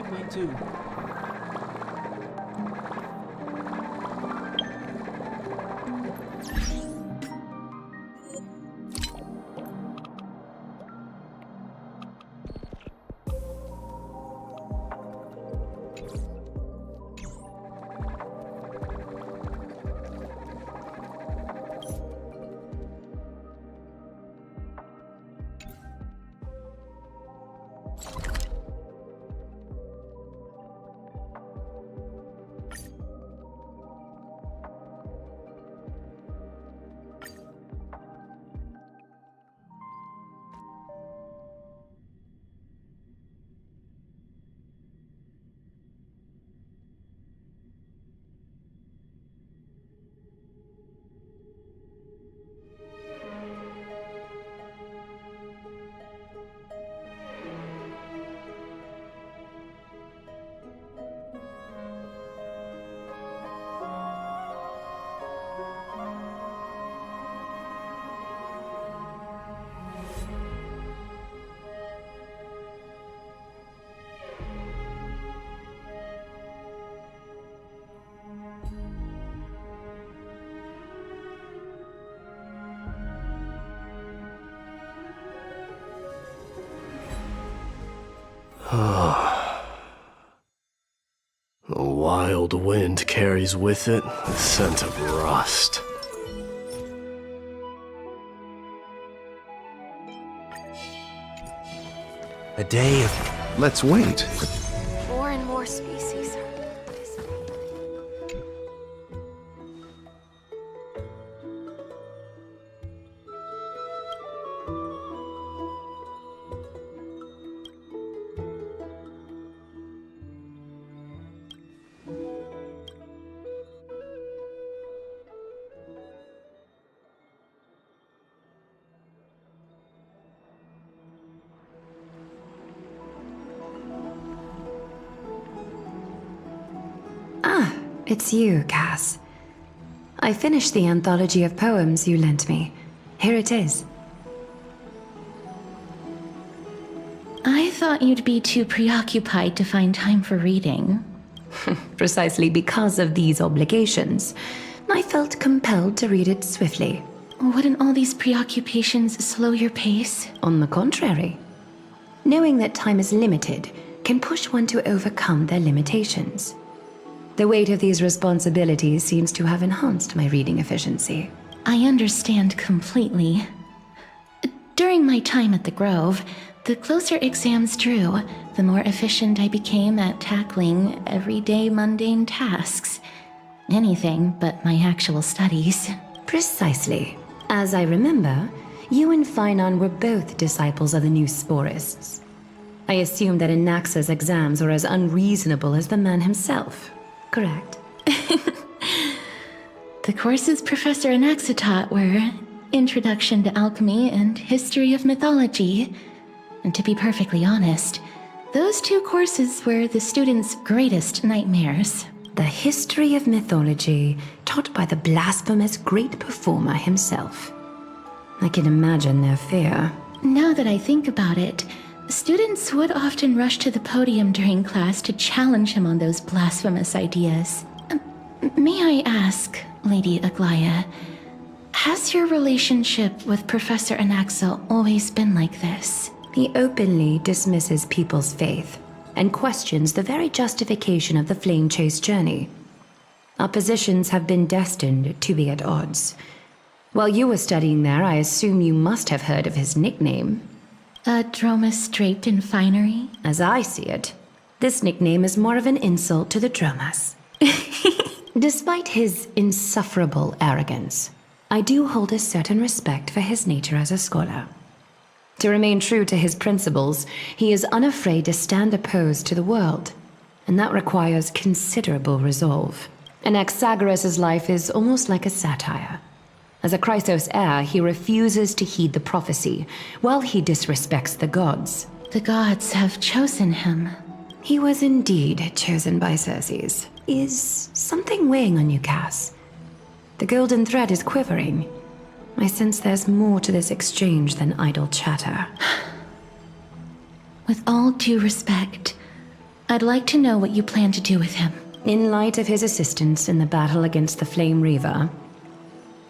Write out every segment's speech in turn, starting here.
v3.2. The wild wind carries with it the scent of rust. A day of... Let's wait. More and more species. It's you, Cass. I finished the anthology of poems you lent me. Here it is. I thought you'd be too preoccupied to find time for reading. Precisely because of these obligations, I felt compelled to read it swiftly. Wouldn't all these preoccupations slow your pace? On the contrary. Knowing that time is limited can push one to overcome their limitations. The weight of these responsibilities seems to have enhanced my reading efficiency. I understand completely. During my time at the Grove, the closer exams drew, the more efficient I became at tackling everyday mundane tasks. Anything but my actual studies. Precisely. As I remember, you and Finon were both disciples of the new Sporists. I assume that Anaxa's exams were as unreasonable as the man himself. Correct. The courses Professor Anaxa taught were Introduction to Alchemy and History of Mythology. And to be perfectly honest, those two courses were the students' greatest nightmares. The history of mythology taught by the blasphemous great performer himself. I can imagine their fear. Now that I think about it, students would often rush to the podium during class to challenge him on those blasphemous ideas. May I ask, Lady Aglaya, has your relationship with Professor Anaxa always been like this? He openly dismisses people's faith and questions the very justification of the Flame Chase journey. Our positions have been destined to be at odds. While you were studying there, I assume you must have heard of his nickname. A Dromus draped in finery? As I see it, this nickname is more of an insult to the Dromas. Despite his insufferable arrogance, I do hold a certain respect for his nature as a scholar. To remain true to his principles, he is unafraid to stand opposed to the world, and that requires considerable resolve. Anaxagoras' life is almost like a satire. As a Chrysos heir, he refuses to heed the prophecy, while he disrespects the gods. The gods have chosen him. He was indeed chosen by Circes. Is something weighing on you, Cass? The golden thread is quivering. I sense there's more to this exchange than idle chatter. With all due respect, I'd like to know what you plan to do with him. In light of his assistance in the battle against the Flame Reaver,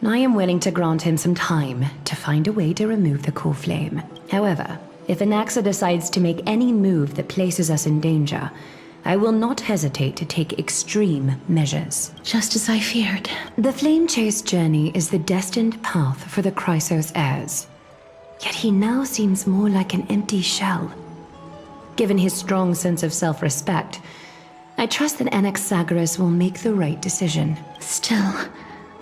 I am willing to grant him some time to find a way to remove the core flame. However, if Anaxa decides to make any move that places us in danger, I will not hesitate to take extreme measures. Just as I feared. The Flame Chase journey is the destined path for the Chrysos heirs. Yet he now seems more like an empty shell. Given his strong sense of self-respect, I trust that Anaxagoras will make the right decision. Still,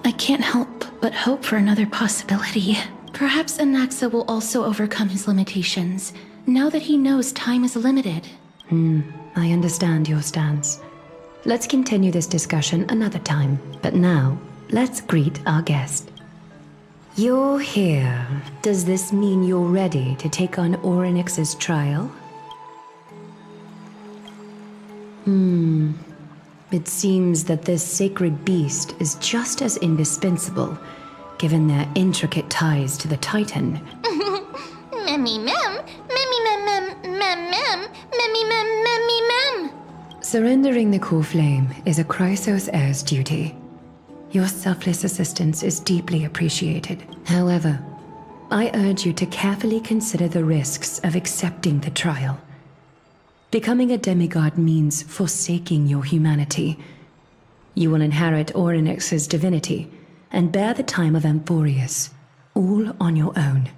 I can't help but hope for another possibility. Perhaps Anaxa will also overcome his limitations, now that he knows time is limited. I understand your stance. Let's continue this discussion another time. But now, let's greet our guest. You're here. Does this mean you're ready to take on Orynyx's trial? It seems that this sacred beast is just as indispensable, given their intricate ties to the Titan. Memmy mem, memmy mem mem mem mem, memmy mem memmy mem. Surrendering the core flame is a Chrysos heir's duty. Your selfless assistance is deeply appreciated. However, I urge you to carefully consider the risks of accepting the trial. Becoming a demigod means forsaking your humanity. You will inherit Orynyx's divinity and bear the time of Amphorius, all on your own.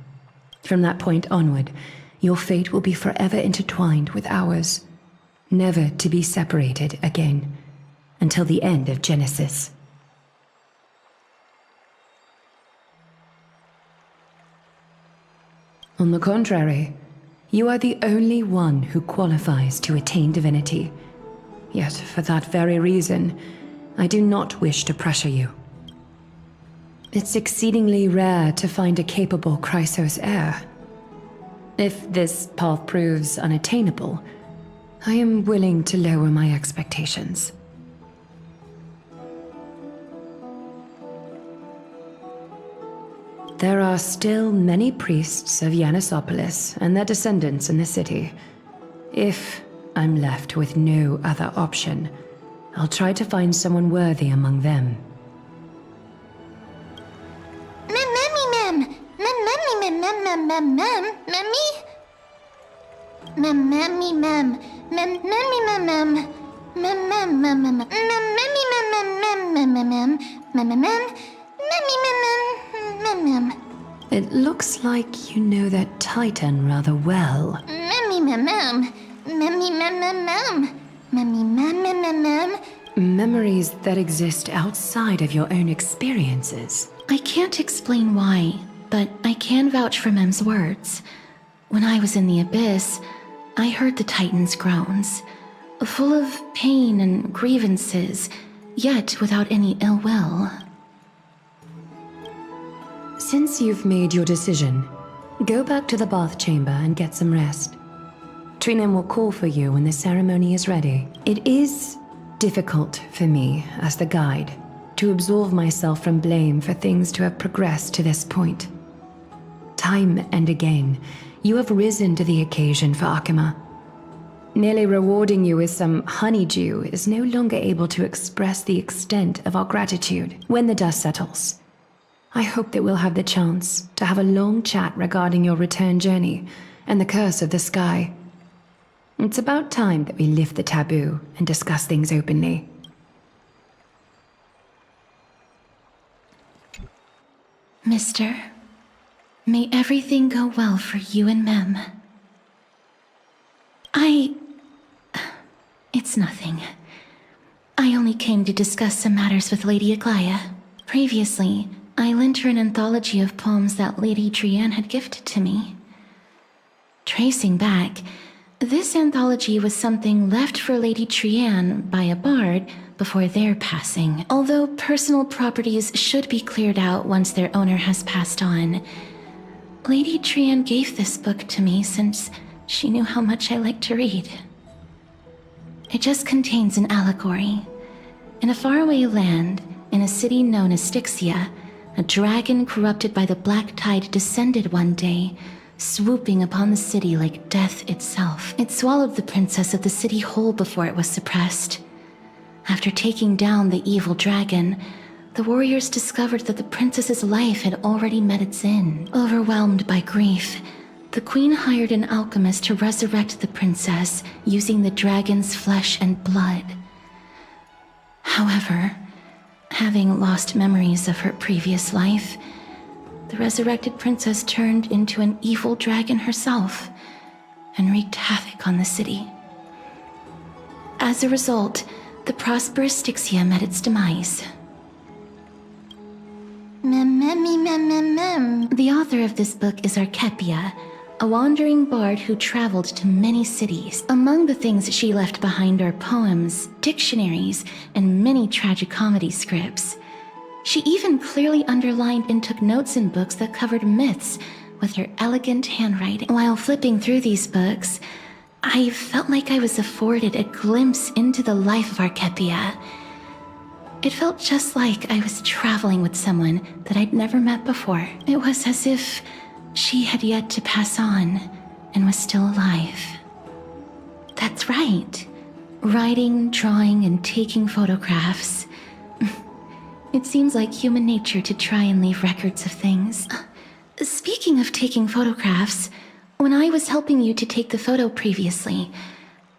From that point onward, your fate will be forever intertwined with ours, never to be separated again, until the end of Genesis. On the contrary, you are the only one who qualifies to attain divinity. Yet, for that very reason, I do not wish to pressure you. It's exceedingly rare to find a capable Chrysos heir. If this path proves unattainable, I am willing to lower my expectations. There are still many priests of Yanisopolis and their descendants in the city. If I'm left with no other option, I'll try to find someone worthy among them. It looks like you know that Titan rather well. Memories that exist outside of your own experiences. I can't explain why, but I can vouch for Mem's words. When I was in the abyss, I heard the Titan's groans, full of pain and grievances, yet without any ill will. Since you've made your decision, go back to the bath chamber and get some rest. Trinem will call for you when the ceremony is ready. It is difficult for me, as the guide, to absolve myself from blame for things to have progressed to this point. Time and again, you have risen to the occasion for Akima. Merely rewarding you with some honeydew is no longer able to express the extent of our gratitude. When the dust settles, I hope that we'll have the chance to have a long chat regarding your return journey and the curse of the sky. It's about time that we lift the taboo and discuss things openly. Mister, may everything go well for you and Mem. It's nothing. I only came to discuss some matters with Lady Aglaia. Previously, I lent her an anthology of poems that Lady Trianne had gifted to me. Tracing back, this anthology was something left for Lady Trianne by a bard before their passing. Although personal properties should be cleared out once their owner has passed on, Lady Trianne gave this book to me since she knew how much I liked to read. It just contains an allegory. In a faraway land, in a city known as Styxia, a dragon corrupted by the black tide descended one day, swooping upon the city like death itself. It swallowed the princess of the city whole before it was suppressed. After taking down the evil dragon, the warriors discovered that the princess's life had already met its end. Overwhelmed by grief, the queen hired an alchemist to resurrect the princess using the dragon's flesh and blood. However, having lost memories of her previous life, the resurrected princess turned into an evil dragon herself and wreaked havoc on the city. As a result, the prosperous Styxia met its demise. The author of this book is Archepia, a wandering bard who traveled to many cities. Among the things she left behind are poems, dictionaries, and many tragicomedy scripts. She even clearly underlined and took notes in books that covered myths with her elegant handwriting. While flipping through these books, I felt like I was afforded a glimpse into the life of Archepia. It felt just like I was traveling with someone that I'd never met before. It was as if she had yet to pass on and was still alive. That's right. Writing, drawing, and taking photographs. It seems like human nature to try and leave records of things. Speaking of taking photographs, when I was helping you to take the photo previously,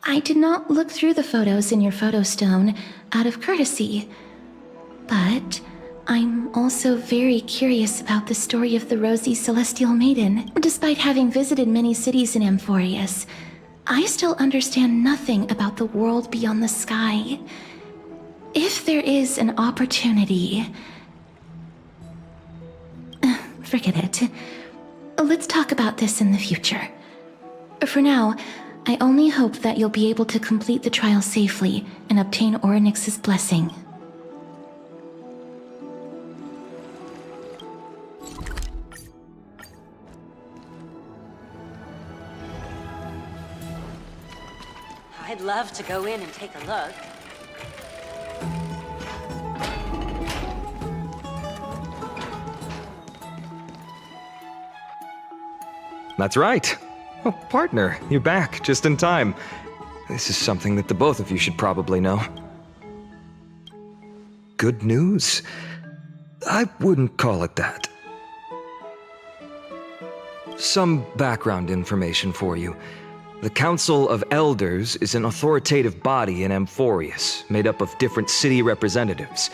I did not look through the photos in your photo stone out of courtesy. But I'm also very curious about the story of the Rosy Celestial Maiden. Despite having visited many cities in Amphorius, I still understand nothing about the world beyond the sky. If there is an opportunity... Forget it. Let's talk about this in the future. For now, I only hope that you'll be able to complete the trial safely and obtain Orynyx's blessing. I'd love to go in and take a look. That's right. Oh, partner, you're back, just in time. This is something that the both of you should probably know. Good news? I wouldn't call it that. Some background information for you. The Council of Elders is an authoritative body in Amphorius, made up of different city representatives.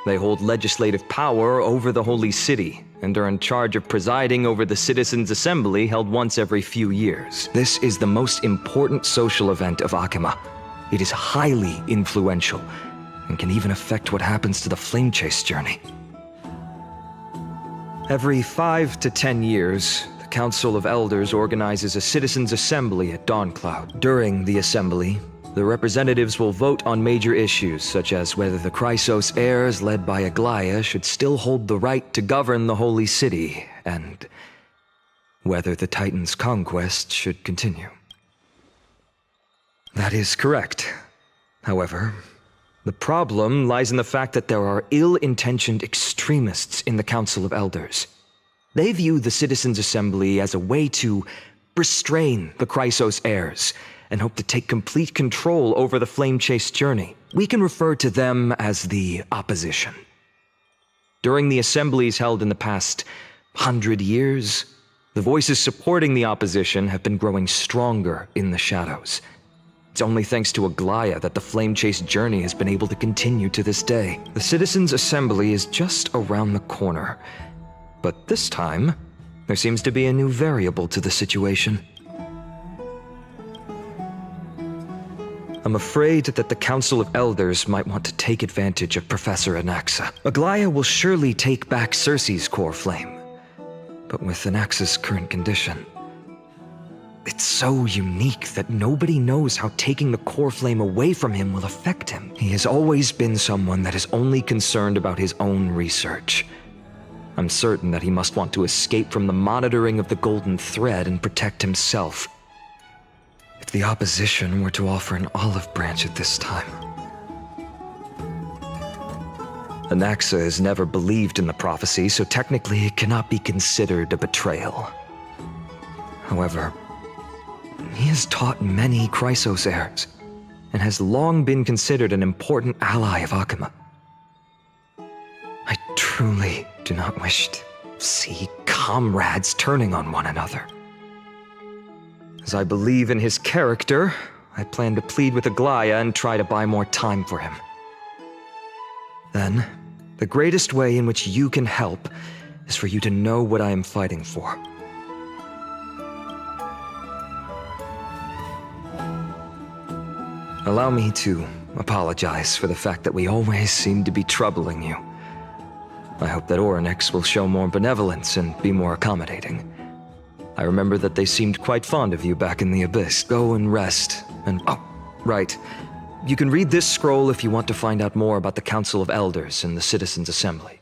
They hold legislative power over the Holy City, and are in charge of presiding over the Citizens' Assembly held once every few years. This is the most important social event of Akima. It is highly influential, and can even affect what happens to the Flame Chase journey. Every 5 to 10 years, the Council of Elders organizes a Citizens' Assembly at Dawncloud. During the assembly, the representatives will vote on major issues, such as whether the Chrysos heirs led by Aglaia should still hold the right to govern the Holy City, and whether the Titan's conquest should continue. That is correct. However, the problem lies in the fact that there are ill-intentioned extremists in the Council of Elders. They view the Citizens' Assembly as a way to restrain the Chrysos heirs, and hope to take complete control over the Flame Chase journey. We can refer to them as the opposition. During the assemblies held in the past 100 years, the voices supporting the opposition have been growing stronger in the shadows. It's only thanks to Aglaia that the Flame Chase journey has been able to continue to this day. The Citizens' Assembly is just around the corner, but this time, there seems to be a new variable to the situation. I'm afraid that the Council of Elders might want to take advantage of Professor Anaxa. Aglaia will surely take back Circe's core flame, but with Anaxa's current condition, it's so unique that nobody knows how taking the core flame away from him will affect him. He has always been someone that is only concerned about his own research. I'm certain that he must want to escape from the monitoring of the Golden Thread and protect himself. If the opposition were to offer an olive branch at this time. Anaxa has never believed in the prophecy, so technically it cannot be considered a betrayal. However, he has taught many Chrysos heirs, and has long been considered an important ally of Akuma. I truly do not wish to see comrades turning on one another. As I believe in his character, I plan to plead with Aglaya and try to buy more time for him. Then, the greatest way in which you can help is for you to know what I am fighting for. Allow me to apologize for the fact that we always seem to be troubling you. I hope that Orynyx will show more benevolence and be more accommodating. I remember that they seemed quite fond of you back in the Abyss. Go and rest, and oh, right. You can read this scroll if you want to find out more about the Council of Elders and the Citizens' Assembly.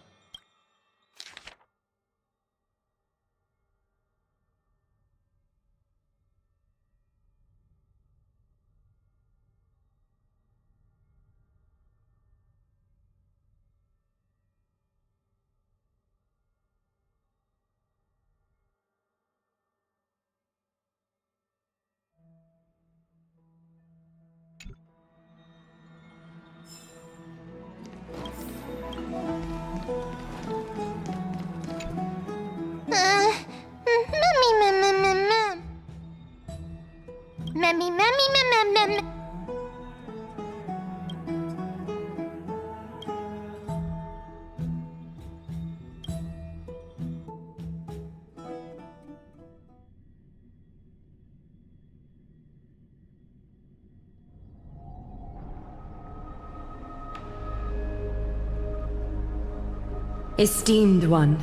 Esteemed one,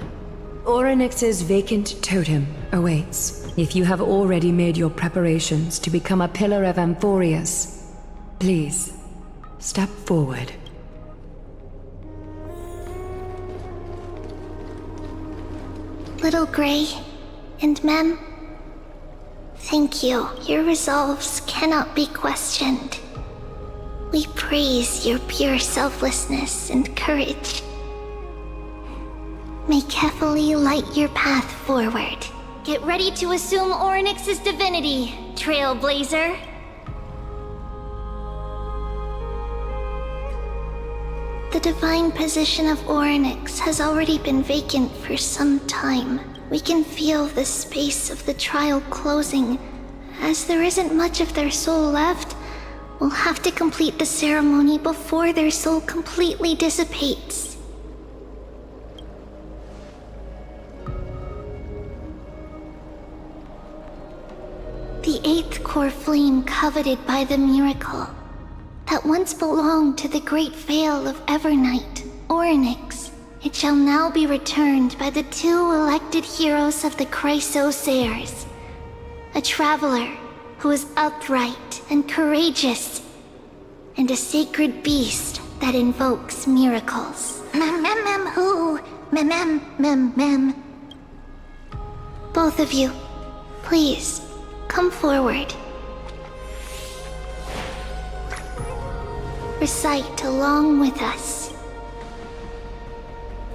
Orynyx's vacant totem awaits. If you have already made your preparations to become a pillar of Amphorius, please, step forward. Little Gray and Mem, thank you. Your resolves cannot be questioned. We praise your pure selflessness and courage. May Kefali light your path forward. Get ready to assume Orynyx's divinity, Trailblazer. The divine position of Orynyx has already been vacant for some time. We can feel the space of the trial closing. As there isn't much of their soul left, we'll have to complete the ceremony before their soul completely dissipates. The 8th core flame coveted by the miracle that once belonged to the great Vale of Evernight, Orynyx. It shall now be returned by the 2 elected heroes of the Chrysos heirs. A traveler who is upright and courageous, and a sacred beast that invokes miracles. Who? Both of you, please, come forward. Recite along with us.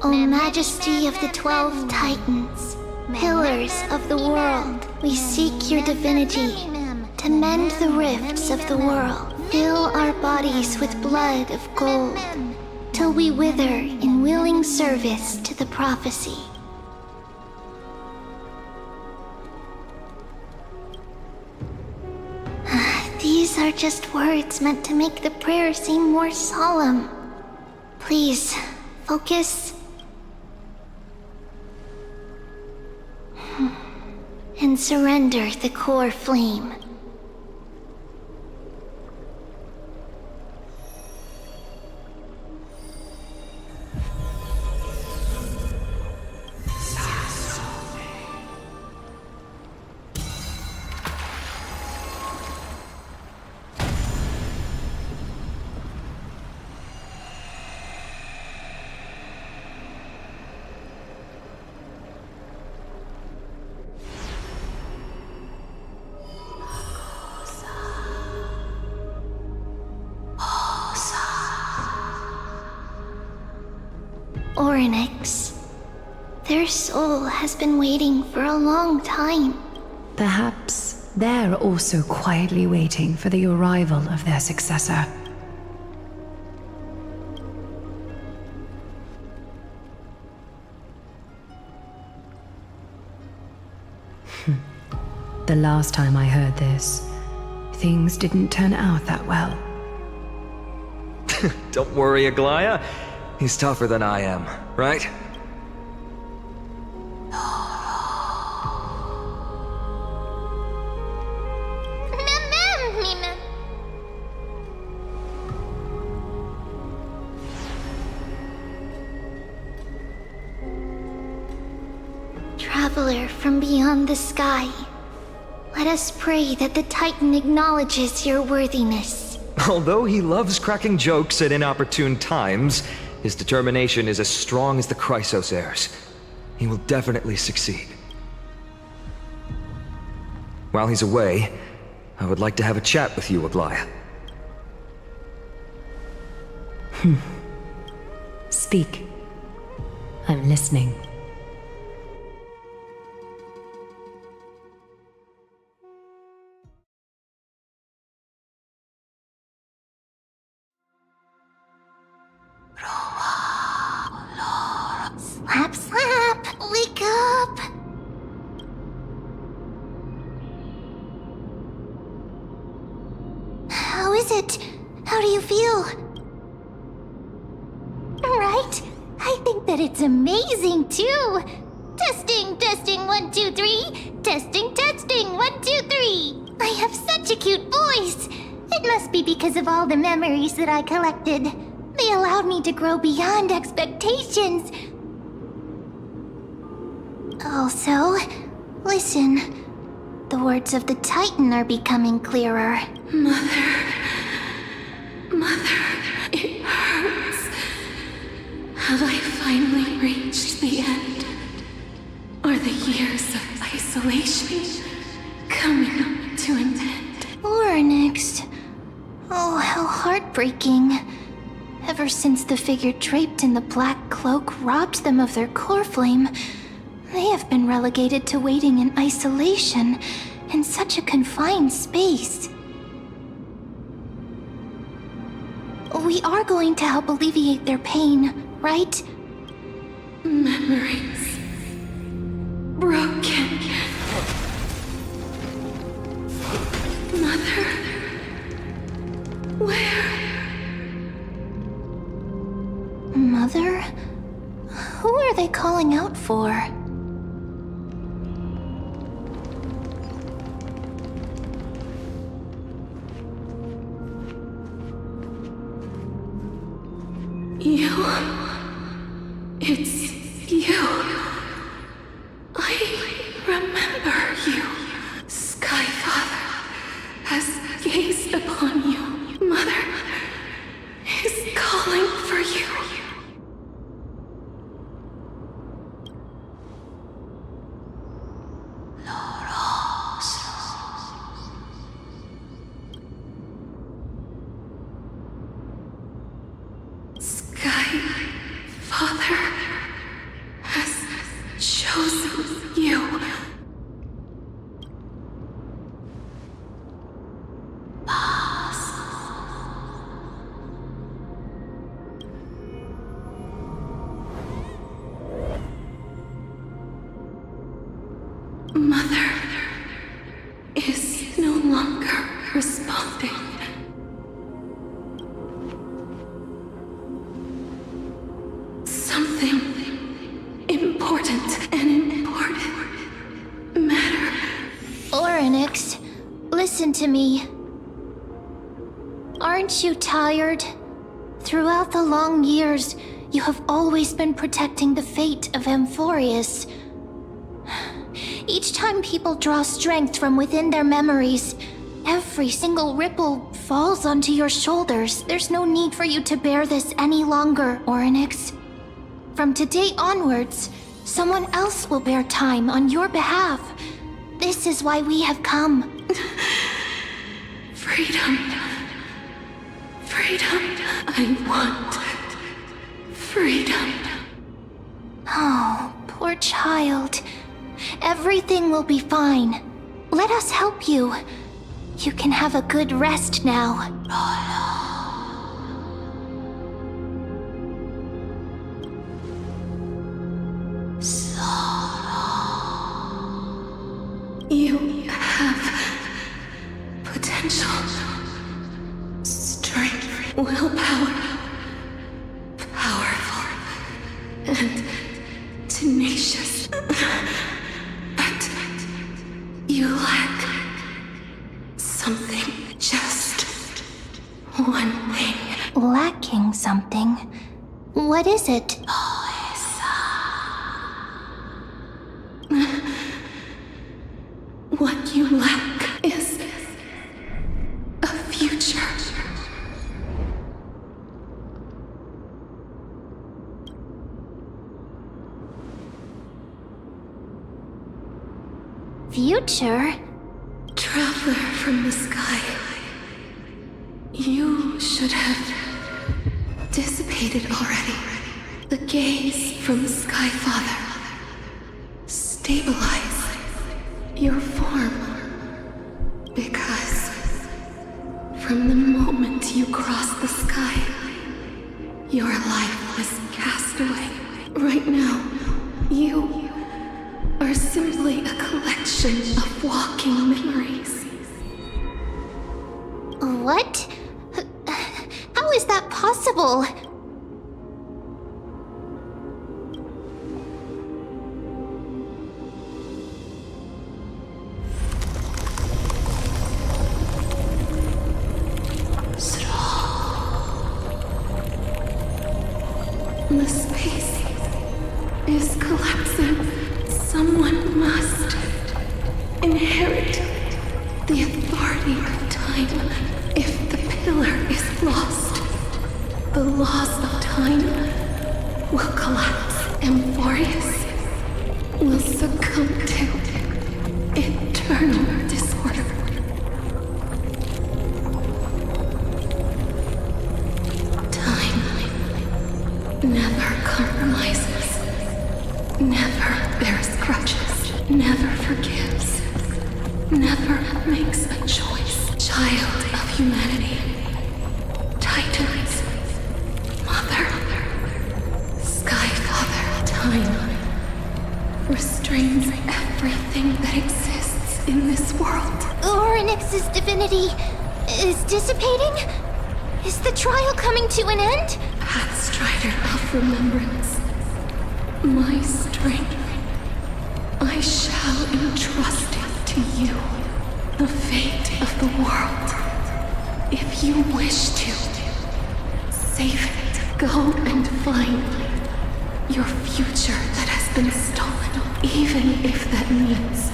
O Majesty of the 12 Titans, pillars of the world, we seek your divinity to mend the rifts of the world. Fill our bodies with blood of gold, till we wither in willing service to the prophecy. These are just words meant to make the prayer seem more solemn. Please, focus. And surrender the core flame. Orynyx. Their soul has been waiting for a long time. Perhaps they're also quietly waiting for the arrival of their successor. The last time I heard this, things didn't turn out that well. Don't worry, Aglaya. He's tougher than I am, right? Traveler from beyond the sky, let us pray that the Titan acknowledges your worthiness. Although he loves cracking jokes at inopportune times, his determination is as strong as the Chrysos heirs. He will definitely succeed. While he's away, I would like to have a chat with you, Aglaya. Speak. I'm listening. Slap, slap! Wake up! How is it? How do you feel? Right? I think that it's amazing, too! Testing, testing, 1, 2, 3! Testing, testing, 1, 2, 3! I have such a cute voice! It must be because of all the memories that I collected. They allowed me to grow beyond expectations. Also, listen. The words of the Titan are becoming clearer. Mother, it hurts. Have I finally reached the end? Are the years of isolation coming to an end? Onyx. Oh, how heartbreaking. Ever since the figure draped in the black cloak robbed them of their core flame, they have been relegated to waiting in isolation in such a confined space. We are going to help alleviate their pain, right? Memories broken. Mother, where? Mother? Who are they calling out for? You. It's you. I remember you. Skyfather has gazed upon you. Mother is calling for you. Skyfather has chosen you. Mother is no longer responding. Something important matter. Onyx, listen to me. Aren't you tired? Throughout the long years, you have always been protecting the fate of Amphorius. Each time people draw strength from within their memories, every single ripple falls onto your shoulders. There's no need for you to bear this any longer, Onyx. From today onwards, someone else will bear time on your behalf. This is why we have come. Freedom. I want freedom. Oh, poor child. Everything will be fine. Let us help you. You can have a good rest now. You have potential, strength, willpower, powerful, and tenacious. But you lack something, just one thing. Lacking something? What is it? What you lack is a future. Future? Traveler from the sky, you should have dissipated already. The gaze from the Sky Father. Stabilize your form. Because from the moment you crossed the sky, your life was cast away. Right now, you are simply a collection of walking memories. What? How is that possible? The space is collapsing. Someone must inherit the authority of time. If the pillar is lost, the laws of time will collapse. Amphorius will succumb to eternal disorder. Never compromises, never bears grudges, never forgives, never makes a choice. Child of humanity, Titans, Mother, Sky Father, time restrains everything that exists in this world. Orynyx's divinity is dissipating? Is the trial coming to an end? Pathstrider of remembrance, my strength, I shall entrust it to you. The fate of the world. If you wish to, save it. Go and find your future that has been stolen. Even if that means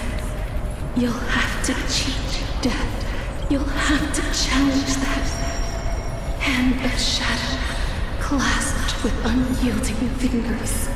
you'll have to cheat death. You'll have to challenge that. Hand of shadow, clasped with unyielding fingers.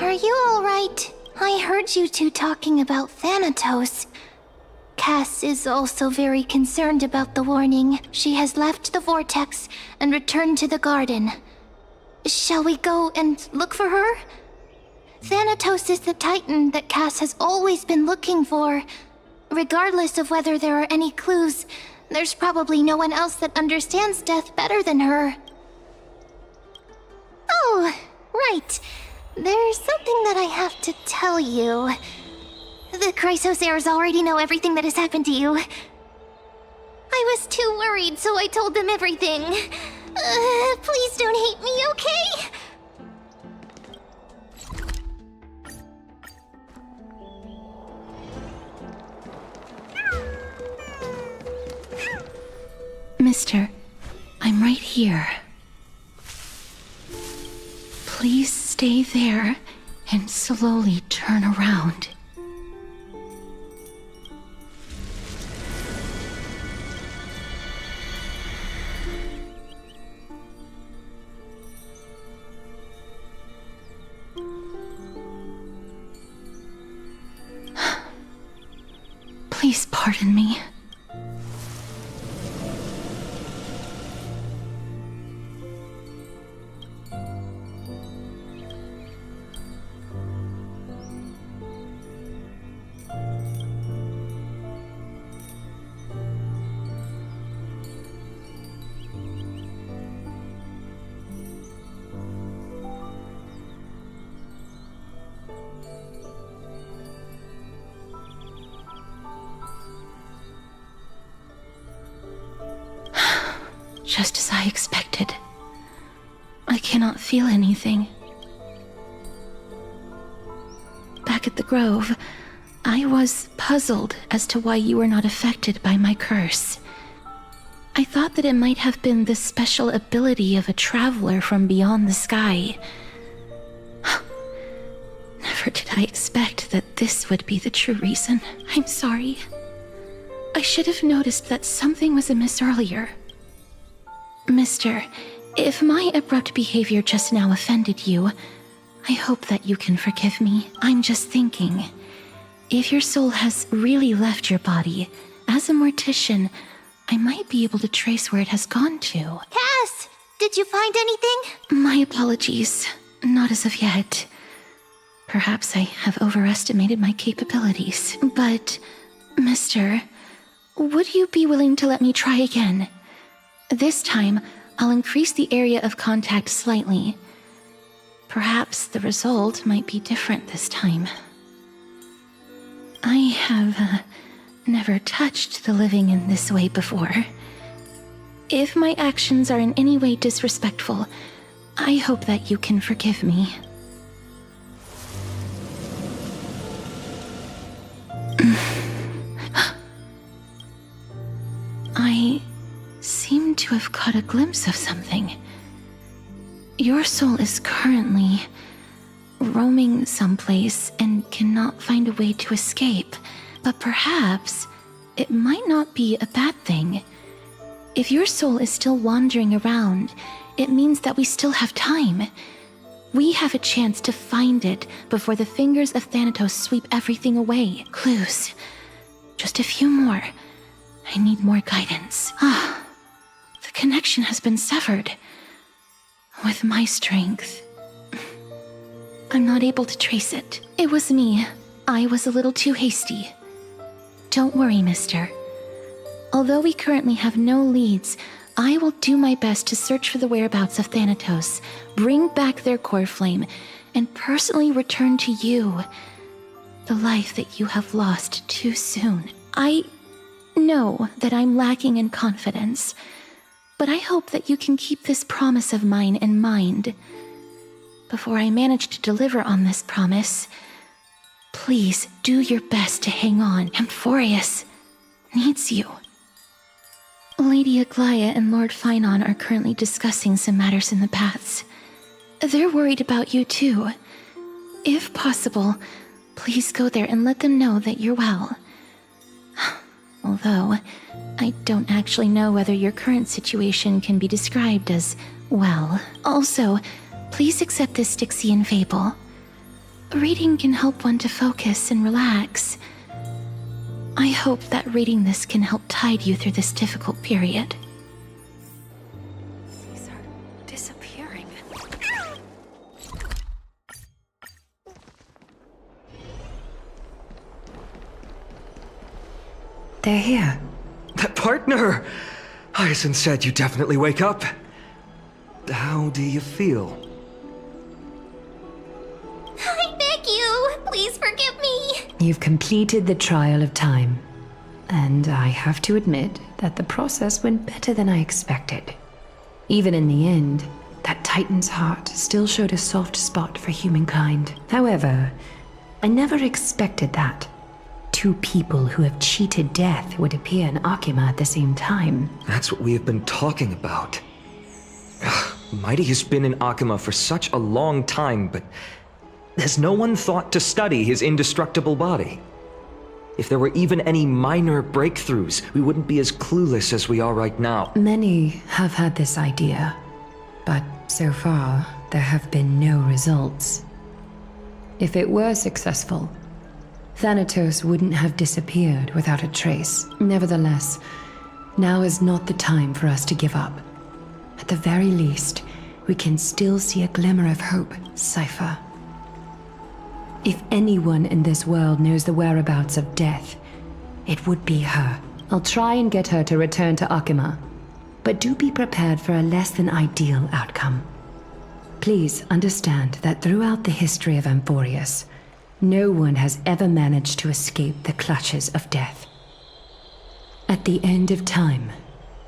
Are you alright? I heard you two talking about Thanatos. Cass is also very concerned about the warning. She has left the vortex and returned to the garden. Shall we go and look for her? Thanatos is the titan that Cass has always been looking for. Regardless of whether there are any clues, there's probably no one else that understands death better than her. Oh, right. There's something that I have to tell you. The Chrysosairs already know everything that has happened to you. I was too worried, so I told them everything. Please don't hate me, okay? Mister, I'm right here. Please stay there and slowly turn around. Please pardon me. Just as I expected. I cannot feel anything. Back at the Grove, I was puzzled as to why you were not affected by my curse. I thought that it might have been the special ability of a traveler from beyond the sky. Never did I expect that this would be the true reason. I'm sorry. I should have noticed that something was amiss earlier. Mister, if my abrupt behavior just now offended you, I hope that you can forgive me. I'm just thinking, if your soul has really left your body, as a mortician, I might be able to trace where it has gone to. Cass, did you find anything? My apologies. Not as of yet. Perhaps I have overestimated my capabilities. But, Mister, would you be willing to let me try again? This time, I'll increase the area of contact slightly. Perhaps the result might be different this time. I have never touched the living in this way before. If my actions are in any way disrespectful, I hope that you can forgive me. I seem to have caught a glimpse of something. Your soul is currently roaming someplace and cannot find a way to escape, but perhaps it might not be a bad thing. If your soul is still wandering around, it means that we still have time. We have a chance to find it before the fingers of Thanatos sweep everything away. Clues. Just a few more. I need more guidance. The connection has been severed. With my strength, I'm not able to trace it. It was me. I was a little too hasty. Don't worry, mister. Although we currently have no leads, I will do my best to search for the whereabouts of Thanatos, bring back their core flame, and personally return to you the life that you have lost too soon. I know that I'm lacking in confidence, but I hope that you can keep this promise of mine in mind. Before I manage to deliver on this promise, please do your best to hang on. Amphorius needs you. Lady Aglaia and Lord Finon are currently discussing some matters in the paths. They're worried about you too. If possible, please go there and let them know that you're well. Although, I don't actually know whether your current situation can be described as well. Also, please accept this Styxian fable. Reading can help one to focus and relax. I hope that reading this can help tide you through this difficult period. These are disappearing. They're here. That partner! Hyacinth said you definitely wake up. How do you feel? I beg you, please forgive me. You've completed the trial of time. And I have to admit that the process went better than I expected. Even in the end, that Titan's heart still showed a soft spot for humankind. However, I never expected that. Two people who have cheated death would appear in Akima at the same time. That's what we have been talking about. Mighty has been in Akima for such a long time, but has no one thought to study his indestructible body? If there were even any minor breakthroughs, we wouldn't be as clueless as we are right now. Many have had this idea, but so far, there have been no results. If it were successful, Thanatos wouldn't have disappeared without a trace. Nevertheless, now is not the time for us to give up. At the very least, we can still see a glimmer of hope, Cypher. If anyone in this world knows the whereabouts of death, it would be her. I'll try and get her to return to Akima, but do be prepared for a less than ideal outcome. Please understand that throughout the history of Amphorius, no one has ever managed to escape the clutches of death. At the end of time,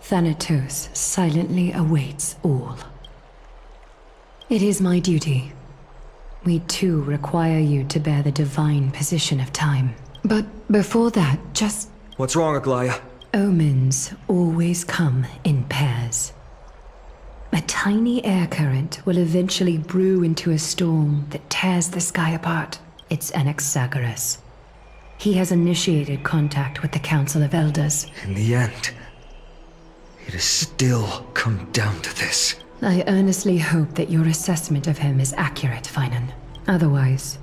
Thanatos silently awaits all. It is my duty. We too require you to bear the divine position of time. But before that, just... What's wrong, Aglaya? Omens always come in pairs. A tiny air current will eventually brew into a storm that tears the sky apart. It's Anaxagoras. He has initiated contact with the Council of Elders. In the end, it has still come down to this. I earnestly hope that your assessment of him is accurate, Finan. Otherwise,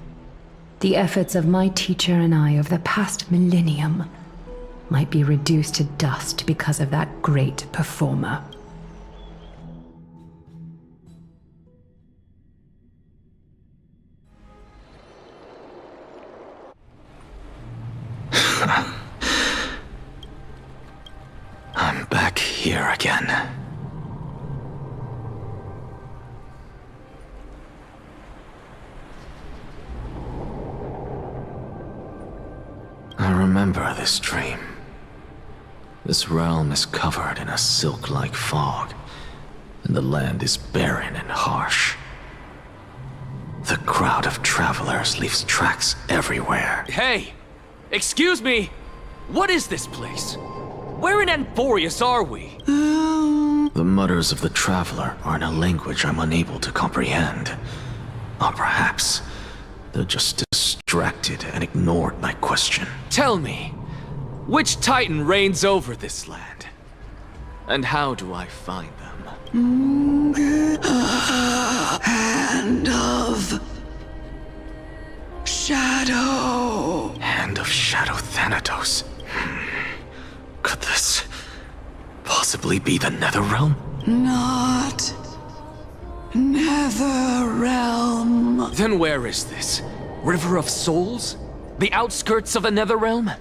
the efforts of my teacher and I of the past millennium might be reduced to dust because of that great performer. I'm back here again. I remember this dream. This realm is covered in a silk-like fog, and the land is barren and harsh. The crowd of travelers leaves tracks everywhere. Hey! Excuse me! What is this place? Where in Amphorius are we? The mutters of the traveler are in a language I'm unable to comprehend. Or perhaps they're just distracted and ignored my question. Tell me, which Titan reigns over this land? And how do I find them? Hand of Shadow. Hand of Shadow Thanatos. Could this possibly be the Netherrealm? Not Netherrealm. Then where is this? River of Souls? The outskirts of the Netherrealm?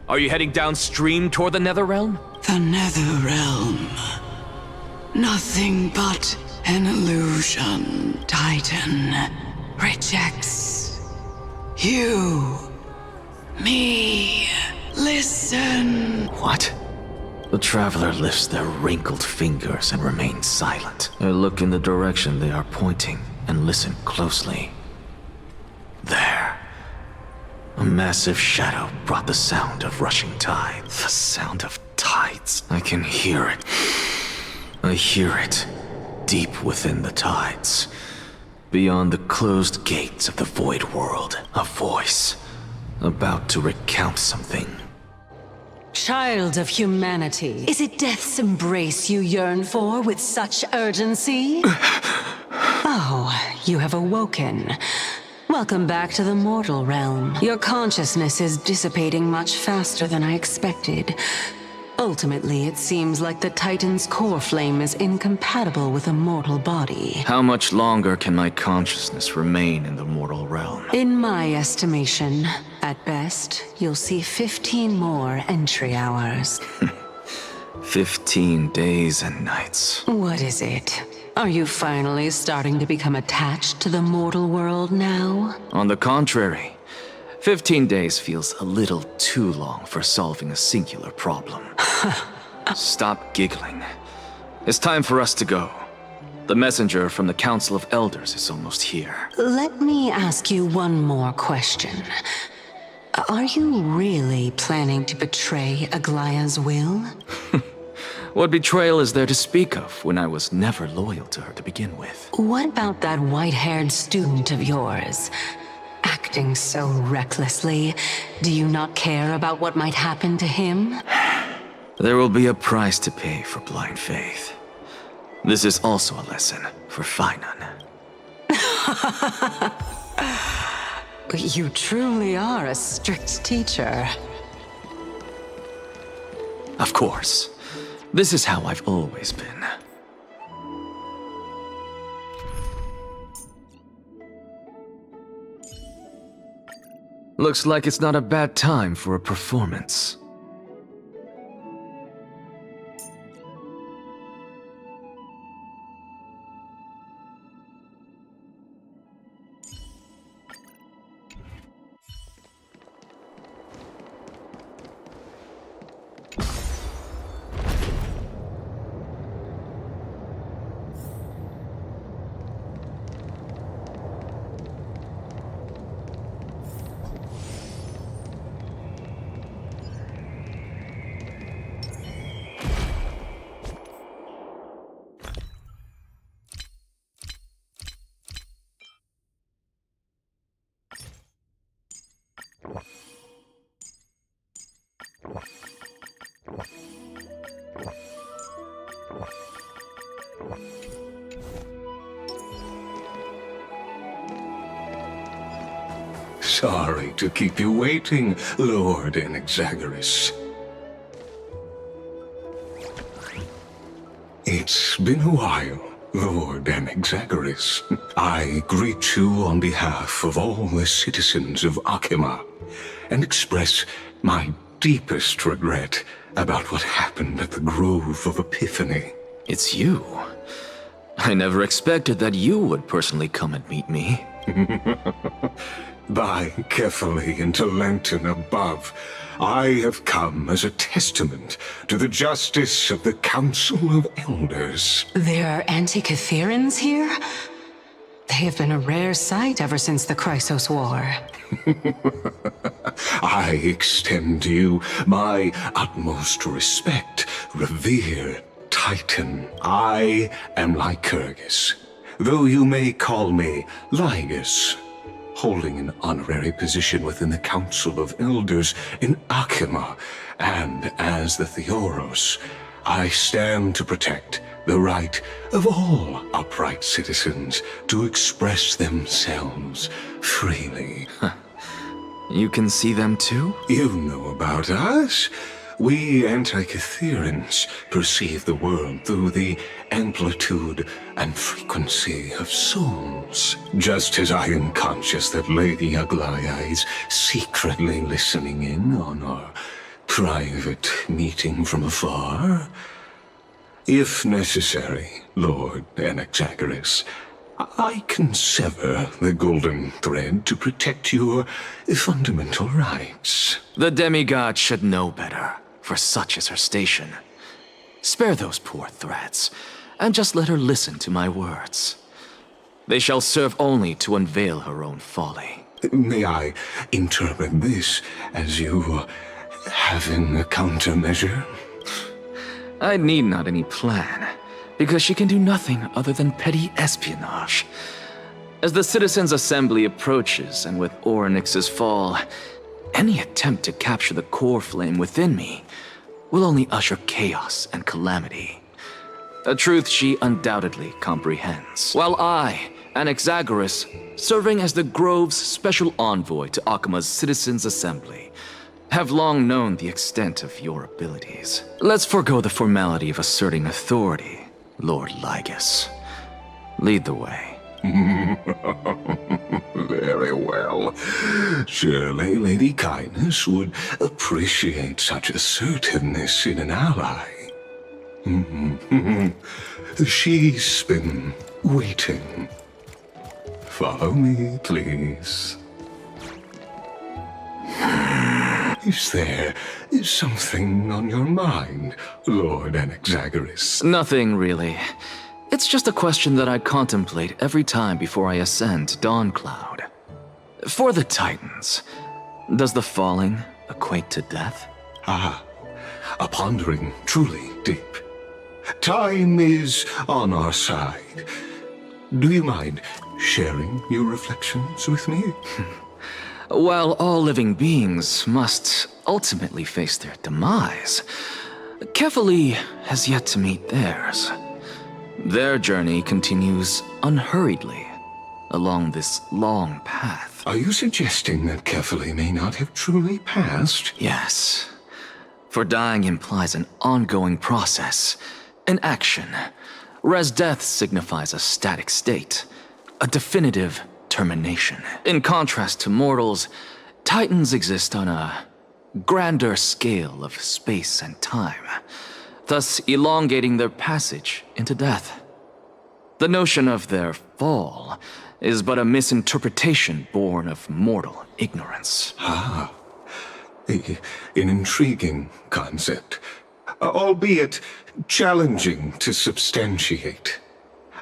Are you heading downstream toward the Netherrealm? The Netherrealm. Nothing but an illusion. Titan rejects you. Me. Listen. What? The traveler lifts their wrinkled fingers and remains silent. I look in the direction they are pointing and listen closely. There. A massive shadow brought the sound of rushing tide. The sound of tides. I can hear it. I hear it. Deep within the tides. Beyond the closed gates of the void world. A voice. About to recount something. Child of humanity, is it death's embrace you yearn for with such urgency? Oh, you have awoken. Welcome back to the mortal realm. Your consciousness is dissipating much faster than I expected. Ultimately, it seems like the Titan's core flame is incompatible with a mortal body. How much longer can my consciousness remain in the mortal realm? In my estimation, at best, you'll see 15 more entry hours. 15 days and nights. What is it? Are you finally starting to become attached to the mortal world now? On the contrary, 15 days feels a little too long for solving a singular problem. Stop giggling. It's time for us to go. The messenger from the Council of Elders is almost here. Let me ask you one more question. Are you really planning to betray Aglaya's will? What betrayal is there to speak of when I was never loyal to her to begin with? What about that white-haired student of yours? Acting so recklessly, do you not care about what might happen to him? There will be a price to pay for blind faith. This is also a lesson for Finan. You truly are a strict teacher. Of course. This is how I've always been. Looks like it's not a bad time for a performance. Sorry to keep you waiting, Lord Enexagoras. It's been a while, Lord Enexagoras. I greet you on behalf of all the citizens of Akima, and express my deepest regret about what happened at the Grove of Epiphany. It's you. I never expected that you would personally come and meet me. By carefully into Lantern above, I have come as a testament to the justice of the Council of Elders. There are Antikytherans here? They have been a rare sight ever since the Chrysos War. I extend to you my utmost respect, revered Titan. I am Lycurgus, though you may call me Lygus, holding an honorary position within the Council of Elders in Akima, and as the Theoros, I stand to protect the right of all upright citizens to express themselves freely. You can see them too? You know about us. We Antikytherans perceive the world through the amplitude and frequency of souls. Just as I am conscious that Lady Aglaya is secretly listening in on our private meeting from afar. If necessary, Lord Enexagoras, I can sever the golden thread to protect your fundamental rights. The demigod should know better, for such is her station. Spare those poor threads, and just let her listen to my words. They shall serve only to unveil her own folly. May I interpret this as you having a countermeasure? I need not any plan, because she can do nothing other than petty espionage. As the Citizens' Assembly approaches, and with Orynyx's fall, any attempt to capture the core flame within me will only usher chaos and calamity. A truth she undoubtedly comprehends. While I Anaxagoras, serving as the Grove's special envoy to Akima's Citizens' Assembly, have long known the extent of your abilities. Let's forego the formality of asserting authority, Lord Lygus. Lead the way. Very well. Surely Lady Kindness would appreciate such assertiveness in an ally. She's been waiting. Follow me, please. Is there something on your mind, Lord Anaxagoras? Nothing, really. It's just a question that I contemplate every time before I ascend to Dawn Cloud. For the Titans, does the falling equate to death? Ah, a pondering truly deep. Time is on our side. Do you mind sharing your reflections with me? While all living beings must ultimately face their demise, Kefali has yet to meet theirs. Their journey continues unhurriedly along this long path. Are you suggesting that Kefali may not have truly passed? Yes. For dying implies an ongoing process, an action, whereas death signifies a static state, a definitive termination. In contrast to mortals, Titans exist on a grander scale of space and time, thus elongating their passage into death. The notion of their fall is but a misinterpretation born of mortal ignorance. Ah, an intriguing concept, albeit challenging to substantiate.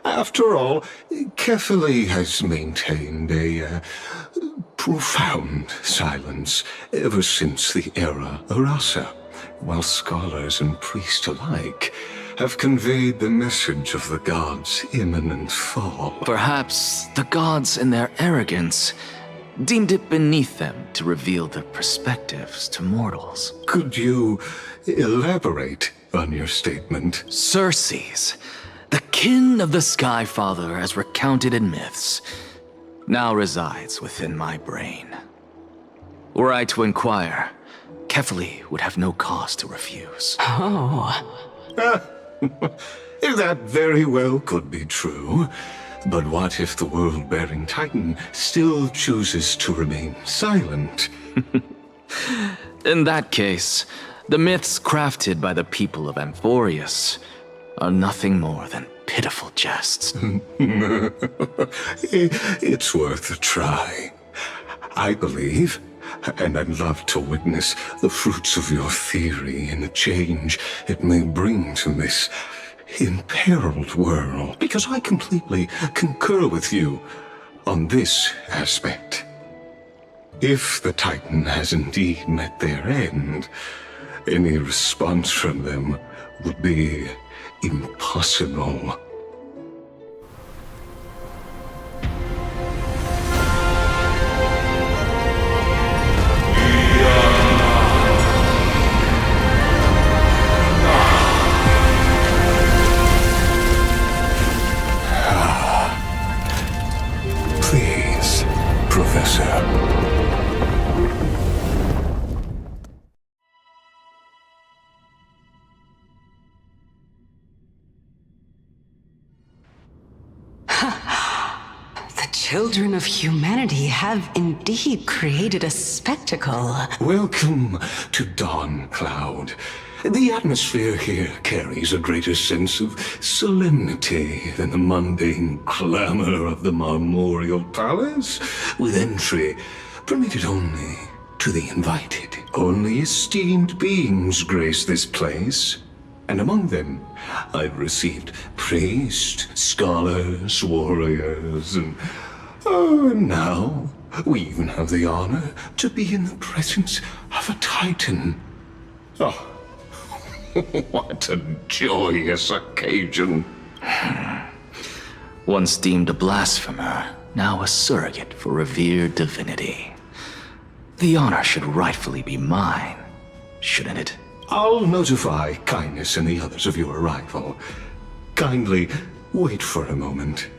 After all, Kefali has maintained a profound silence ever since the era Arasa, while scholars and priests alike have conveyed the message of the gods' imminent fall. Perhaps the gods, in their arrogance, deemed it beneath them to reveal their perspectives to mortals. Could you elaborate on your statement? Circes, the kin of the Sky Father as recounted in myths, now resides within my brain. Were I to inquire, Kefali would have no cause to refuse. Oh. That very well could be true. But what if the world-bearing Titan still chooses to remain silent? In that case, the myths crafted by the people of Amphorius are nothing more than pitiful jests. It's worth a try. I believe, and I'd love to witness the fruits of your theory and the change it may bring to this imperiled world, because I completely concur with you on this aspect. If the Titan has indeed met their end, any response from them would be impossible. Please, Professor. The children of humanity have indeed created a spectacle. Welcome to Dawn Cloud. The atmosphere here carries a greater sense of solemnity than the mundane clamor of the Marmorial Palace, with entry permitted only to the invited. Only esteemed beings grace this place, and among them I've received priests, scholars, warriors, and now we even have the honor to be in the presence of a Titan. Oh, what a joyous occasion. Once deemed a blasphemer, now a surrogate for revered divinity. The honor should rightfully be mine, shouldn't it? I'll notify Kindness and the others of your arrival. Kindly wait for a moment.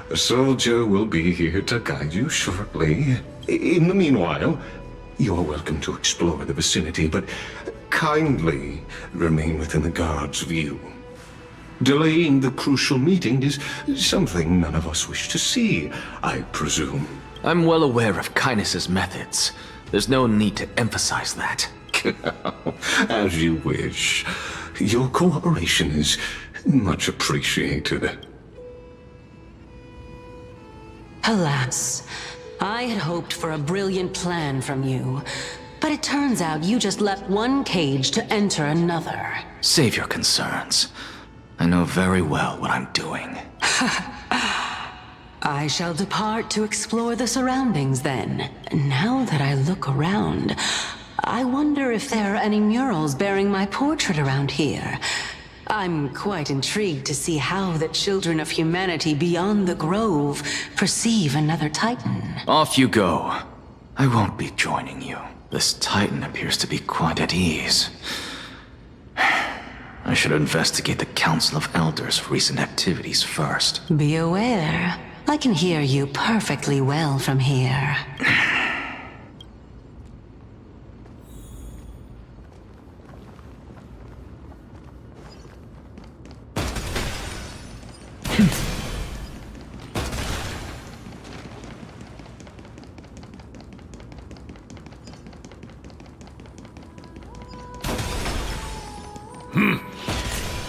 A soldier will be here to guide you shortly. In the meanwhile, you're welcome to explore the vicinity, but kindly remain within the guard's view. Delaying the crucial meeting is something none of us wish to see, I presume. I'm well aware of Kindness's methods. There's no need to emphasize that. As you wish. Your cooperation is much appreciated. Alas, I had hoped for a brilliant plan from you, but it turns out you just left one cage to enter another. Save your concerns. I know very well what I'm doing. I shall depart to explore the surroundings then. Now that I look around, I wonder if there are any murals bearing my portrait around here. I'm quite intrigued to see how the children of humanity beyond the grove perceive another Titan. Off you go. I won't be joining you. This Titan appears to be quite at ease. I should investigate the Council of Elders' recent activities first. Be aware, I can hear you perfectly well from here.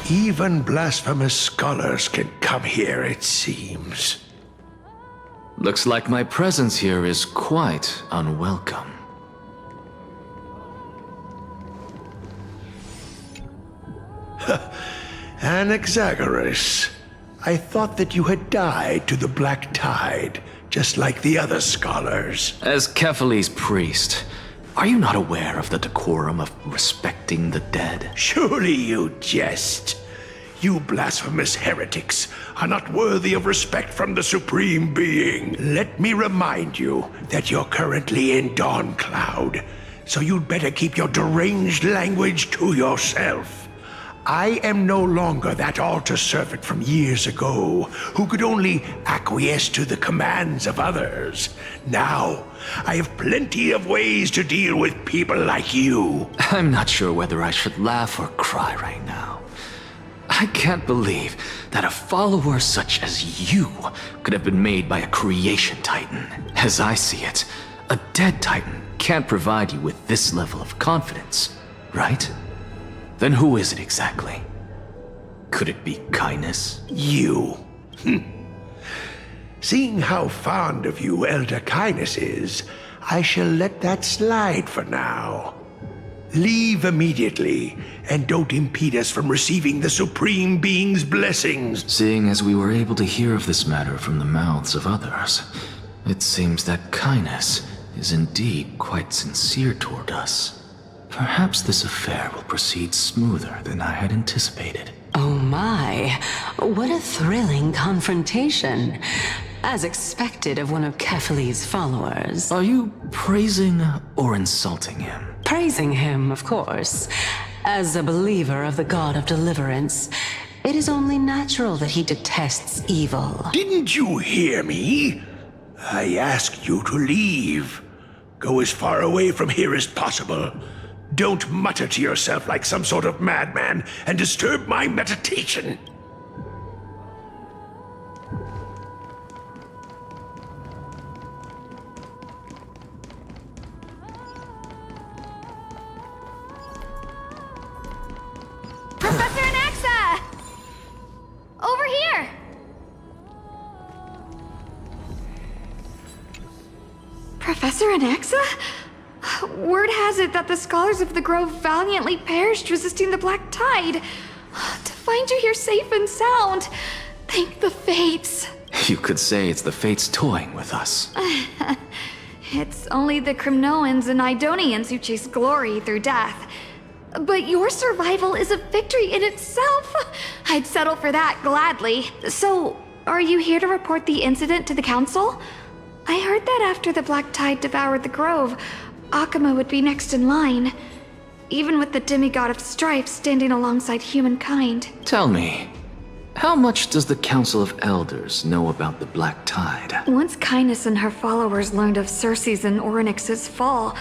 Even blasphemous scholars can come here, it seems. Looks like my presence here is quite unwelcome. Anaxagoras, I thought that you had died to the Black Tide, just like the other scholars. As Kephales's priest, are you not aware of the decorum of respecting the dead? Surely you jest. You blasphemous heretics are not worthy of respect from the Supreme Being. Let me remind you that you're currently in Dawn Cloud, so you'd better keep your deranged language to yourself. I am no longer that altar servant from years ago who could only acquiesce to the commands of others. Now, I have plenty of ways to deal with people like you. I'm not sure whether I should laugh or cry right now. I can't believe that a follower such as you could have been made by a creation titan. As I see it, a dead titan can't provide you with this level of confidence, right? Then who is it exactly? Could it be Kindness? You. Seeing how fond of you Elder Kindness is, I shall let that slide for now. Leave immediately, and don't impede us from receiving the Supreme Being's blessings. Seeing as we were able to hear of this matter from the mouths of others, it seems that Kindness is indeed quite sincere toward us. Perhaps this affair will proceed smoother than I had anticipated. Oh my, what a thrilling confrontation. As expected of one of Kephales's followers. Are you praising or insulting him? Praising him, of course. As a believer of the God of Deliverance, it is only natural that he detests evil. Didn't you hear me? I asked you to leave. Go as far away from here as possible. Don't mutter to yourself like some sort of madman and disturb my meditation. Professor Anaxa! Over here! Professor Anaxa? Word has it that the scholars of the Grove valiantly perished resisting the Black Tide. To find you here safe and sound, thank the Fates. You could say it's the Fates toying with us. It's only the Crimnoans and Idonians who chase glory through death. But your survival is a victory in itself. I'd settle for that gladly. So, are you here to report the incident to the Council? I heard that after the Black Tide devoured the Grove, Akama would be next in line, even with the demigod of strife standing alongside humankind. Tell me, How much does the Council of Elders know about the Black Tide? Once Kindness and her followers learned of Circe's and Orynyx's fall,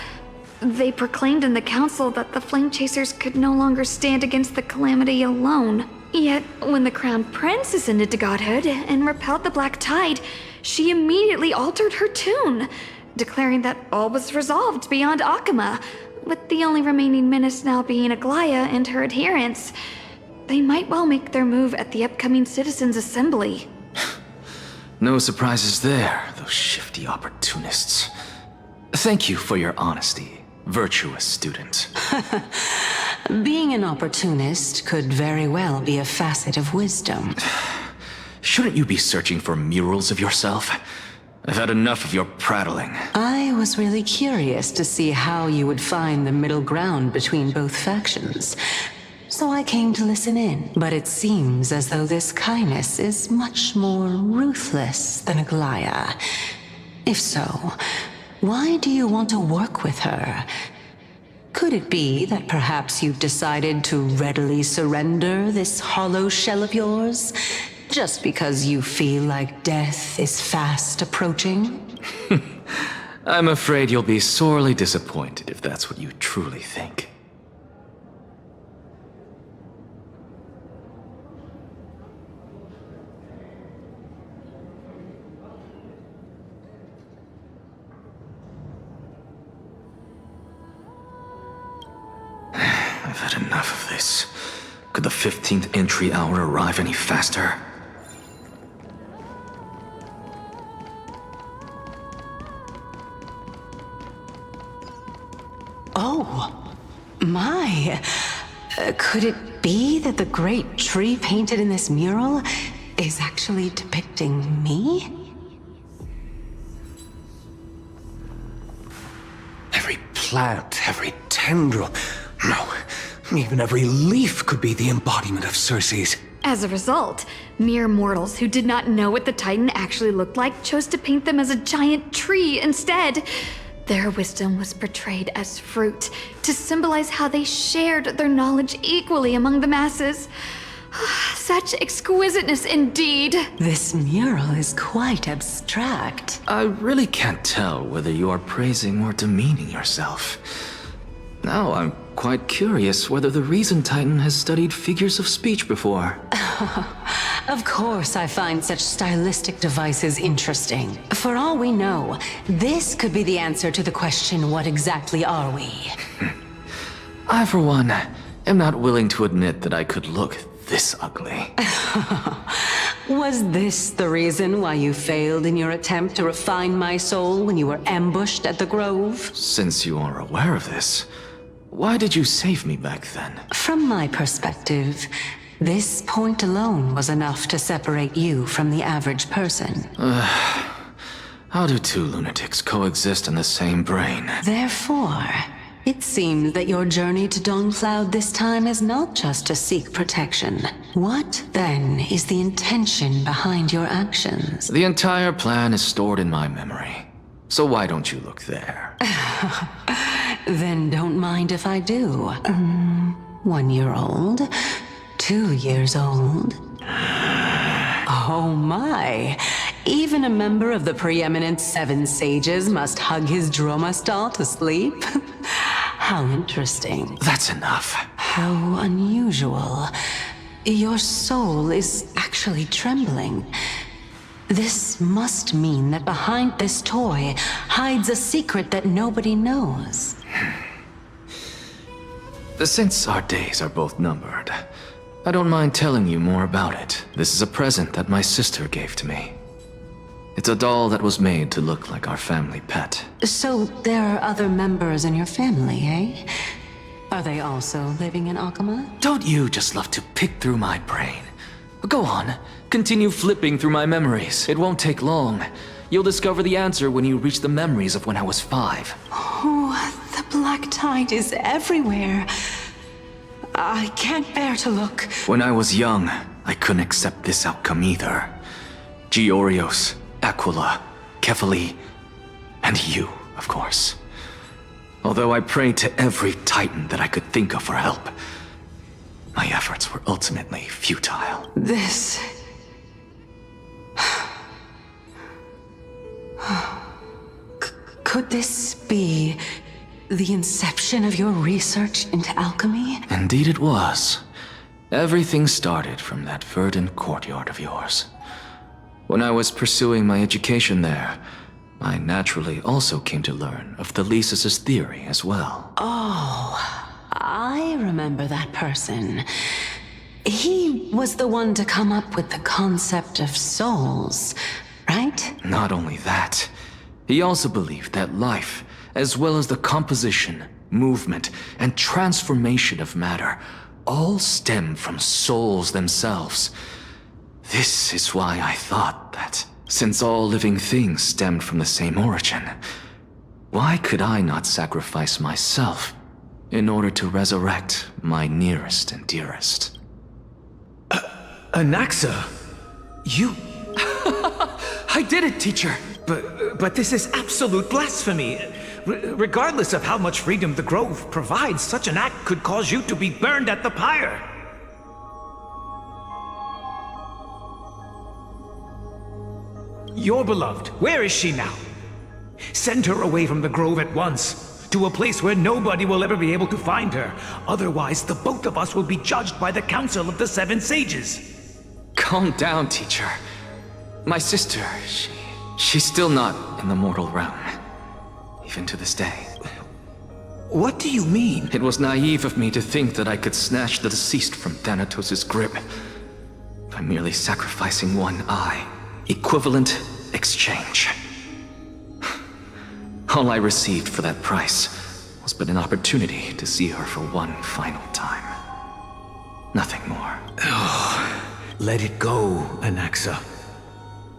they proclaimed in the council that the Flame Chasers could no longer stand against the calamity alone. Yet, when the Crown Prince ascended to godhood and repelled the Black Tide, she immediately altered her tune, declaring that all was resolved beyond Akama, with the only remaining menace now being Aglaya and her adherents. They might well make their move at the upcoming Citizens' Assembly. No surprises there, those shifty opportunists. Thank you for your honesty, virtuous student. Being an opportunist could very well be a facet of wisdom. Shouldn't you be searching for murals of yourself? I've had enough of your prattling. I was really curious to see how you would find the middle ground between both factions. So I came to listen in. But it seems as though this Kindness is much more ruthless than Aglaya. If so, why do you want to work with her? Could it be that perhaps you've decided to readily surrender this hollow shell of yours? Just because you feel like death is fast approaching? I'm afraid you'll be sorely disappointed if that's what you truly think. I've had enough of this. Could the 15th entry hour arrive any faster? Oh, my. Could it be that the great tree painted in this mural is actually depicting me? Every plant, every tendril, no, even every leaf could be the embodiment of Circe's. As a result, mere mortals who did not know what the Titan actually looked like chose to paint them as a giant tree instead. Their wisdom was portrayed as fruit, to symbolize how they shared their knowledge equally among the masses. Such exquisiteness indeed. This mural is quite abstract. I really can't tell whether you are praising or demeaning yourself. Now I'm quite curious whether the Reason Titan has studied figures of speech before. Of course I find such stylistic devices interesting. For all we know, this could be the answer to the question, what exactly are we? I, for one, am not willing to admit that I could look this ugly. Was this the reason why you failed in your attempt to refine my soul when you were ambushed at the Grove? Since you are aware of this, why did you save me back then? From my perspective, this point alone was enough to separate you from the average person. How do two lunatics coexist in the same brain? Therefore, it seems that your journey to Dawnfloud this time is not just to seek protection. What, then, is the intention behind your actions? The entire plan is stored in my memory. So why don't you look there? Then don't mind if I do. 1 year old? 2 years old? Oh my! Even a member of the preeminent 7 sages must hug his Dromastal to sleep? How interesting. That's enough. How unusual. Your soul is actually trembling. This must mean that behind this toy hides a secret that nobody knows. Since our days are both numbered, I don't mind telling you more about it. This is a present that my sister gave to me. It's a doll that was made to look like our family pet. So there are other members in your family, eh? Are they also living in Akama? Don't you just love to pick through my brain? Go on, continue flipping through my memories. It won't take long. You'll discover the answer when you reach the memories of when I was 5. Oh, the black tide is everywhere. I can't bear to look. When I was young, I couldn't accept this outcome either. Georios, Aquila, Kefali, and you, of course. Although I prayed to every titan that I could think of for help, My efforts were ultimately futile. This... Could this be the inception of your research into alchemy? Indeed it was. Everything started from that verdant courtyard of yours. When I was pursuing my education there, I naturally also came to learn of Thelesis' theory as well. Oh, I remember that person. He was the one to come up with the concept of souls, right? Not only that, he also believed that life, as well as the composition, movement, and transformation of matter, all stem from souls themselves. This is why I thought that, since all living things stemmed from the same origin, why could I not sacrifice myself in order to resurrect my nearest and dearest? Anaxa, you... I did it, teacher! But this is absolute blasphemy. Regardless of how much freedom the Grove provides, such an act could cause you to be burned at the pyre. Your beloved, where is she now? Send her away from the Grove at once, to a place where nobody will ever be able to find her. Otherwise, the both of us will be judged by the Council of the Seven Sages. Calm down, teacher. My sister, she's still not in the mortal realm. Even to this day. What do you mean? It was naive of me to think that I could snatch the deceased from Thanatos' grip by merely sacrificing one eye. Equivalent exchange. All I received for that price was but an opportunity to see her for one final time. Nothing more. Oh, let it go, Anaxa.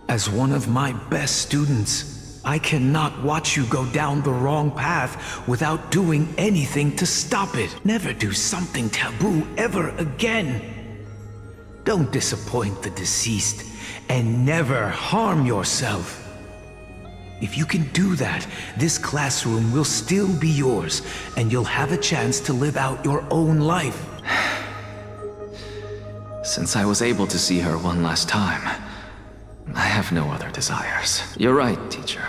As one of my best students, I cannot watch you go down the wrong path without doing anything to stop it. Never do something taboo ever again. Don't disappoint the deceased, and never harm yourself. If you can do that, this classroom will still be yours, and you'll have a chance to live out your own life. Since I was able to see her one last time, I have no other desires. You're right, teacher.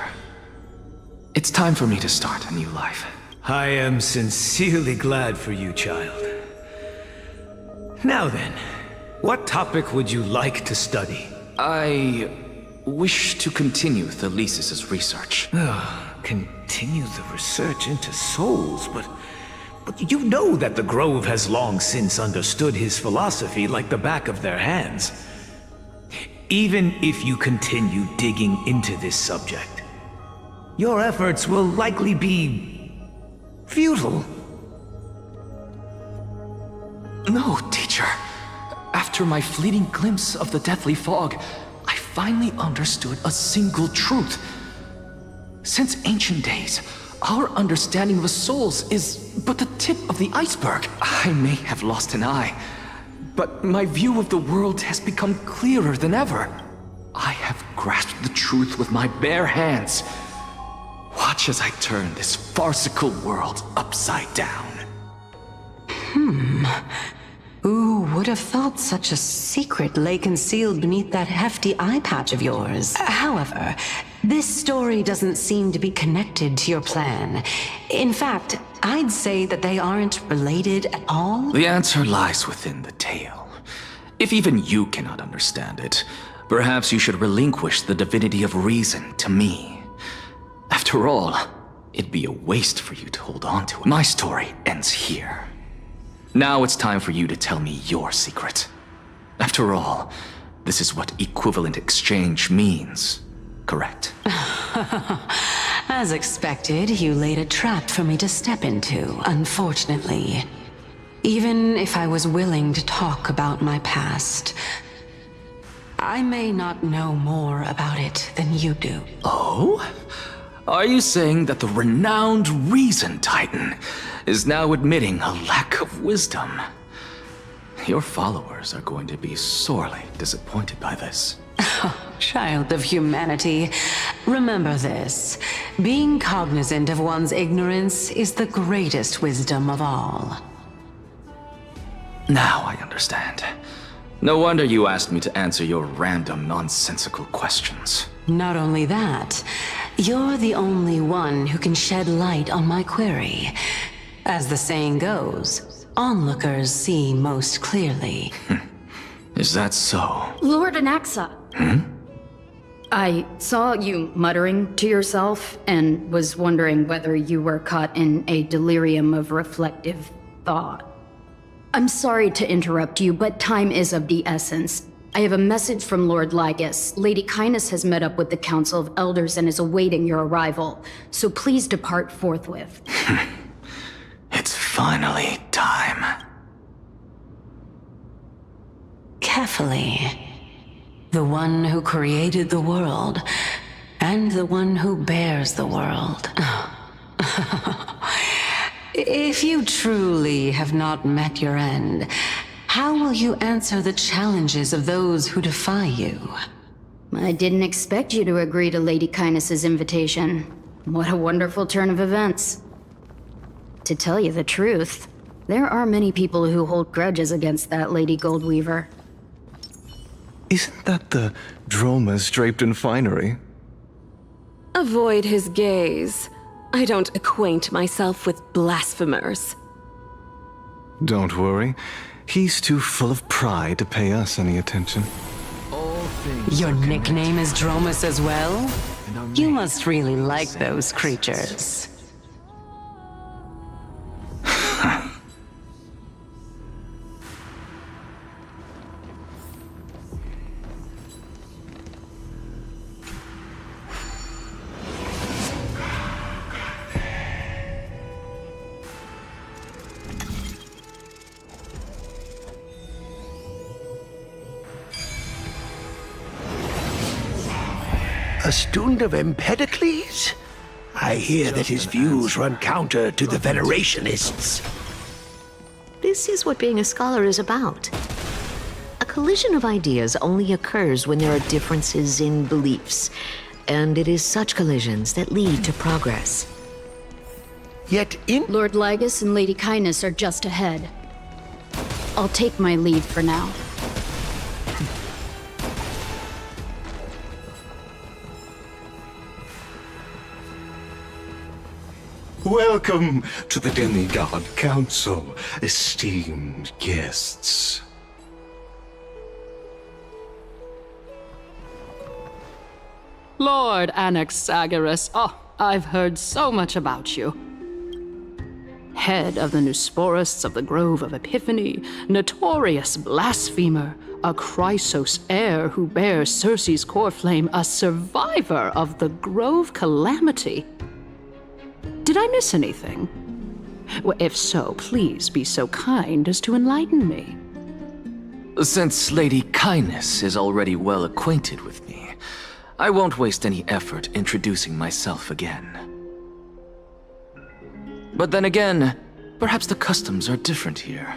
It's time for me to start a new life. I am sincerely glad for you, child. Now then, what topic would you like to study? I wish to continue Thelesis' research. Continue the research into souls, but you know that the Grove has long since understood his philosophy like the back of their hands. Even if you continue digging into this subject, your efforts will likely be futile. No, teacher. After my fleeting glimpse of the deathly fog, I finally understood a single truth. Since ancient days, our understanding of the souls is but the tip of the iceberg. I may have lost an eye, but my view of the world has become clearer than ever. I have grasped the truth with my bare hands. Watch as I turn this farcical world upside down. Who would have thought such a secret lay concealed beneath that hefty eye patch of yours? However, this story doesn't seem to be connected to your plan. In fact, I'd say that they aren't related at all. The answer lies within the tale. If even you cannot understand it, perhaps you should relinquish the divinity of reason to me. After all, it'd be a waste for you to hold on to it. My story ends here. Now it's time for you to tell me your secret. After all, this is what equivalent exchange means, correct? As expected, you laid a trap for me to step into, unfortunately. Even if I was willing to talk about my past, I may not know more about it than you do. Oh? Are you saying that the renowned Reason Titan is now admitting a lack of wisdom? Your followers are going to be sorely disappointed by this. Child of humanity, remember this. Being cognizant of one's ignorance is the greatest wisdom of all. Now I understand. No wonder you asked me to answer your random, nonsensical questions. Not only that, you're the only one who can shed light on my query. As the saying goes, onlookers see most clearly. Is that so? Lord Anaxa. I saw you muttering to yourself and was wondering whether you were caught in a delirium of reflective thought. I'm sorry to interrupt you, but time is of the essence. I have a message from Lord Lygus. Lady Kindness has met up with the Council of Elders and is awaiting your arrival, so please depart forthwith. It's finally time. Carefully. The one who created the world, and the one who bears the world. If you truly have not met your end, how will you answer the challenges of those who defy you? I didn't expect you to agree to Lady Kindness's invitation. What a wonderful turn of events. To tell you the truth, there are many people who hold grudges against that Lady Goldweaver. Isn't that the dromas draped in finery? Avoid his gaze. I don't acquaint myself with blasphemers. Don't worry. He's too full of pride to pay us any attention. Your nickname is Dromus as well? You must really like those creatures. A student of Empedocles? I hear that his views run counter to the Venerationists. This is what being a scholar is about. A collision of ideas only occurs when there are differences in beliefs, and it is such collisions that lead to progress. Yet in... Lord Lygus and Lady Kindness are just ahead. I'll take my leave for now. Welcome to the Demigod Council, esteemed guests. Lord Anaxagoras, I've heard so much about you. Head of the Nusporists of the Grove of Epiphany, notorious blasphemer, a Chrysos heir who bears Circe's core flame, a survivor of the Grove calamity. Did I miss anything? Well, if so, please be so kind as to enlighten me. Since Lady Kindness is already well acquainted with me, I won't waste any effort introducing myself again. But then again, perhaps the customs are different here.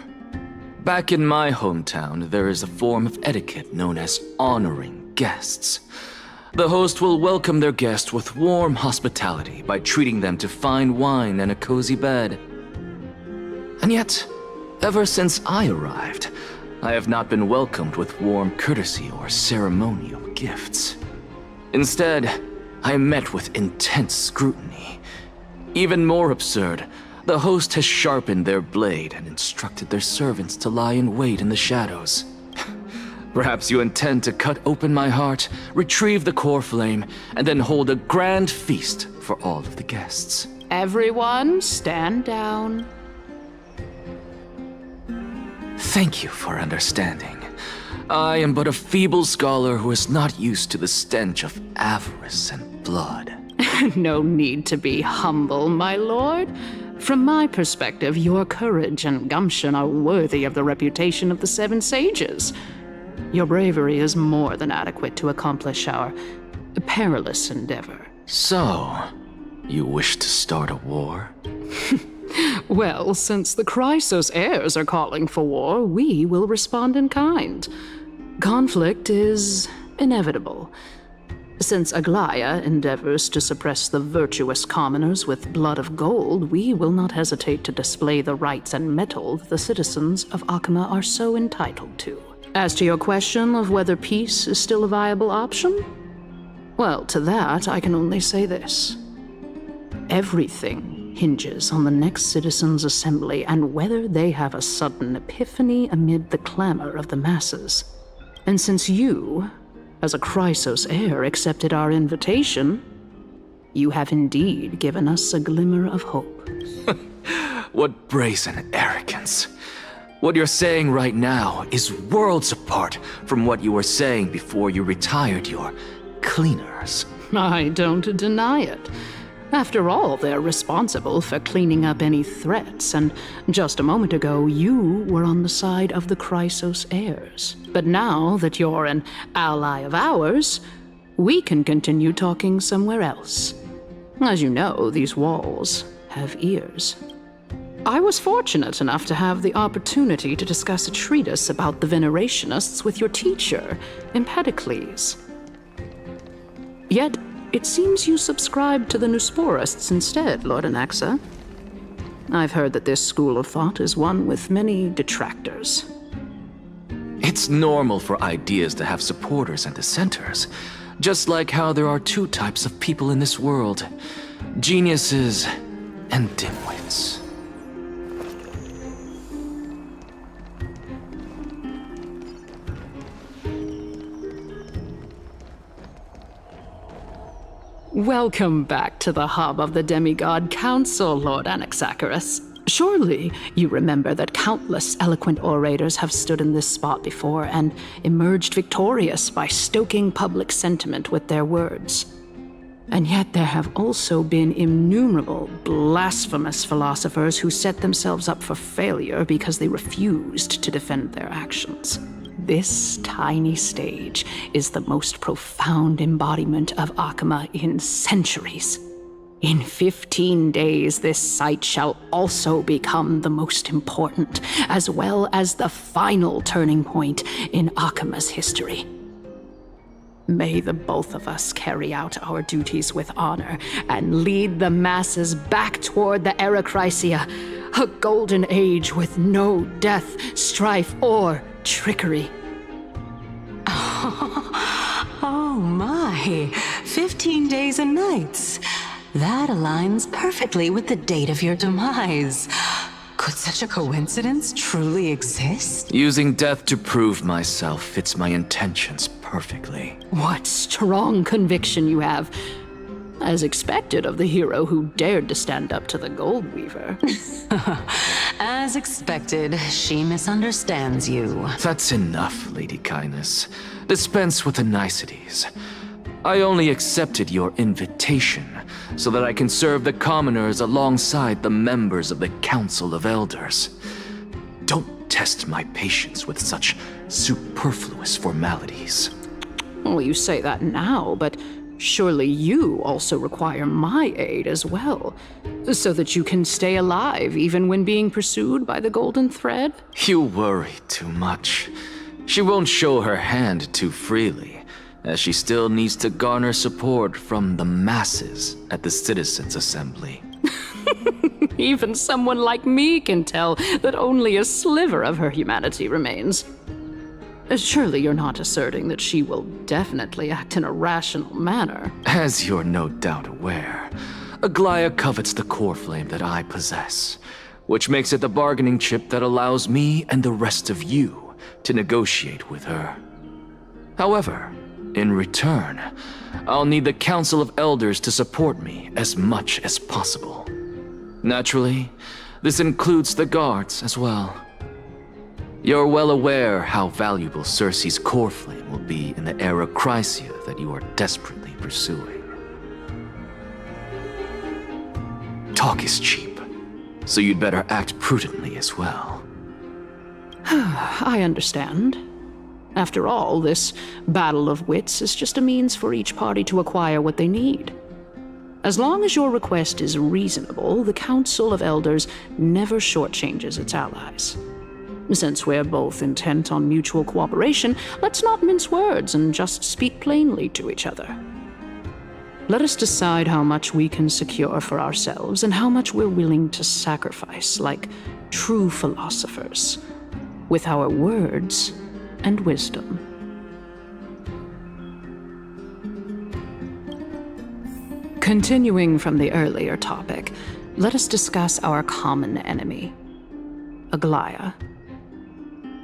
Back in my hometown, there is a form of etiquette known as honoring guests. The host will welcome their guest with warm hospitality by treating them to fine wine and a cozy bed. And yet, ever since I arrived, I have not been welcomed with warm courtesy or ceremonial gifts. Instead, I am met with intense scrutiny. Even more absurd, the host has sharpened their blade and instructed their servants to lie in wait in the shadows. Perhaps you intend to cut open my heart, retrieve the core flame, and then hold a grand feast for all of the guests. Everyone, stand down. Thank you for understanding. I am but a feeble scholar who is not used to the stench of avarice and blood. No need to be humble, my lord. From my perspective, your courage and gumption are worthy of the reputation of the Seven Sages. Your bravery is more than adequate to accomplish our perilous endeavor. So, you wish to start a war? Well, since the Chrysos heirs are calling for war, we will respond in kind. Conflict is inevitable. Since Aglaya endeavors to suppress the virtuous commoners with blood of gold, we will not hesitate to display the rights and metal the citizens of Akama are so entitled to. As to your question of whether peace is still a viable option, well, to that I can only say this. Everything hinges on the next citizens' assembly and whether they have a sudden epiphany amid the clamor of the masses. And since you, as a Chrysos heir, accepted our invitation, you have indeed given us a glimmer of hope. What brazen arrogance. What you're saying right now is worlds apart from what you were saying before you retired your cleaners. I don't deny it. After all, they're responsible for cleaning up any threats, and just a moment ago, you were on the side of the Chrysos heirs. But now that you're an ally of ours, we can continue talking somewhere else. As you know, these walls have ears. I was fortunate enough to have the opportunity to discuss a treatise about the Venerationists with your teacher, Empedocles. Yet, it seems you subscribe to the Nusporists instead, Lord Anaxa. I've heard that this school of thought is one with many detractors. It's normal for ideas to have supporters and dissenters, just like how there are two types of people in this world: geniuses and dimwits. Welcome back to the hub of the Demigod Council, Lord Anaxagoras. Surely you remember that countless eloquent orators have stood in this spot before and emerged victorious by stoking public sentiment with their words. And yet there have also been innumerable blasphemous philosophers who set themselves up for failure because they refused to defend their actions. This tiny stage is the most profound embodiment of Akama in centuries. In 15 days, this site shall also become the most important, as well as the final turning point in Akama's history. May the both of us carry out our duties with honor and lead the masses back toward the Erechrysia, a golden age with no death, strife, or trickery. Oh my, 15 days and nights. That aligns perfectly with the date of your demise. Could such a coincidence truly exist? Using death to prove myself fits my intentions perfectly. What strong conviction you have. As expected of the hero who dared to stand up to the Gold Weaver. As expected, she misunderstands you. That's enough, Lady Kindness. Dispense with the niceties. I only accepted your invitation so that I can serve the commoners alongside the members of the Council of Elders. Don't test my patience with such superfluous formalities. Well, you say that now, but surely you also require my aid as well, so that you can stay alive even when being pursued by the Golden Thread? You worry too much. She won't show her hand too freely, as she still needs to garner support from the masses at the Citizens' Assembly. Even someone like me can tell that only a sliver of her humanity remains. Surely you're not asserting that she will definitely act in a rational manner. As you're no doubt aware, Aglaya covets the core flame that I possess, which makes it the bargaining chip that allows me and the rest of you to negotiate with her. However, in return, I'll need the Council of Elders to support me as much as possible. Naturally, this includes the guards as well. You're well aware how valuable Circe's core flame will be in the Erechrysia that you are desperately pursuing. Talk is cheap, so you'd better act prudently as well. I understand. After all, this battle of wits is just a means for each party to acquire what they need. As long as your request is reasonable, the Council of Elders never shortchanges its allies. Since we're both intent on mutual cooperation, let's not mince words and just speak plainly to each other. Let us decide how much we can secure for ourselves and how much we're willing to sacrifice, like true philosophers, with our words and wisdom. Continuing from the earlier topic, let us discuss our common enemy, Aglaya.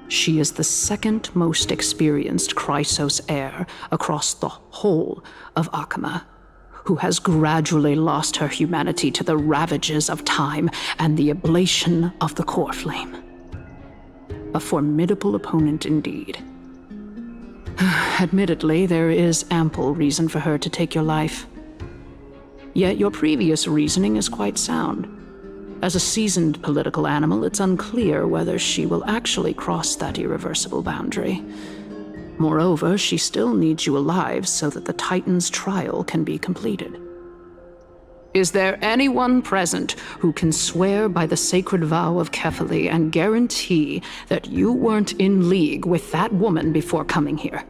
She is the second most experienced Chrysos heir across the whole of Akama, who has gradually lost her humanity to the ravages of time and the ablation of the core flame. A formidable opponent indeed. Admittedly, there is ample reason for her to take your life. Yet your previous reasoning is quite sound. As a seasoned political animal, it's unclear whether she will actually cross that irreversible boundary. Moreover, she still needs you alive so that the Titan's trial can be completed. Is there anyone present who can swear by the sacred vow of Kefali and guarantee that you weren't in league with that woman before coming here?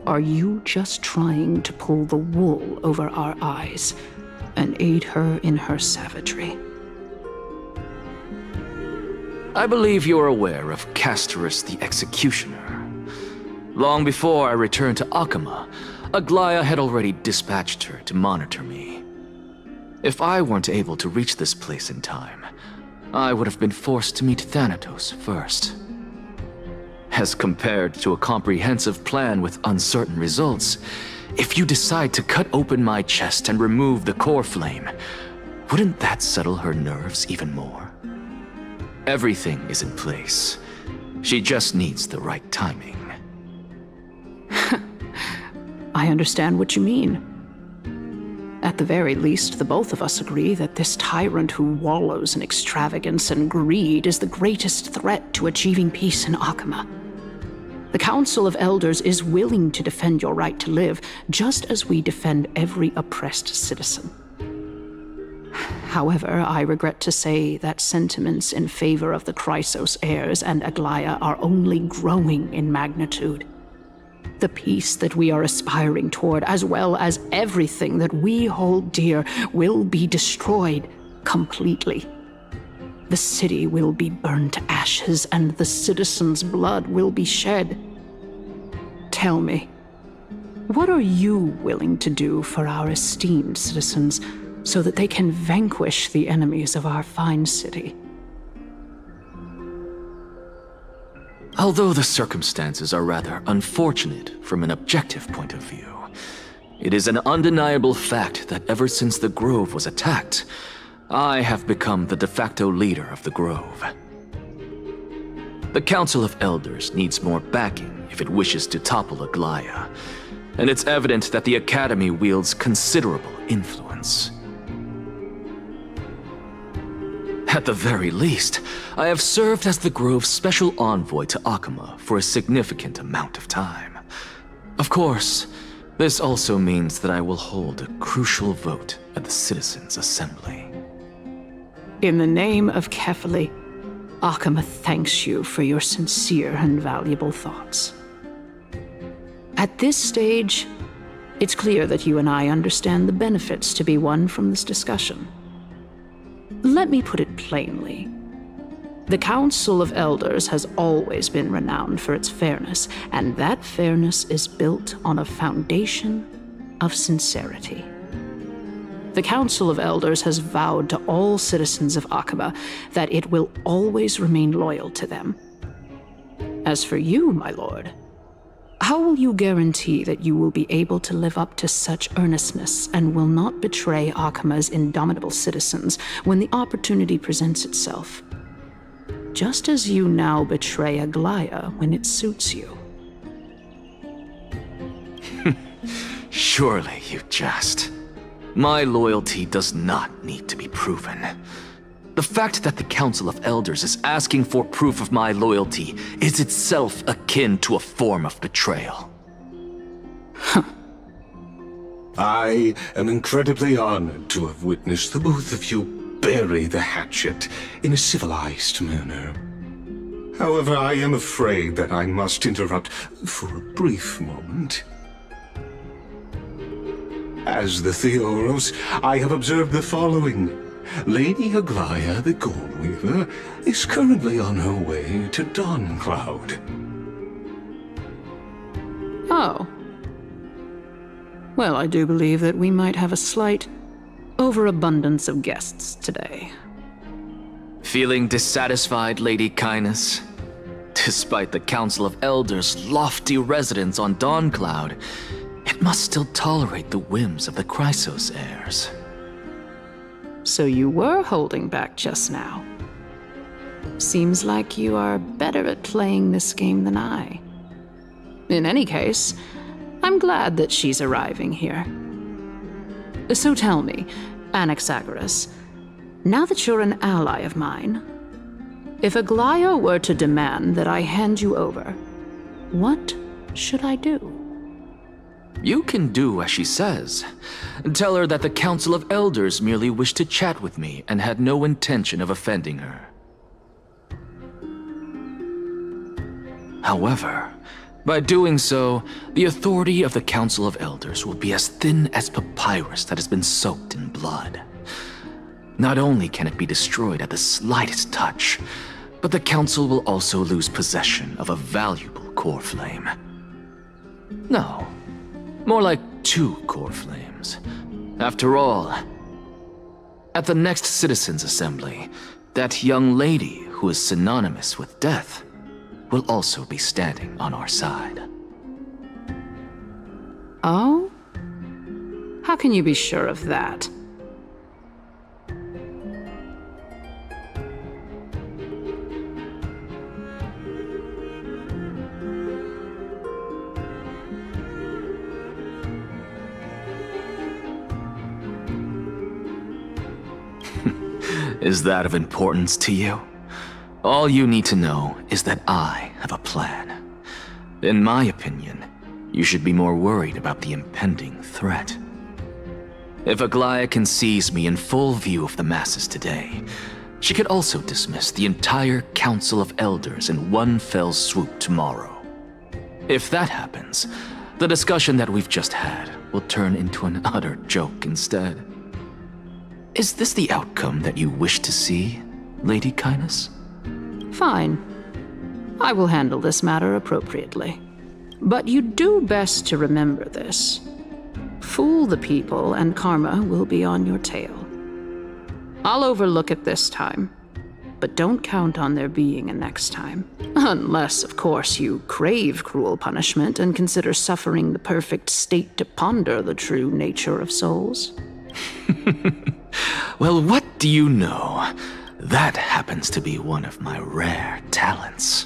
Are you just trying to pull the wool over our eyes and aid her in her savagery? I believe you're aware of Castorus the Executioner. Long before I returned to Akama, Aglaya had already dispatched her to monitor me. If I weren't able to reach this place in time, I would have been forced to meet Thanatos first. As compared to a comprehensive plan with uncertain results, if you decide to cut open my chest and remove the core flame, wouldn't that settle her nerves even more? Everything is in place. She just needs the right timing. I understand what you mean. At the very least, the both of us agree that this tyrant who wallows in extravagance and greed is the greatest threat to achieving peace in Akama. The Council of Elders is willing to defend your right to live, just as we defend every oppressed citizen. However, I regret to say that sentiments in favor of the Chrysos heirs and Aglaya are only growing in magnitude. The peace that we are aspiring toward, as well as everything that we hold dear, will be destroyed completely. The city will be burned to ashes, and the citizens' blood will be shed. Tell me, what are you willing to do for our esteemed citizens so that they can vanquish the enemies of our fine city? Although the circumstances are rather unfortunate from an objective point of view, it is an undeniable fact that ever since the Grove was attacked, I have become the de facto leader of the Grove. The Council of Elders needs more backing if it wishes to topple Aglaya, and it's evident that the Academy wields considerable influence. At the very least, I have served as the Grove's special envoy to Akama for a significant amount of time. Of course, this also means that I will hold a crucial vote at the Citizens' Assembly. In the name of Kefali, Akama thanks you for your sincere and valuable thoughts. At this stage, it's clear that you and I understand the benefits to be won from this discussion. Let me put it plainly. The Council of Elders has always been renowned for its fairness, and that fairness is built on a foundation of sincerity. The Council of Elders has vowed to all citizens of Akama that it will always remain loyal to them. As for you, my lord, how will you guarantee that you will be able to live up to such earnestness and will not betray Akama's indomitable citizens when the opportunity presents itself? Just as you now betray Aglaya when it suits you. Surely you jest. My loyalty does not need to be proven. The fact that the Council of Elders is asking for proof of my loyalty is itself akin to a form of betrayal. I am incredibly honored to have witnessed the both of you bury the hatchet in a civilized manner. However, I am afraid that I must interrupt for a brief moment. As the Theoros, I have observed the following. Lady Aglaya the Goldweaver is currently on her way to Dawncloud. Oh. Well, I do believe that we might have a slight overabundance of guests today. Feeling dissatisfied, Lady Kindness? Despite the Council of Elders' lofty residence on Dawncloud, it must still tolerate the whims of the Chrysos heirs. So you were holding back just now. Seems like you are better at playing this game than I. In any case, I'm glad that she's arriving here. So tell me, Anaxagoras, now that you're an ally of mine, if Aglaya were to demand that I hand you over, what should I do? You can do as she says. Tell her that the Council of Elders merely wished to chat with me and had no intention of offending her. However, by doing so, the authority of the Council of Elders will be as thin as papyrus that has been soaked in blood. Not only can it be destroyed at the slightest touch, but the Council will also lose possession of a valuable core flame. No, more like 2 core flames. After all, at the next Citizens' Assembly, that young lady who is synonymous with death will also be standing on our side. Oh? How can you be sure of that? Is that of importance to you? All you need to know is that I have a plan. In my opinion, you should be more worried about the impending threat. If Aglaya can seize me in full view of the masses today, she could also dismiss the entire Council of Elders in one fell swoop tomorrow. If that happens, the discussion that we've just had will turn into an utter joke instead. Is this the outcome that you wish to see, Lady Kindness? Fine. I will handle this matter appropriately. But you do best to remember this. Fool the people and karma will be on your tail. I'll overlook it this time, but don't count on there being a next time. Unless, of course, you crave cruel punishment and consider suffering the perfect state to ponder the true nature of souls. Well, what do you know? That happens to be one of my rare talents.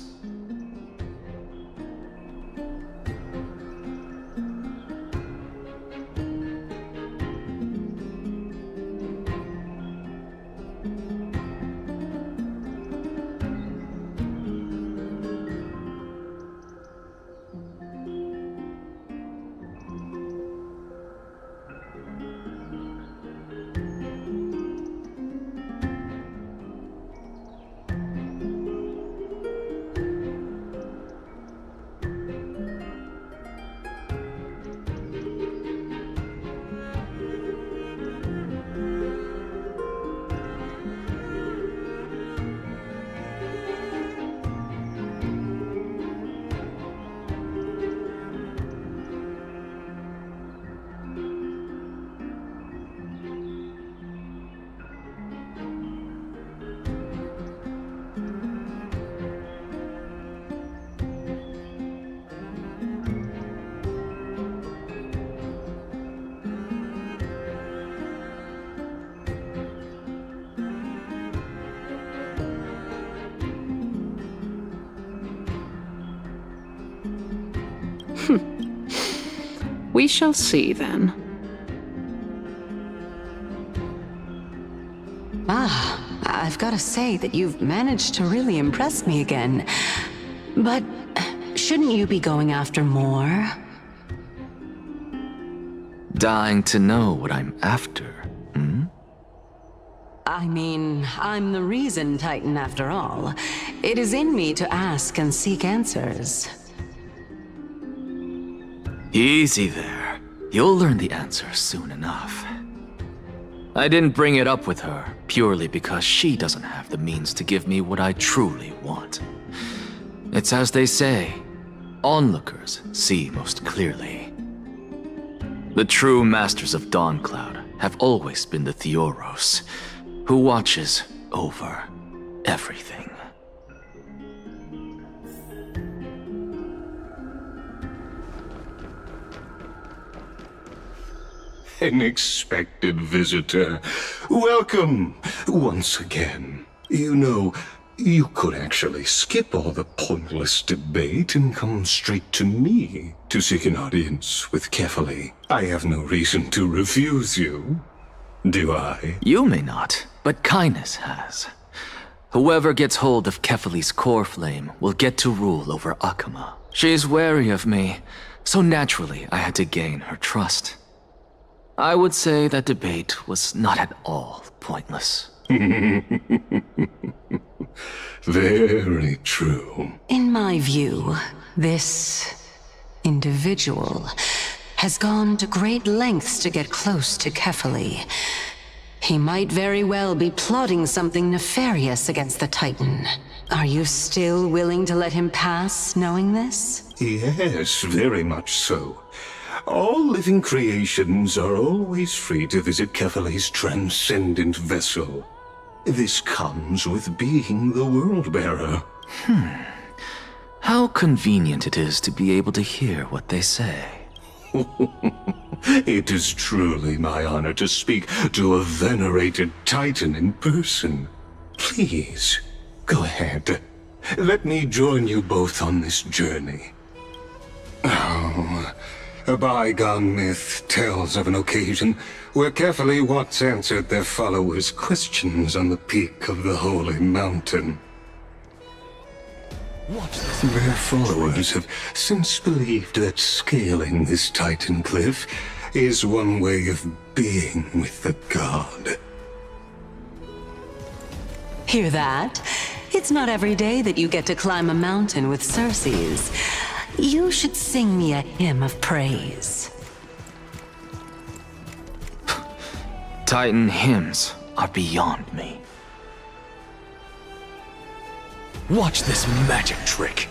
We shall see, then. I've got to say that you've managed to really impress me again. But shouldn't you be going after more? Dying to know what I'm after, hmm? I mean, I'm the reason Titan after all. It is in me to ask and seek answers. Easy there. You'll learn the answer soon enough. I didn't bring it up with her purely because she doesn't have the means to give me what I truly want. It's as they say, onlookers see most clearly. The true masters of Dawncloud have always been the Theoros, who watches over everything. Unexpected visitor. Welcome once again. You know, you could actually skip all the pointless debate and come straight to me to seek an audience with Kefali. I have no reason to refuse you. Do I? You may not, but kindness has. Whoever gets hold of Kefali's core flame will get to rule over Akama. She's wary of me, so naturally I had to gain her trust. I would say that debate was not at all pointless. Very true. In my view, this individual has gone to great lengths to get close to Kefali. He might very well be plotting something nefarious against the Titan. Are you still willing to let him pass, knowing this? Yes, very much so. All living creations are always free to visit Kefali's transcendent vessel. This comes with being the World-Bearer. How convenient it is to be able to hear what they say. It is truly my honor to speak to a venerated Titan in person. Please, go ahead. Let me join you both on this journey. Oh, a bygone myth tells of an occasion where Kefali once answered their followers' questions on the peak of the holy mountain. Their followers have since believed that scaling this Titan cliff is one way of being with the god. Hear that? It's not every day that you get to climb a mountain with Circes. You should sing me a hymn of praise. Titan hymns are beyond me. Watch this magic trick.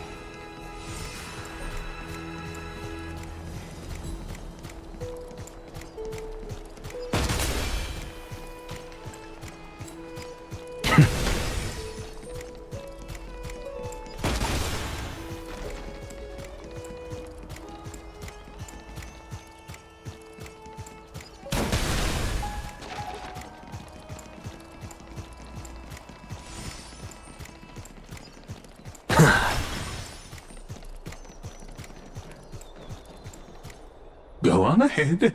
Go on ahead.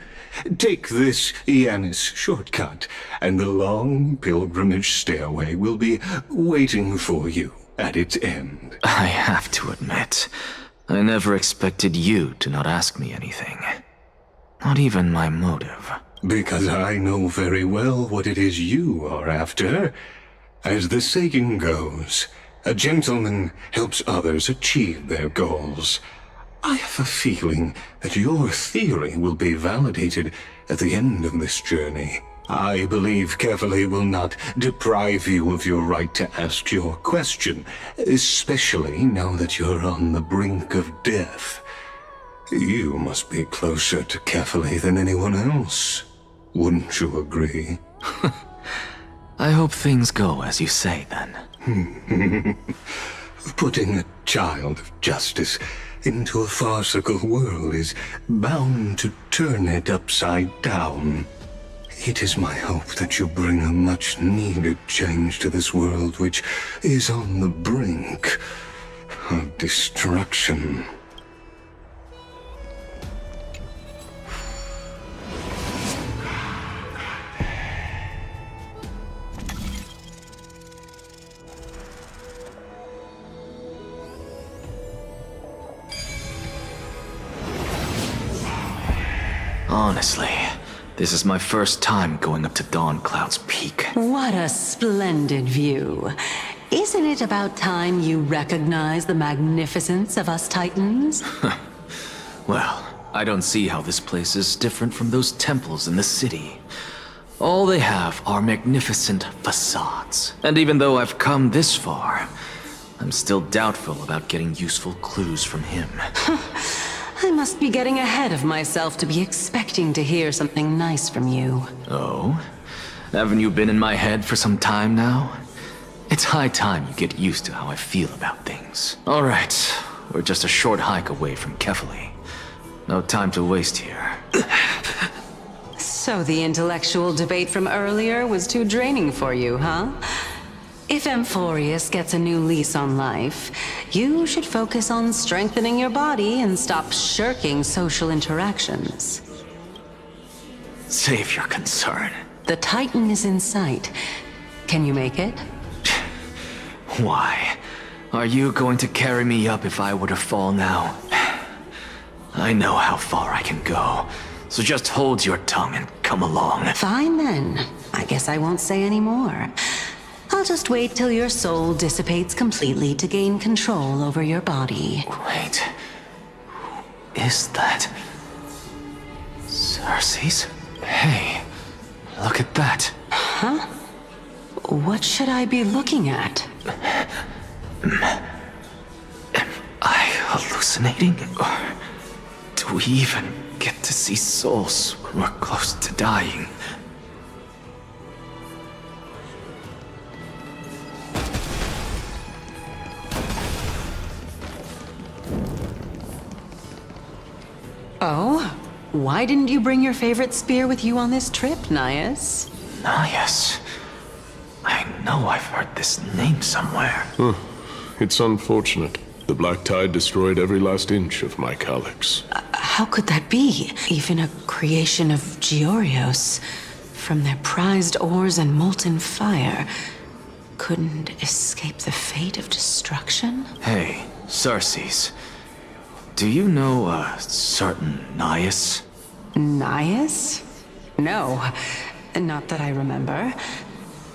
Take this Yanis shortcut, and the long pilgrimage stairway will be waiting for you at its end. I have to admit, I never expected you to not ask me anything. Not even my motive. Because I know very well what it is you are after. As the saying goes, a gentleman helps others achieve their goals. I have a feeling that your theory will be validated at the end of this journey. I believe Kefali will not deprive you of your right to ask your question, especially now that you're on the brink of death. You must be closer to Kefali than anyone else. Wouldn't you agree? I hope things go as you say, then. Putting a child of justice into a farcical world is bound to turn it upside down. It is my hope that you bring a much-needed change to this world which is on the brink of destruction. Honestly, this is my first time going up to Dawncloud's peak. What a splendid view. Isn't it about time you recognize the magnificence of us Titans? Well, I don't see how this place is different from those temples in the city. All they have are magnificent facades. And even though I've come this far, I'm still doubtful about getting useful clues from him. I must be getting ahead of myself to be expecting to hear something nice from you. Oh? Haven't you been in my head for some time now? It's high time you get used to how I feel about things. All right, we're just a short hike away from Kefali. No time to waste here. So the intellectual debate from earlier was too draining for you, huh? If Amphorius gets a new lease on life, you should focus on strengthening your body and stop shirking social interactions. Save your concern. The Titan is in sight. Can you make it? Why? Are you going to carry me up if I were to fall now? I know how far I can go, so just hold your tongue and come along. Fine then. I guess I won't say any more. I'll just wait till your soul dissipates completely to gain control over your body. Wait. Who is that? Cersei's? Hey, look at that. Huh? What should I be looking at? Am I hallucinating? Or do we even get to see souls when we're close to dying? Oh? Why didn't you bring your favorite spear with you on this trip, Nias? Nias? I know I've heard this name somewhere. It's unfortunate. The Black Tide destroyed every last inch of my calyx. How could that be? Even a creation of Georios, from their prized ores and molten fire, couldn't escape the fate of destruction? Hey, Cersei's. Do you know a certain Nias? Nias? No, not that I remember.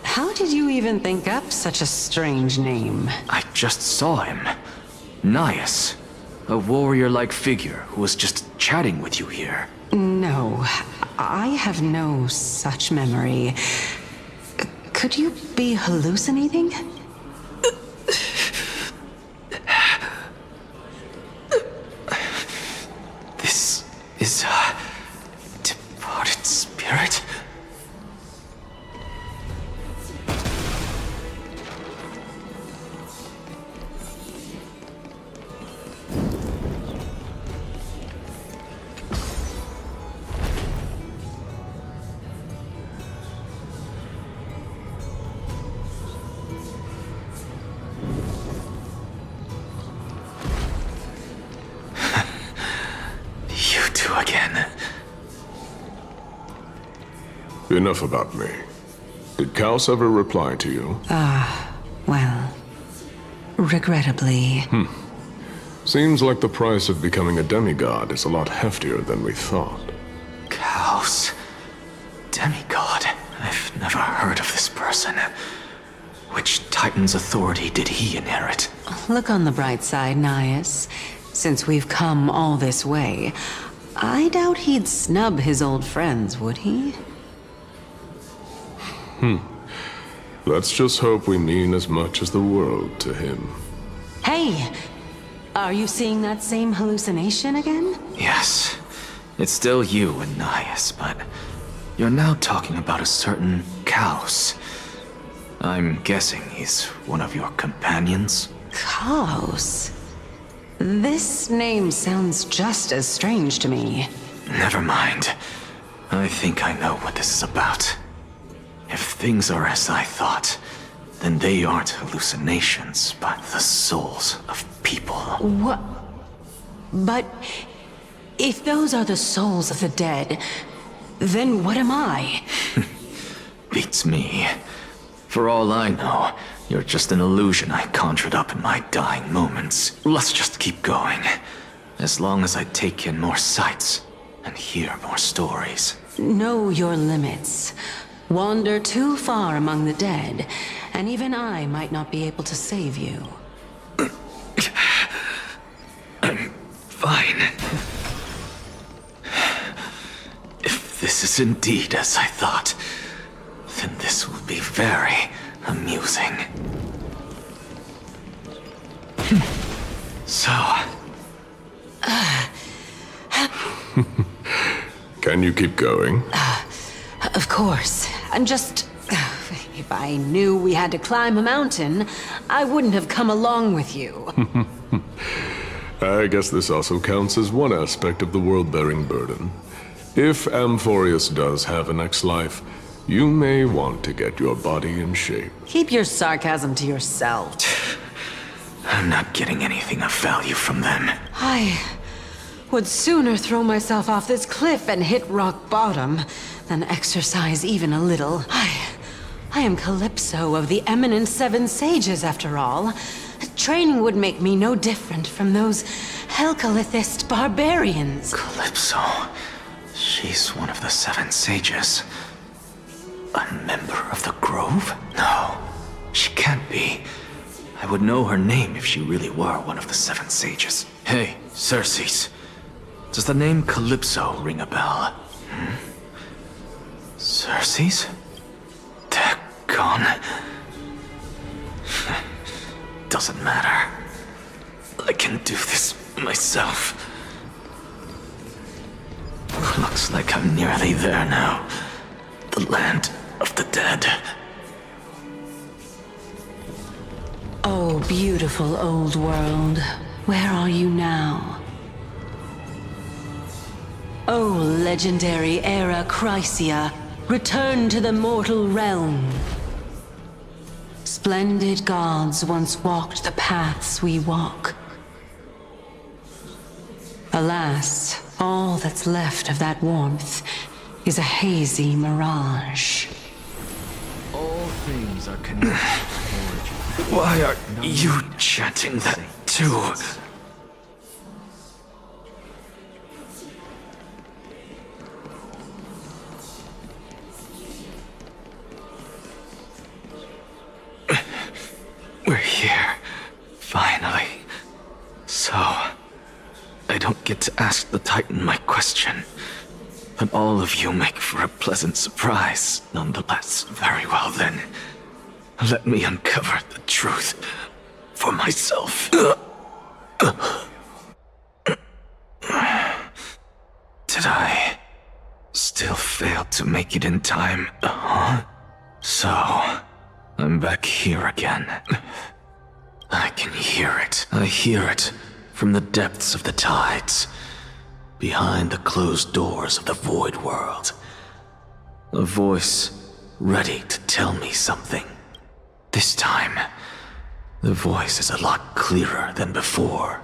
How did you even think up such a strange name? I just saw him. Nias. A warrior-like figure who was just chatting with you here. No, I have no such memory. Could you be hallucinating? This is a departed spirit? Again. Enough about me. Did Kaos ever reply to you? Well, regrettably. Seems like the price of becoming a demigod is a lot heftier than we thought. Kaos. Demigod? I've never heard of this person. Which Titan's authority did he inherit? Look on the bright side, Nias. Since we've come all this way, I doubt he'd snub his old friends, would he? Let's just hope we mean as much as the world to him. Hey! Are you seeing that same hallucination again? Yes. It's still you and Nias, but you're now talking about a certain Kaos. I'm guessing he's one of your companions? Kaos? This name sounds just as strange to me. Never mind. I think I know what this is about. If things are as I thought, then they aren't hallucinations, but the souls of people. What? But if those are the souls of the dead, then what am I? Beats me. For all I know, you're just an illusion I conjured up in my dying moments. Let's just keep going. As long as I take in more sights and hear more stories. Know your limits. Wander too far among the dead, and even I might not be able to save you. I'm fine. this is indeed as I thought, then this will be very amusing. So... Can you keep going? Of course. I'm just... If I knew we had to climb a mountain, I wouldn't have come along with you. I guess this also counts as one aspect of the world-bearing burden. If Amphorius does have a next life, you may want to get your body in shape. Keep your sarcasm to yourself. I'm not getting anything of value from them. I would sooner throw myself off this cliff and hit rock bottom than exercise even a little. I am Calypso of the eminent Seven Sages, after all. Training would make me no different from those Helcalithist barbarians. Calypso? She's one of the Seven Sages. A member of the Grove? No, she can't be. I would know her name if she really were one of the Seven Sages. Hey, Circes. Does the name Calypso ring a bell? Circes? They're gone. Doesn't matter. I can do this myself. Looks like I'm nearly there now. The land of the dead. Oh, beautiful old world. Where are you now? Oh, legendary era Chrysia, return to the mortal realm. Splendid gods once walked the paths we walk. Alas, all that's left of that warmth is a hazy mirage. All things are connected. Why are you chanting that too? We're here, finally. So, I don't get to ask the Titan my question, but all of you make for a pleasant surprise, nonetheless. Very well then. Let me uncover the truth for myself. Did I still fail to make it in time? So, I'm back here again. I can hear it. I hear it from the depths of the tides, behind the closed doors of the void world. A voice ready to tell me something. This time, the voice is a lot clearer than before.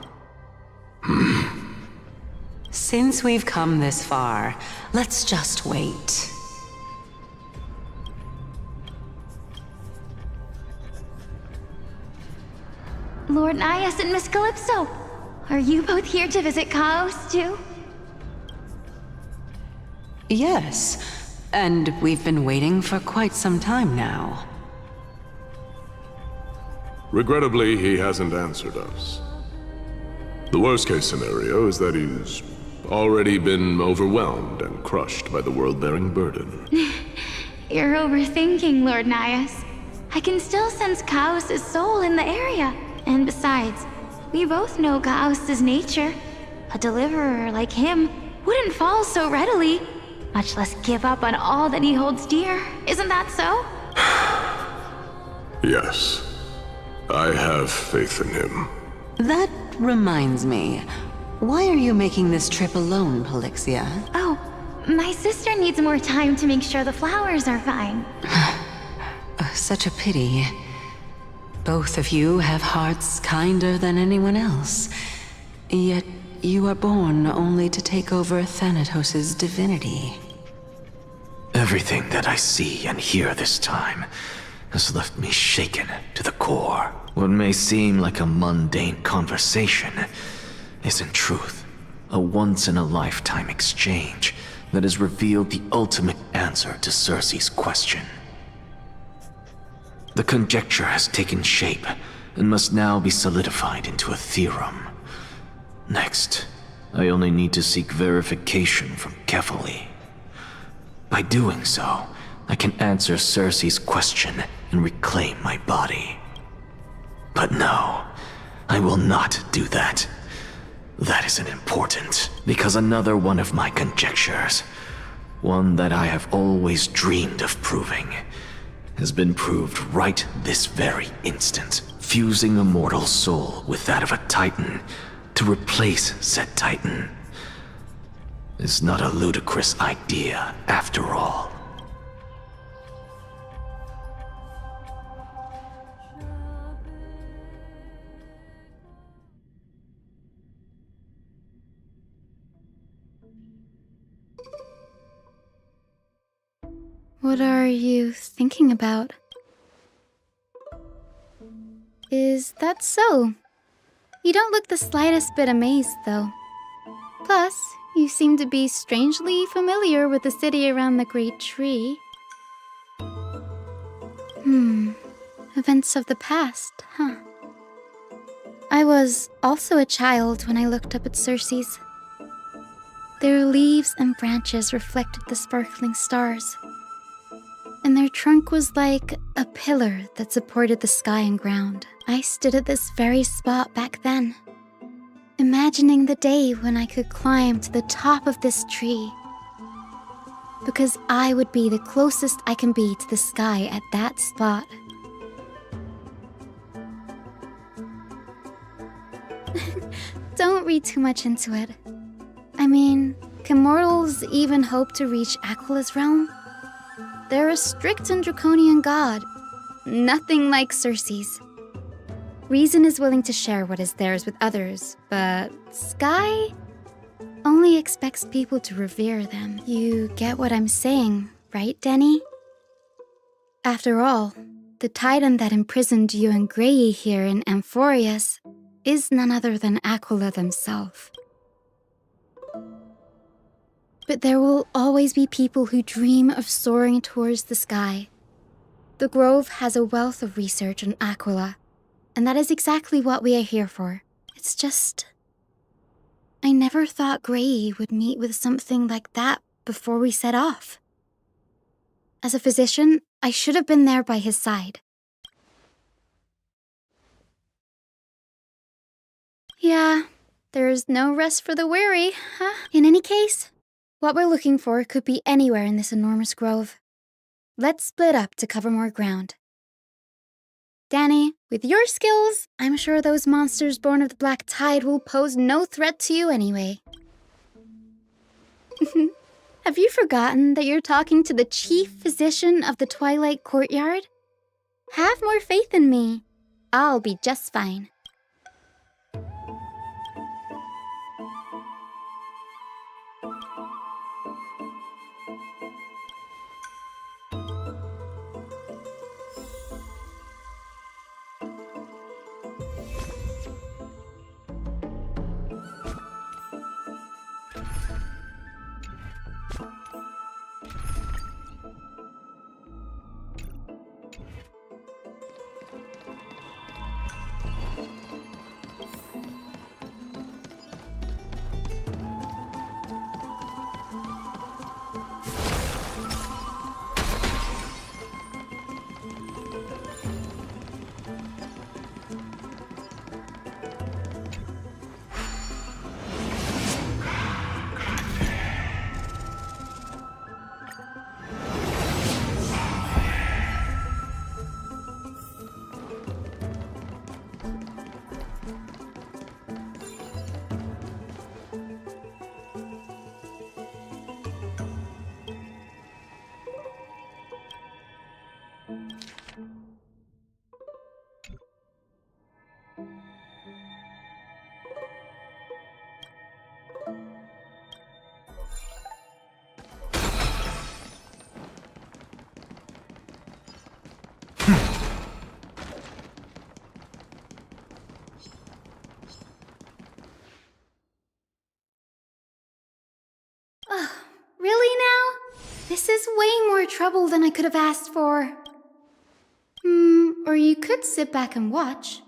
Since we've come this far, let's just wait. Lord Nias and Miss Calypso, are you both here to visit Chaos too? Yes, and we've been waiting for quite some time now. Regrettably, he hasn't answered us. The worst-case scenario is that he's already been overwhelmed and crushed by the world-bearing burden. You're overthinking, Lord Nias. I can still sense Chaos' soul in the area. And besides, we both know Chaos' nature. A deliverer like him wouldn't fall so readily, much less give up on all that he holds dear. Isn't that so? Yes. I have faith in him. That reminds me. Why are you making this trip alone, Polixia? Oh, my sister needs more time to make sure the flowers are fine. Such a pity. Both of you have hearts kinder than anyone else. Yet you are born only to take over Thanatos' divinity. Everything that I see and hear this time has left me shaken to the core. What may seem like a mundane conversation is in truth a once-in-a-lifetime exchange that has revealed the ultimate answer to Circe's question. The conjecture has taken shape and must now be solidified into a theorem. Next, I only need to seek verification from Kefali. By doing so, I can answer Cersei's question and reclaim my body. But no, I will not do that. That isn't important, because another one of my conjectures, one that I have always dreamed of proving, has been proved right this very instant. Fusing a mortal soul with that of a Titan to replace said Titan is not a ludicrous idea after all. What are you thinking about? Is that so? You don't look the slightest bit amazed, though. Plus, you seem to be strangely familiar with the city around the Great Tree. Events of the past, huh? I was also a child when I looked up at Cersei's. Their leaves and branches reflected the sparkling stars, and their trunk was like a pillar that supported the sky and ground. I stood at this very spot back then, imagining the day when I could climb to the top of this tree, because I would be the closest I can be to the sky at that spot. Don't read too much into it. I mean, can mortals even hope to reach Aquila's realm? They're a strict and draconian god, nothing like Cersei's. Reason is willing to share what is theirs with others, but Sky only expects people to revere them. You get what I'm saying, right, Denny? After all, the Titan that imprisoned you and Grey here in Amphorius is none other than Aquila themselves. But there will always be people who dream of soaring towards the sky. The Grove has a wealth of research on Aquila, and that is exactly what we are here for. It's just, I never thought Grey would meet with something like that before we set off. As a physician, I should have been there by his side. Yeah, there's no rest for the weary, huh? In any case, what we're looking for could be anywhere in this enormous grove. Let's split up to cover more ground. Danny, with your skills, I'm sure those monsters born of the Black Tide will pose no threat to you anyway. Have you forgotten that you're talking to the chief physician of the Twilight Courtyard? Have more faith in me. I'll be just fine. Really now? This is way more trouble than I could have asked for. Or you could sit back and watch.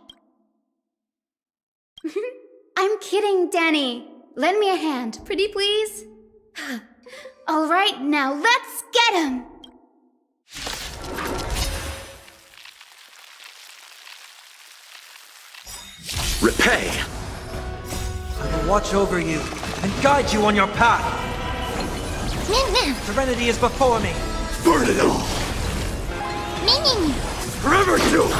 I'm kidding, Danny. Lend me a hand, pretty please. Alright, now let's get him! Repay! I will watch over you and guide you on your path. Serenity is before me. Burn it all! Forever doomed!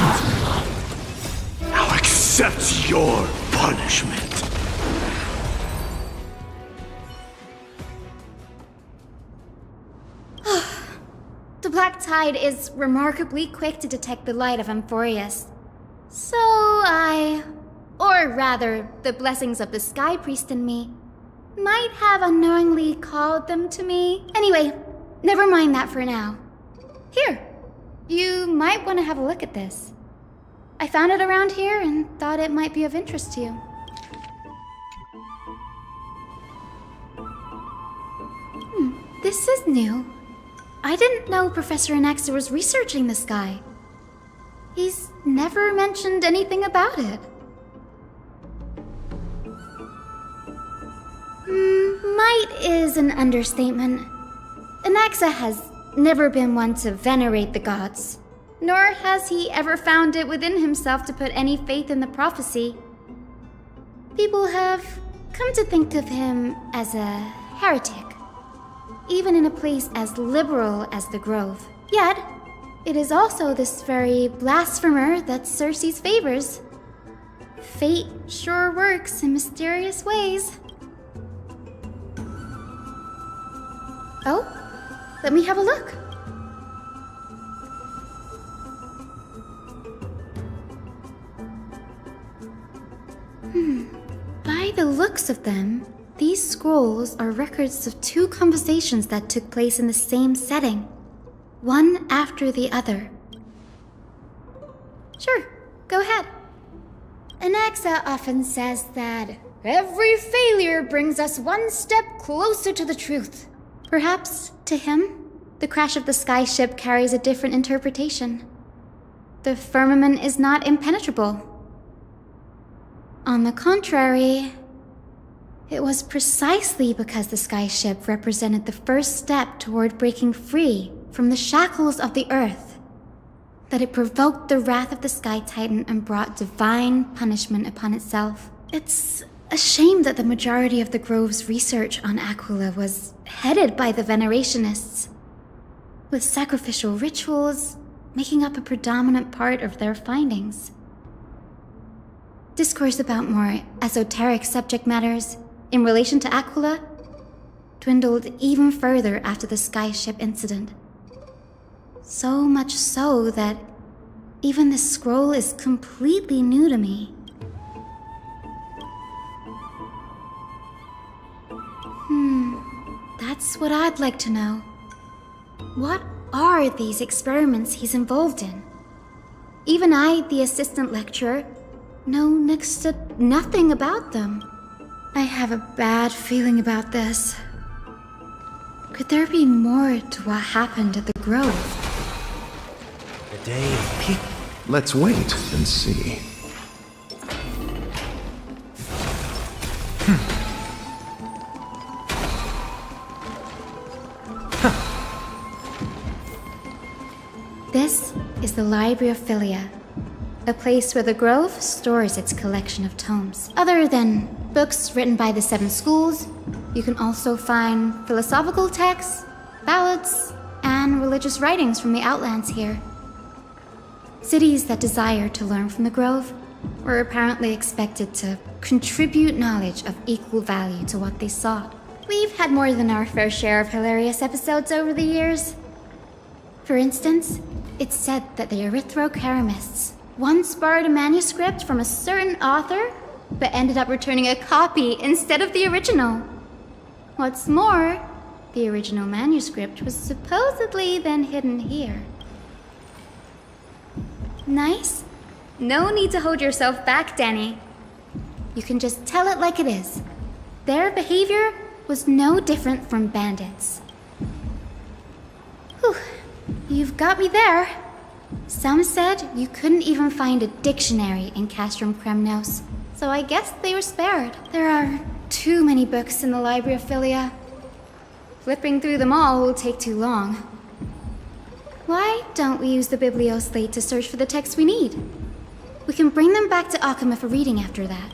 Now accept your punishment. The Black Tide is remarkably quick to detect the light of Amphorius. Or rather, the blessings of the Sky Priest in me, might have unknowingly called them to me. Anyway, never mind that for now. Here, you might want to have a look at this. I found it around here and thought it might be of interest to you. This is new. I didn't know Professor Anaxa was researching the sky. He's never mentioned anything about it. Might is an understatement. Anaxa has never been one to venerate the gods, nor has he ever found it within himself to put any faith in the prophecy. People have come to think of him as a heretic, even in a place as liberal as the Grove. Yet, it is also this very blasphemer that Circe's favors. Fate sure works in mysterious ways. Oh, let me have a look. By the looks of them, these scrolls are records of two conversations that took place in the same setting, one after the other. Sure, go ahead. Anaxa often says that every failure brings us one step closer to the truth. Perhaps, to him, the crash of the skyship carries a different interpretation. The firmament is not impenetrable. On the contrary, it was precisely because the skyship represented the first step toward breaking free from the shackles of the earth that it provoked the wrath of the Sky Titan and brought divine punishment upon itself. It's a shame that the majority of the Grove's research on Aquila was headed by the Venerationists, with sacrificial rituals making up a predominant part of their findings. Discourse about more esoteric subject matters in relation to Aquila dwindled even further after the skyship incident. So much so that even this scroll is completely new to me. That's what I'd like to know. What are these experiments he's involved in? Even I, the assistant lecturer, know next to nothing about them. I have a bad feeling about this. Could there be more to what happened at the Grove? The day of peak. Let's wait and see. This is the Library of Philia, a place where the Grove stores its collection of tomes. Other than books written by the 7 schools, you can also find philosophical texts, ballads, and religious writings from the Outlands here. Cities that desire to learn from the Grove were apparently expected to contribute knowledge of equal value to what they sought. We've had more than our fair share of hilarious episodes over the years. For instance, it's said that the Erythrocheramists once borrowed a manuscript from a certain author, but ended up returning a copy instead of the original. What's more, the original manuscript was supposedly then hidden here. Nice? No need to hold yourself back, Danny. You can just tell it like it is. Their behavior was no different from bandits. Whew. You've got me there. Some said you couldn't even find a dictionary in Castrum Kremnos, so I guess they were spared. There are too many books in the Library of Philia. Flipping through them all will take too long. Why don't we use the biblioslate to search for the texts we need? We can bring them back to Akama for reading after that.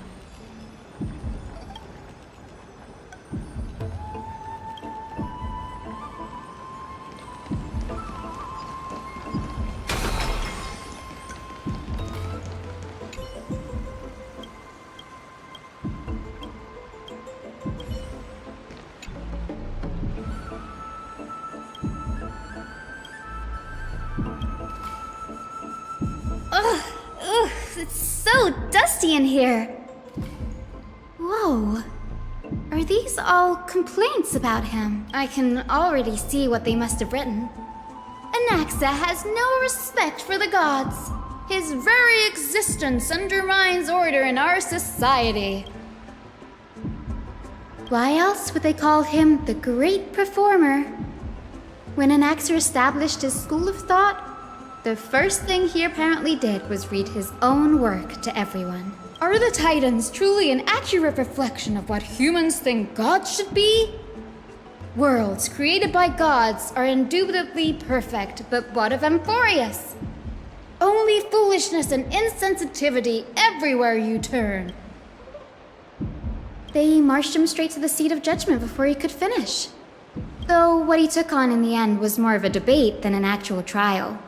Ugh, it's so dusty in here. Whoa. Are these all complaints about him? I can already see what they must have written. Anaxa has no respect for the gods. His very existence undermines order in our society. Why else would they call him the Great Performer? When Anaxa established his school of thought, the first thing he apparently did was read his own work to everyone. Are the Titans truly an accurate reflection of what humans think gods should be? Worlds created by gods are indubitably perfect, but what of Amphorius? Only foolishness and insensitivity everywhere you turn. They marched him straight to the seat of judgment before he could finish. Though what he took on in the end was more of a debate than an actual trial.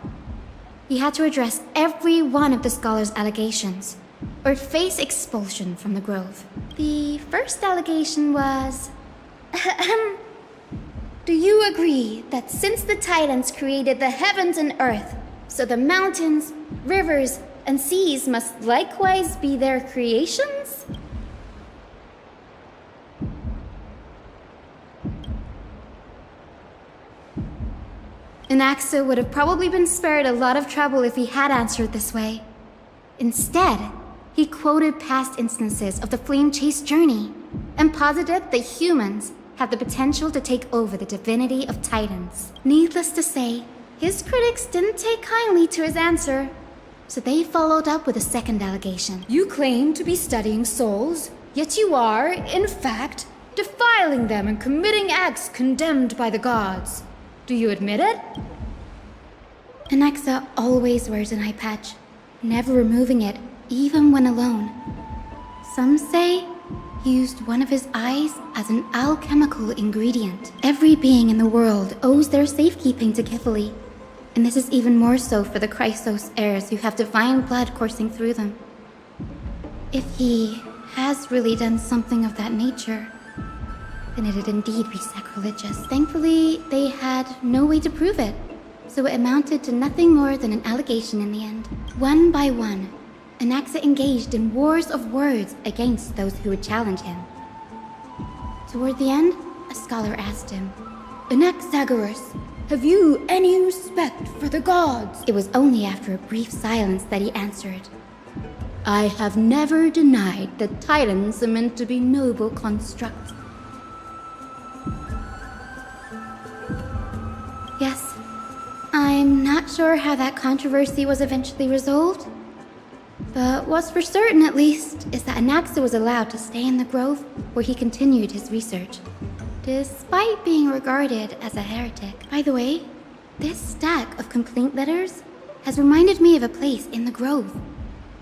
He had to address every one of the scholar's allegations, or face expulsion from the Grove. The first allegation was... Do you agree that since the Titans created the heavens and earth, so the mountains, rivers, and seas must likewise be their creations? Anaxa would have probably been spared a lot of trouble if he had answered this way. Instead, he quoted past instances of the flame-chase journey and posited that humans have the potential to take over the divinity of Titans. Needless to say, his critics didn't take kindly to his answer, so they followed up with a second allegation. You claim to be studying souls, yet you are, in fact, defiling them and committing acts condemned by the gods. Do you admit it? Anaxa always wears an eye patch, never removing it, even when alone. Some say he used one of his eyes as an alchemical ingredient. Every being in the world owes their safekeeping to Kifili, and this is even more so for the Chrysos heirs who have divine blood coursing through them. If he has really done something of that nature, then it'd indeed be sacrilegious. Thankfully, they had no way to prove it, so it amounted to nothing more than an allegation in the end. One by one, Anaxa engaged in wars of words against those who would challenge him. Toward the end, a scholar asked him, Anaxagoras, have you any respect for the gods? It was only after a brief silence that he answered, I have never denied that Titans are meant to be noble constructs. Yes, I'm not sure how that controversy was eventually resolved. But what's for certain, at least, is that Anaxa was allowed to stay in the Grove where he continued his research, despite being regarded as a heretic. By the way, this stack of complaint letters has reminded me of a place in the Grove.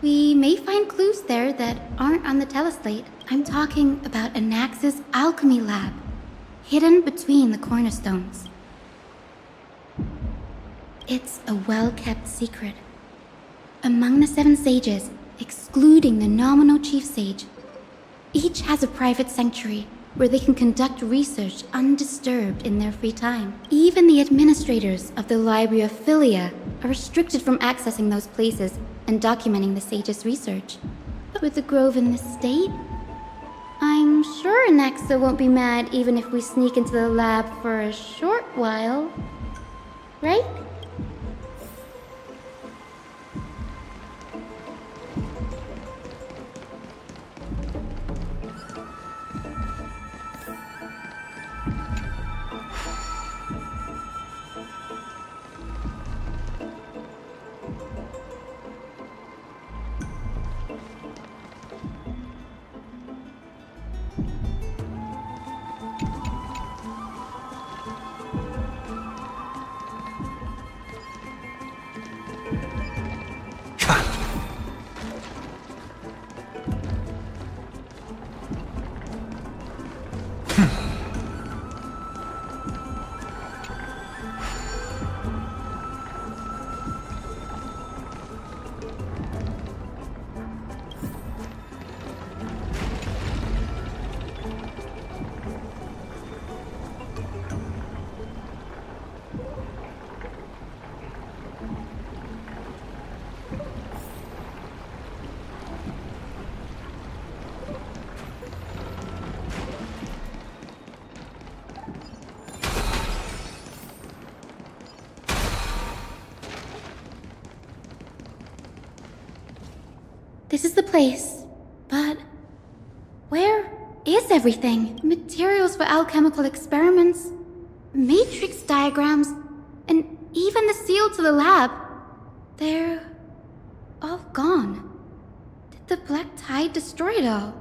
We may find clues there that aren't on the teleslate. I'm talking about Anaxa's alchemy lab, hidden between the cornerstones. It's a well-kept secret. Among the 7 sages, excluding the nominal chief sage, each has a private sanctuary where they can conduct research undisturbed in their free time. Even the administrators of the Library of Philia are restricted from accessing those places and documenting the sages' research. But with the Grove in this state, I'm sure Anaxa won't be mad even if we sneak into the lab for a short while, right? this is the place. But where is everything? Materials for alchemical experiments, matrix diagrams, and even the seal to the lab. They're all gone. Did the black tide destroy it all?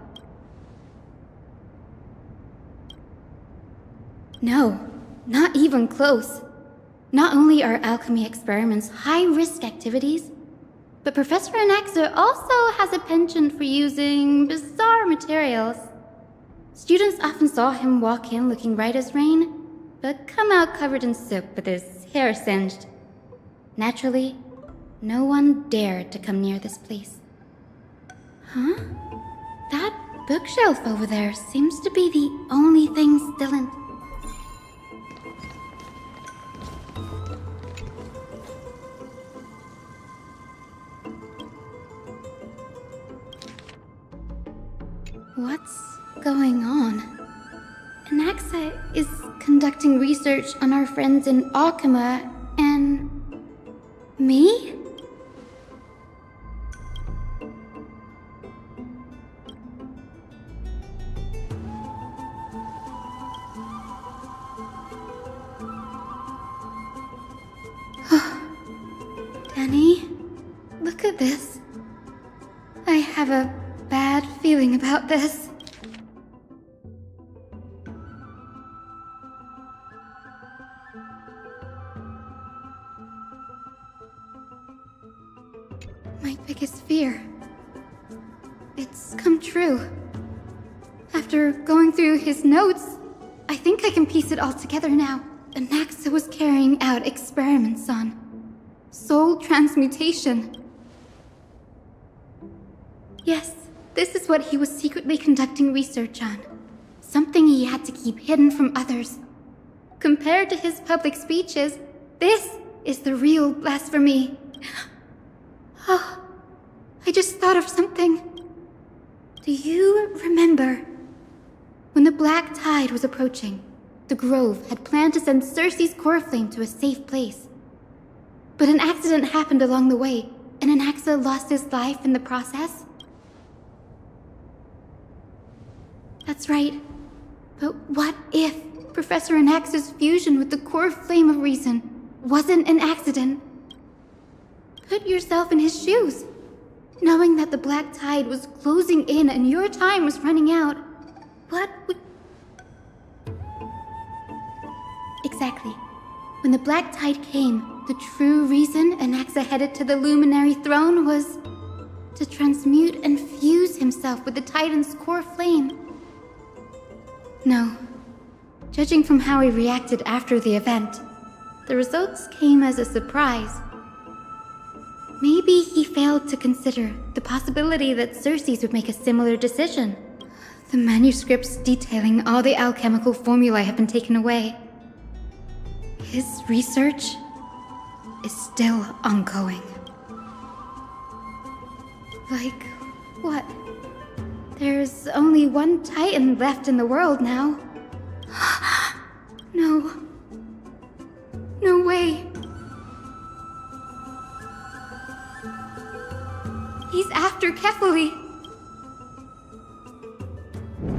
No, not even close. Not only are alchemy experiments high-risk activities, but Professor Anaxa also has a penchant for using bizarre materials. Students often saw him walk in looking right as rain, but come out covered in soap with his hair singed. Naturally, no one dared to come near this place. Huh? That bookshelf over there seems to be the only thing still in... What's going on? Anaxa is conducting research on our friends in Alchema and... me? Danny, look at this. I have a bad feeling about this. My biggest fear. It's come true. After going through his notes, I think I can piece it all together now. Anaxa was carrying out experiments on soul transmutation. Yes, this is what he was secretly conducting research on. Something he had to keep hidden from others. Compared to his public speeches, this is the real blasphemy. Oh, I just thought of something. Do you remember? When the black tide was approaching, the Grove had planned to send Circe's core flame to a safe place. But an accident happened along the way, and Anaxa lost his life in the process. That's right. But what if Professor Anaxa's fusion with the core flame of reason wasn't an accident? Put yourself in his shoes. Knowing that the black tide was closing in and your time was running out, what would... Exactly. When the black tide came, the true reason Anaxa headed to the Luminary Throne was to transmute and fuse himself with the Titan's core flame. No. Judging from how he reacted after the event, the results came as a surprise. Maybe he failed to consider the possibility that Circe's would make a similar decision. The manuscripts detailing all the alchemical formulae have been taken away. His research is still ongoing. Like what? There's only one Titan left in the world now. No. No way. He's after Kefali.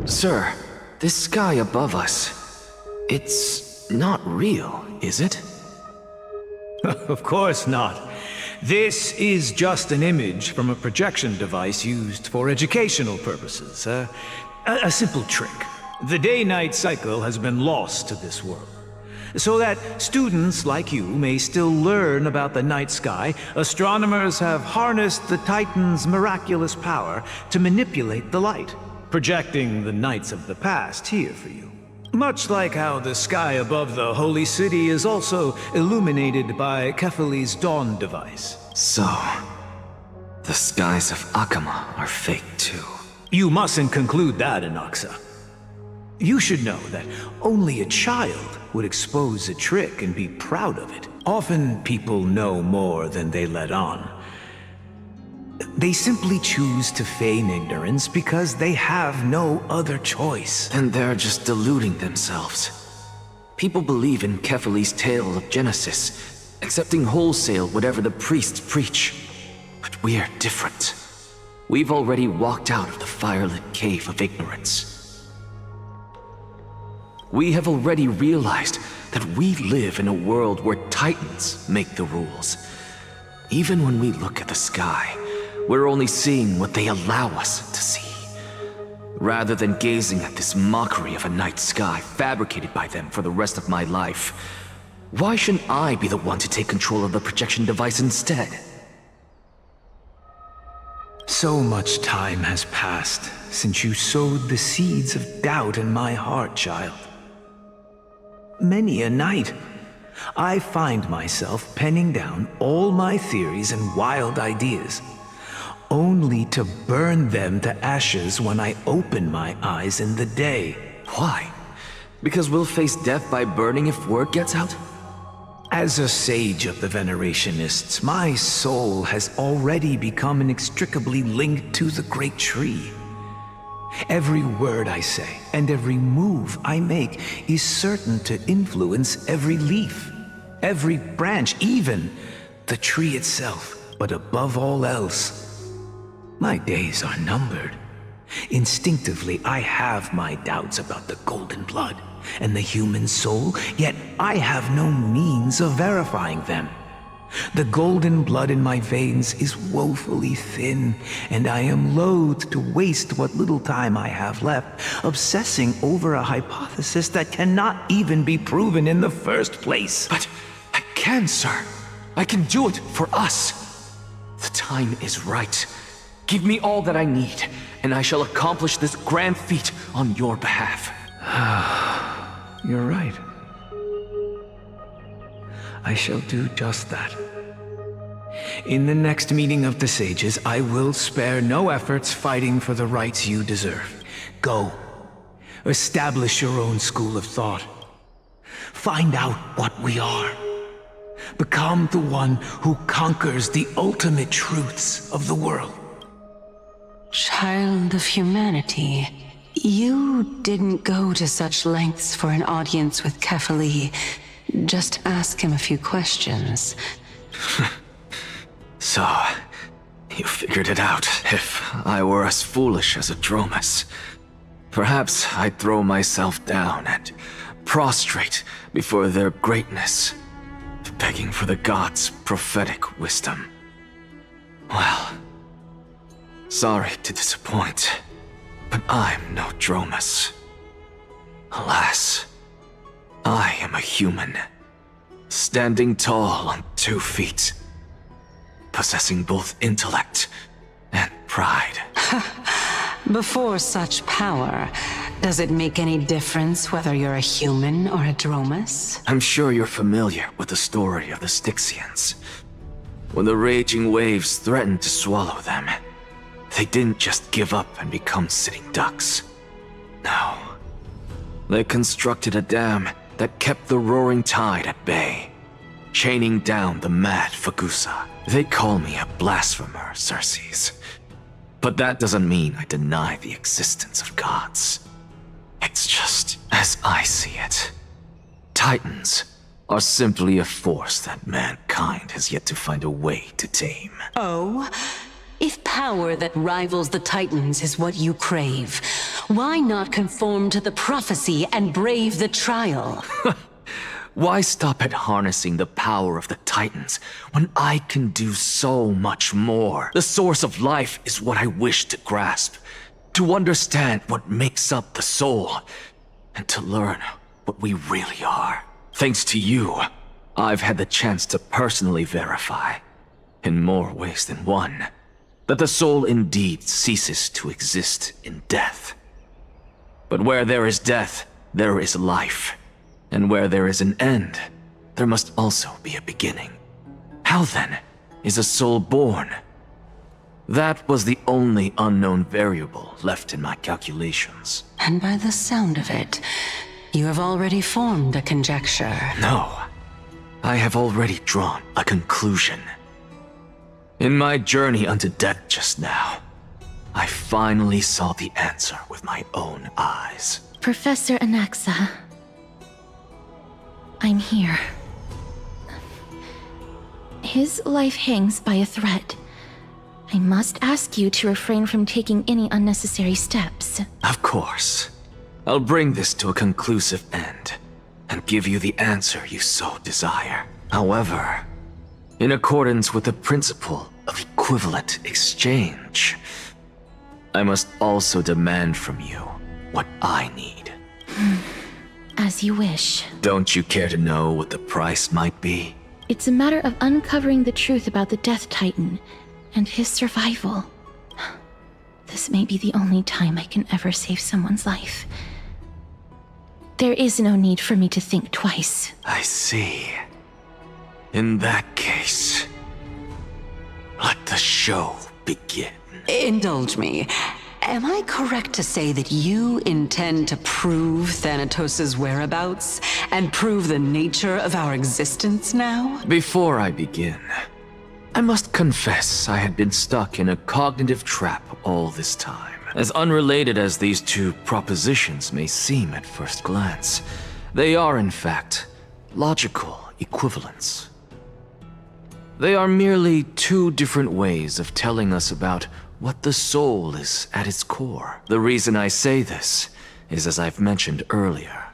Sir, this sky above us, it's not real, is it? Of course not. This is just an image from a projection device used for educational purposes. A simple trick. The day-night cycle has been lost to this world. So that students like you may still learn about the night sky, astronomers have harnessed the Titan's miraculous power to manipulate the light, projecting the nights of the past here for you. Much like how the sky above the holy city is also illuminated by Kefali's dawn device. So, the skies of Akama are fake too. You mustn't conclude that, Anaxa. You should know that only a child would expose a trick and be proud of it. Often people know more than they let on. They simply choose to feign ignorance because they have no other choice. And they're just deluding themselves. People believe in Kefali's tale of Genesis, accepting wholesale whatever the priests preach. But we're different. we've already walked out of the firelit cave of ignorance. We have already realized that we live in a world where Titans make the rules. Even when we look at the sky, we're only seeing what they allow us to see. Rather than gazing at this mockery of a night sky fabricated by them for the rest of my life, why shouldn't I be the one to take control of the projection device instead? So much time has passed since you sowed the seeds of doubt in my heart, child. Many a night, I find myself penning down all my theories and wild ideas, only to burn them to ashes when I open my eyes in the day. Why? Because we'll face death by burning if word gets out? As a sage of the Venerationists, my soul has already become inextricably linked to the great tree. Every word I say and every move I make is certain to influence every leaf, every branch, even the tree itself. But above all else, my days are numbered. Instinctively, I have my doubts about the golden blood and the human soul, yet I have no means of verifying them. The golden blood in my veins is woefully thin, and I am loath to waste what little time I have left obsessing over a hypothesis that cannot even be proven in the first place. But I can, sir. I can do it for us. The time is right. Give me all that I need, and I shall accomplish this grand feat on your behalf. You're right. I shall do just that. In the next meeting of the sages, I will spare no efforts fighting for the rights you deserve. Go. Establish your own school of thought. Find out what we are. Become the one who conquers the ultimate truths of the world. Child of humanity, you didn't go to such lengths for an audience with Kefali. Just ask him a few questions. So, you figured it out. If I were as foolish as a Dromus, perhaps I'd throw myself down and prostrate before their greatness, begging for the gods' prophetic wisdom. Well, sorry to disappoint, but I'm no Dromus. Alas, I am a human, standing tall on 2 feet, possessing both intellect and pride. Before such power, does it make any difference whether you're a human or a Dromus? I'm sure you're familiar with the story of the Styxians. When the raging waves threatened to swallow them, they didn't just give up and become sitting ducks. No. They constructed a dam that kept the roaring tide at bay, chaining down the mad Fagusa. They call me a blasphemer, Circes. But that doesn't mean I deny the existence of gods. It's just as I see it. Titans are simply a force that mankind has yet to find a way to tame. Oh? If power that rivals the Titans is what you crave, why not conform to the prophecy and brave the trial? Why stop at harnessing the power of the Titans when I can do so much more? The source of life is what I wish to grasp, to understand what makes up the soul, and to learn what we really are. Thanks to you, I've had the chance to personally verify, in more ways than one, that the soul indeed ceases to exist in death. But where there is death, there is life. And where there is an end, there must also be a beginning. How then is a soul born? That was the only unknown variable left in my calculations. And by the sound of it, you have already formed a conjecture. No, I have already drawn a conclusion. In my journey unto death just now, I finally saw the answer with my own eyes. Professor Anaxa, I'm here. His life hangs by a thread. I must ask you to refrain from taking any unnecessary steps. Of course. I'll bring this to a conclusive end, and give you the answer you so desire. However, in accordance with the principle of equivalent exchange, I must also demand from you what I need. As you wish. Don't you care to know what the price might be? It's a matter of uncovering the truth about the Death Titan and his survival. This may be the only time I can ever save someone's life. There is no need for me to think twice. I see. In that case, let the show begin. Indulge me. Am I correct to say that you intend to prove Thanatos' whereabouts and prove the nature of our existence now? Before I begin, I must confess I had been stuck in a cognitive trap all this time. As unrelated as these two propositions may seem at first glance, they are in fact logical equivalents. They are merely two different ways of telling us about what the soul is at its core. The reason I say this is as I've mentioned earlier.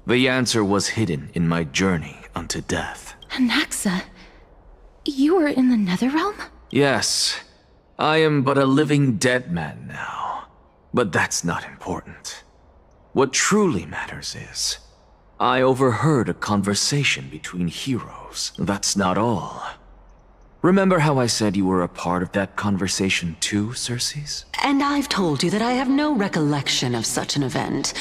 The answer was hidden in my journey unto death. Anaxa, you were in the Netherrealm? Yes, I am but a living dead man now. But that's not important. What truly matters is, I overheard a conversation between heroes. That's not all. Remember how I said you were a part of that conversation too, Circes? And I've told you that I have no recollection of such an event.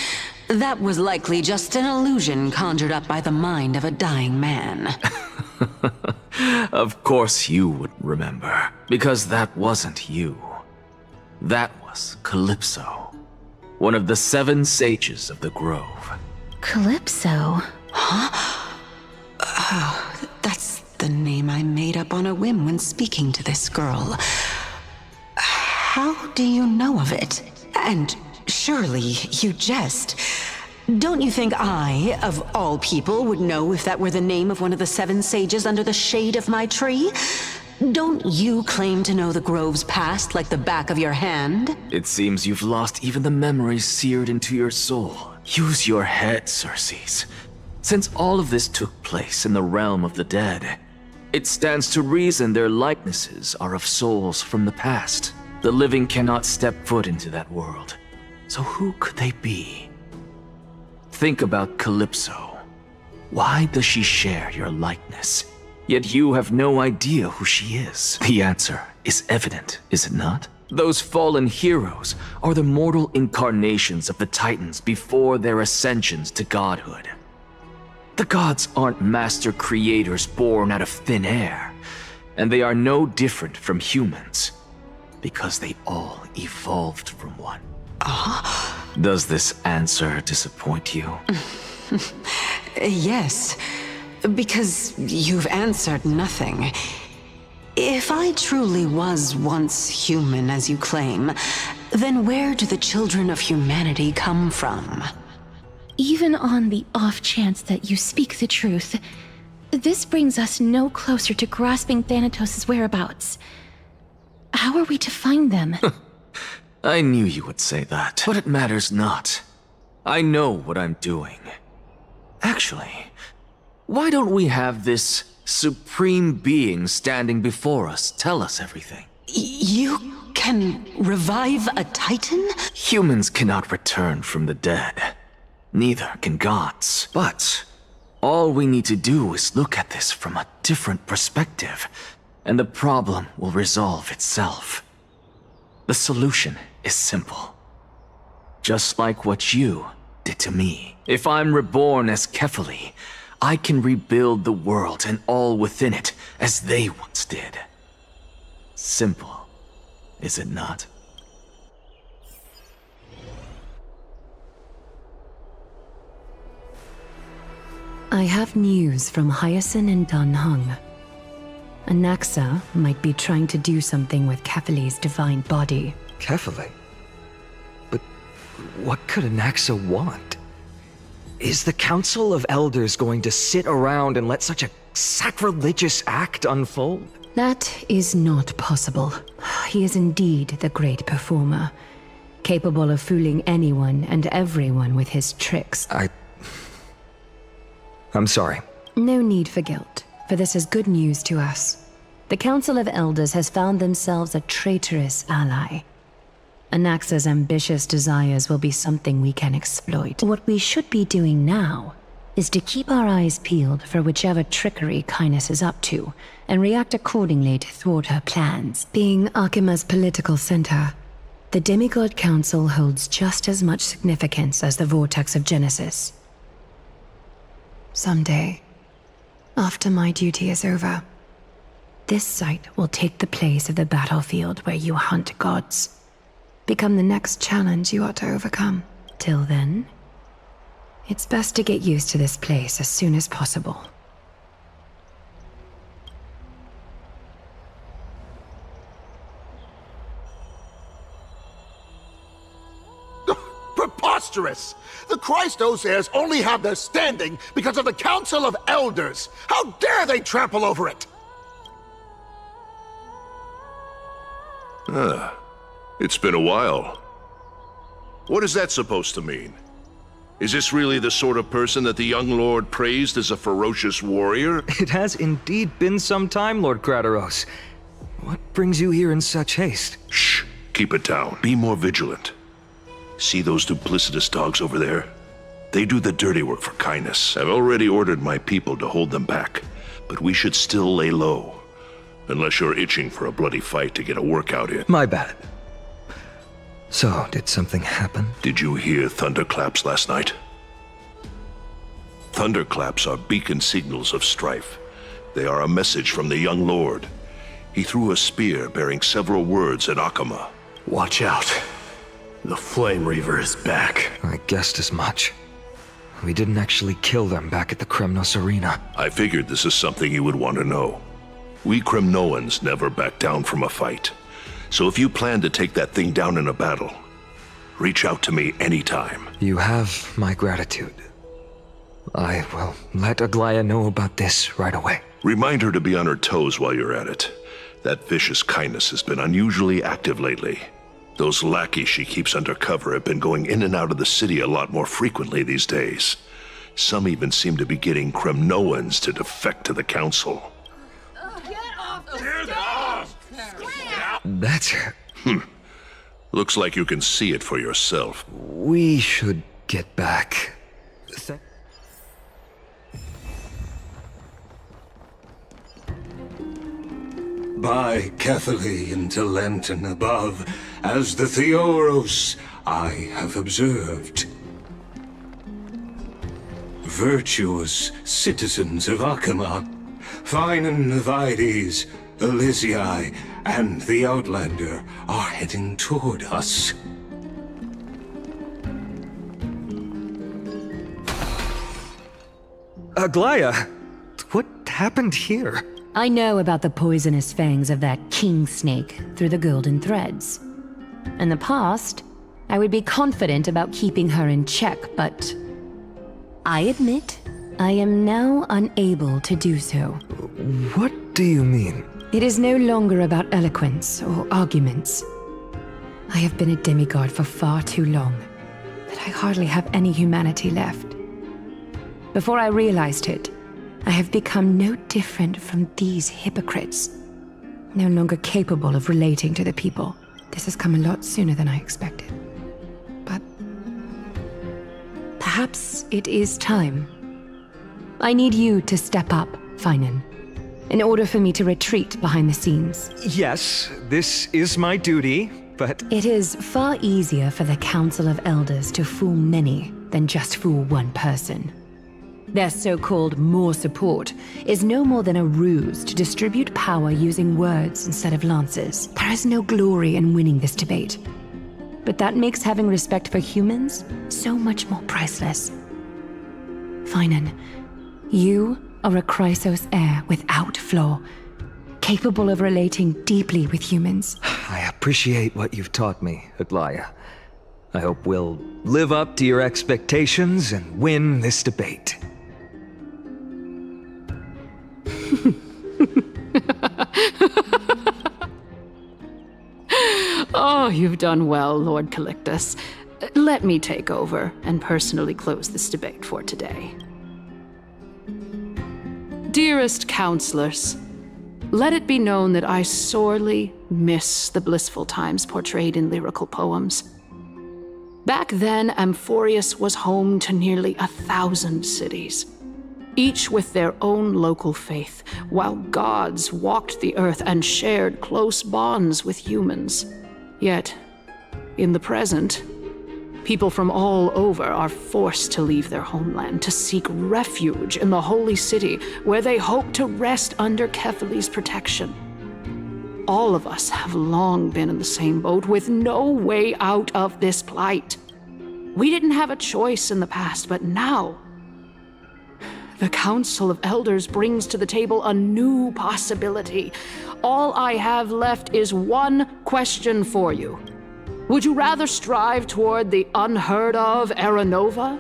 That was likely just an illusion conjured up by the mind of a dying man. Of course you would remember, because that wasn't you. That was Calypso, one of the 7 sages of the Grove. Calypso? Huh? Oh, that's the name I made up on a whim when speaking to this girl. How do you know of it? And surely you jest. Don't you think I, of all people, would know if that were the name of one of the 7 sages under the shade of my tree? Don't you claim to know the Grove's past like the back of your hand? It seems you've lost even the memories seared into your soul. Use your head, Circes. Since all of this took place in the realm of the dead, it stands to reason their likenesses are of souls from the past. The living cannot step foot into that world. So who could they be? Think about Calypso. Why does she share your likeness? Yet you have no idea who she is. The answer is evident, is it not? Those fallen heroes are the mortal incarnations of the Titans before their ascensions to godhood. The gods aren't master creators born out of thin air, and they are no different from humans, because they all evolved from one. Does this answer disappoint you? Yes, because you've answered nothing. If I truly was once human, as you claim, then where do the children of humanity come from? Even on the off chance that you speak the truth, this brings us no closer to grasping Thanatos' whereabouts. How are we to find them? I knew you would say that, but it matters not. I know what I'm doing. Actually, why don't we have this supreme being standing before us tell us everything? You can revive a Titan? Humans cannot return from the dead. Neither can gods. But all we need to do is look at this from a different perspective, and the problem will resolve itself. The solution is simple. Just like what you did to me. If I'm reborn as Kefali, I can rebuild the world and all within it as they once did. Simple, is it not? I have news from Hyacinth and Dan Heng. Anaxa might be trying to do something with Kefali's divine body. Kefali? But what could Anaxa want? Is the Council of Elders going to sit around and let such a sacrilegious act unfold? That is not possible. He is indeed the great performer, capable of fooling anyone and everyone with his tricks. I'm sorry. No need for guilt, for this is good news to us. The Council of Elders has found themselves a traitorous ally. Anaxa's ambitious desires will be something we can exploit. What we should be doing now is to keep our eyes peeled for whichever trickery Kainis is up to, and react accordingly to thwart her plans. Being Akima's political center, the Demigod Council holds just as much significance as the Vortex of Genesis. Someday, after my duty is over, this site will take the place of the battlefield where you hunt gods. Become the next challenge you ought to overcome. Till then, it's best to get used to this place as soon as possible. Preposterous! The Christos heirs only have their standing because of the Council of Elders! How dare they trample over it! It's been a while. What is that supposed to mean? Is this really the sort of person that the young lord praised as a ferocious warrior? It has indeed been some time, Lord Krateros. What brings you here in such haste? Shh! Keep it down. Be more vigilant. See those duplicitous dogs over there? They do the dirty work for Kainis. I've already ordered my people to hold them back, but we should still lay low. Unless you're itching for a bloody fight to get a workout in. My bad. So, did something happen? Did you hear thunderclaps last night? Thunderclaps are beacon signals of strife. They are a message from the young lord. He threw a spear bearing several words at Akama. Watch out. The Flame Reaver is back. I guessed as much. We didn't actually kill them back at the Kremnos Arena. I figured this is something you would want to know. We Kremnoans never back down from a fight. So if you plan to take that thing down in a battle, reach out to me anytime. You have my gratitude. I will let Aglaya know about this right away. Remind her to be on her toes while you're at it. That vicious Kainis has been unusually active lately. Those lackeys she keeps under cover have been going in and out of the city a lot more frequently these days. Some even seem to be getting Kremnoans to defect to the council. That's... Looks like you can see it for yourself. We should get back. By Catholic into Lenten above, as the Theoros I have observed. Virtuous citizens of Akama, fine Navides, Elysiae, and the Outlander are heading toward us. Aglaya, what happened here? I know about the poisonous fangs of that king snake through the golden threads. In the past, I would be confident about keeping her in check, but I admit I am now unable to do so. What do you mean? It is no longer about eloquence or arguments. I have been a demigod for far too long that I hardly have any humanity left. Before I realized it, I have become no different from these hypocrites, no longer capable of relating to the people. This has come a lot sooner than I expected. But perhaps it is time. I need you to step up, Finan, in order for me to retreat behind the scenes. Yes, this is my duty, but... It is far easier for the Council of Elders to fool many than just fool one person. Their so-called more support is no more than a ruse to distribute power using words instead of lances. There is no glory in winning this debate. But that makes having respect for humans so much more priceless. Finan, you are a Chrysos heir without flaw, capable of relating deeply with humans. I appreciate what you've taught me, Aglaya. I hope we'll live up to your expectations and win this debate. Oh, you've done well, Lord Calictus. Let me take over and personally close this debate for today. Dearest counselors, let it be known that I sorely miss the blissful times portrayed in lyrical poems. Back then, Amphorius was home to nearly 1,000 cities, each with their own local faith, while gods walked the earth and shared close bonds with humans. Yet, in the present, people from all over are forced to leave their homeland to seek refuge in the holy city, where they hope to rest under Kephales's protection. All of us have long been in the same boat, with no way out of this plight. We didn't have a choice in the past, but now the Council of Elders brings to the table a new possibility. All I have left is one question for you. Would you rather strive toward the unheard of Era Nova,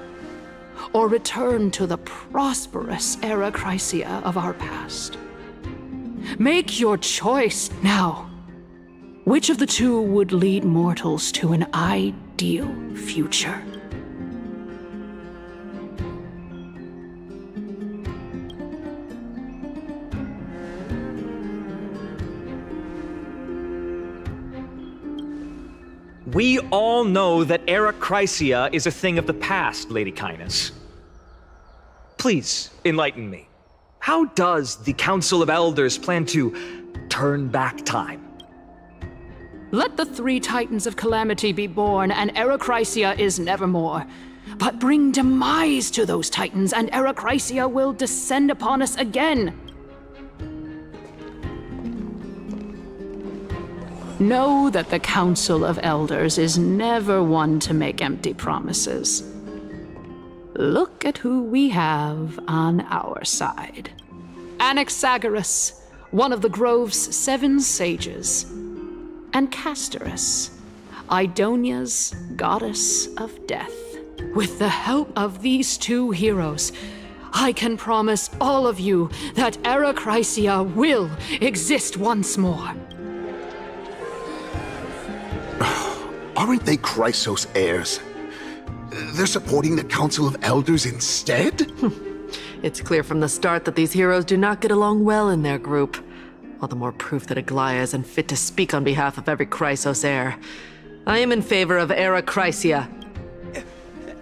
or return to the prosperous Era Chrysia of our past? Make your choice now. Which of the two would lead mortals to an ideal future? We all know that Era Chrysia is a thing of the past, Lady Cainus. Please, enlighten me. How does the Council of Elders plan to turn back time? Let the 3 Titans of Calamity be born, and Era Chrysia is nevermore. But bring demise to those Titans, and Era Chrysia will descend upon us again. Know that the Council of Elders is never one to make empty promises. Look at who we have on our side. Anaxagoras, one of the Grove's 7 sages, and Castorus, Idonia's goddess of death. With the help of these 2 heroes, I can promise all of you that Era Chrysia will exist once more. Aren't they Chrysos heirs? They're supporting the Council of Elders instead? It's clear from the start that these heroes do not get along well in their group. All the more proof that Aglaia isn't fit to speak on behalf of every Chrysos heir. I am in favor of Era Chrysia.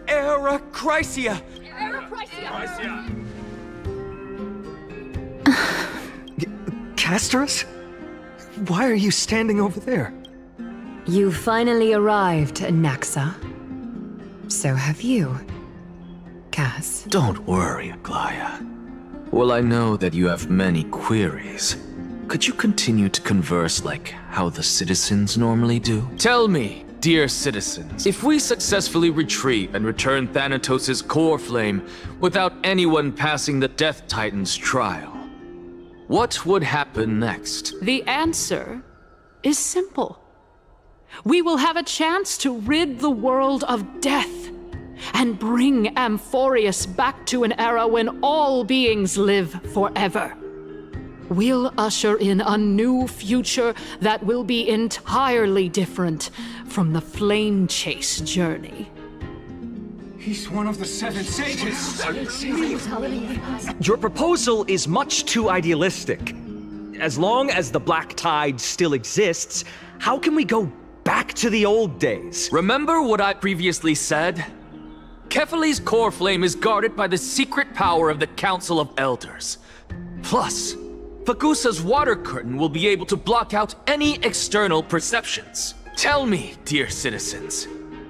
Era Chrysia! Era Chrysia! Castorus? Why are you standing over there? You finally arrived, Naxa. So have you, Cass. Don't worry, Aglaia. Well, I know that you have many queries. Could you continue to converse like how the citizens normally do? Tell me, dear citizens, if we successfully retrieve and return Thanatos' core flame without anyone passing the Death Titan's trial, what would happen next? The answer is simple. We will have a chance to rid the world of death and bring Amphorius back to an era when all beings live forever. We'll usher in a new future that will be entirely different from the flame chase journey. He's one of the 7 sages. Your proposal is much too idealistic. As long as the Black Tide still exists, how can we go back to the old days? Remember what I previously said? Kephales's core flame is guarded by the secret power of the Council of Elders. Plus, Fagusa's water curtain will be able to block out any external perceptions. Tell me, dear citizens,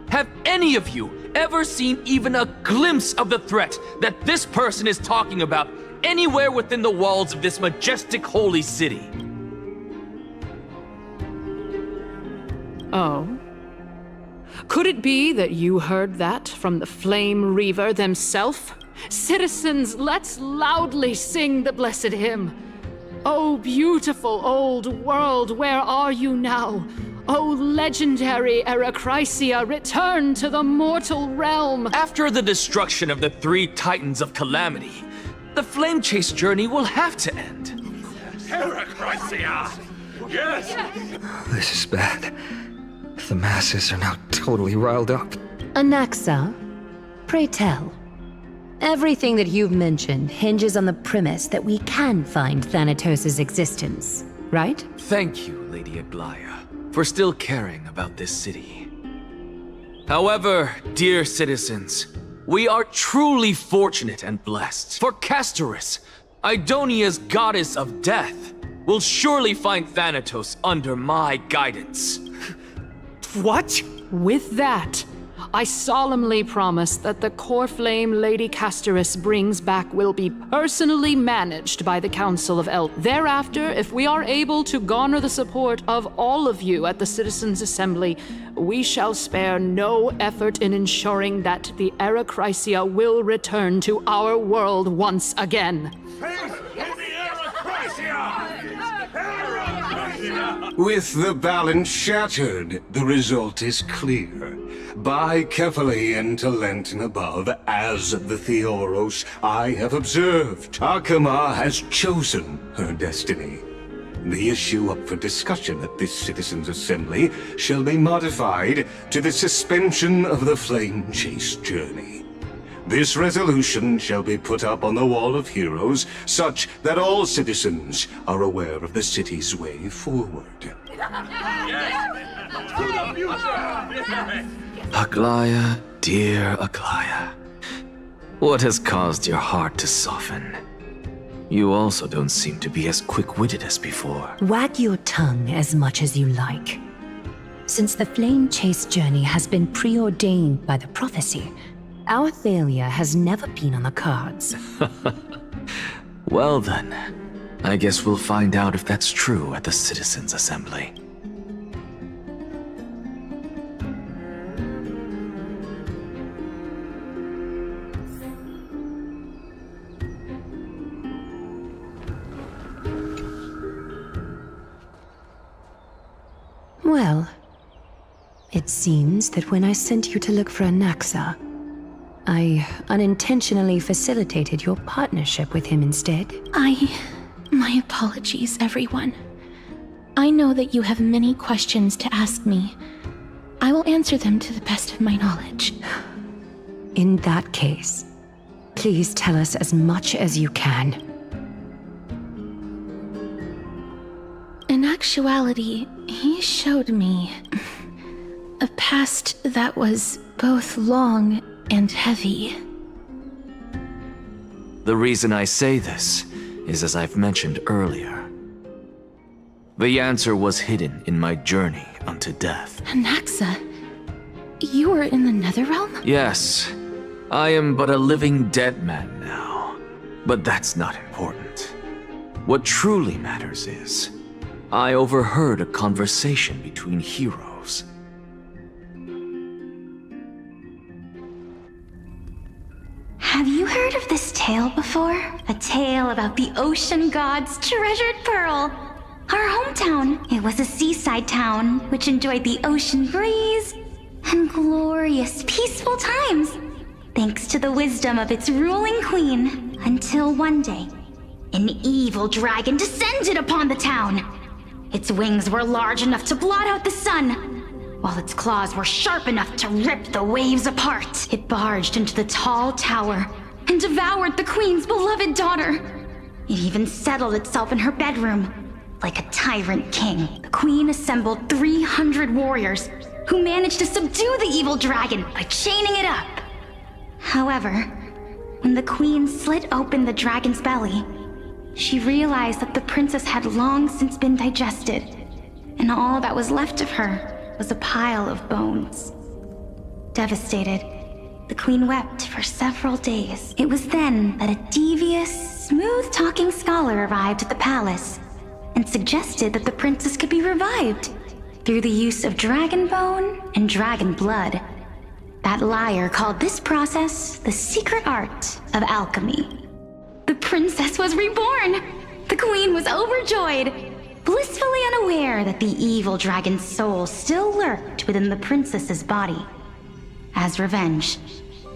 have any of you ever seen even a glimpse of the threat that this person is talking about anywhere within the walls of this majestic holy city? Oh? Could it be that you heard that from the Flame Reaver themselves? Citizens, let's loudly sing the blessed hymn. Oh, beautiful old world, where are you now? Oh, legendary Era Chrysia, return to the mortal realm! After the destruction of the 3 Titans of Calamity, the flame chase journey will have to end. Era Chrysia! Yes! This is bad. The masses are now totally riled up. Anaxa, pray tell. Everything that you've mentioned hinges on the premise that we can find Thanatos' existence, right? Thank you, Lady Aglaya, for still caring about this city. However, dear citizens, we are truly fortunate and blessed. For Castorus, Idonia's goddess of death, will surely find Thanatos under my guidance. What? With that, I solemnly promise that the core flame Lady Castorus brings back will be personally managed by the Council of Elders. Thereafter, if we are able to garner the support of all of you at the Citizens' Assembly, we shall spare no effort in ensuring that the Era Chrysia will return to our world once again. With the balance shattered, the result is clear. Buy carefully into Lenten above, as the Theoros I have observed. Akama has chosen her destiny. The issue up for discussion at this Citizens' Assembly shall be modified to the suspension of the Flame Chase journey. This resolution shall be put up on the Wall of Heroes, such that all citizens are aware of the city's way forward. Aglaya, dear Aglaya, what has caused your heart to soften? You also don't seem to be as quick-witted as before. Wag your tongue as much as you like. Since the Flame Chase journey has been preordained by the prophecy, our failure has never been on the cards. Well then, I guess we'll find out if that's true at the Citizens' Assembly. Well, it seems that when I sent you to look for Anaxa, I unintentionally facilitated your partnership with him instead. My apologies, everyone. I know that you have many questions to ask me. I will answer them to the best of my knowledge. In that case, please tell us as much as you can. In actuality, he showed me a past that was both long and heavy. The reason I say this is as I've mentioned earlier. The answer was hidden in my journey unto death. Anaxa, you were in the Netherrealm? Yes, I am but a living dead man now. But that's not important. What truly matters is, I overheard a conversation between heroes. Have you heard of this tale before? A tale about the ocean god's treasured pearl. Our hometown. It was a seaside town which enjoyed the ocean breeze and glorious, peaceful times, thanks to the wisdom of its ruling queen, until one day, an evil dragon descended upon the town. Its wings were large enough to blot out the sun, while its claws were sharp enough to rip the waves apart. It barged into the tall tower and devoured the queen's beloved daughter. It even settled itself in her bedroom. Like a tyrant king, the queen assembled 300 warriors who managed to subdue the evil dragon by chaining it up. However, when the queen slit open the dragon's belly, she realized that the princess had long since been digested, and all that was left of her was a pile of bones. Devastated, the queen wept for several days. It was then that a devious, smooth-talking scholar arrived at the palace and suggested that the princess could be revived through the use of dragon bone and dragon blood. That liar called this process the secret art of alchemy. The princess was reborn! The queen was overjoyed, blissfully unaware that the evil dragon's soul still lurked within the princess's body. As revenge,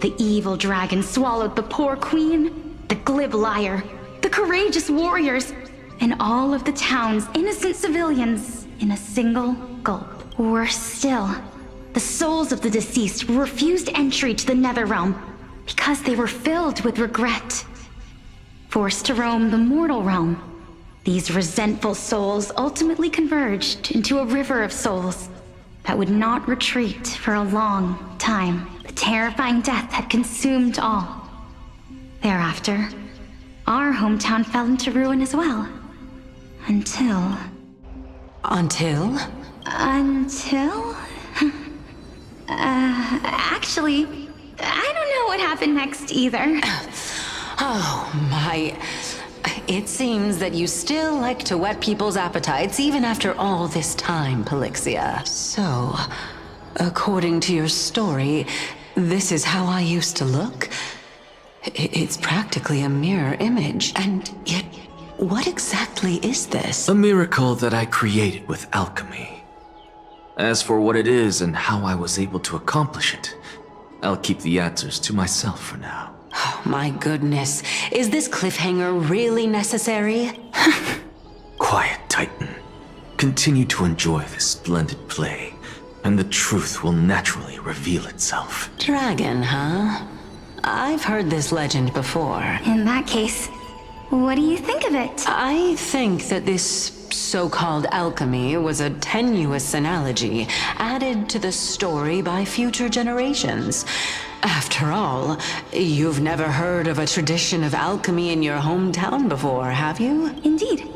the evil dragon swallowed the poor queen, the glib liar, the courageous warriors, and all of the town's innocent civilians in a single gulp. Worse still, the souls of the deceased refused entry to the Netherrealm because they were filled with regret. Forced to roam the mortal realm, these resentful souls ultimately converged into a river of souls that would not retreat for a long time. The terrifying death had consumed all. Thereafter, our hometown fell into ruin as well. Until... Until? Actually, I don't know what happened next either. Oh my... It seems that you still like to whet people's appetites even after all this time, Pelixia. So, according to your story, this is how I used to look? It's practically a mirror image, and yet, what exactly is this? A miracle that I created with alchemy. As for what it is and how I was able to accomplish it, I'll keep the answers to myself for now. Oh my goodness, is this cliffhanger really necessary? Quiet, Titan. Continue to enjoy this splendid play, and the truth will naturally reveal itself. Dragon, huh? I've heard this legend before. In that case, what do you think of it? I think that this so-called alchemy was a tenuous analogy added to the story by future generations. After all, you've never heard of a tradition of alchemy in your hometown before, have you? Indeed.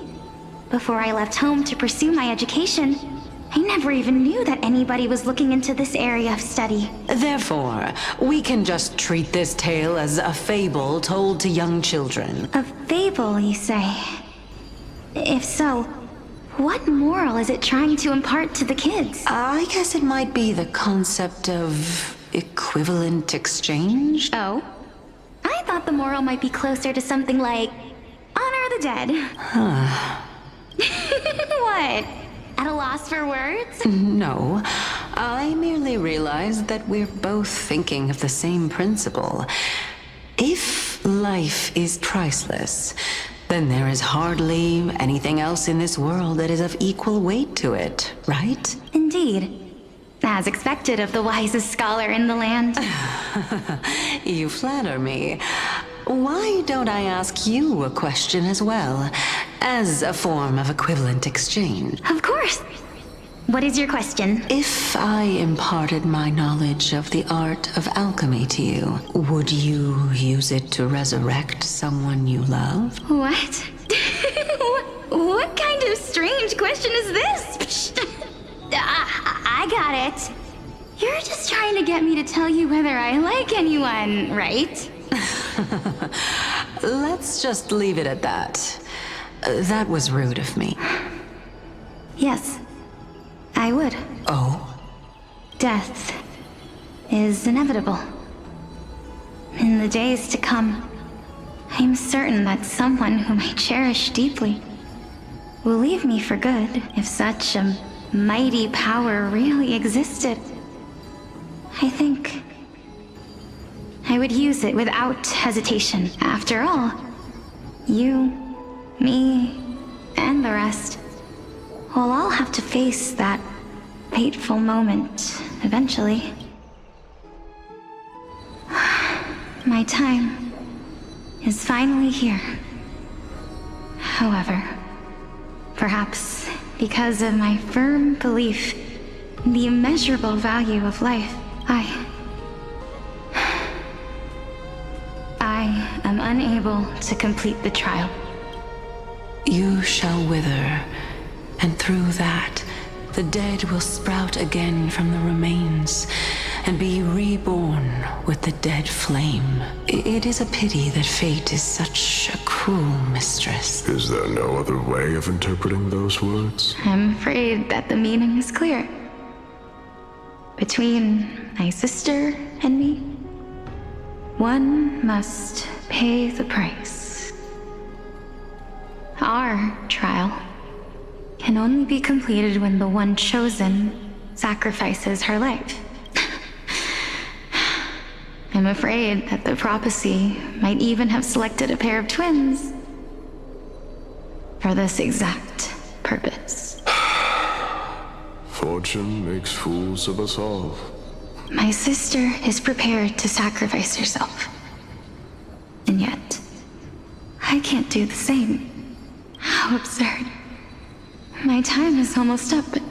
Before I left home to pursue my education, I never even knew that anybody was looking into this area of study. Therefore, we can just treat this tale as a fable told to young children. A fable, you say? If so, what moral is it trying to impart to the kids? I guess it might be the concept of equivalent exchange? Oh? I thought the moral might be closer to something like honor the dead. Huh. What? At a loss for words? No. I merely realized that we're both thinking of the same principle. If life is priceless, then there is hardly anything else in this world that is of equal weight to it, right? Indeed. As expected of the wisest scholar in the land. You flatter me. Why don't I ask you a question as well, as a form of equivalent exchange? Of course. What is your question? If I imparted my knowledge of the art of alchemy to you, would you use it to resurrect someone you love? What? What kind of strange question is this? I got it. You're just trying to get me to tell you whether I like anyone, right? Let's just leave it at that. That was rude of me. Yes, I would. Oh? Death is inevitable. In the days to come, I'm certain that someone whom I cherish deeply will leave me for good. If such a mighty power really existed, I think I would use it without hesitation. After all, you, me, and the rest will all have to face that fateful moment eventually. My time is finally here. However, perhaps because of my firm belief in the immeasurable value of life, I am unable to complete the trial. You shall wither, and through that, the dead will sprout again from the remains, and be reborn with the dead flame. It is a pity that fate is such a cruel mistress. Is there no other way of interpreting those words? I'm afraid that the meaning is clear. Between my sister and me, one must pay the price. Our trial can only be completed when the one chosen sacrifices her life. I'm afraid that the prophecy might even have selected a pair of twins for this exact purpose. Fortune makes fools of us all. My sister is prepared to sacrifice herself. And yet, I can't do the same. How absurd. My time is almost up, but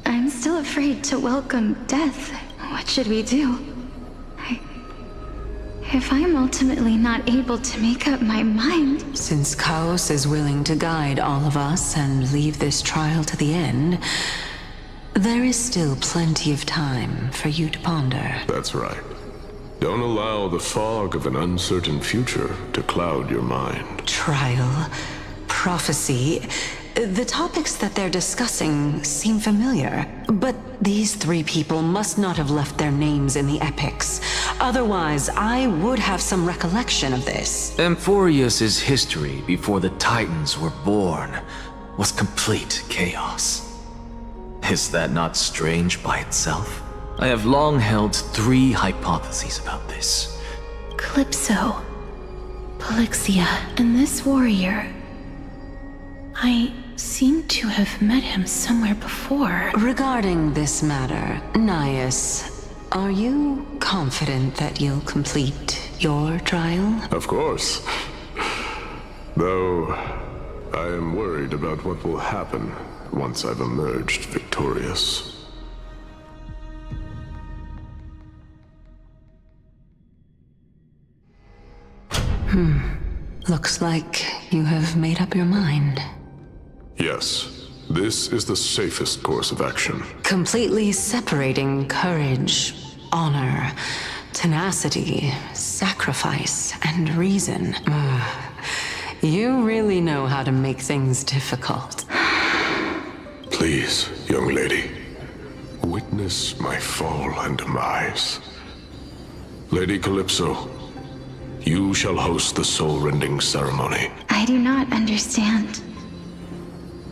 I'm still afraid to welcome death. What should we do? If I'm ultimately not able to make up my mind... Since Chaos is willing to guide all of us and leave this trial to the end, there is still plenty of time for you to ponder. That's right. Don't allow the fog of an uncertain future to cloud your mind. Trial, prophecy... The topics that they're discussing seem familiar, but these three people must not have left their names in the epics. Otherwise, I would have some recollection of this. Amphorius' history before the Titans were born was complete chaos. Is that not strange by itself? I have long held 3 hypotheses about this. Calypso, Polixia, and this warrior. I seem to have met him somewhere before. Regarding this matter, Nias, are you confident that you'll complete your trial? Of course. Though, I am worried about what will happen once I've emerged victorious. Looks like you have made up your mind. Yes, this is the safest course of action. Completely separating courage, honor, tenacity, sacrifice, and reason. You really know how to make things difficult. Please, young lady, witness my fall and demise. Lady Calypso, you shall host the soul-rending ceremony. I do not understand.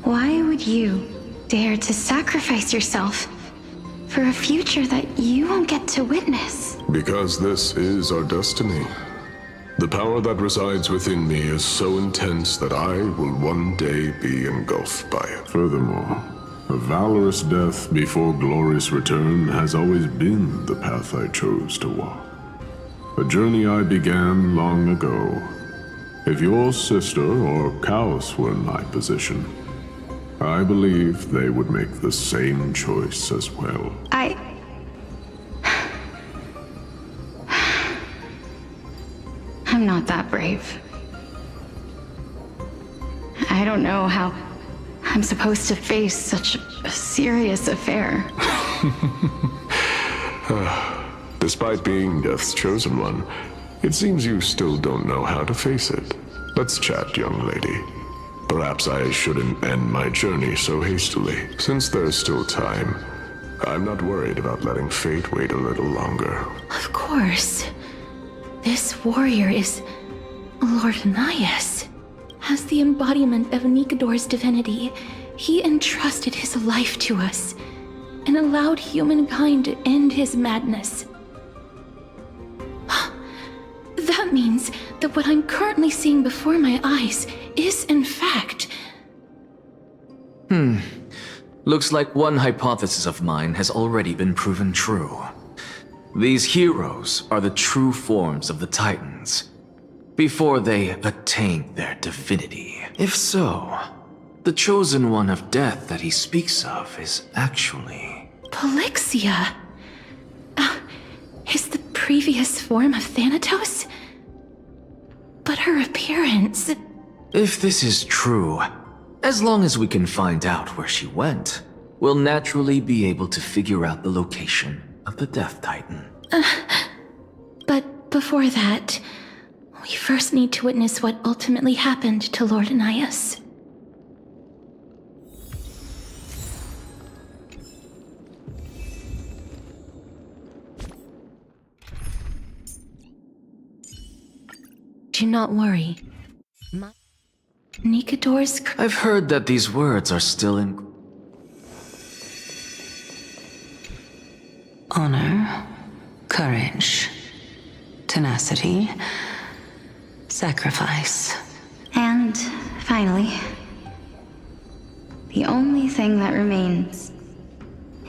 Why would you dare to sacrifice yourself for a future that you won't get to witness? Because this is our destiny. The power that resides within me is so intense that I will one day be engulfed by it. Furthermore, a valorous death before glorious return has always been the path I chose to walk. A journey I began long ago. If your sister or Chaos were in my position, I believe they would make the same choice as well. I'm not that brave. I don't know how I'm supposed to face such a serious affair. Despite being Death's chosen one, it seems you still don't know how to face it. Let's chat, young lady. Perhaps I shouldn't end my journey so hastily. Since there's still time, I'm not worried about letting fate wait a little longer. Of course. This warrior is Lord Nias. As the embodiment of Nikador's divinity, he entrusted his life to us and allowed humankind to end his madness. That means that what I'm currently seeing before my eyes is, in fact... Looks like one hypothesis of mine has already been proven true. These heroes are the true forms of the Titans, before they attained their divinity. If so, the chosen one of death that he speaks of is actually... Polixia? Is the previous form of Thanatos? But her appearance... If this is true, as long as we can find out where she went, we'll naturally be able to figure out the location of the Death Titan. But before that, we first need to witness what ultimately happened to Lord Nias. Do not worry. Nikador's... I've heard that these words are still in... Honor, courage, tenacity, sacrifice. And finally, the only thing that remains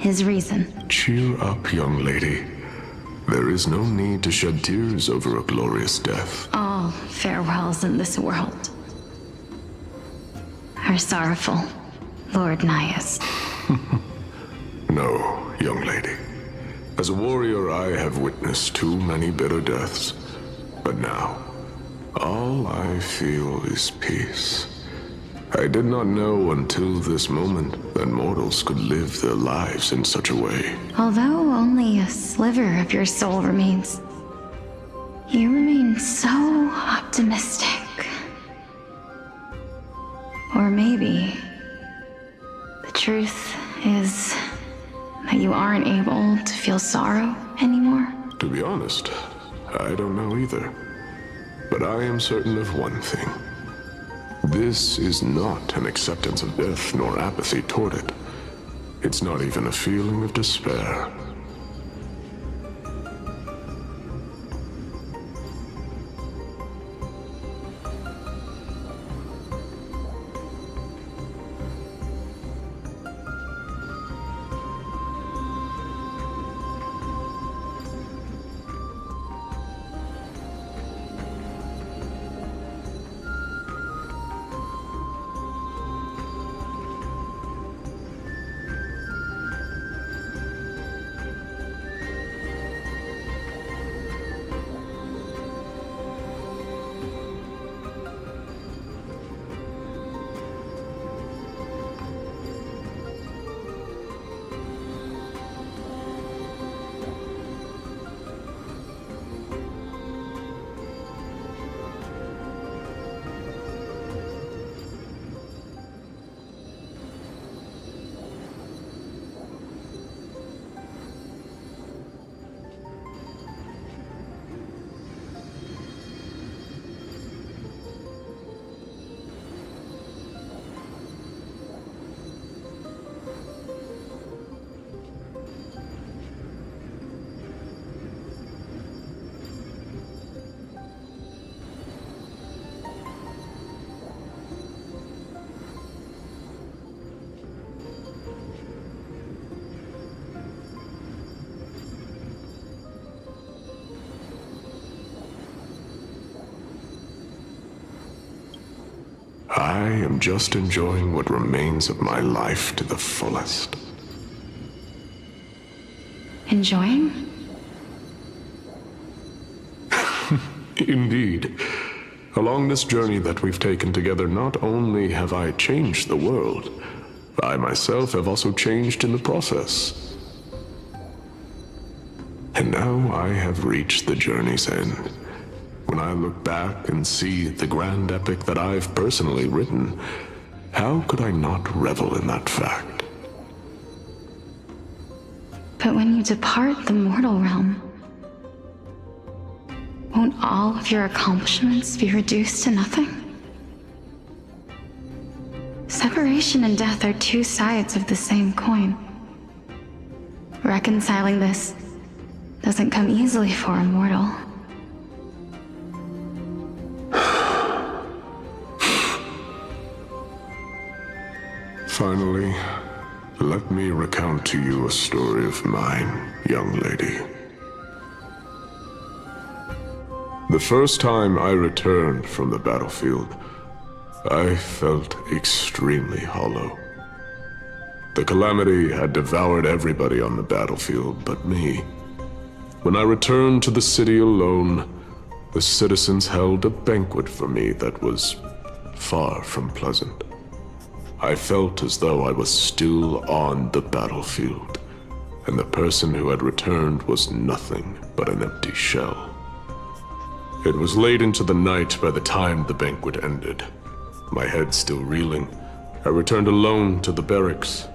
his reason. Cheer up, young lady. There is no need to shed tears over a glorious death. All farewells in this world are sorrowful, Lord Nias. No, young lady. As a warrior, I have witnessed too many bitter deaths. But now, all I feel is peace. I did not know until this moment that mortals could live their lives in such a way. Although only a sliver of your soul remains, you remain so optimistic. Or maybe the truth is that you aren't able to feel sorrow anymore. To be honest, I don't know either. But I am certain of one thing. This is not an acceptance of death nor apathy toward it. It's not even a feeling of despair. I am just enjoying what remains of my life to the fullest. Enjoying? Indeed. Along this journey that we've taken together, not only have I changed the world, I myself have also changed in the process. And now I have reached the journey's end. When I look back and see the grand epic that I've personally written, how could I not revel in that fact? But when you depart the mortal realm, won't all of your accomplishments be reduced to nothing? Separation and death are two sides of the same coin. Reconciling this doesn't come easily for a mortal. Finally, let me recount to you a story of mine, young lady. The first time I returned from the battlefield, I felt extremely hollow. The calamity had devoured everybody on the battlefield but me. When I returned to the city alone, the citizens held a banquet for me that was far from pleasant. I felt as though I was still on the battlefield, and the person who had returned was nothing but an empty shell. It was late into the night by the time the banquet ended. My head still reeling, I returned alone to the barracks.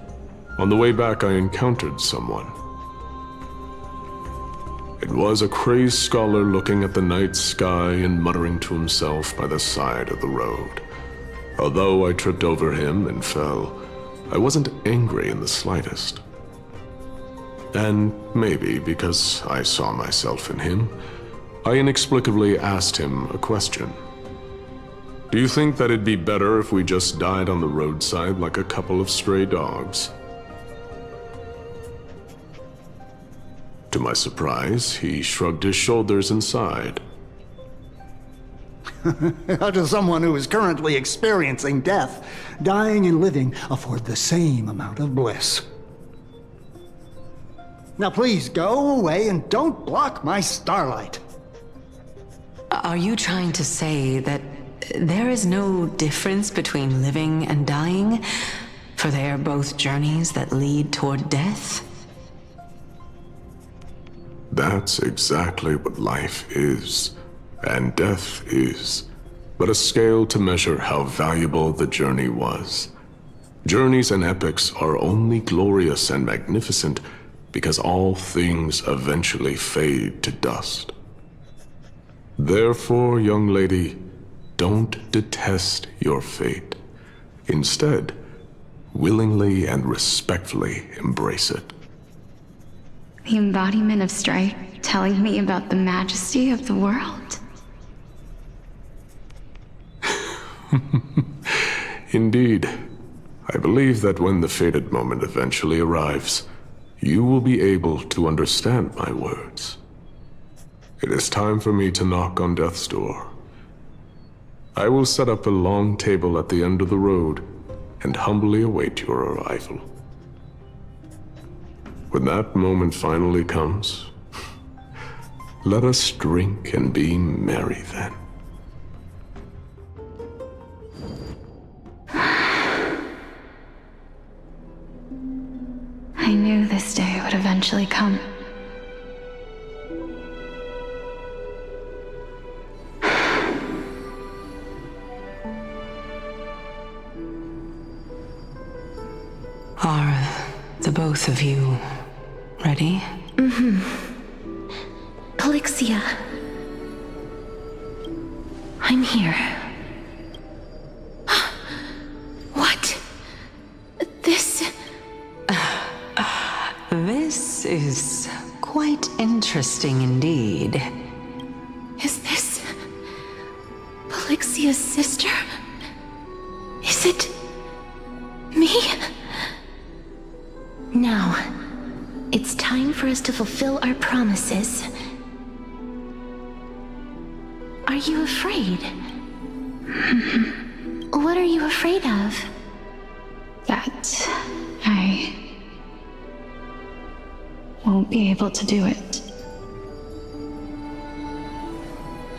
On the way back, I encountered someone. It was a crazed scholar looking at the night sky and muttering to himself by the side of the road. Although I tripped over him and fell, I wasn't angry in the slightest. And maybe because I saw myself in him, I inexplicably asked him a question. Do you think that it'd be better if we just died on the roadside like a couple of stray dogs? To my surprise, he shrugged his shoulders and sighed. How does someone who is currently experiencing death, dying and living, afford the same amount of bliss? Now please go away and don't block my starlight. Are you trying to say that there is no difference between living and dying? For they are both journeys that lead toward death? That's exactly what life is, and death is, but a scale to measure how valuable the journey was. Journeys and epics are only glorious and magnificent because all things eventually fade to dust. Therefore, young lady, don't detest your fate. Instead, willingly and respectfully embrace it. The embodiment of strife telling me about the majesty of the world. Indeed. I believe that when the fated moment eventually arrives, you will be able to understand my words. It is time for me to knock on death's door. I will set up a long table at the end of the road and humbly await your arrival. When that moment finally comes, let us drink and be merry then. I knew this day would eventually come. Are the both of you ready? Polixia. I'm here. What? This... This is quite interesting indeed. Is this... Polixia's sister? Is it... me? Now, it's time for us to fulfill our promises. Are you afraid? What are you afraid of? That I won't be able to do it.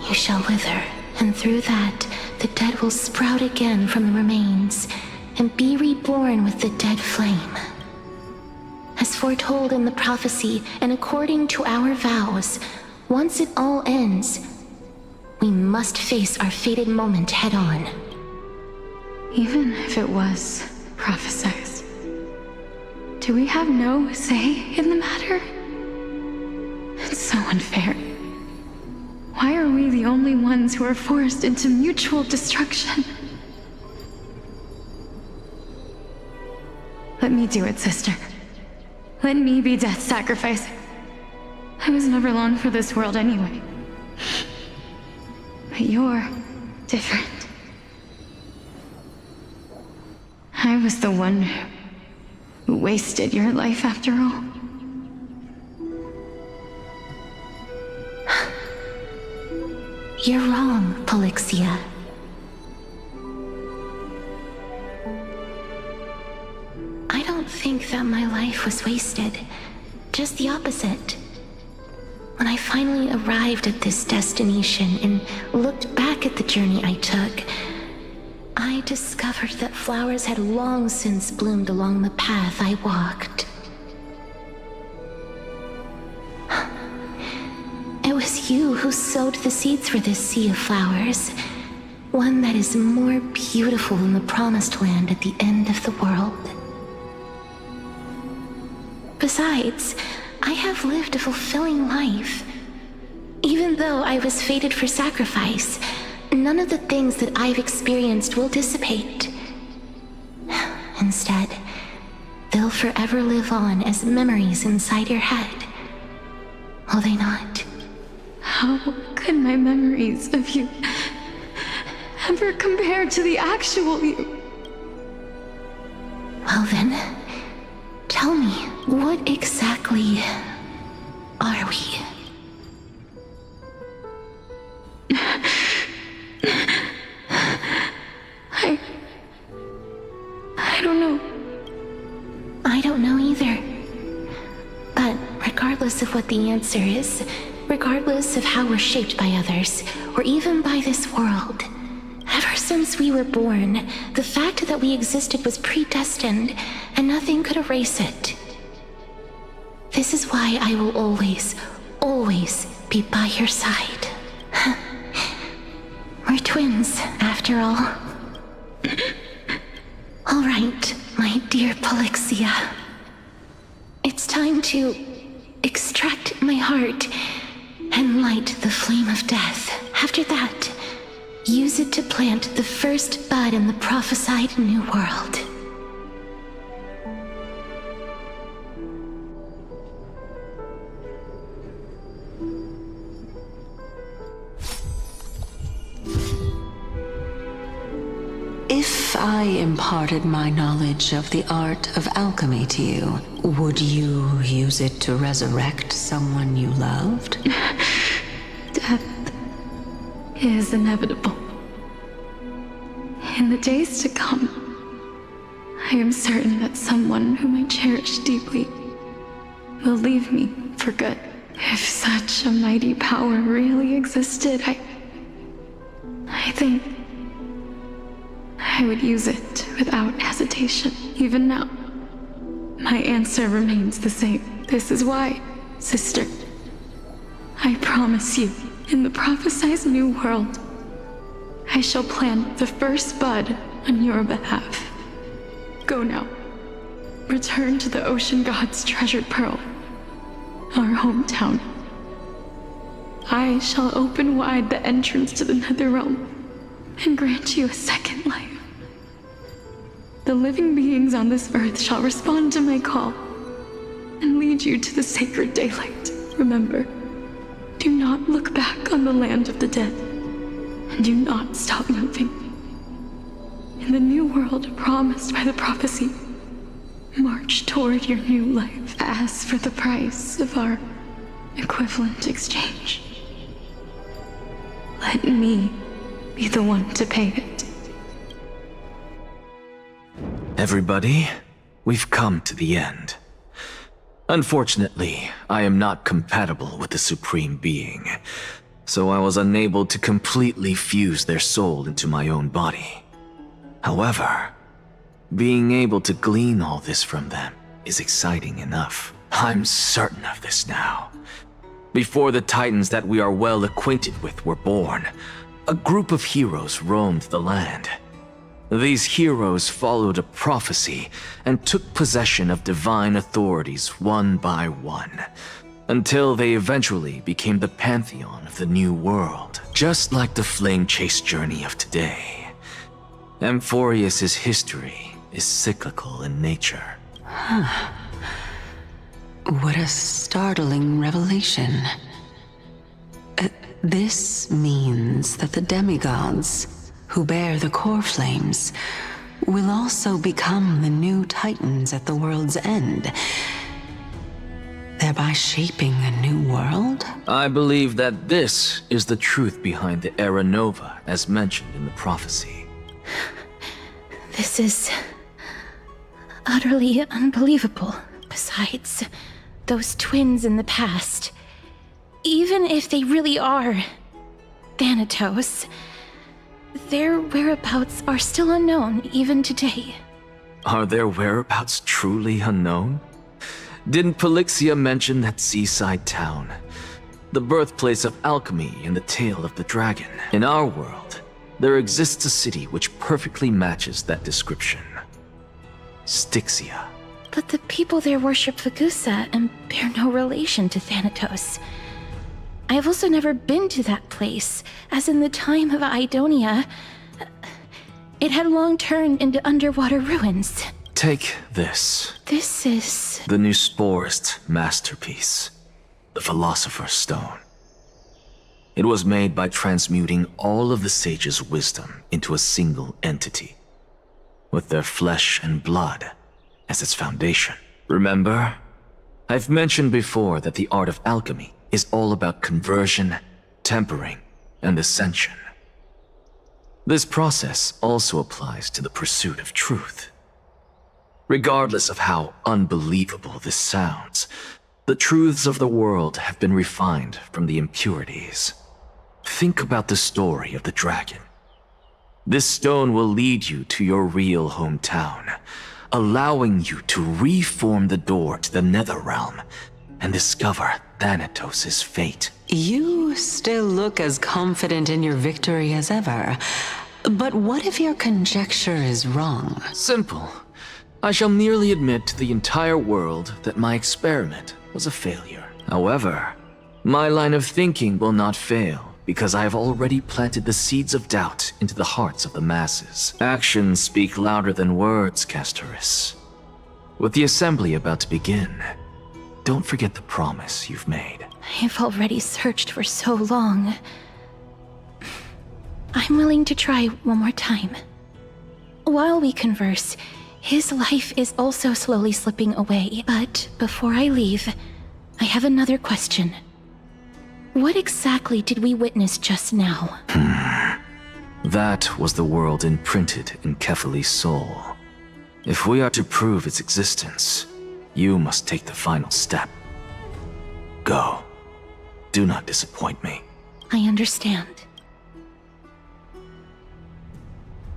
You shall wither, and through that, the dead will sprout again from the remains, and be reborn with the dead flame. As foretold in the prophecy, and according to our vows, once it all ends, we must face our fated moment head-on. Even if it was prophesized, do we have no say in the matter? It's so unfair. Why are we the only ones who are forced into mutual destruction? Let me do it, sister. Let me be death's sacrifice. I was never long for this world anyway. But you're different. I was the one who wasted your life after all. You're wrong, Polixia. I don't think that my life was wasted. Just the opposite. When I finally arrived at this destination and looked back at the journey I took, I discovered that flowers had long since bloomed along the path I walked. It was you who sowed the seeds for this sea of flowers, one that is more beautiful than the promised land at the end of the world. Besides, I have lived a fulfilling life. Even though I was fated for sacrifice, none of the things that I've experienced will dissipate. Instead, they'll forever live on as memories inside your head. Will they not? How could my memories of you ever compare to the actual you? Well then, tell me, what exactly are regardless of what the answer is, regardless of how we're shaped by others, or even by this world. Ever since we were born, the fact that we existed was predestined, and nothing could erase it. This is why I will always, always be by your side. We're twins, after all. All right, my dear Polixia. It's time to extract my heart and light the flame of death. After that, use it to plant the first bud in the prophesied new world. If I imparted my knowledge of the art of alchemy to you, would you use it to resurrect someone you loved? Death is inevitable. In the days to come, I am certain that someone whom I cherish deeply will leave me for good. If such a mighty power really existed, I think I would use it without hesitation. Even now, my answer remains the same. This is why, sister, I promise you, in the prophesied new world, I shall plant the first bud on your behalf. Go now. Return to the ocean god's treasured pearl, our hometown. I shall open wide the entrance to the Netherrealm and grant you a second life. The living beings on this earth shall respond to my call and lead you to the sacred daylight. Remember, do not look back on the land of the dead, and do not stop moving. In the new world promised by the prophecy, march toward your new life. As for the price of our equivalent exchange, let me be the one to pay it. Everybody, we've come to the end. Unfortunately, I am not compatible with the Supreme Being, so I was unable to completely fuse their soul into my own body. However, being able to glean all this from them is exciting enough. I'm certain of this now. Before the Titans that we are well acquainted with were born, a group of heroes roamed the land. These heroes followed a prophecy and took possession of divine authorities one by one, until they eventually became the pantheon of the new world, just like the flame chase journey of today. Amphorius's history is cyclical in nature. Huh. What a startling revelation. This means that the demigods, who bear the core flames, will also become the new Titans at the world's end, thereby shaping a new world? I believe that this is the truth behind the Era Nova, as mentioned in the prophecy. This is utterly unbelievable. Besides, those twins in the past, even if they really are Thanatos, their whereabouts are still unknown even today. Are their whereabouts truly unknown? Didn't Polixia mention that seaside town, the birthplace of alchemy and the tale of the dragon? In our world, there exists a city which perfectly matches that description. Styxia. But the people there worship Vagusa and bear no relation to Thanatos. I have also never been to that place, as in the time of Idonia, it had long turned into underwater ruins. Take this. This is... the Nusporist masterpiece, the Philosopher's Stone. It was made by transmuting all of the sages' wisdom into a single entity, with their flesh and blood as its foundation. Remember, I've mentioned before that the art of alchemy is all about conversion, tempering, and ascension. This process also applies to the pursuit of truth. Regardless of how unbelievable this sounds, The truths of the world have been refined from the impurities. Think about the story of the dragon. This stone will lead you to your real hometown, allowing you to reform the door to the Netherrealm and discover Thanatos' fate. You still look as confident in your victory as ever. But what if your conjecture is wrong? Simple. I shall merely admit to the entire world that my experiment was a failure. However, my line of thinking will not fail because I have already planted the seeds of doubt into the hearts of the masses. Actions speak louder than words, Castoris. With the assembly about to begin, don't forget the promise you've made. I've already searched for so long. I'm willing to try one more time. While we converse, his life is also slowly slipping away. But before I leave, I have another question. What exactly did we witness just now? That was the world imprinted in Kefali's soul. If we are to prove its existence, you must take the final step. Go. Do not disappoint me. I understand.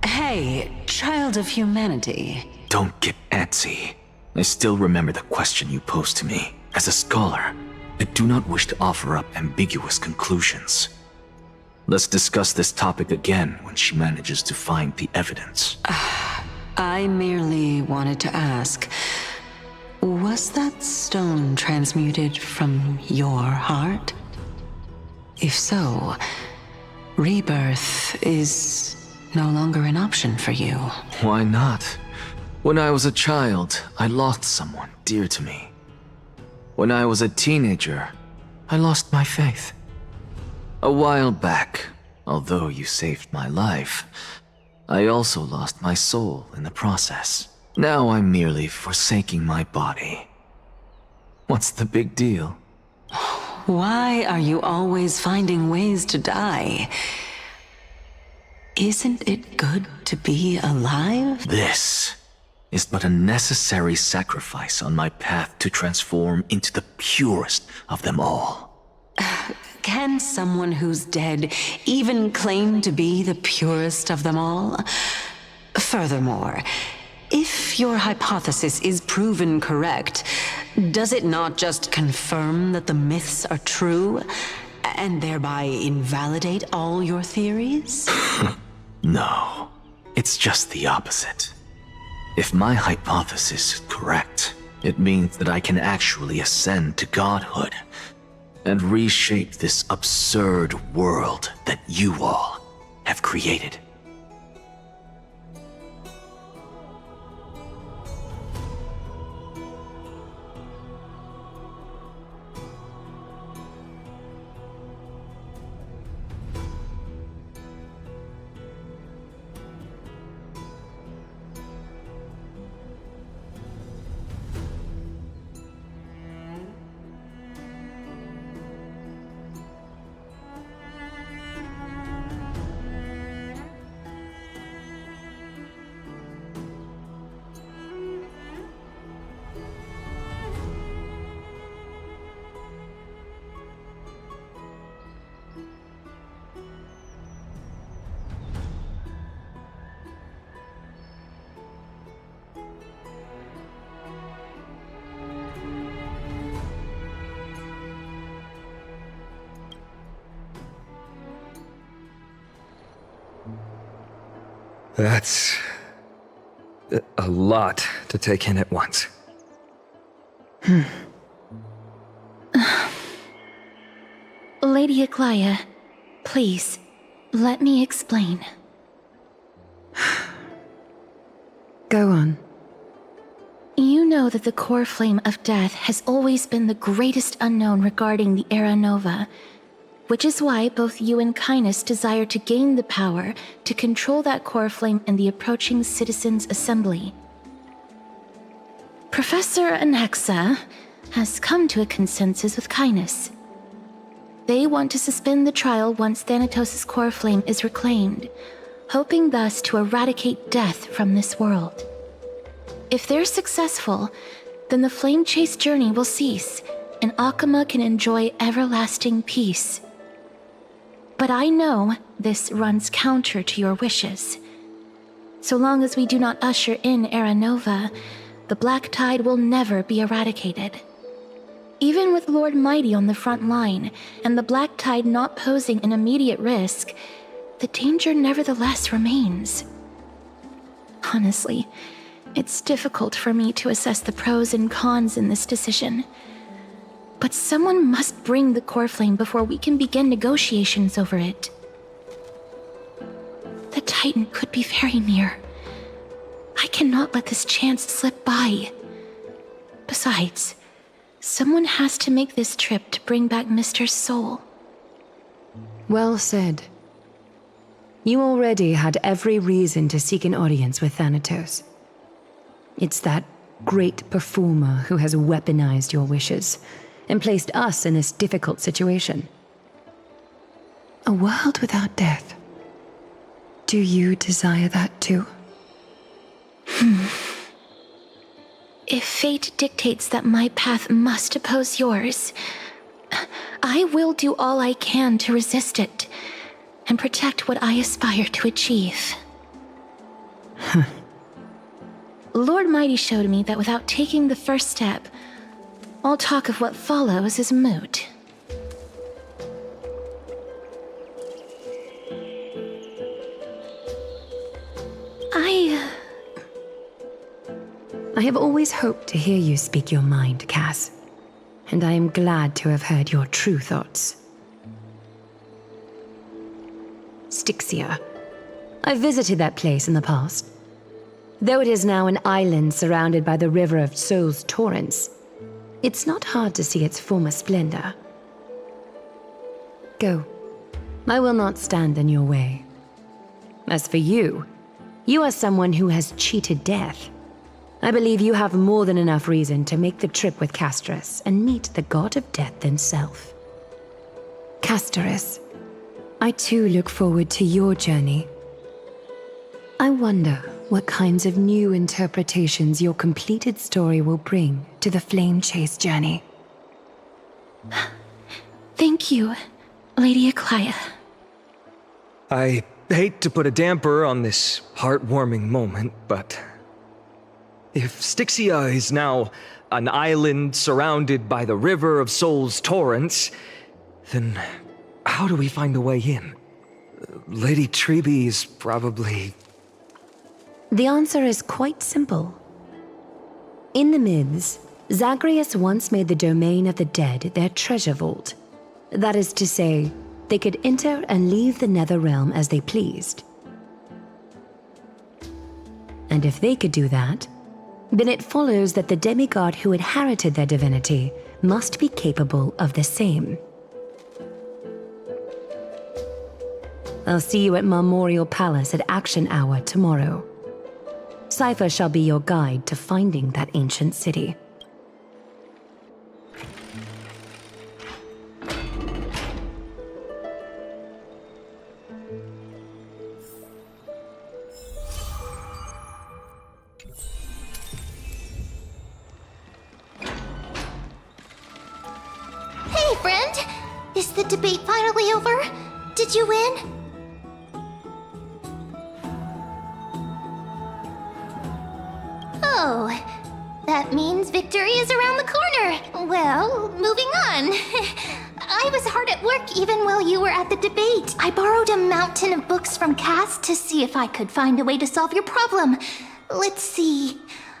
Hey, child of humanity. Don't get antsy. I still remember the question you posed to me. As a scholar, I do not wish to offer up ambiguous conclusions. Let's discuss this topic again when she manages to find the evidence. I merely wanted to ask, was that stone transmuted from your heart? If so, rebirth is no longer an option for you. Why not? When I was a child, I lost someone dear to me. When I was a teenager, I lost my faith. A while back, although you saved my life, I also lost my soul in the process. Now I'm merely forsaking my body. What's the big deal? Why are you always finding ways to die? Isn't it good to be alive? This is but a necessary sacrifice on my path to transform into the purest of them all. Can someone who's dead even claim to be the purest of them all? Furthermore, if your hypothesis is proven correct, does it not just confirm that the myths are true, and thereby invalidate all your theories? No, it's just the opposite. If my hypothesis is correct, it means that I can actually ascend to godhood and reshape this absurd world that you all have created. That's a lot to take in at once. Lady Aglaia, please, let me explain. Go on. You know that the core flame of death has always been the greatest unknown regarding the Era Nova, which is why both you and Kindness desire to gain the power to control that core flame in the approaching Citizens' Assembly. Professor Anaxa has come to a consensus with Kindness. They want to suspend the trial once Thanatos' core flame is reclaimed, hoping thus to eradicate death from this world. If they're successful, then the flame chase journey will cease, and Akama can enjoy everlasting peace. But I know this runs counter to your wishes. So long as we do not usher in Era Nova, the Black Tide will never be eradicated. Even with Lord Mighty on the front line, and the Black Tide not posing an immediate risk, the danger nevertheless remains. Honestly, it's difficult for me to assess the pros and cons in this decision. But someone must bring the core flame before we can begin negotiations over it. The Titan could be very near. I cannot let this chance slip by. Besides, someone has to make this trip to bring back Mr. Soul. Well said. You already had every reason to seek an audience with Thanatos. It's that great performer who has weaponized your wishes and placed us in this difficult situation. A world without death. Do you desire that too? If fate dictates that my path must oppose yours, I will do all I can to resist it and protect what I aspire to achieve. Lord Mighty showed me that without taking the first step, all talk of what follows is moot. I have always hoped to hear you speak your mind, Cass. And I am glad to have heard your true thoughts. Styxia. I visited that place in the past. Though it is now an island surrounded by the river of Soul's torrents, it's not hard to see its former splendor. Go. I will not stand in your way. As for you, you are someone who has cheated death. I believe you have more than enough reason to make the trip with Castorus and meet the god of death himself. Castorus, I too look forward to your journey. I wonder what kinds of new interpretations your completed story will bring to the Flame Chase journey. Thank you, Lady Aglaia. I hate to put a damper on this heartwarming moment, but if Styxia is now an island surrounded by the river of Soul's torrents, then how do we find a way in? Lady Trebe is probably... The answer is quite simple. In the myths, Zagreus once made the domain of the dead their treasure vault. That is to say, they could enter and leave the nether realm as they pleased. And if they could do that, then it follows that the demigod who inherited their divinity must be capable of the same. I'll see you at Marmorial Palace at Action Hour tomorrow. Cypher shall be your guide to finding that ancient city. Hey, friend! Is the debate finally over? Did you win? Oh, that means victory is around the corner. Well, moving on. I was hard at work even while you were at the debate. I borrowed a mountain of books from Cass to see if I could find a way to solve your problem. Let's see.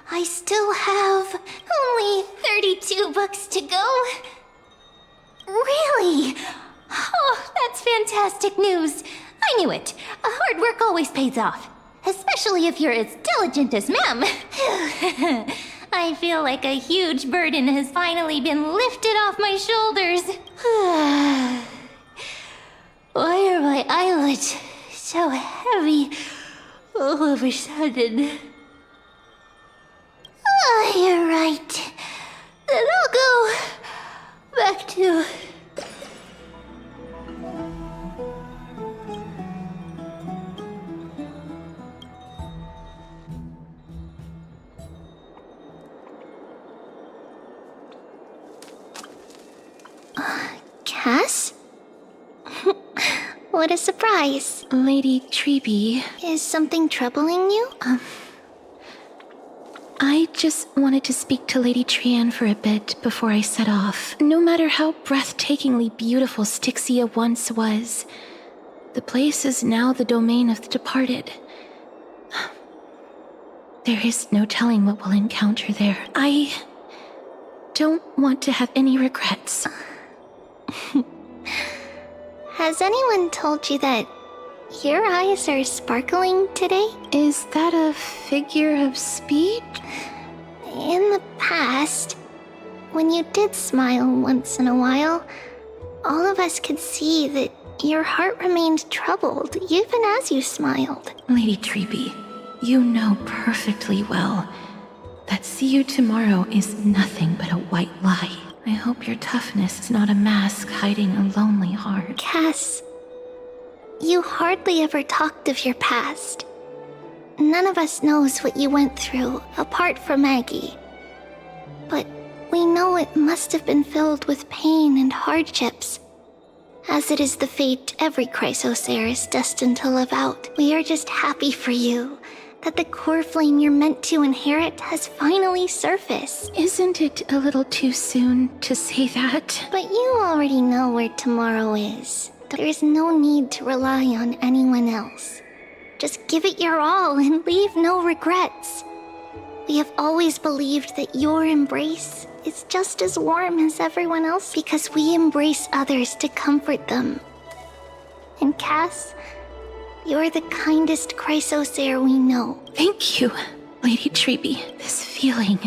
I still have only 32 books to go. Really? Oh, that's fantastic news. I knew it. Hard work always pays off. Especially if you're as diligent as Mem. I feel like a huge burden has finally been lifted off my shoulders. Why are my eyelids so heavy all of a sudden? Oh, you're right. Then I'll go back to... Cass? What a surprise. Lady Treby. Is something troubling you? I just wanted to speak to Lady Trian for a bit before I set off. No matter how breathtakingly beautiful Styxia once was, the place is now the domain of the departed. There is no telling what we'll encounter there. I don't want to have any regrets. Has anyone told you that your eyes are sparkling today? Is that a figure of speech? In the past, when you did smile once in a while, all of us could see that your heart remained troubled even as you smiled. Lady Treby, you know perfectly well that see you tomorrow is nothing but a white lie. I hope your toughness is not a mask hiding a lonely heart. Cass, you hardly ever talked of your past. None of us knows what you went through, apart from Maggie. But we know it must have been filled with pain and hardships, as it is the fate every Chrysosaur is destined to live out. We are just happy for you that the core flame you're meant to inherit has finally surfaced. Isn't it a little too soon to say that? But you already know where tomorrow is. There's no need to rely on anyone else. Just give it your all and leave no regrets. We have always believed that your embrace is just as warm as everyone else because we embrace others to comfort them. And Cass, you're the kindest Chrysosaur we know. Thank you, Lady Treby. This feeling,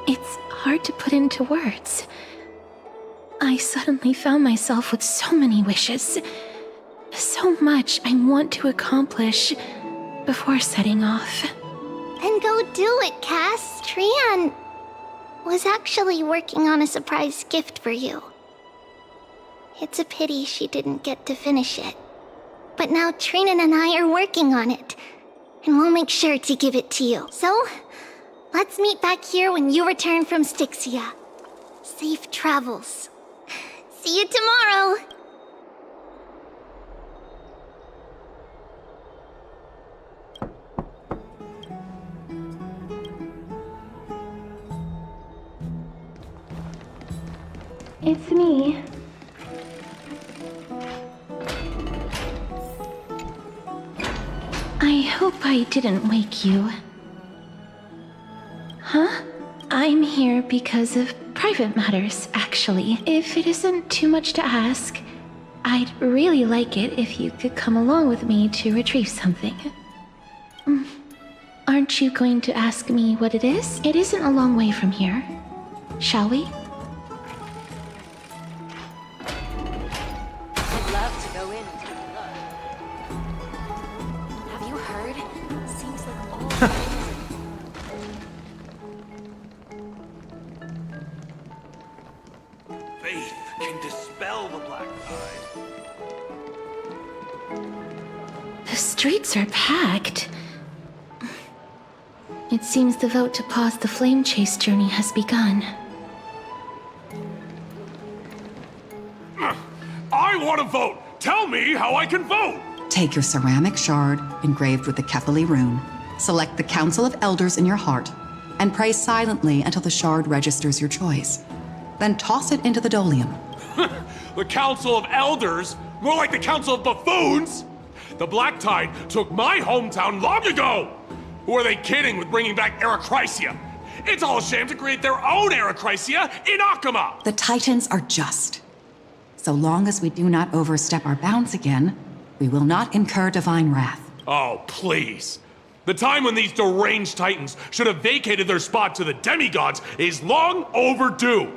it's hard to put into words. I suddenly found myself with so many wishes. So much I want to accomplish before setting off. Then go do it, Cass. Trian was actually working on a surprise gift for you. It's a pity she didn't get to finish it. But now Trinan and I are working on it, and we'll make sure to give it to you. So, let's meet back here when you return from Styxia. Safe travels. See you tomorrow! It's me. I hope I didn't wake you. Huh? I'm here because of private matters, actually. If it isn't too much to ask, I'd really like it if you could come along with me to retrieve something. Aren't you going to ask me what it is? It isn't a long way from here. Shall we? I'd love to go in and take a look. Have you heard? Seems like all... Faith can dispel the black tide. The streets are packed. It seems the vote to pause the flame chase journey has begun. I want to vote! Tell me how I can vote! Take your ceramic shard, engraved with the Kefali rune, select the Council of Elders in your heart, and pray silently until the shard registers your choice. Then toss it into the Dolium. The Council of Elders? More like the Council of Buffoons! The Black Tide took my hometown long ago! Who are they kidding with bringing back Eracrysia? It's all a sham to create their own Eracrysia in Akama! The Titans are just. So long as we do not overstep our bounds again, we will not incur divine wrath. Oh, please. The time when these deranged Titans should have vacated their spot to the demigods is long overdue.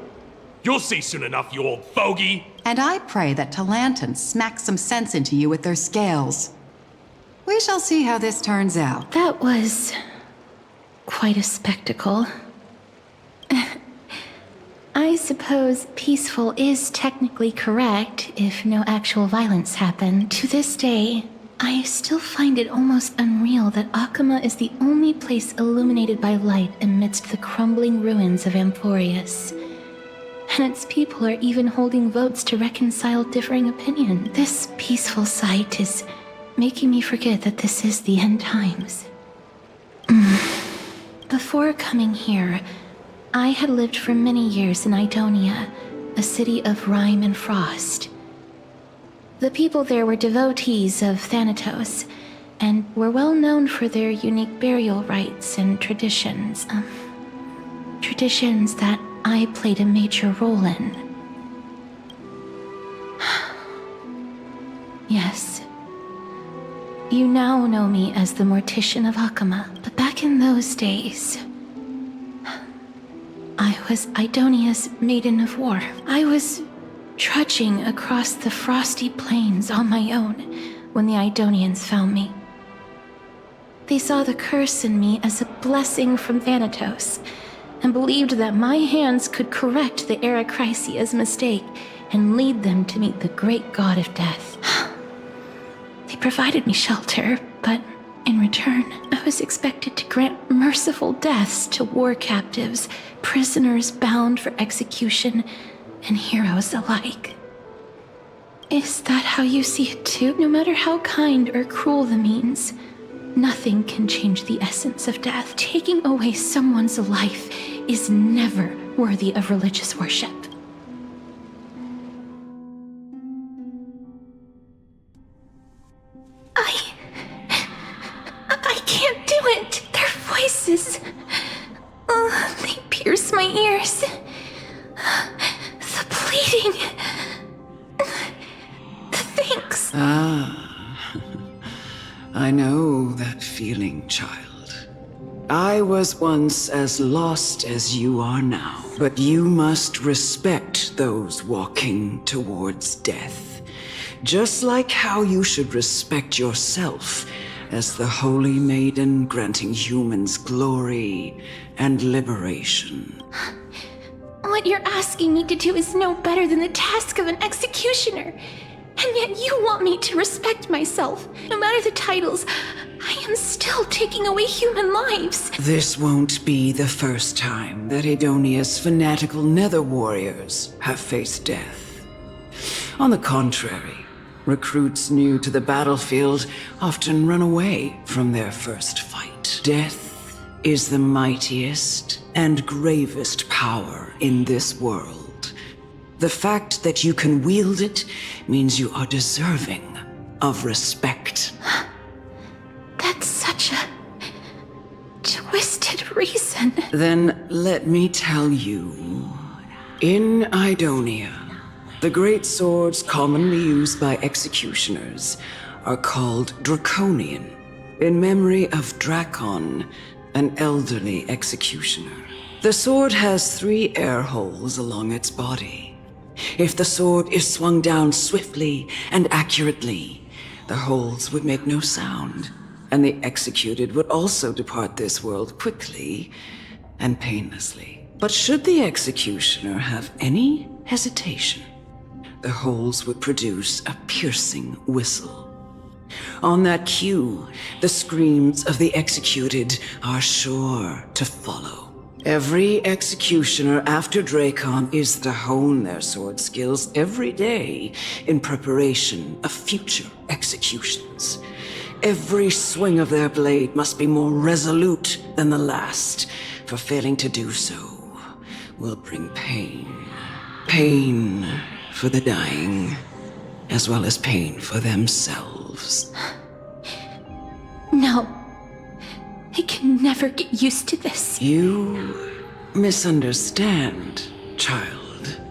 You'll see soon enough, you old fogey. And I pray that Talanton smacks some sense into you with their scales. We shall see how this turns out. That was quite a spectacle. I suppose peaceful is technically correct if no actual violence happened. To this day, I still find it almost unreal that Akama is the only place illuminated by light amidst the crumbling ruins of Emporius. and its people are even holding votes to reconcile differing opinions. This peaceful sight is making me forget that this is the end times. Before coming here, I had lived for many years in Idonia, a city of rime and frost. The people there were devotees of Thanatos, and were well known for their unique burial rites and traditions. Traditions that I played a major role in. Yes. You now know me as the Mortician of Akama, but back in those days, I was Idonia's Maiden of War. I was trudging across the frosty plains on my own when the Idonians found me. They saw the curse in me as a blessing from Thanatos, and believed that my hands could correct the Arachrysia's mistake and lead them to meet the great god of death. They provided me shelter, but in return, I was expected to grant merciful deaths to war captives, prisoners bound for execution, and heroes alike. Is that how you see it too? No matter how kind or cruel the means, nothing can change the essence of death. Taking away someone's life is never worthy of religious worship. I can't do it. Their voices, they pierce my ears. The pleading. The thanks. I know that feeling, child. I was once as lost as you are now, but you must respect those walking towards death, just like how you should respect yourself as the Holy Maiden granting humans glory and liberation. What you're asking me to do is no better than the task of an executioner. And yet you want me to respect myself. No matter the titles, I am still taking away human lives. This won't be the first time that Idonia's fanatical nether warriors have faced death. On the contrary, recruits new to the battlefield often run away from their first fight. Death is the mightiest and gravest power in this world. The fact that you can wield it means you are deserving of respect. That's such a twisted reason. Then let me tell you. In Idonia, the great swords commonly used by executioners are called Draconian, in memory of Drakon, an elderly executioner. The sword has 3 air holes along its body. If the sword is swung down swiftly and accurately, the holes would make no sound, and the executed would also depart this world quickly and painlessly. But should the executioner have any hesitation, the holes would produce a piercing whistle. On that cue, the screams of the executed are sure to follow. Every executioner after Drakon is to hone their sword skills every day in preparation of future executions. Every swing of their blade must be more resolute than the last, for failing to do so will bring pain. Pain for the dying, as well as pain for themselves. No. I can never get used to this. You misunderstand, child.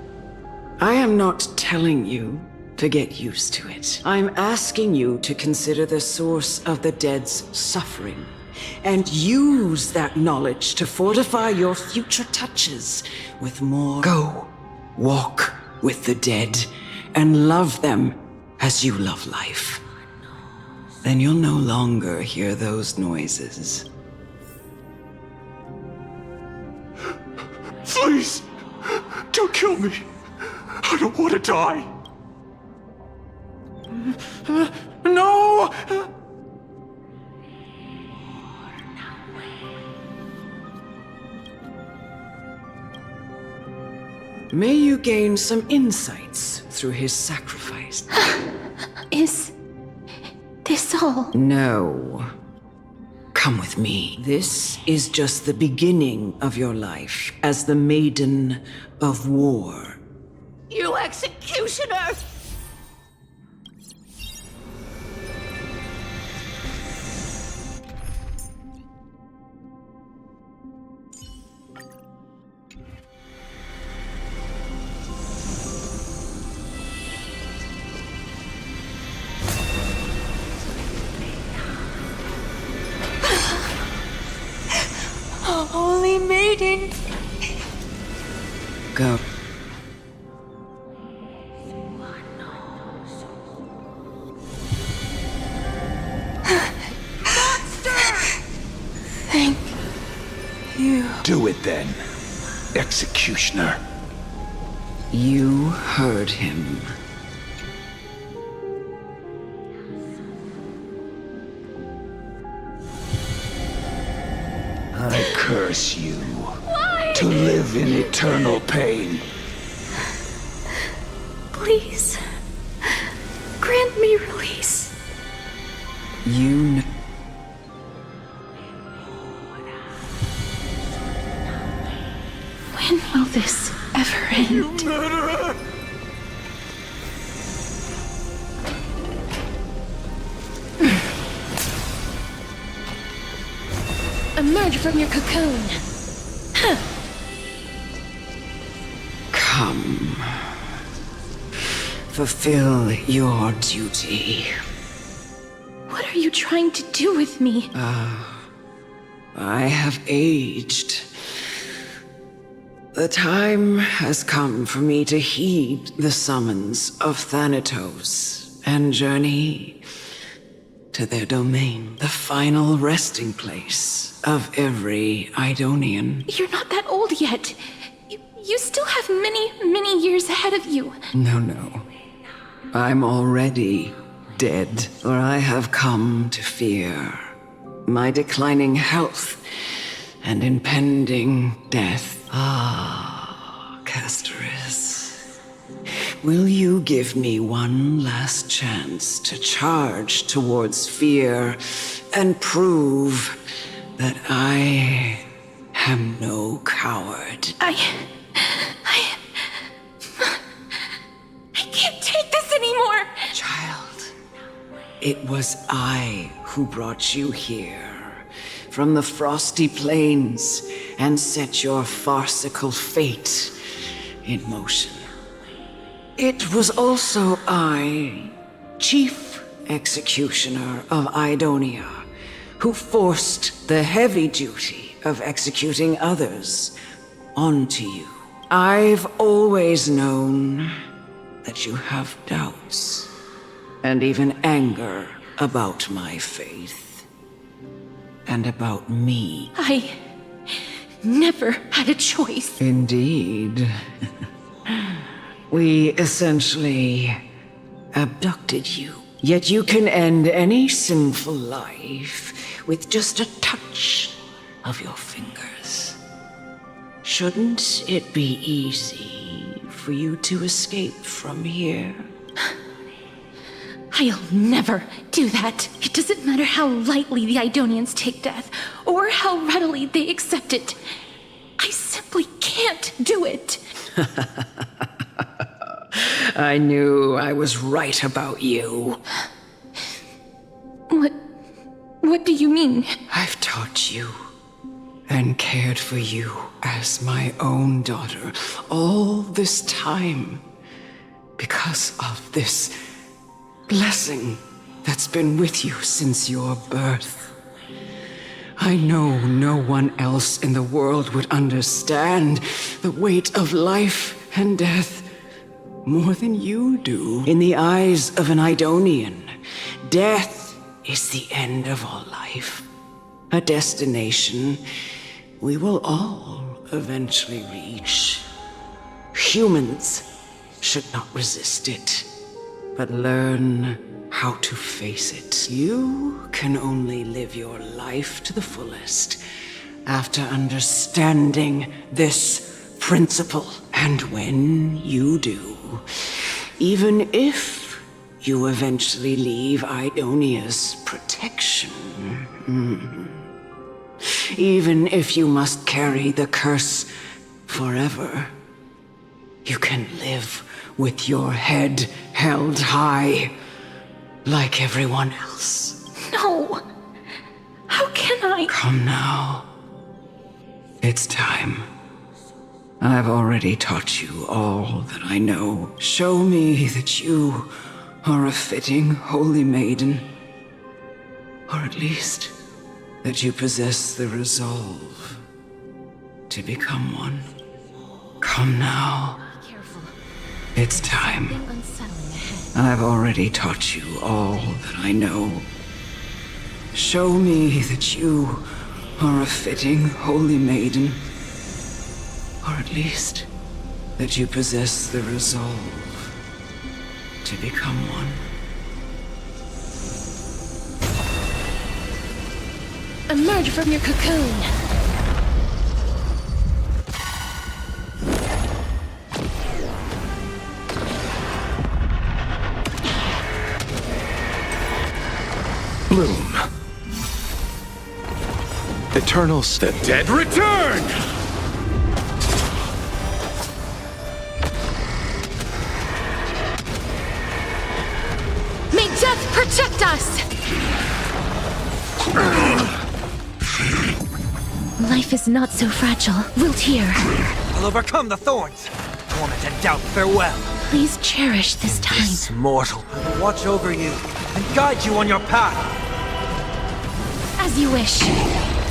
I am not telling you to get used to it. I'm asking you to consider the source of the dead's suffering and use that knowledge to fortify your future touches with more. Go, walk with the dead and love them as you love life. Then you'll no longer hear those noises. Please, don't kill me. I don't want to die. No! May you gain some insights through his sacrifice. Is this all? No. Come with me. This is just the beginning of your life as the Maiden of War. You executioner! Holy Maiden! Go. Thank you. Do it then, executioner. You heard him. I curse you. Why? To live in eternal pain. Please, grant me release. You know. When will this ever end? You murderer! Emerge from your cocoon. Come. Fulfill your duty. What are you trying to do with me? I have aged. The time has come for me to heed the summons of Thanatos and journey to their domain, the final resting place of every Idonian. You're not that old yet. You still have many years ahead of you. No. I'm already dead, for I have come to fear my declining health and impending death. Castoris. Will you give me one last chance to charge towards fear and prove that I am no coward? I can't take this anymore! Child, it was I who brought you here from the frosty plains and set your farcical fate in motion. It was also I, Chief Executioner of Idonia, who forced the heavy duty of executing others onto you. I've always known that you have doubts and even anger about my faith and about me. I never had a choice. Indeed. We essentially abducted you. Yet you can end any sinful life with just a touch of your fingers. Shouldn't it be easy for you to escape from here? I'll never do that. It doesn't matter how lightly the Idonians take death, or how readily they accept it. I simply can't do it. I knew I was right about you. What do you mean? I've taught you and cared for you as my own daughter all this time because of this blessing that's been with you since your birth. I know no one else in the world would understand the weight of life and death more than you do. In the eyes of an Idonian, death is the end of all life. A destination we will all eventually reach. Humans should not resist it, but learn how to face it. You can only live your life to the fullest after understanding this principle And when you do, even if you eventually leave Idonia's protection, even if you must carry the curse forever, you can live with your head held high, like everyone else. No! How can I? Come now. It's time. I've already taught you all that I know. Show me that you are a fitting holy maiden. Or at least, that you possess the resolve to become one. Come now. It's time. I've already taught you all that I know. Show me that you are a fitting holy maiden. Or at least, that you possess the resolve to become one. Emerge from your cocoon! Bloom. Eternals. The dead return! May death protect us! Life is not so fragile. Wilt hear. I'll overcome the thorns. Torment and doubt, farewell. Please cherish this time. This mortal will watch over you and guide you on your path. As you wish.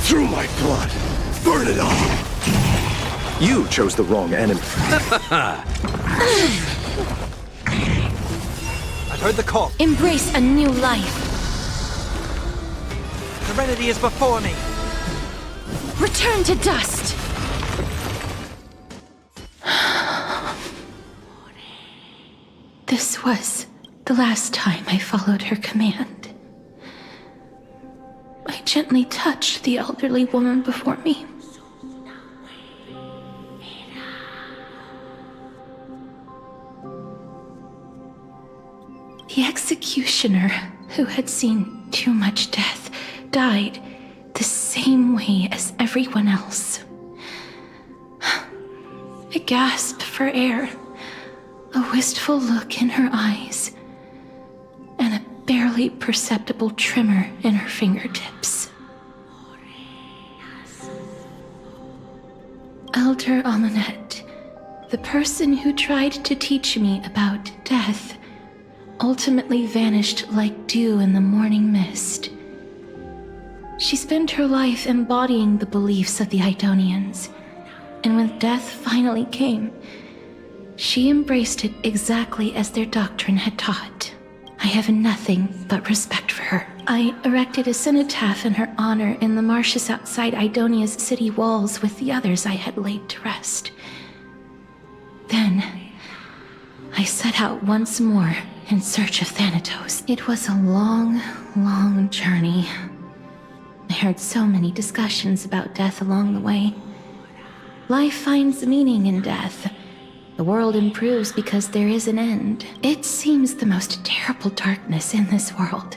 Through my blood, burn it all! You chose the wrong enemy. I've heard the call. Embrace a new life. Serenity is before me. Return to dust. This was the last time I followed her command. I gently touched the elderly woman before me. The executioner, who had seen too much death, died the same way as everyone else. A gasp for air, a wistful look in her eyes, and a barely perceptible tremor in her fingertips. Elder Amunet, the person who tried to teach me about death, ultimately vanished like dew in the morning mist. She spent her life embodying the beliefs of the Idonians, and when death finally came, she embraced it exactly as their doctrine had taught. I have nothing but respect for her. I erected a cenotaph in her honor in the marshes outside Idonia's city walls with the others I had laid to rest. Then, I set out once more in search of Thanatos. It was a long, long journey. I heard so many discussions about death along the way. Life finds meaning in death. The world improves because there is an end. It seems the most terrible darkness in this world.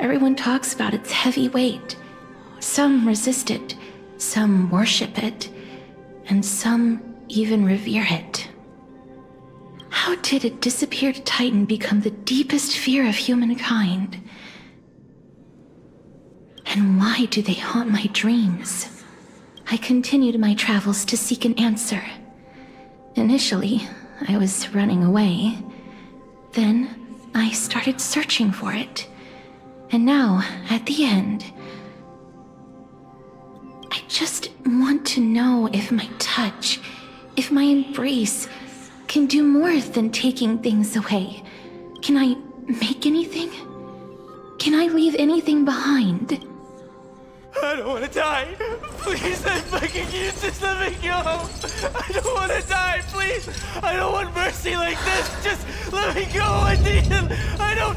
Everyone talks about its heavy weight. Some resist it, some worship it, and some even revere it. How did a disappeared titan become the deepest fear of humankind? And why do they haunt my dreams? I continued my travels to seek an answer. Initially, I was running away. Then, I started searching for it. And now, at the end, I just want to know if my touch, if my embrace, can do more than taking things away. Can I make anything? Can I leave anything behind? I don't want to die. Please, I'm begging you, just let me go. I don't want to die, please. I don't want mercy like this. Just let me go. I need him. I don't.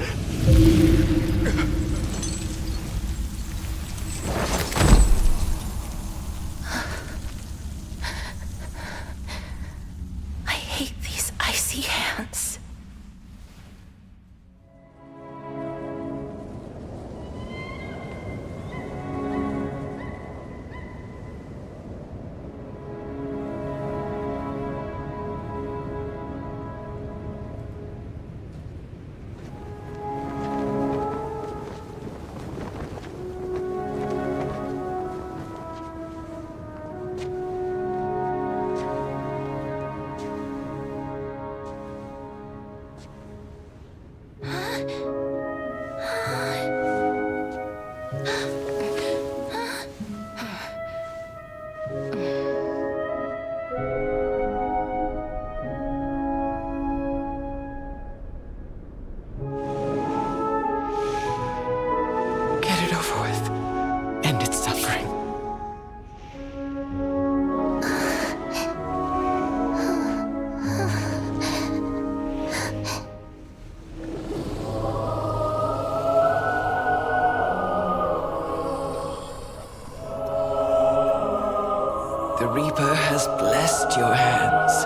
The Reaper has blessed your hands.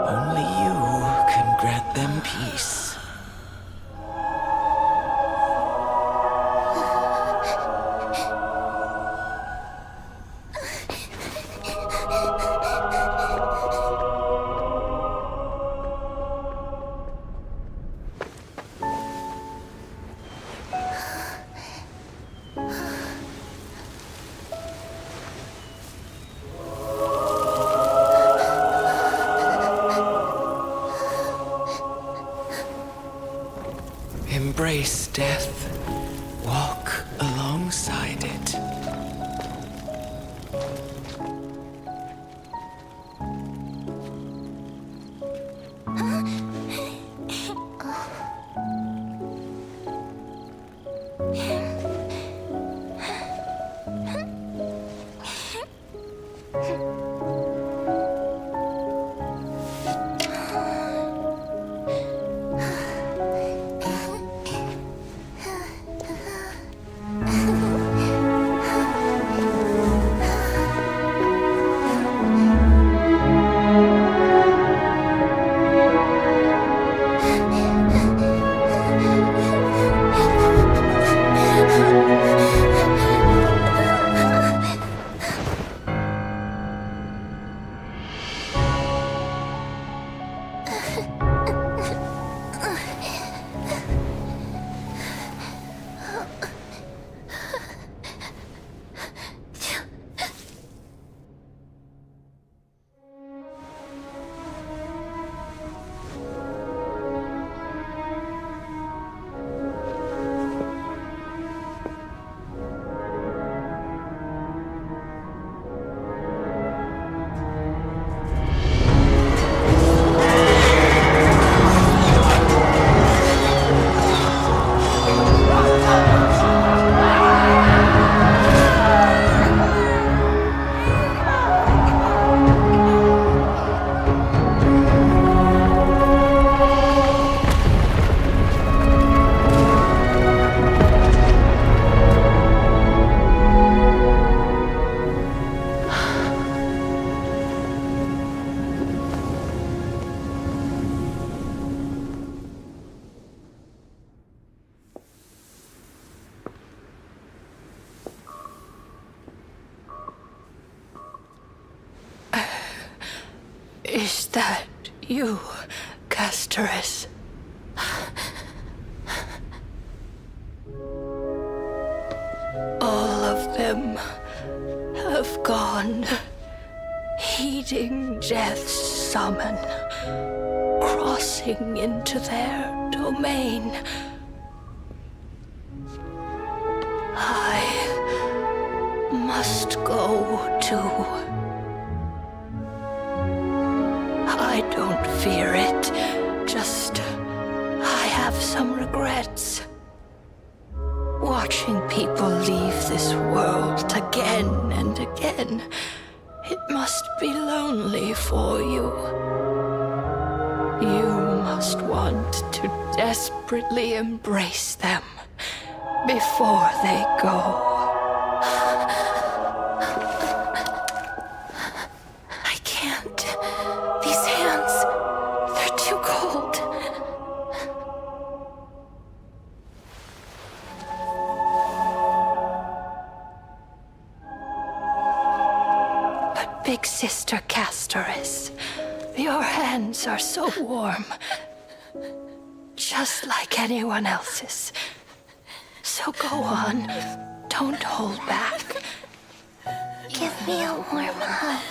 Only you can grant them peace. Embrace death. Walk alongside it. Is that you, Castorus? All of them have gone, heeding death's summon, crossing into their domain. I must go too. I don't fear it, just I have some regrets. Watching people leave this world again and again, it must be lonely for you. You must want to desperately embrace them before they go. I can't. These hands, they're too cold. But Big Sister Castorus, your hands are so warm. Just like anyone else's. So go on. Don't hold back. Give me a warm hug.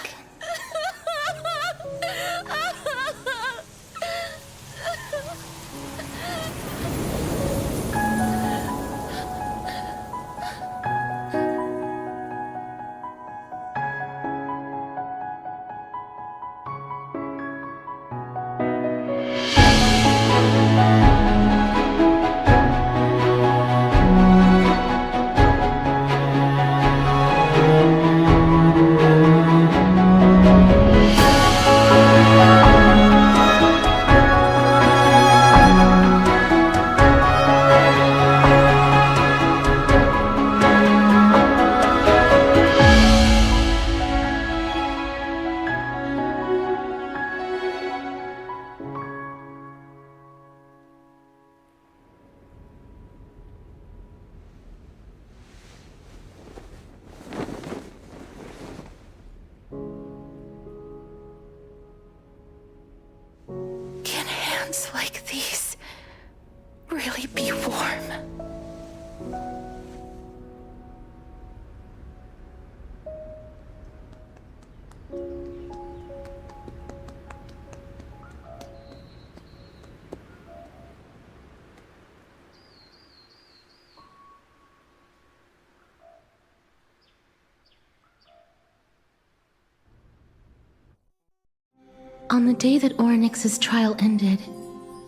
On the day that Oryx's trial ended,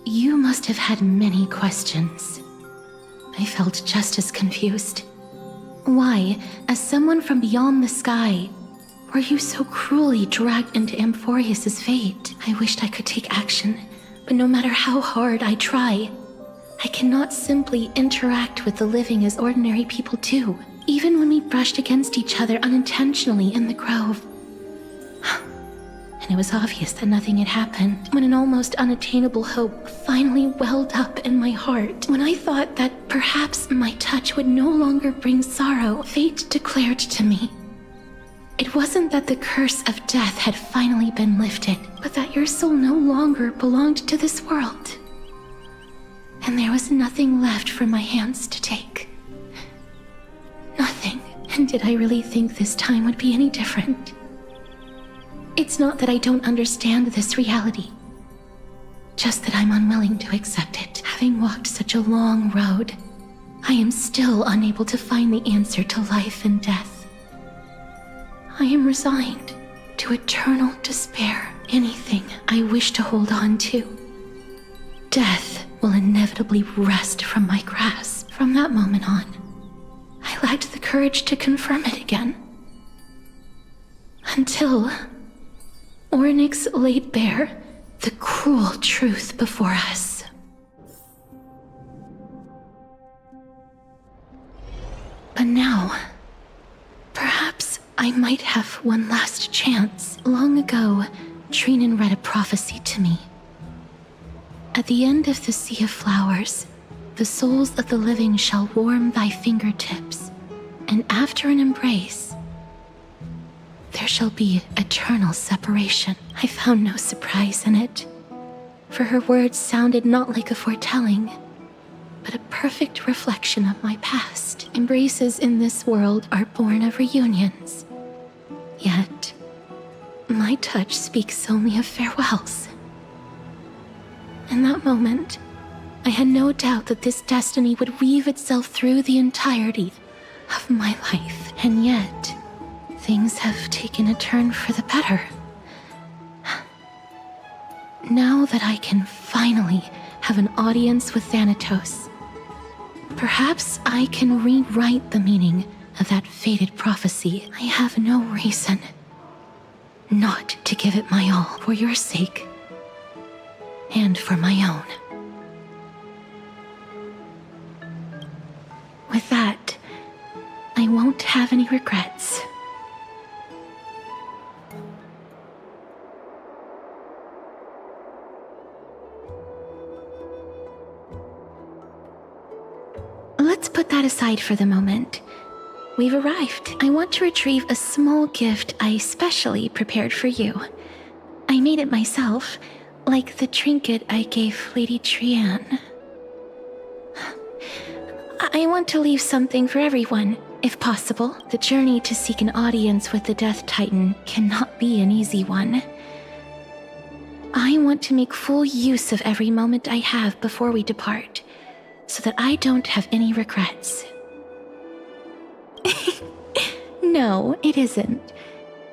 you must have had many questions. I felt just as confused. Why, as someone from beyond the sky, were you so cruelly dragged into Amphorius's fate? I wished I could take action, but no matter how hard I try, I cannot simply interact with the living as ordinary people do, even when we brushed against each other unintentionally in the grove. And it was obvious that nothing had happened when an almost unattainable hope finally welled up in my heart. When I thought that perhaps my touch would no longer bring sorrow, fate declared to me, it wasn't that the curse of death had finally been lifted, but that your soul no longer belonged to this world. And there was nothing left for my hands to take. Nothing. And did I really think this time would be any different? It's not that I don't understand this reality, just that I'm unwilling to accept it. Having walked such a long road, I am still unable to find the answer to life and death. I am resigned to eternal despair. Anything I wish to hold on to, death will inevitably wrest from my grasp. From that moment on, I lacked the courage to confirm it again. Until Oryx laid bare the cruel truth before us. But now, perhaps I might have one last chance. Long ago, Trinan read a prophecy to me. At the end of the Sea of Flowers, the souls of the living shall warm thy fingertips, and after an embrace, there shall be eternal separation. I found no surprise in it, for her words sounded not like a foretelling, but a perfect reflection of my past. Embraces in this world are born of reunions, yet my touch speaks only of farewells. In that moment, I had no doubt that this destiny would weave itself through the entirety of my life, and yet things have taken a turn for the better. Now that I can finally have an audience with Thanatos, perhaps I can rewrite the meaning of that fated prophecy. I have no reason not to give it my all for your sake and for my own. With that, I won't have any regrets. Let's put that aside for the moment. We've arrived. I want to retrieve a small gift I specially prepared for you. I made it myself, like the trinket I gave Lady Trian. I want to leave something for everyone, if possible. The journey to seek an audience with the Death Titan cannot be an easy one. I want to make full use of every moment I have before we depart, so that I don't have any regrets. No, it isn't.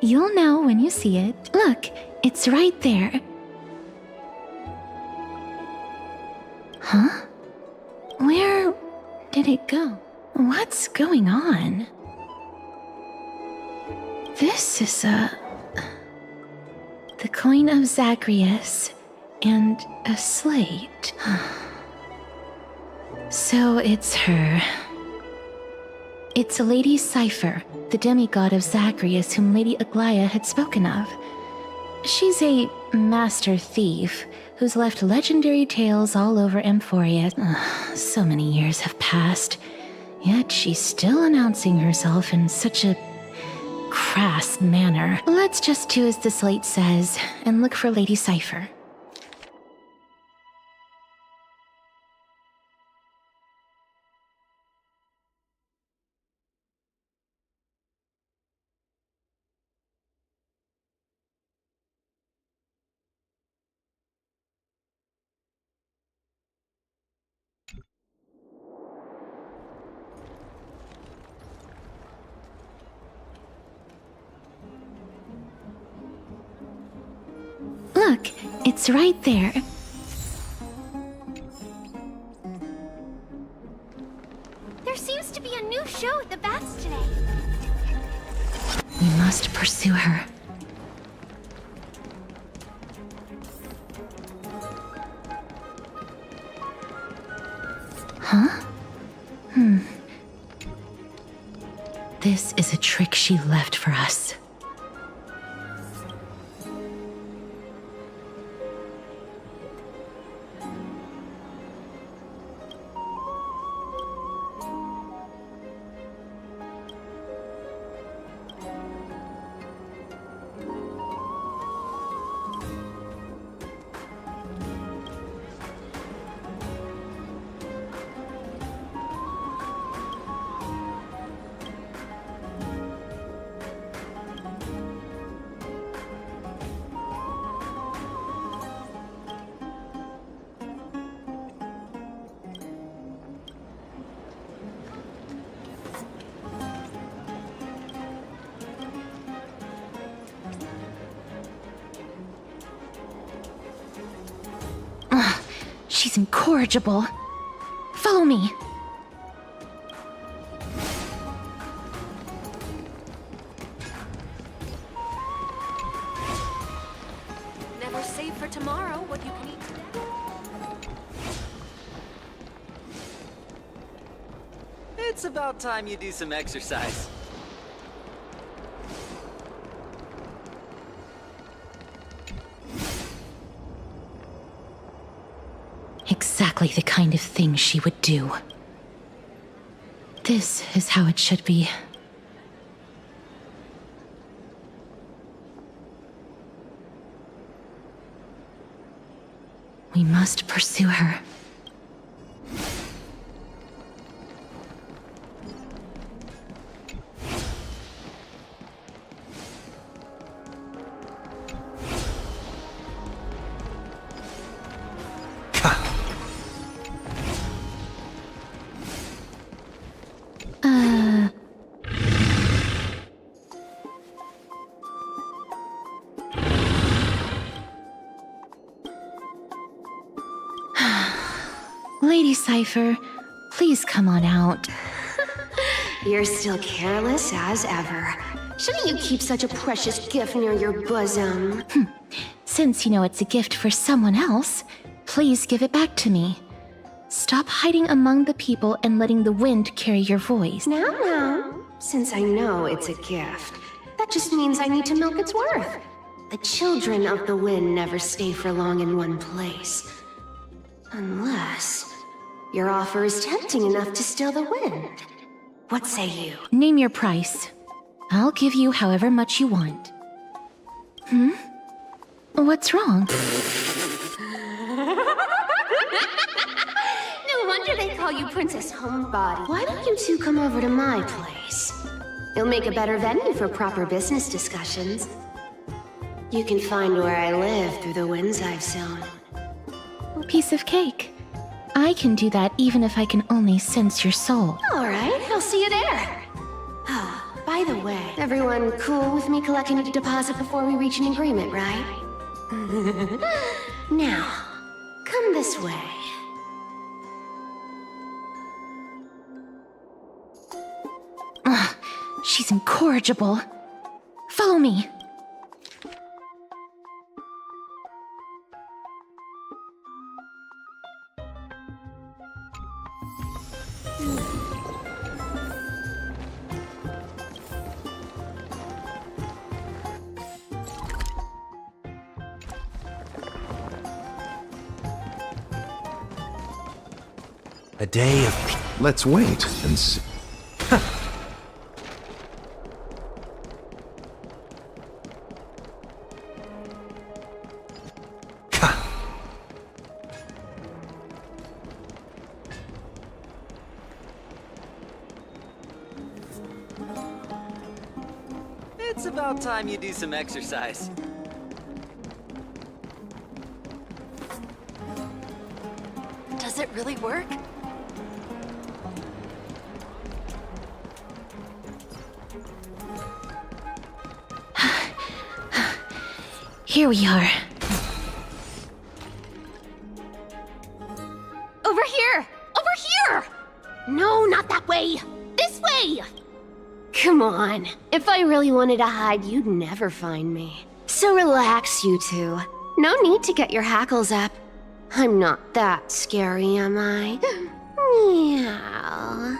You'll know when you see it. Look, it's right there. Huh? Where did it go? What's going on? This is the coin of Zagreus and a slate. So it's her. It's Lady Cypher, the demigod of Zagreus whom Lady Aglaia had spoken of. She's a master thief who's left legendary tales all over Amphoria. So many years have passed, yet she's still announcing herself in such a crass manner. Let's just do as the slate says and look for Lady Cypher. Look, it's right there. There seems to be a new show at the Bats today. We must pursue her. Huh? This is a trick she left for us. She's incorrigible. Follow me. Never save for tomorrow what you can eat today. It's about time you do some exercise. Exactly the kind of thing she would do. This is how it should be. We must pursue her. Lady Cypher, please come on out. You're still careless as ever. Shouldn't you keep such a precious gift near your bosom? Since you know it's a gift for someone else, please give it back to me. Stop hiding among the people and letting the wind carry your voice. Now, since I know it's a gift, that just means I need to milk its worth. The children of the wind never stay for long in one place. Unless your offer is tempting enough to still the wind. What say you? Name your price. I'll give you however much you want. What's wrong? No wonder they call you Princess Homebody. Why don't you two come over to my place? It'll make a better venue for proper business discussions. You can find where I live through the winds I've sown. Piece of cake. I can do that even if I can only sense your soul. Alright, I'll see you there. Oh, by the way, everyone cool with me collecting a deposit before we reach an agreement, right? Now, come this way. She's incorrigible. Follow me. A day of... Let's wait and see. It's about time you do some exercise. Does it really work? Here we are. If I really wanted to hide, you'd never find me. So relax, you two. No need to get your hackles up. I'm not that scary, am I? Meow.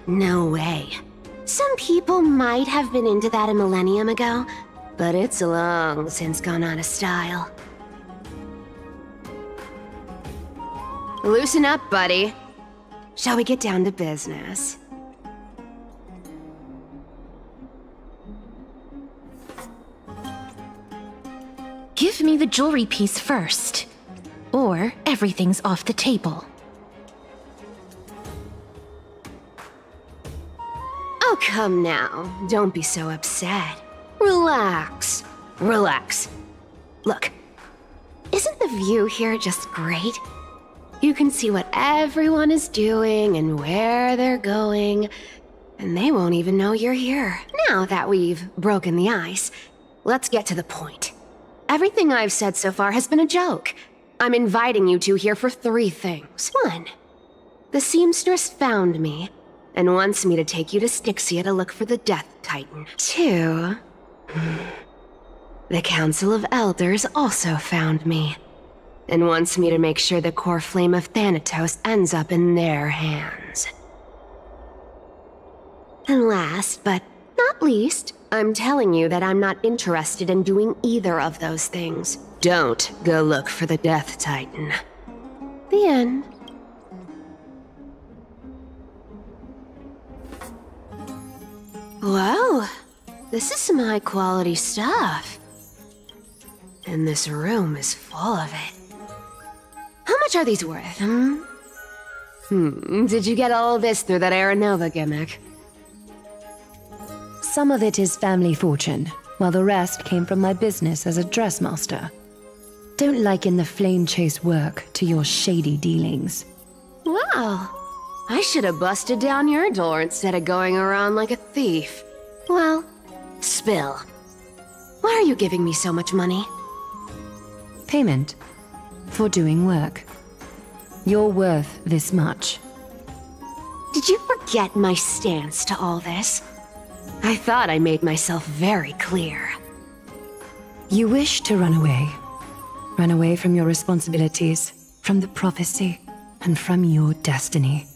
No way. Some people might have been into that a millennium ago, but it's long since gone out of style. Loosen up, buddy. Shall we get down to business? Give me the jewelry piece first, or everything's off the table. Oh, come now. Don't be so upset. Relax. Relax. Look, isn't the view here just great? You can see what everyone is doing and where they're going, and they won't even know you're here. Now that we've broken the ice, let's get to the point. Everything I've said so far has been a joke. I'm inviting you two here for 3 things. 1, the seamstress found me and wants me to take you to Styxia to look for the Death Titan. 2, the Council of Elders also found me and wants me to make sure the core flame of Thanatos ends up in their hands. And last, but not least, I'm telling you that I'm not interested in doing either of those things. Don't go look for the Death Titan. The end. Whoa, this is some high-quality stuff. And this room is full of it. How much are these worth, Did you get all this through that Aranova gimmick? Some of it is family fortune, while the rest came from my business as a dressmaster. Don't liken the flame chase work to your shady dealings. Wow. I should have busted down your door instead of going around like a thief. Well, spill. Why are you giving me so much money? Payment for doing work. You're worth this much. Did you forget my stance to all this? I thought I made myself very clear. You wish to run away. Run away from your responsibilities, from the prophecy, and from your destiny.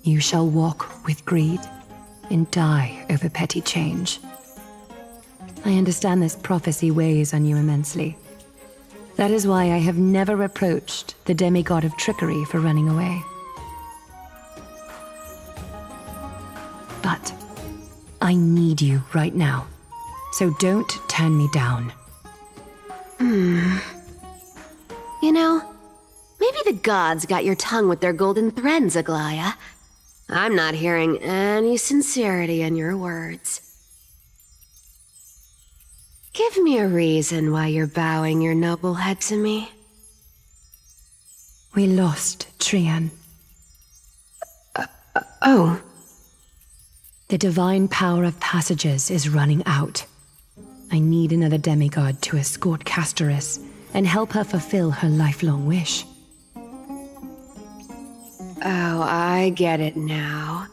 You shall walk with greed and die over petty change. I understand this prophecy weighs on you immensely. That is why I have never reproached the demigod of trickery for running away. But I need you right now, so don't turn me down. You know, maybe the gods got your tongue with their golden threads, Aglaya. I'm not hearing any sincerity in your words. Give me a reason why you're bowing your noble head to me. We lost Trian. Oh. The divine power of passages is running out. I need another demigod to escort Castoris and help her fulfill her lifelong wish. Oh, I get it now.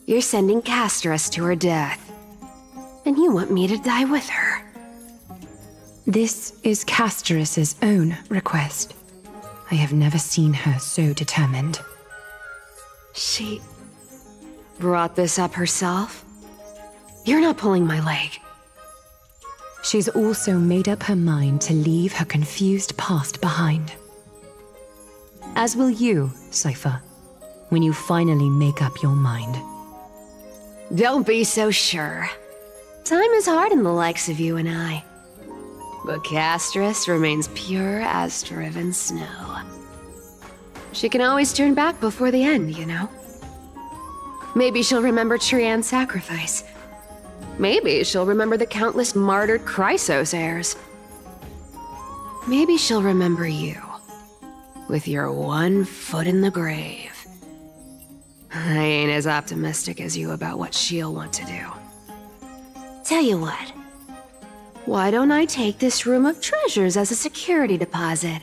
You're sending Castoris to her death. And you want me to die with her. This is Castoris' own request. I have never seen her so determined. She brought this up herself? You're not pulling my leg. She's also made up her mind to leave her confused past behind. As will you, Cypher, when you finally make up your mind. Don't be so sure. Time is hard in the likes of you and I. But Castoris remains pure as driven snow. She can always turn back before the end, you know? Maybe she'll remember Trian's sacrifice. Maybe she'll remember the countless martyred Chrysos heirs. Maybe she'll remember you, with your one foot in the grave. I ain't as optimistic as you about what she'll want to do. Tell you what, why don't I take this room of treasures as a security deposit,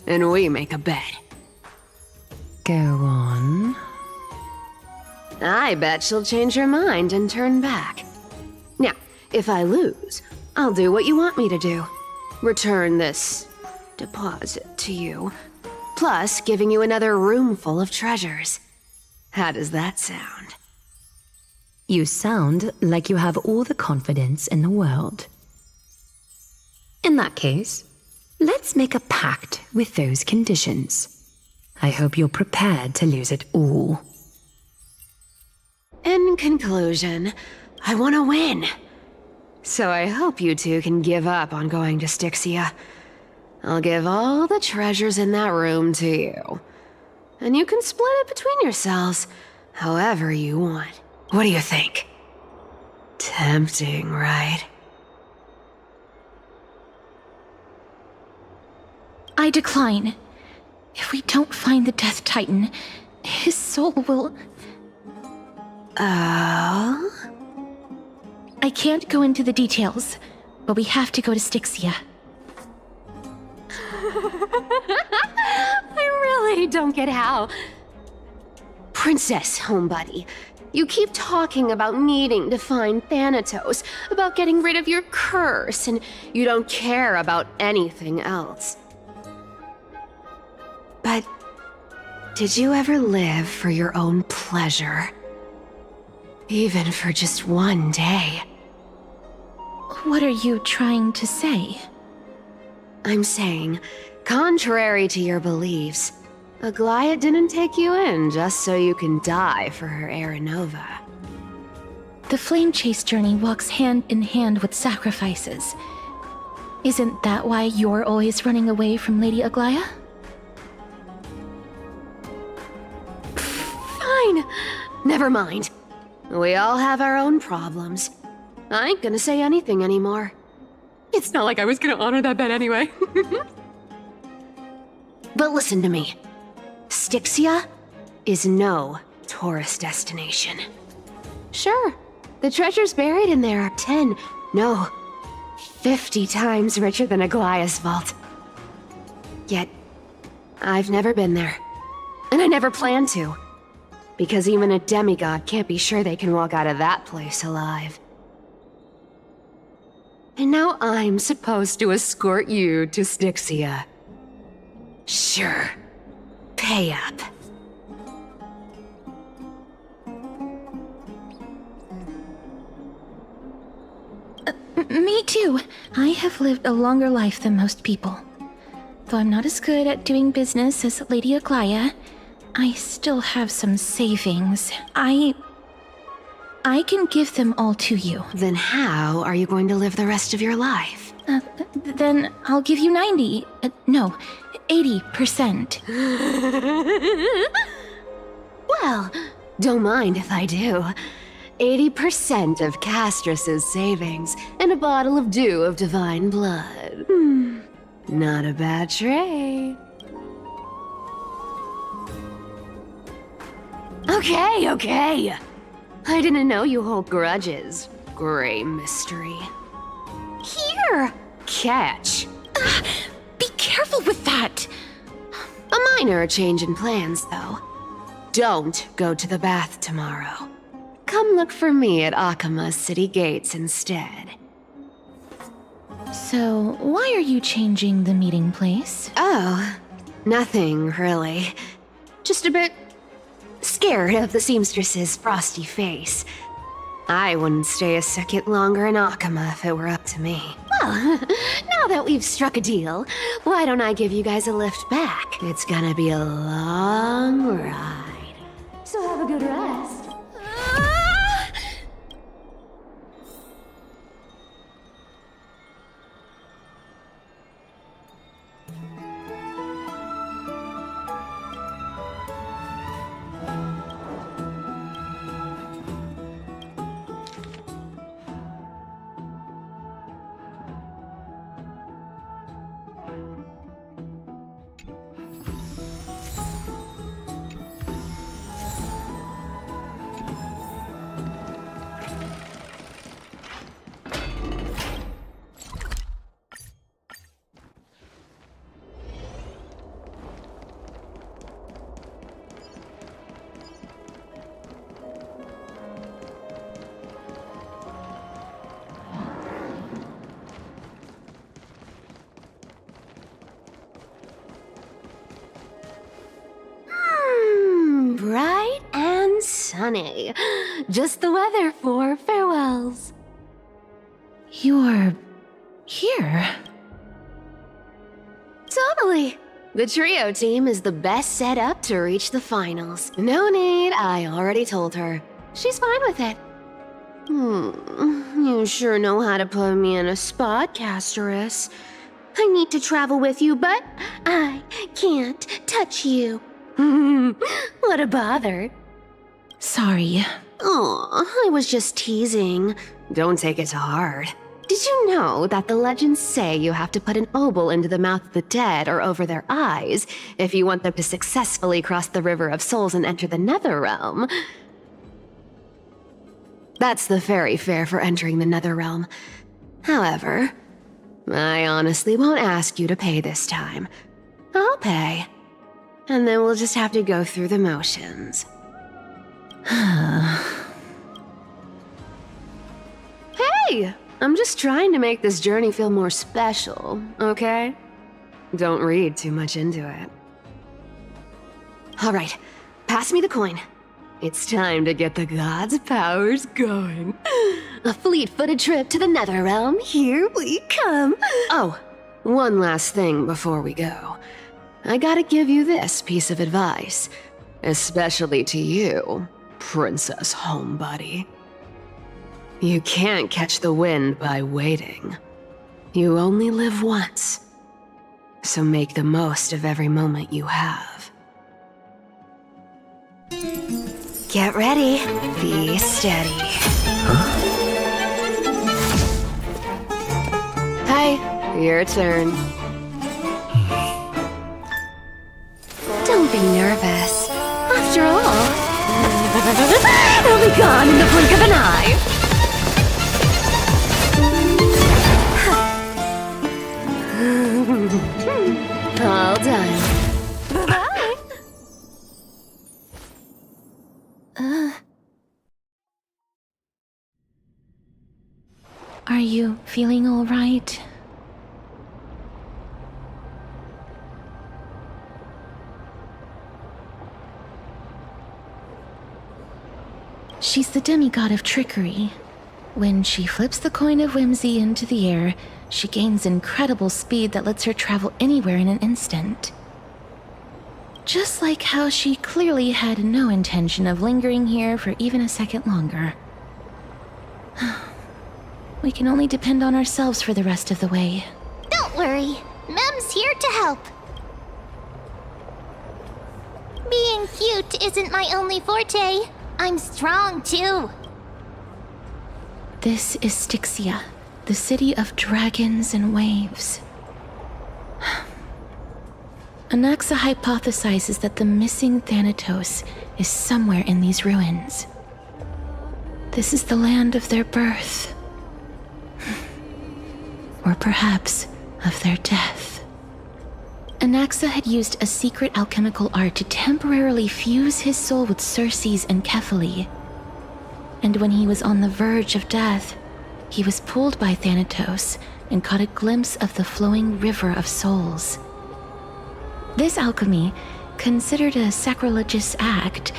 and we make a bet? Go on. I bet she'll change her mind and turn back. Now, if I lose, I'll do what you want me to do. Return this deposit to you, plus giving you another room full of treasures. How does that sound? You sound like you have all the confidence in the world. In that case, let's make a pact with those conditions. I hope you're prepared to lose it all. In conclusion, I want to win. So I hope you two can give up on going to Styxia. I'll give all the treasures in that room to you. And you can split it between yourselves, however you want. What do you think? Tempting, right? I decline. If we don't find the Death Titan, his soul will... Oh? I can't go into the details, but we have to go to Styxia. I really don't get how. Princess, homebuddy, you keep talking about needing to find Thanatos, about getting rid of your curse, and you don't care about anything else. But did you ever live for your own pleasure? Even for just one day? What are you trying to say? I'm saying, contrary to your beliefs, Aglaia didn't take you in just so you can die for her Aranova. The flame chase journey walks hand in hand with sacrifices. Isn't that why you're always running away from Lady Aglaia? Fine. Never mind. We all have our own problems. I ain't gonna say anything anymore. It's not like I was gonna honor that bet anyway. But listen to me. Styxia is no tourist destination. Sure, the treasures buried in there are 10, no, 50 times richer than Aglaia's vault. Yet, I've never been there. And I never plan to. Because even a demigod can't be sure they can walk out of that place alive. And now I'm supposed to escort you to Styxia. Sure. Pay up. Me too. I have lived a longer life than most people. Though I'm not as good at doing business as Lady Aglaia, I still have some savings. I can give them all to you. Then how are you going to live the rest of your life? Then I'll give you 90. No, 80%. Well, don't mind if I do. 80% of Castrus's savings and a bottle of dew of divine blood. Not a bad trade. Okay. I didn't know you hold grudges, Gray Mystery. Here! Catch. Be careful with that! A minor change in plans, though. Don't go to the bath tomorrow. Come look for me at Akama's city gates instead. So, why are you changing the meeting place? Oh, nothing really. Just a bit scared of the seamstress's frosty face. I wouldn't stay a second longer in Akama if it were up to me. Well, now that we've struck a deal, why don't I give you guys a lift back? It's gonna be a long ride. So have a good rest. honey. Just the weather for farewells. You're here? Totally. The trio team is the best set up to reach the finals. No need, I already told her. She's fine with it. You sure know how to put me in a spot, Castorus. I need to travel with you, but I can't touch you. What a bother. Sorry. Aw, I was just teasing. Don't take it to heart. Did you know that the legends say you have to put an obol into the mouth of the dead or over their eyes if you want them to successfully cross the River of Souls and enter the Netherrealm? That's the fairy fare for entering the Netherrealm. However, I honestly won't ask you to pay this time. I'll pay. And then we'll just have to go through the motions. Hey! I'm just trying to make this journey feel more special, okay? Don't read too much into it. Alright, pass me the coin. It's time to get the gods' powers going. A fleet-footed trip to the Netherrealm, here we come. Oh, one last thing before we go. I gotta give you this piece of advice, especially to you, Princess Homebody. You can't catch the wind by waiting. You only live once, so make the most of every moment you have. Get ready, be steady. Hi, your turn. Don't be nervous. After all, it'll be gone in the blink of an eye. All done. Bye-bye. Are you feeling all right? She's the demigod of trickery. When she flips the coin of whimsy into the air, she gains incredible speed that lets her travel anywhere in an instant. Just like how she clearly had no intention of lingering here for even a second longer. We can only depend on ourselves for the rest of the way. Don't worry, Mem's here to help. Being cute isn't my only forte. I'm strong too. This is Styxia, the city of dragons and waves. Anaxa hypothesizes that the missing Thanatos is somewhere in these ruins. This is the land of their birth. Or perhaps of their death. Anaxa had used a secret alchemical art to temporarily fuse his soul with Circe's and Kephae. And when he was on the verge of death, he was pulled by Thanatos and caught a glimpse of the flowing river of souls. This alchemy, considered a sacrilegious act,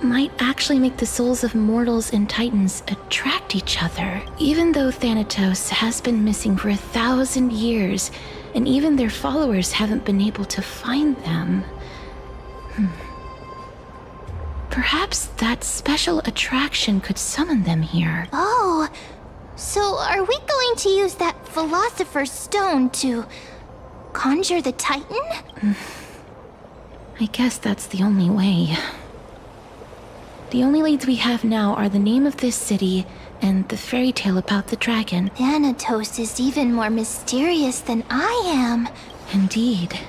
might actually make the souls of mortals and titans attract each other. Even though Thanatos has been missing for 1,000 years, and even their followers haven't been able to find them. Perhaps that special attraction could summon them here. Oh, so are we going to use that Philosopher's Stone to conjure the Titan? I guess that's the only way. The only leads we have now are the name of this city and the fairy tale about the dragon. Thanatos is even more mysterious than I am. Indeed.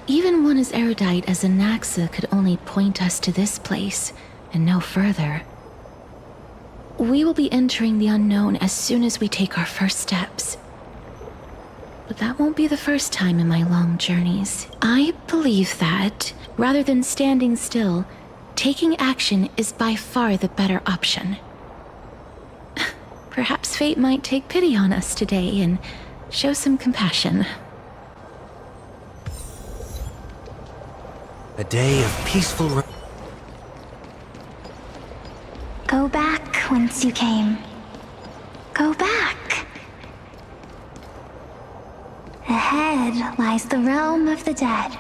Even one as erudite as Anaxa could only point us to this place, and no further. We will be entering the unknown as soon as we take our first steps. But that won't be the first time in my long journeys. I believe that, rather than standing still, taking action is by far the better option. Perhaps fate might take pity on us today and show some compassion. A day of peaceful... Go back whence you came. Go back. Ahead lies the realm of the dead.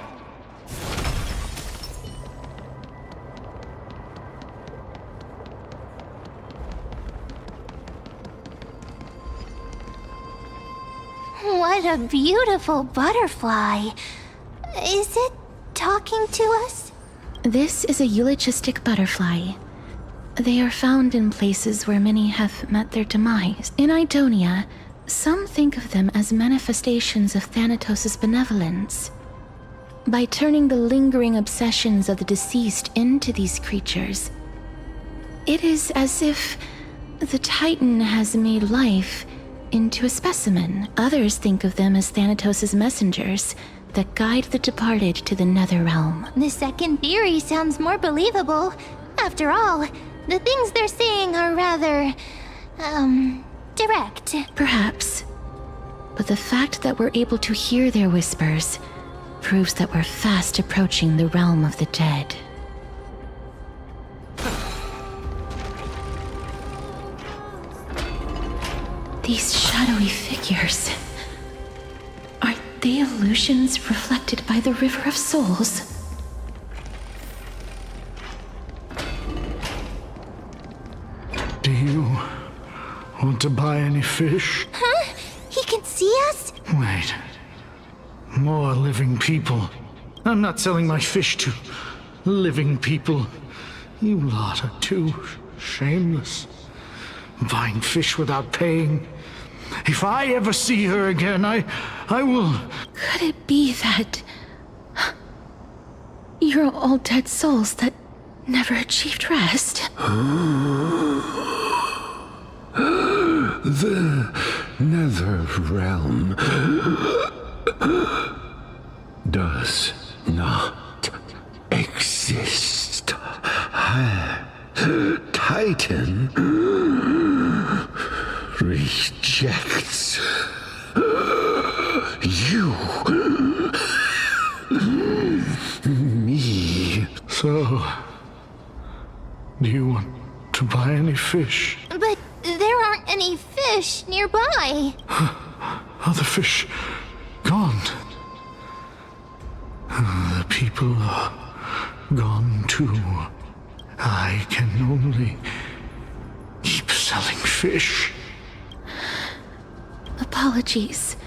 What a beautiful butterfly. Is it talking to us? This is a eulogistic butterfly. They are found in places where many have met their demise. In Idonia, some think of them as manifestations of Thanatos' benevolence. By turning the lingering obsessions of the deceased into these creatures, it is as if the Titan has made life into a specimen. Others think of them as Thanatos' messengers that guide the departed to the nether realm. The second theory sounds more believable. After all, the things they're saying are rather, direct. Perhaps. But the fact that we're able to hear their whispers proves that we're fast approaching the realm of the dead. These shadowy figures. Are they illusions reflected by the River of Souls? Do you want to buy any fish? Huh? He can see us? Wait. More living people. I'm not selling my fish to living people. You lot are too shameless. Buying fish without paying. If I ever see her again, I will... Could it be that you're all dead souls that never achieved rest? The nether realm does not exist. Titan rejects you. Me. So, do you want to buy any fish? But there aren't any fish nearby. Are the fish gone? The people are gone too. I can only keep selling fish. Apologies.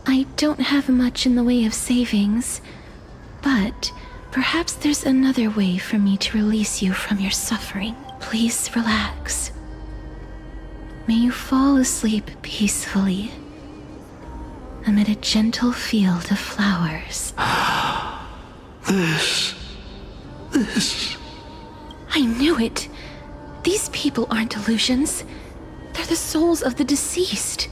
I don't have much in the way of savings, but perhaps there's another way for me to release you from your suffering. Please relax. May you fall asleep peacefully amid a gentle field of flowers. This. I knew it. These people aren't illusions. They're the souls of the deceased.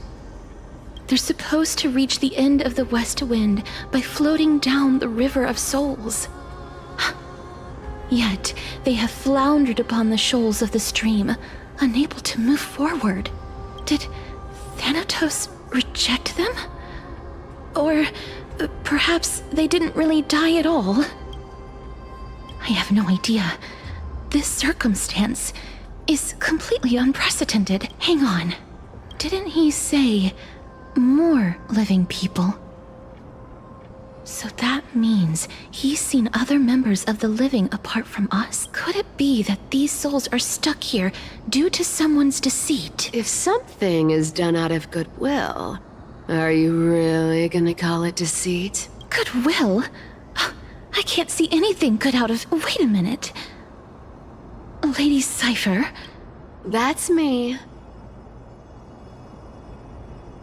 They're supposed to reach the end of the west wind by floating down the River of Souls. Yet, they have floundered upon the shoals of the stream, unable to move forward. Did Thanatos reject them? Or perhaps they didn't really die at all? I have no idea. This circumstance is completely unprecedented. Hang on. Didn't he say more living people? So that means he's seen other members of the living apart from us? Could it be that these souls are stuck here due to someone's deceit? If something is done out of goodwill, are you really gonna call it deceit? Goodwill? I can't see anything good out of... Wait a minute. Lady Cypher? That's me.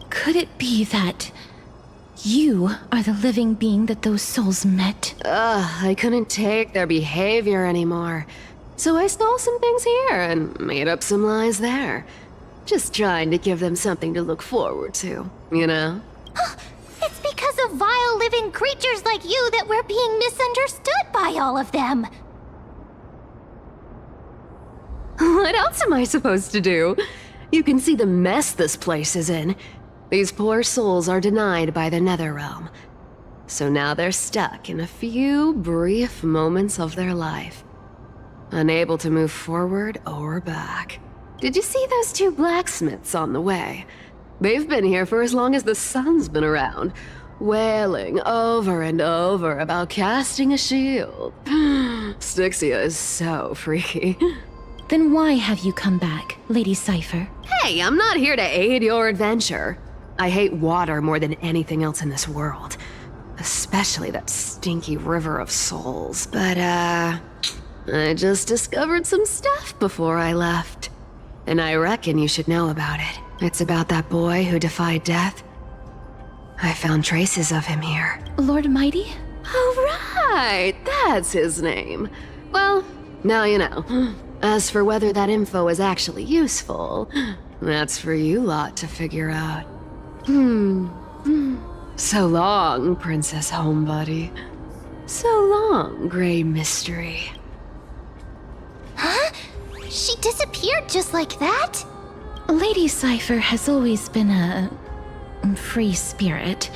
Could it be that you are the living being that those souls met? I couldn't take their behavior anymore. So I stole some things here and made up some lies there. Just trying to give them something to look forward to, you know? It's because of vile living creatures like you that we're being misunderstood by all of them. What else am I supposed to do? You can see the mess this place is in. These poor souls are denied by the Nether Realm. So now they're stuck in a few brief moments of their life. unable to move forward or back. Did you see those two blacksmiths on the way? They've been here for as long as the sun's been around, wailing over and over about casting a shield. Styxia is so freaky. Then why have you come back, Lady Cypher? Hey, I'm not here to aid your adventure. I hate water more than anything else in this world. Especially that stinky river of souls. But, I just discovered some stuff before I left. And I reckon you should know about it. It's about that boy who defied death. I found traces of him here. Lord Mighty? Oh, right! That's his name. Well, now you know. As for whether that info is actually useful, that's for you lot to figure out. So long, Princess Homebody. So long, Grey Mystery. Huh? She disappeared just like that? Lady Cypher has always been a free spirit.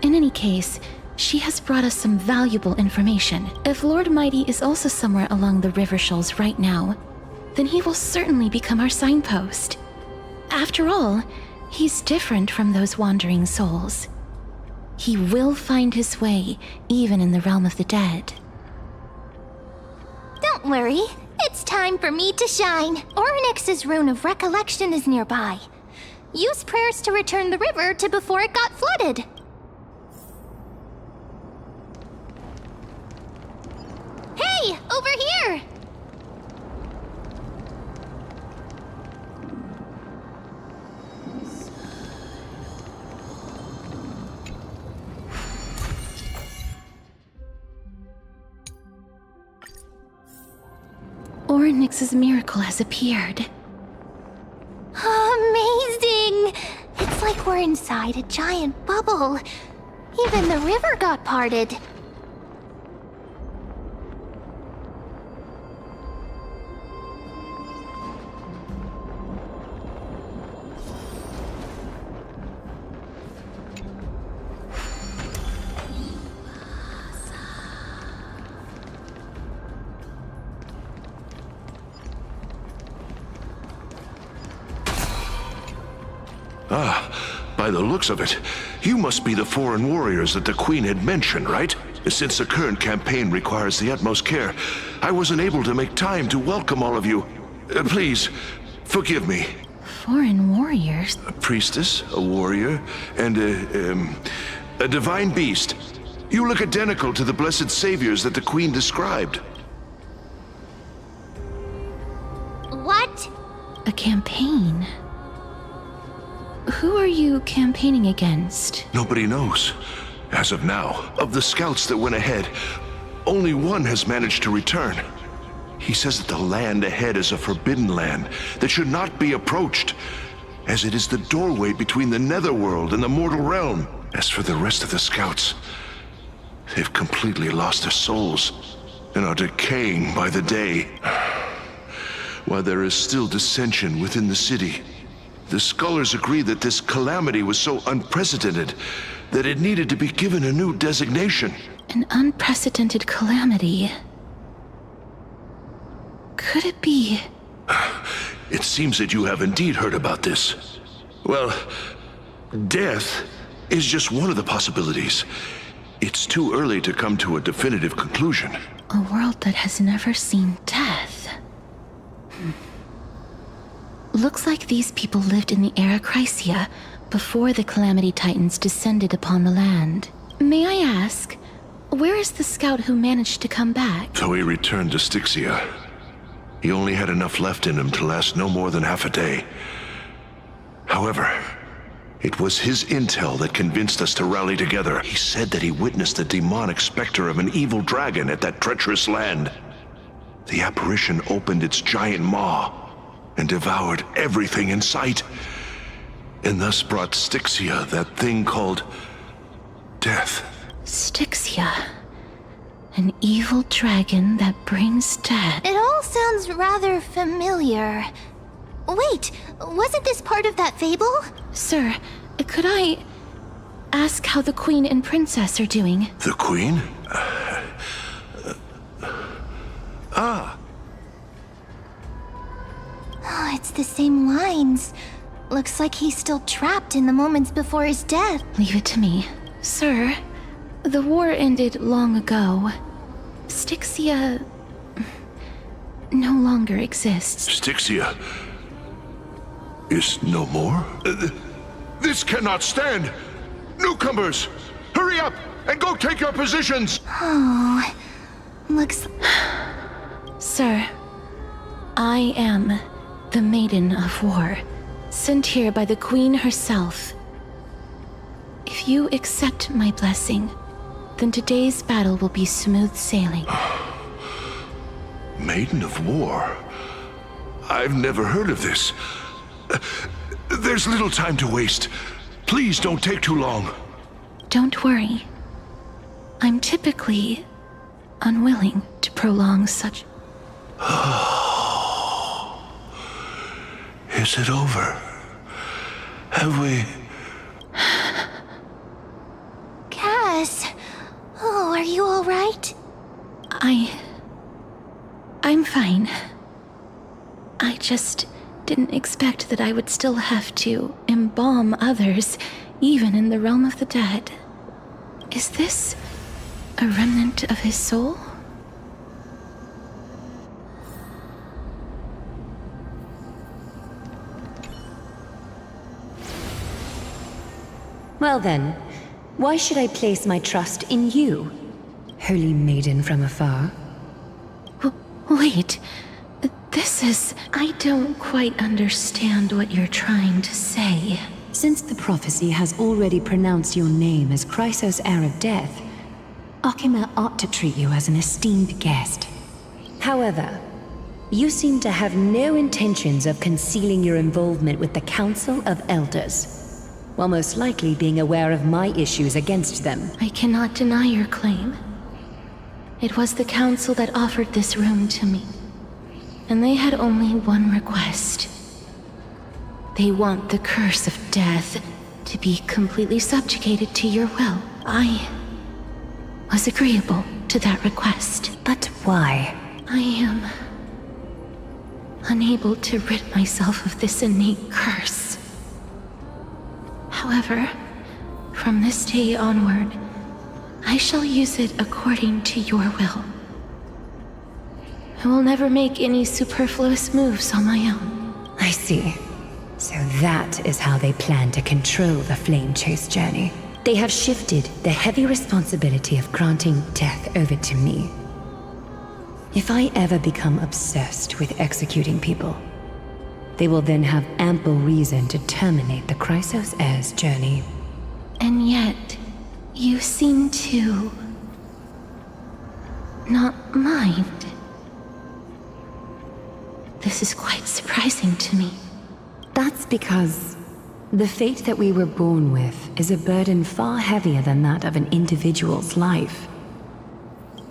In any case, she has brought us some valuable information. If Lord Mighty is also somewhere along the river shoals right now, then he will certainly become our signpost. After all, he's different from those wandering souls. He will find his way, even in the realm of the dead. Don't worry. It's time for me to shine. Ornyx's rune of recollection is nearby. Use prayers to return the river to before it got flooded. Hey, over here! Ornyx's miracle has appeared. Amazing! It's like we're inside a giant bubble. Even the river got parted. By the looks of it, you must be the foreign warriors that the Queen had mentioned, right? Since the current campaign requires the utmost care, I wasn't able to make time to welcome all of you. Please, forgive me. Foreign warriors? A priestess, a warrior, and a divine beast. You look identical to the blessed saviors that the Queen described. What? A campaign? Who are you campaigning against? Nobody knows. As of now, of the scouts that went ahead, only one has managed to return. He says that the land ahead is a forbidden land that should not be approached, as it is the doorway between the netherworld and the mortal realm. As for the rest of the scouts, they've completely lost their souls and are decaying by the day. While there is still dissension within the city, the scholars agree that this calamity was so unprecedented that it needed to be given a new designation. An unprecedented calamity. Could it be? It seems that you have indeed heard about this. Well, death is just one of the possibilities. It's too early to come to a definitive conclusion. A world that has never seen death. Looks like these people lived in the era Chrysia before the Calamity Titans descended upon the land. May I ask, where is the scout who managed to come back? So he returned to Styxia. He only had enough left in him to last no more than half a day. However, it was his intel that convinced us to rally together. He said that he witnessed the demonic specter of an evil dragon at that treacherous land. The apparition opened its giant maw and devoured everything in sight, and thus brought Styxia that thing called death. Styxia. An evil dragon that brings death. It all sounds rather familiar. Wait, wasn't this part of that fable? Sir, could I ask how the Queen and Princess are doing? The Queen? Oh, it's the same lines. Looks like he's still trapped in the moments before his death. Leave it to me. Sir, the war ended long ago. Styxia no longer exists. Styxia is no more? This cannot stand! Newcomers, hurry up and go take your positions! Oh, looks... Sir, I am the Maiden of War, sent here by the Queen herself. If you accept my blessing, then today's battle will be smooth sailing. Maiden of War? I've never heard of this. There's little time to waste. Please don't take too long. Don't worry. I'm typically unwilling to prolong such... Is it over? Have we... Cass! Oh, are you alright? I'm fine. I just didn't expect that I would still have to embalm others, even in the realm of the dead. Is this a remnant of his soul? Well then, why should I place my trust in you, holy maiden from afar? Wait, this is... I don't quite understand what you're trying to say. Since the prophecy has already pronounced your name as Chrysos' heir of death, Akima ought to treat you as an esteemed guest. However, you seem to have no intentions of concealing your involvement with the Council of Elders, while most likely being aware of my issues against them. I cannot deny your claim. It was the Council that offered this room to me, and they had only one request. They want the curse of death to be completely subjugated to your will. I was agreeable to that request. But why? I am unable to rid myself of this innate curse. However, from this day onward, I shall use it according to your will. I will never make any superfluous moves on my own. I see. So that is how they plan to control the Flame Chase journey. They have shifted the heavy responsibility of granting death over to me. If I ever become obsessed with executing people, they will then have ample reason to terminate the Chrysos heir's journey. And yet, you seem to... not mind. This is quite surprising to me. That's because the fate that we were born with is a burden far heavier than that of an individual's life.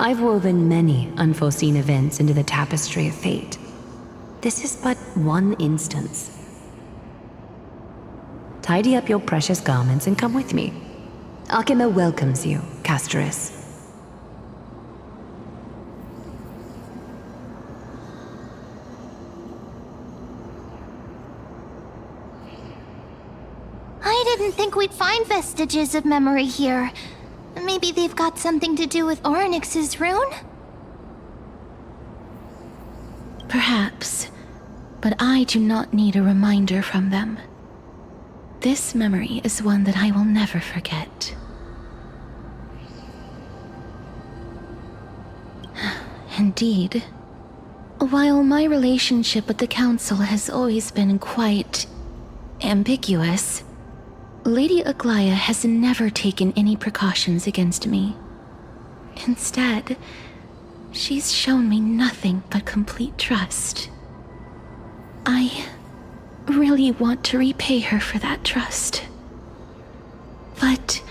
I've woven many unforeseen events into the tapestry of fate. This is but one instance. Tidy up your precious garments and come with me. Akima welcomes you, Castoris. I didn't think we'd find vestiges of memory here. Maybe they've got something to do with Orynyx's rune? Perhaps, but I do not need a reminder from them. This memory is one that I will never forget. Indeed. While my relationship with the Council has always been quite ambiguous, Lady Aglaya has never taken any precautions against me. Instead, she's shown me nothing but complete trust. I really want to repay her for that trust. But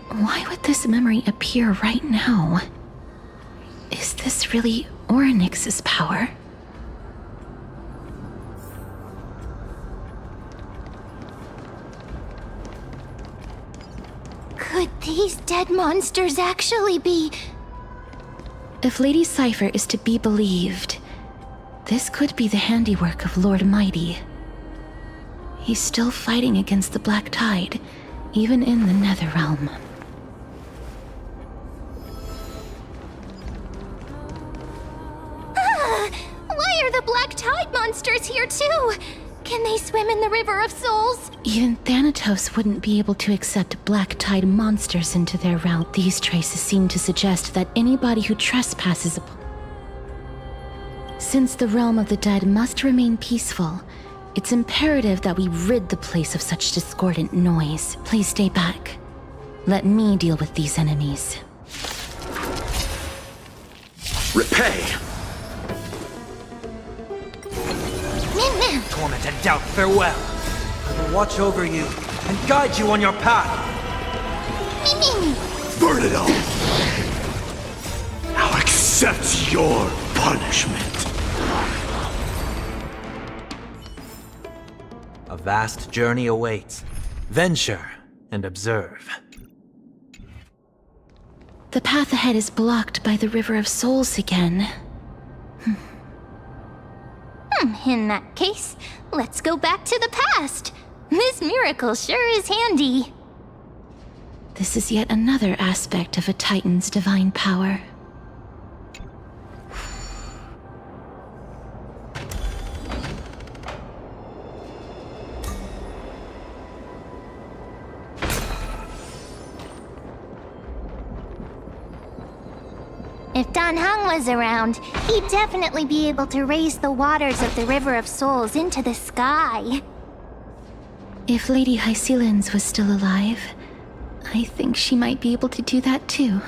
why would this memory appear right now? Is this really Orynyx's power? Could these dead monsters actually be... If Lady Cypher is to be believed, This could be the handiwork of Lord Mighty. He's still fighting against the Black Tide, even in the Netherrealm. Why are the Black Tide monsters here too? Can they swim in the River of Souls? Even Thanatos wouldn't be able to accept Black Tide monsters into their realm. These traces seem to suggest that anybody who trespasses upon... Since the realm of the dead must remain peaceful, it's imperative that we rid the place of such discordant noise. Please stay back. Let me deal with these enemies. Repay! Torment and doubt, farewell. I will watch over you and guide you on your path. Burn it all! Now accept your punishment. A vast journey awaits. Venture and observe. The path ahead is blocked by the River of Souls again. In that case, let's go back to the past. This miracle sure is handy. This is yet another aspect of a Titan's divine power. If Dan Heng was around, he'd definitely be able to raise the waters of the River of Souls into the sky. If Lady Hycelens was still alive, I think she might be able to do that too.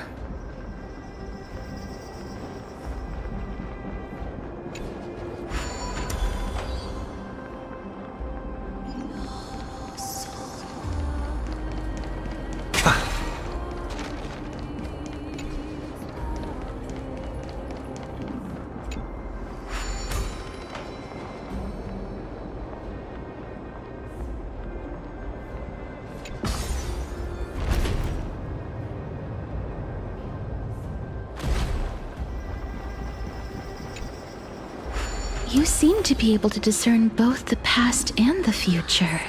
You seem to be able to discern both the past and the future.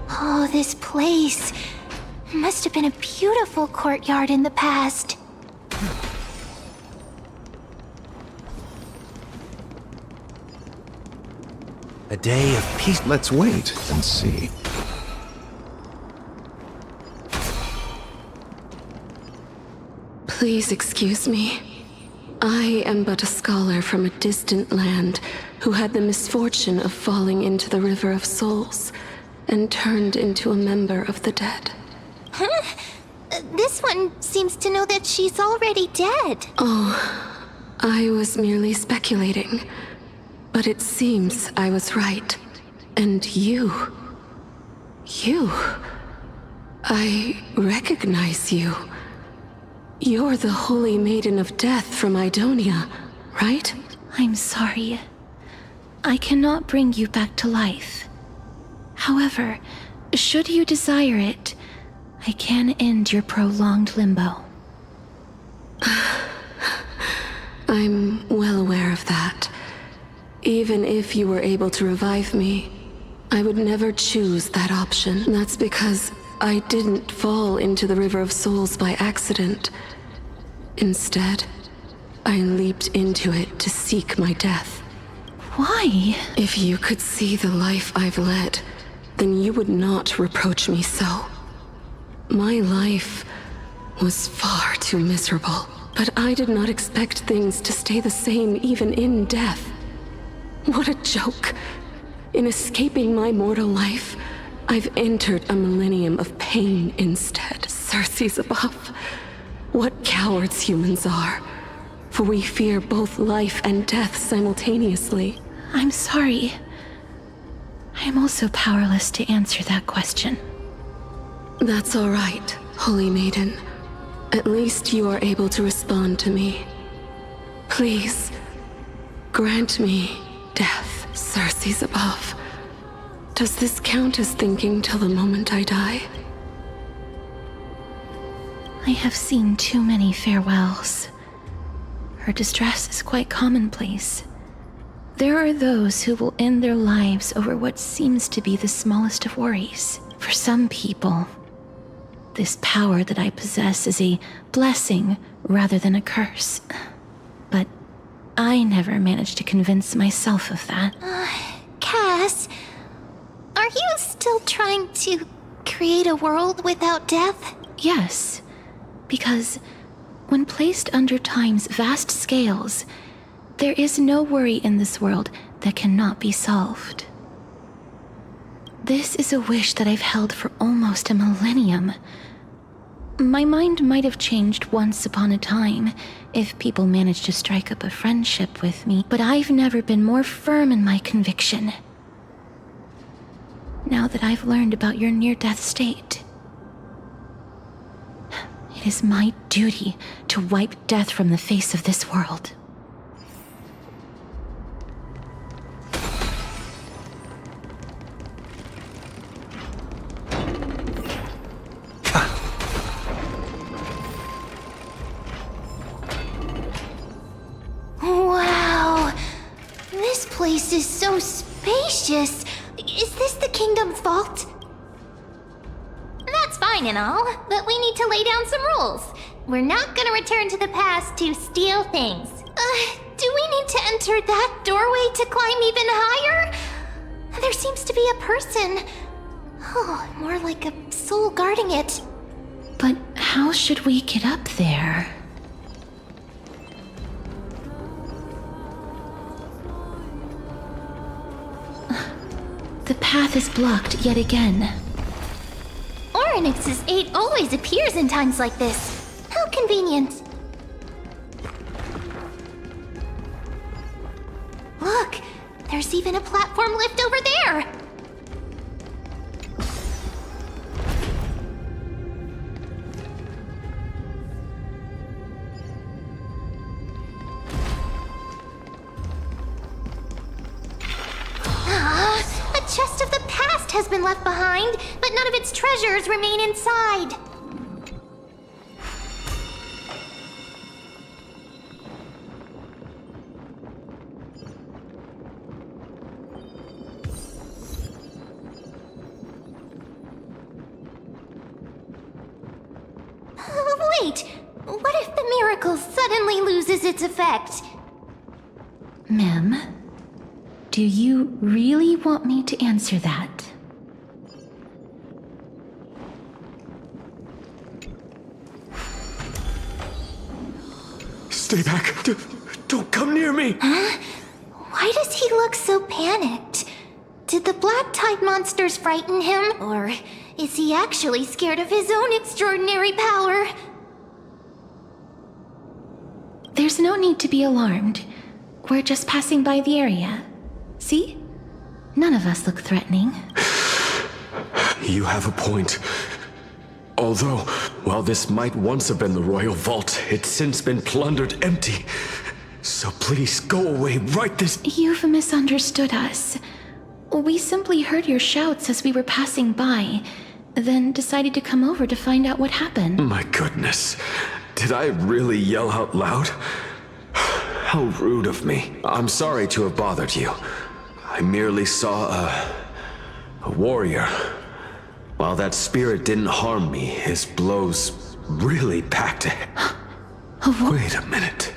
Oh, this place must have been a beautiful courtyard in the past. A day of peace. Let's wait and see. Please excuse me. I am but a scholar from a distant land who had the misfortune of falling into the River of Souls and turned into a member of the dead. Huh? This one seems to know that she's already dead. Oh, I was merely speculating. But it seems I was right. And you... I recognize you. You're the Holy Maiden of Death from Idonia, right? I'm sorry. I cannot bring you back to life. However, should you desire it, I can end your prolonged limbo. I'm well aware of that. Even if you were able to revive me, I would never choose that option. That's because I didn't fall into the River of Souls by accident. Instead, I leaped into it to seek my death. Why? If you could see the life I've led, then you would not reproach me so. My life was far too miserable, but I did not expect things to stay the same even in death. What a joke. In escaping my mortal life, I've entered a millennium of pain instead. Circe's above. What cowards humans are. For we fear both life and death simultaneously. I'm sorry. I'm also powerless to answer that question. That's all right, Holy Maiden. At least you are able to respond to me. Please, grant me death, Circes above. Does this count as thinking till the moment I die? I have seen too many farewells. Her distress is quite commonplace. There are those who will end their lives over what seems to be the smallest of worries. For some people, this power that I possess is a blessing rather than a curse. But I never managed to convince myself of that. Cass, are you still trying to create a world without death? Yes, because when placed under time's vast scales, there is no worry in this world that cannot be solved. This is a wish that I've held for almost a millennium. My mind might have changed once upon a time if people managed to strike up a friendship with me, but I've never been more firm in my conviction. Now that I've learned about your near-death state, it is my duty to wipe death from the face of this world. Wow! This place is so spacious. Is this the kingdom's vault? That's fine and all, but we need to lay down some rules. We're not gonna return to the past to steal things. Do we need to enter that doorway to climb even higher? There seems to be a person. Oh, more like a soul guarding it. But how should we get up there? The path is blocked yet again. Orynyx's 8 always appears in times like this. How convenient. Look, there's even a platform lift over there. A chest of the past has been left behind, but none of its treasures remain inside. Wait, what if the miracle suddenly loses its effect? Mem, do you really want me to answer that? Stay back. Don't come near me. Huh? Why does he look so panicked? Did the black tide monsters frighten him? Or is he actually scared of his own extraordinary power? There's no need to be alarmed. We're just passing by the area. See? None of us look threatening. You have a point. Although, while this might once have been the royal vault, it's since been plundered empty. So please, go away right this— You've misunderstood us. We simply heard your shouts as we were passing by, then decided to come over to find out what happened. My goodness. Did I really yell out loud? How rude of me. I'm sorry to have bothered you. I merely saw a warrior. While that spirit didn't harm me, his blows really packed it. Wait a minute.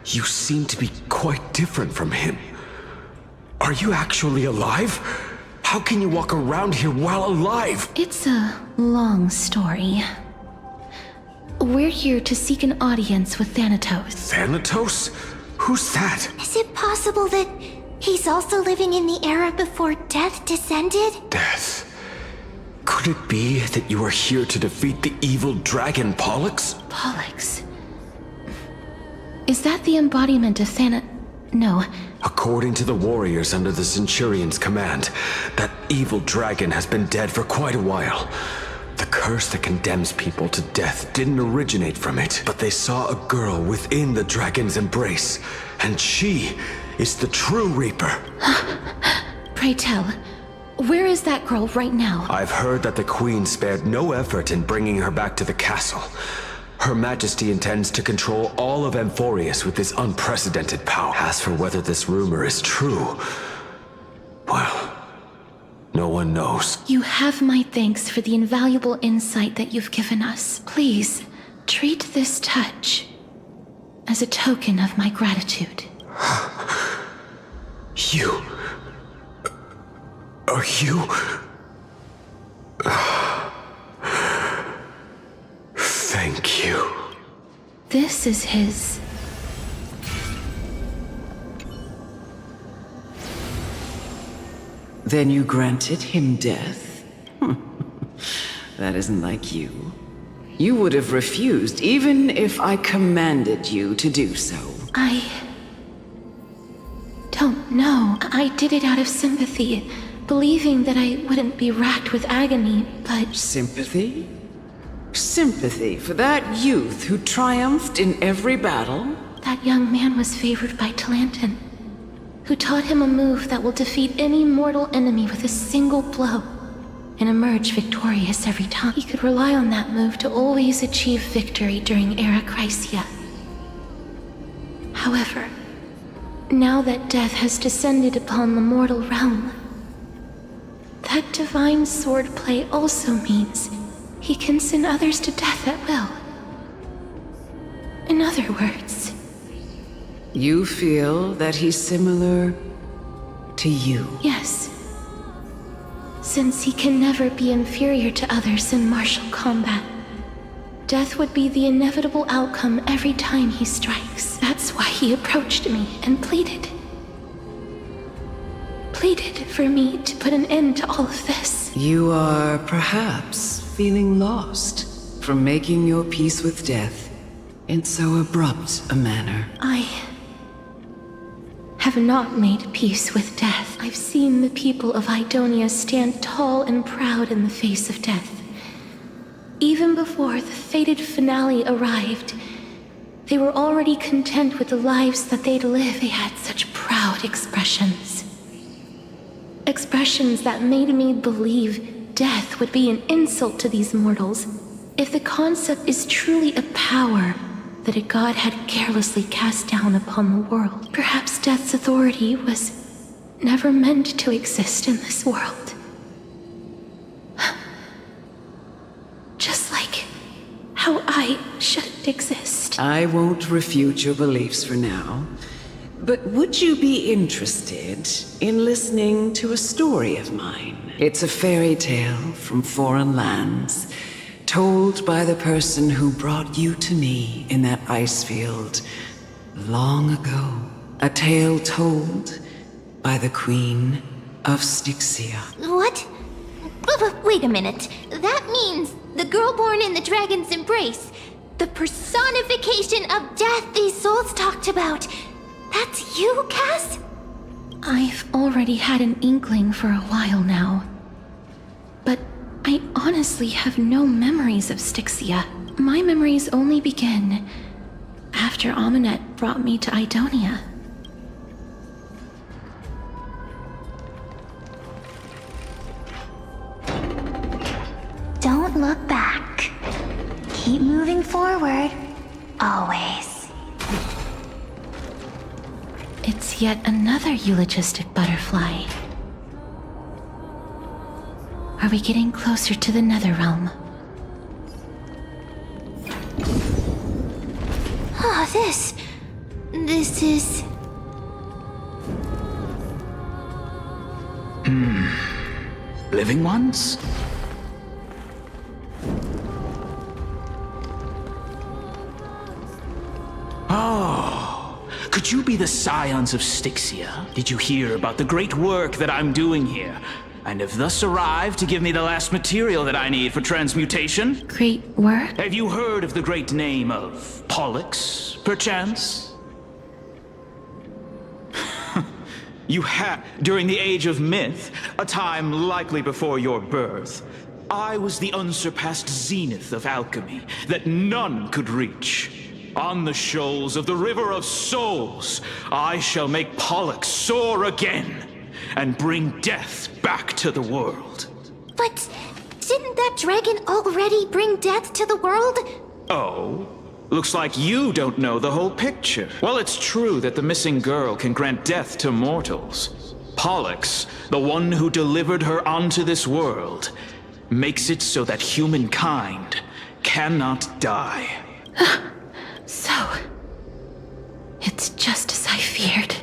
You seem to be quite different from him. Are you actually alive? How can you walk around here while alive? It's a long story. We're here to seek an audience with Thanatos. Thanatos? Who's that? Is it possible that he's also living in the era before death descended? Death? Could it be that you are here to defeat the evil dragon Pollux? Pollux? Is that the embodiment of No. According to the warriors under the Centurion's command, that evil dragon has been dead for quite a while. The curse that condemns people to death didn't originate from it, but they saw a girl within the dragon's embrace, and she is the true Reaper. Pray tell, where is that girl right now? I've heard that the Queen spared no effort in bringing her back to the castle. Her Majesty intends to control all of Amphorius with this unprecedented power. As for whether this rumor is true, well, no one knows. You have my thanks for the invaluable insight that you've given us. Please, treat this touch as a token of my gratitude. You... Are you... Thank you. This is his... Then you granted him death? That isn't like you. You would have refused even if I commanded you to do so. I don't know. I did it out of sympathy, believing that I wouldn't be racked with agony, but... Sympathy? Sympathy for that youth who triumphed in every battle? That young man was favored by Talantin, who taught him a move that will defeat any mortal enemy with a single blow and emerge victorious every time. He could rely on that move to always achieve victory during Era Chrysia. However, now that death has descended upon the mortal realm, that divine swordplay also means he can send others to death at will. In other words... You feel that he's similar to you? Yes. Since he can never be inferior to others in martial combat, death would be the inevitable outcome every time he strikes. That's why he approached me and pleaded. Pleaded for me to put an end to all of this. You are perhaps feeling lost from making your peace with death in so abrupt a manner. I have not made peace with death. I've seen the people of Idonia stand tall and proud in the face of death. Even before the fated finale arrived, they were already content with the lives that they'd lived. They had such proud expressions. Expressions that made me believe death would be an insult to these mortals. If the concept is truly a power that a god had carelessly cast down upon the world, perhaps death's authority was never meant to exist in this world. Just like how I shouldn't exist. I won't refute your beliefs for now, but would you be interested in listening to a story of mine? It's a fairy tale from foreign lands, told by the person who brought you to me in that ice field long ago. A tale told by the Queen of Styxia. What? Wait a minute. That means the girl born in the dragon's embrace, the personification of death these souls talked about. That's you, Cass? I've already had an inkling for a while now. But I honestly have no memories of Styxia. My memories only begin after Aminet brought me to Idonia. Don't look back. Keep moving forward. Always. It's yet another eulogistic butterfly. Are we getting closer to the Netherrealm? Ah, this is... Living ones? Oh, could you be the scions of Styxia? Did you hear about the great work that I'm doing here? And have thus arrived to give me the last material that I need for transmutation? Great work? Have you heard of the great name of Pollux, perchance? You have, during the age of myth, a time likely before your birth, I was the unsurpassed zenith of alchemy that none could reach. On the shoals of the River of Souls, I shall make Pollux soar again and bring death back to the world. But didn't that dragon already bring death to the world? Oh? Looks like you don't know the whole picture. Well, it's true that the missing girl can grant death to mortals. Pollux, the one who delivered her onto this world, makes it so that humankind cannot die. So, it's just as I feared.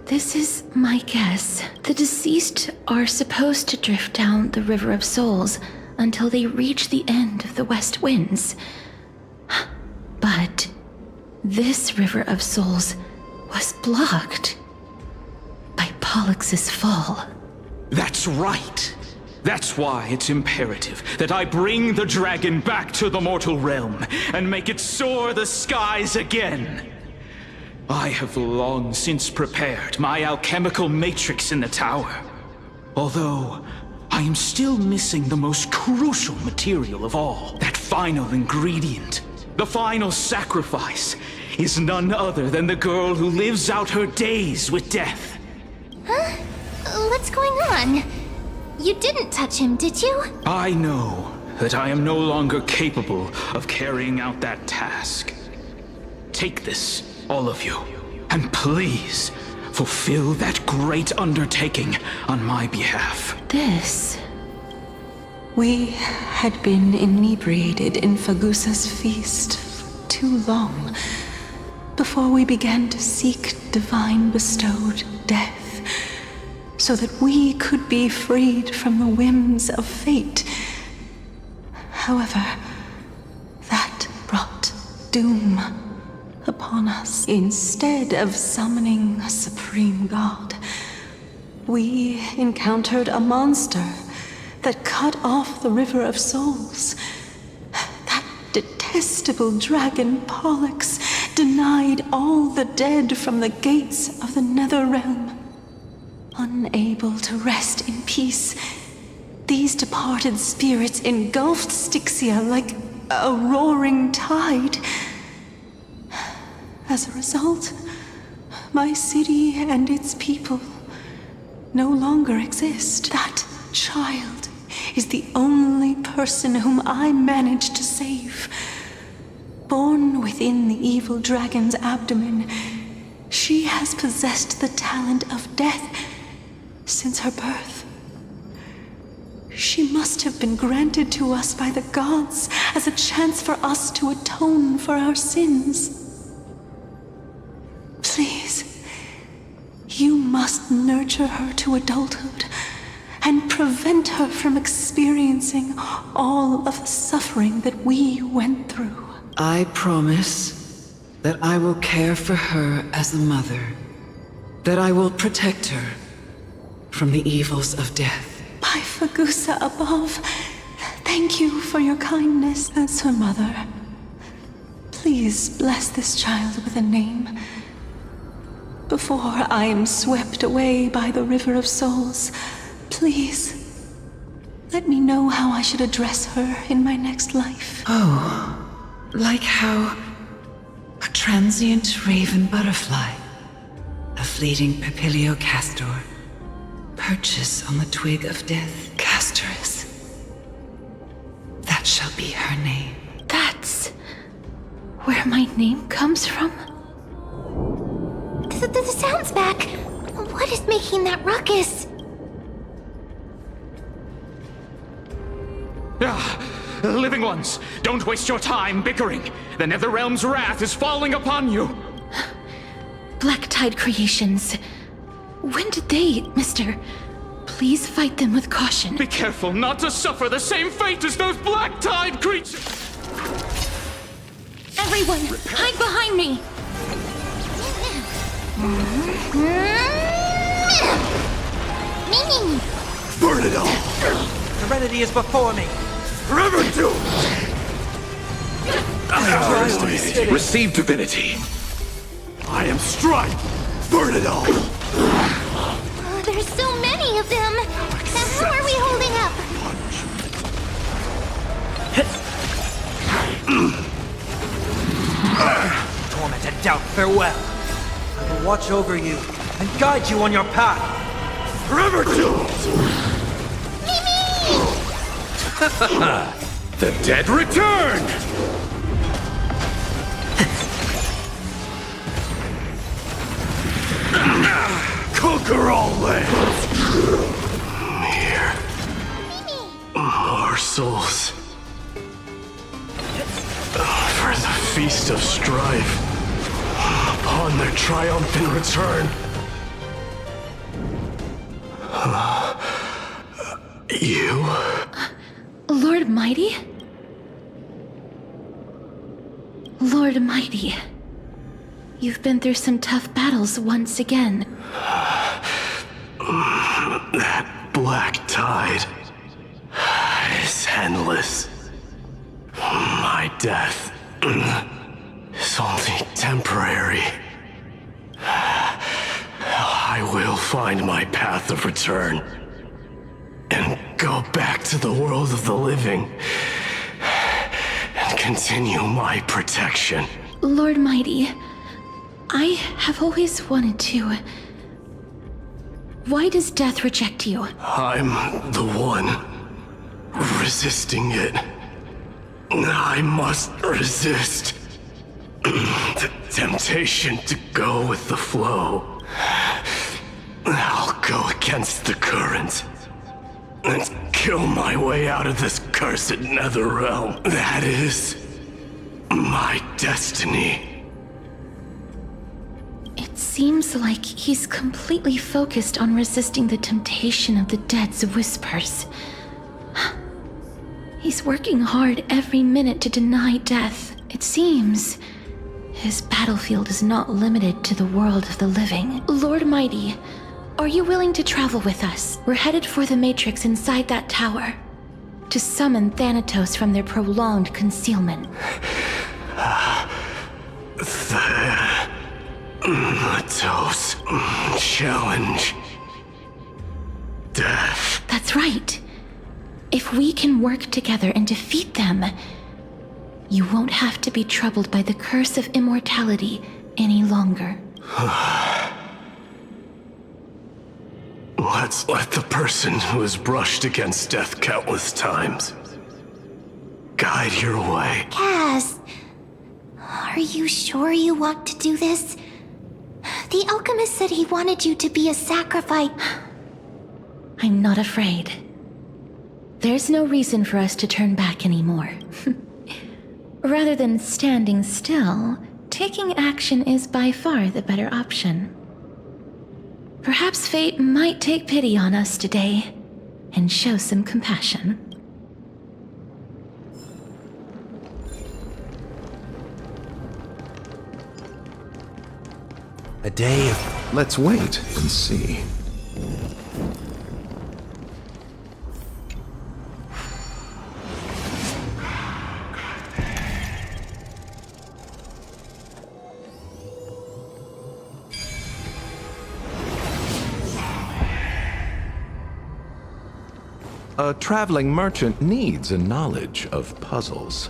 This is my guess. The deceased are supposed to drift down the River of Souls until they reach the end of the West Winds. But this River of Souls was blocked by Pollux's fall. That's right. That's why it's imperative that I bring the dragon back to the mortal realm and make it soar the skies again. I have long since prepared my alchemical matrix in the tower. Although, I am still missing the most crucial material of all. That final ingredient, the final sacrifice, is none other than the girl who lives out her days with death. Huh? What's going on? You didn't touch him, did you? I know that I am no longer capable of carrying out that task. Take this, all of you, and please fulfill that great undertaking on my behalf. This... We had been inebriated in Fagusa's feast for too long before we began to seek divine bestowed death, so that we could be freed from the whims of fate. However, that brought doom upon us. Instead of summoning a supreme god, we encountered a monster that cut off the River of Souls. That detestable dragon Pollux denied all the dead from the gates of the nether realm. Unable to rest in peace, these departed spirits engulfed Styxia like a roaring tide. As a result, my city and its people no longer exist. That child is the only person whom I managed to save. Born within the evil dragon's abdomen, she has possessed the talent of death since her birth. She must have been granted to us by the gods as a chance for us to atone for our sins. Please, you must nurture her to adulthood and prevent her from experiencing all of the suffering that we went through. I promise that I will care for her as a mother, that I will protect her from the evils of death. By Fagusa above, thank you for your kindness as her mother. Please bless this child with a name. Before I am swept away by the River of Souls, please, let me know how I should address her in my next life. Oh, like how a transient raven butterfly, a fleeting papilio castor, perches on the twig of death. Castorus. That shall be her name. That's where my name comes from? The sound's back. What is making that ruckus? Living ones, don't waste your time bickering. The Netherrealm's wrath is falling upon you. Black Tide Creations. When did they, mister? Please fight them with caution. Be careful not to suffer the same fate as those Black Tide creatures! Everyone, hide behind me! Burn it all! Heredity is before me. Forever doomed! Receive divinity. I am Strife! Burn it all! There's so many of them. How are we holding up? Tormented doubt, farewell. I will watch over you and guide you on your path. Forever doomed! The dead return! Conquer all lands! Here. More souls. For the feast of strife. Upon their triumphant return. You? Lord Mighty? Lord Mighty. You've been through some tough battles once again. That black tide is endless. My death is only temporary. I will find my path of return and go back to the world of the living and continue my protection. Lord Mighty, I have always wanted to. Why does death reject you? I'm the one resisting it. I must resist the temptation to go with the flow. I'll go against the current and kill my way out of this cursed nether realm. That is my destiny. It seems like he's completely focused on resisting the temptation of the dead's whispers. He's working hard every minute to deny death. It seems his battlefield is not limited to the world of the living. Lord Mighty, are you willing to travel with us? We're headed for the Matrix inside that tower to summon Thanatos from their prolonged concealment. Thanatos challenge. Death. That's right. If we can work together and defeat them, you won't have to be troubled by the curse of immortality any longer. Let's let the person who has brushed against death countless times guide your way. Cass, are you sure you want to do this? The alchemist said he wanted you to be a sacrifice. I'm not afraid. There's no reason for us to turn back anymore. Rather than standing still, taking action is by far the better option. Perhaps fate might take pity on us today and show some compassion. A day of... Let's wait and see. A traveling merchant needs a knowledge of puzzles.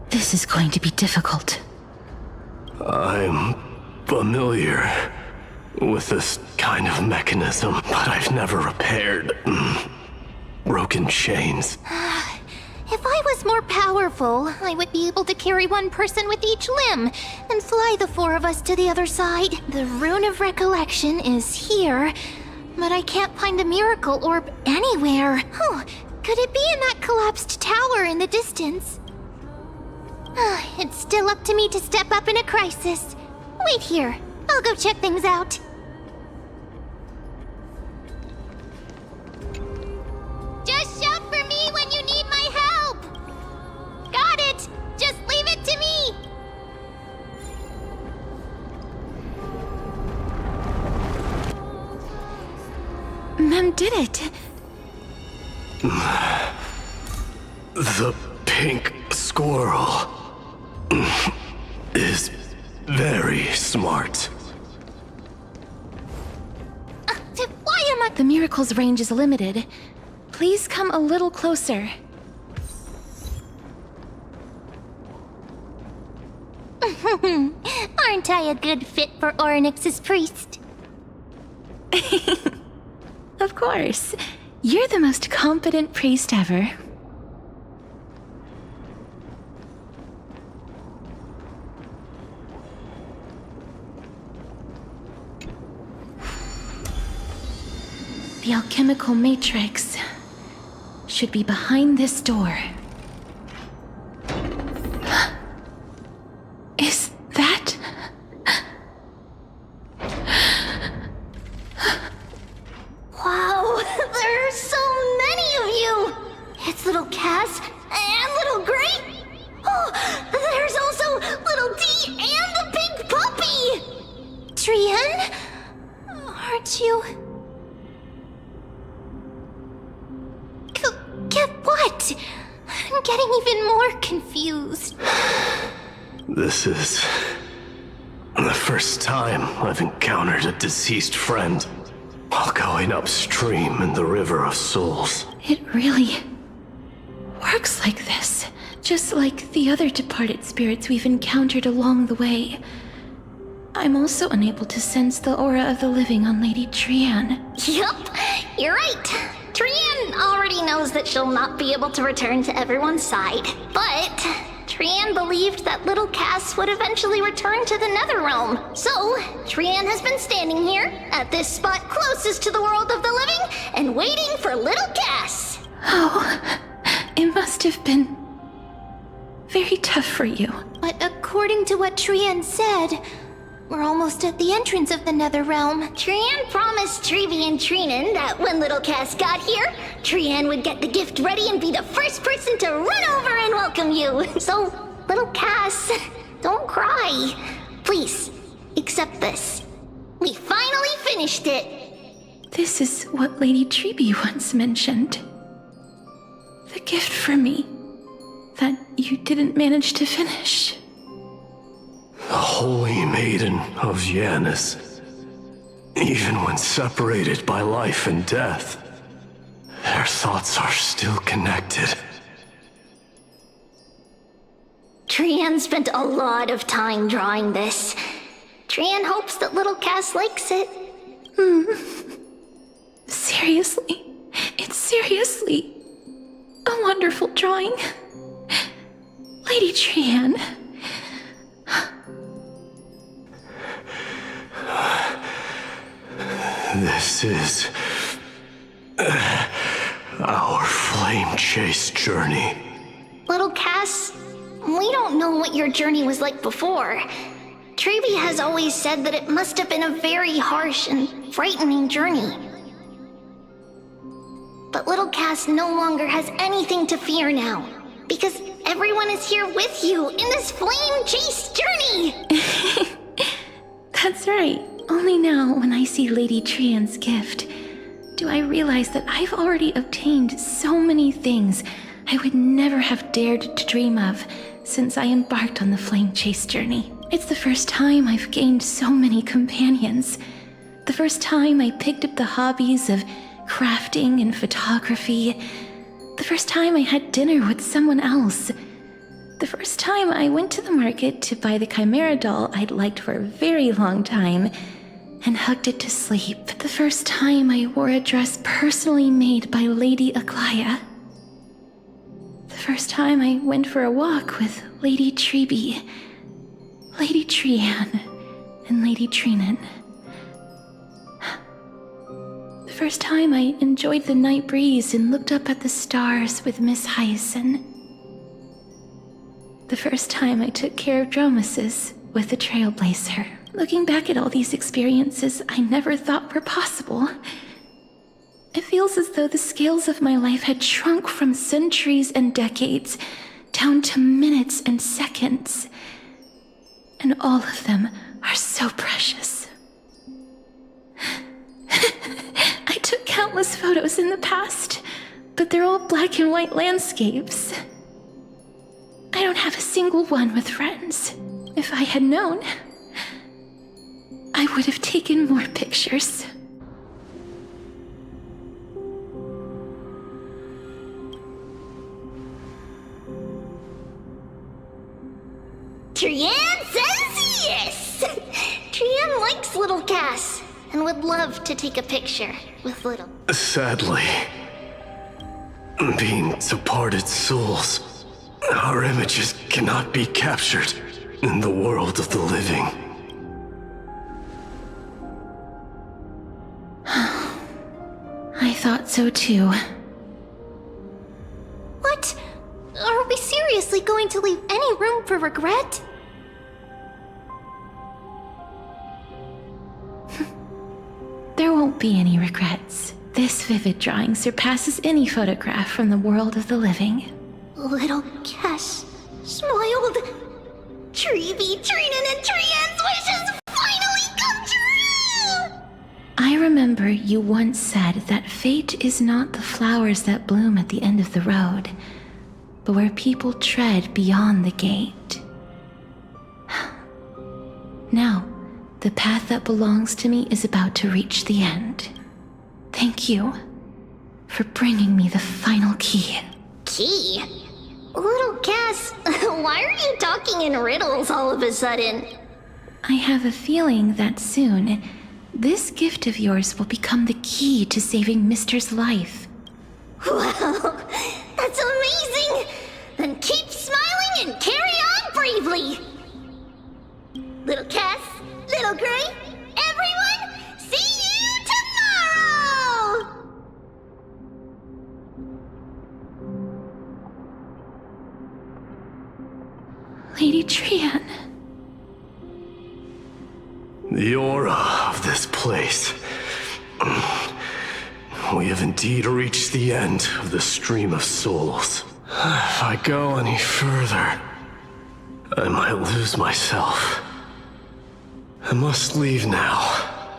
This is going to be difficult. I'm familiar with this kind of mechanism, but I've never repaired broken chains. If I was more powerful, I would be able to carry one person with each limb and fly the four of us to the other side. The Rune of Recollection is here, but I can't find a miracle orb anywhere. Oh, could it be in that collapsed tower in the distance? It's still up to me to step up in a crisis. Wait here. I'll go check things out. Just shout for me when you need my help! Got it! Just leave it to me! Mem did it! The pink squirrel is very smart. the miracle's range is limited. Please come a little closer. Aren't I a good fit for Orynyx's priest? Of course. You're the most competent priest ever. The alchemical matrix should be behind this door. Is that... Wow, there are so many of you! It's little Cass and little Grape. Oh, there's also little D and the big puppy! Trian? Aren't you... Get what? I'm getting even more confused. This is the first time I've encountered a deceased friend while going upstream in the River of Souls. It really works like this. Just like the other departed spirits we've encountered along the way. I'm also unable to sense the aura of the living on Lady Trian. Yup, you're right. Trian already knows that she'll not be able to return to everyone's side. But Trian believed that little Cass would eventually return to the Netherrealm. So, Trian has been standing here, at this spot closest to the world of the living, and waiting for little Cass. Oh, it must have been very tough for you. But according to what Trian said, we're almost at the entrance of the Netherrealm. Trian promised Trevi and Trinan that when little Cass got here, Trian would get the gift ready and be the first person to run over and welcome you. So, little Cass, don't cry. Please, accept this. We finally finished it. This is what Lady Trevi once mentioned. The gift for me that you didn't manage to finish. The Holy Maiden of Janus. Even when separated by life and death, their thoughts are still connected. Trian spent a lot of time drawing this. Trian hopes that little Cass likes it. Seriously? It's seriously a wonderful drawing. Lady Trian. This is our flame chase journey. Little Cass, we don't know what your journey was like before. Trevi has always said that it must have been a very harsh and frightening journey. But little Cass no longer has anything to fear now, because everyone is here with you in this flame chase journey! That's right. Only now, when I see Lady Trian's gift, do I realize that I've already obtained so many things I would never have dared to dream of since I embarked on the flame chase journey. It's the first time I've gained so many companions. The first time I picked up the hobbies of crafting and photography. The first time I had dinner with someone else. The first time I went to the market to buy the Chimera doll I'd liked for a very long time and hugged it to sleep. The first time I wore a dress personally made by Lady Aglaya. The first time I went for a walk with Lady Trevi, Lady Trian, and Lady Trinan. The first time I enjoyed the night breeze and looked up at the stars with Miss Hyacinth. The first time I took care of Dromasis with the Trailblazer. Looking back at all these experiences I never thought were possible, it feels as though the scales of my life had shrunk from centuries and decades down to minutes and seconds. And all of them are so precious. I took countless photos in the past, but they're all black and white landscapes. I don't have a single one with friends. If I had known, I would have taken more pictures. Trian says yes! Trian likes little Cass and would love to take a picture with little. Sadly, being departed souls, our images cannot be captured in the world of the living. I thought so too. What? Are we seriously going to leave any room for regret? There won't be any regrets. This vivid drawing surpasses any photograph from the world of the living. Little Cass smiled. Treevee, Trinan, and Trian's wishes finally come true! I remember you once said that fate is not the flowers that bloom at the end of the road, but where people tread beyond the gate. Now, the path that belongs to me is about to reach the end. Thank you for bringing me the final key. Key? Little Cass, why are you talking in riddles all of a sudden? I have a feeling that soon, this gift of yours will become the key to saving Mister's life. Wow, that's amazing! Then keep smiling and carry on bravely! Little Cass, Little Gray, everyone, see you tomorrow! Lady Trian. The aura of this place. We have indeed reached the end of the stream of souls. If I go any further, I might lose myself. I must leave now,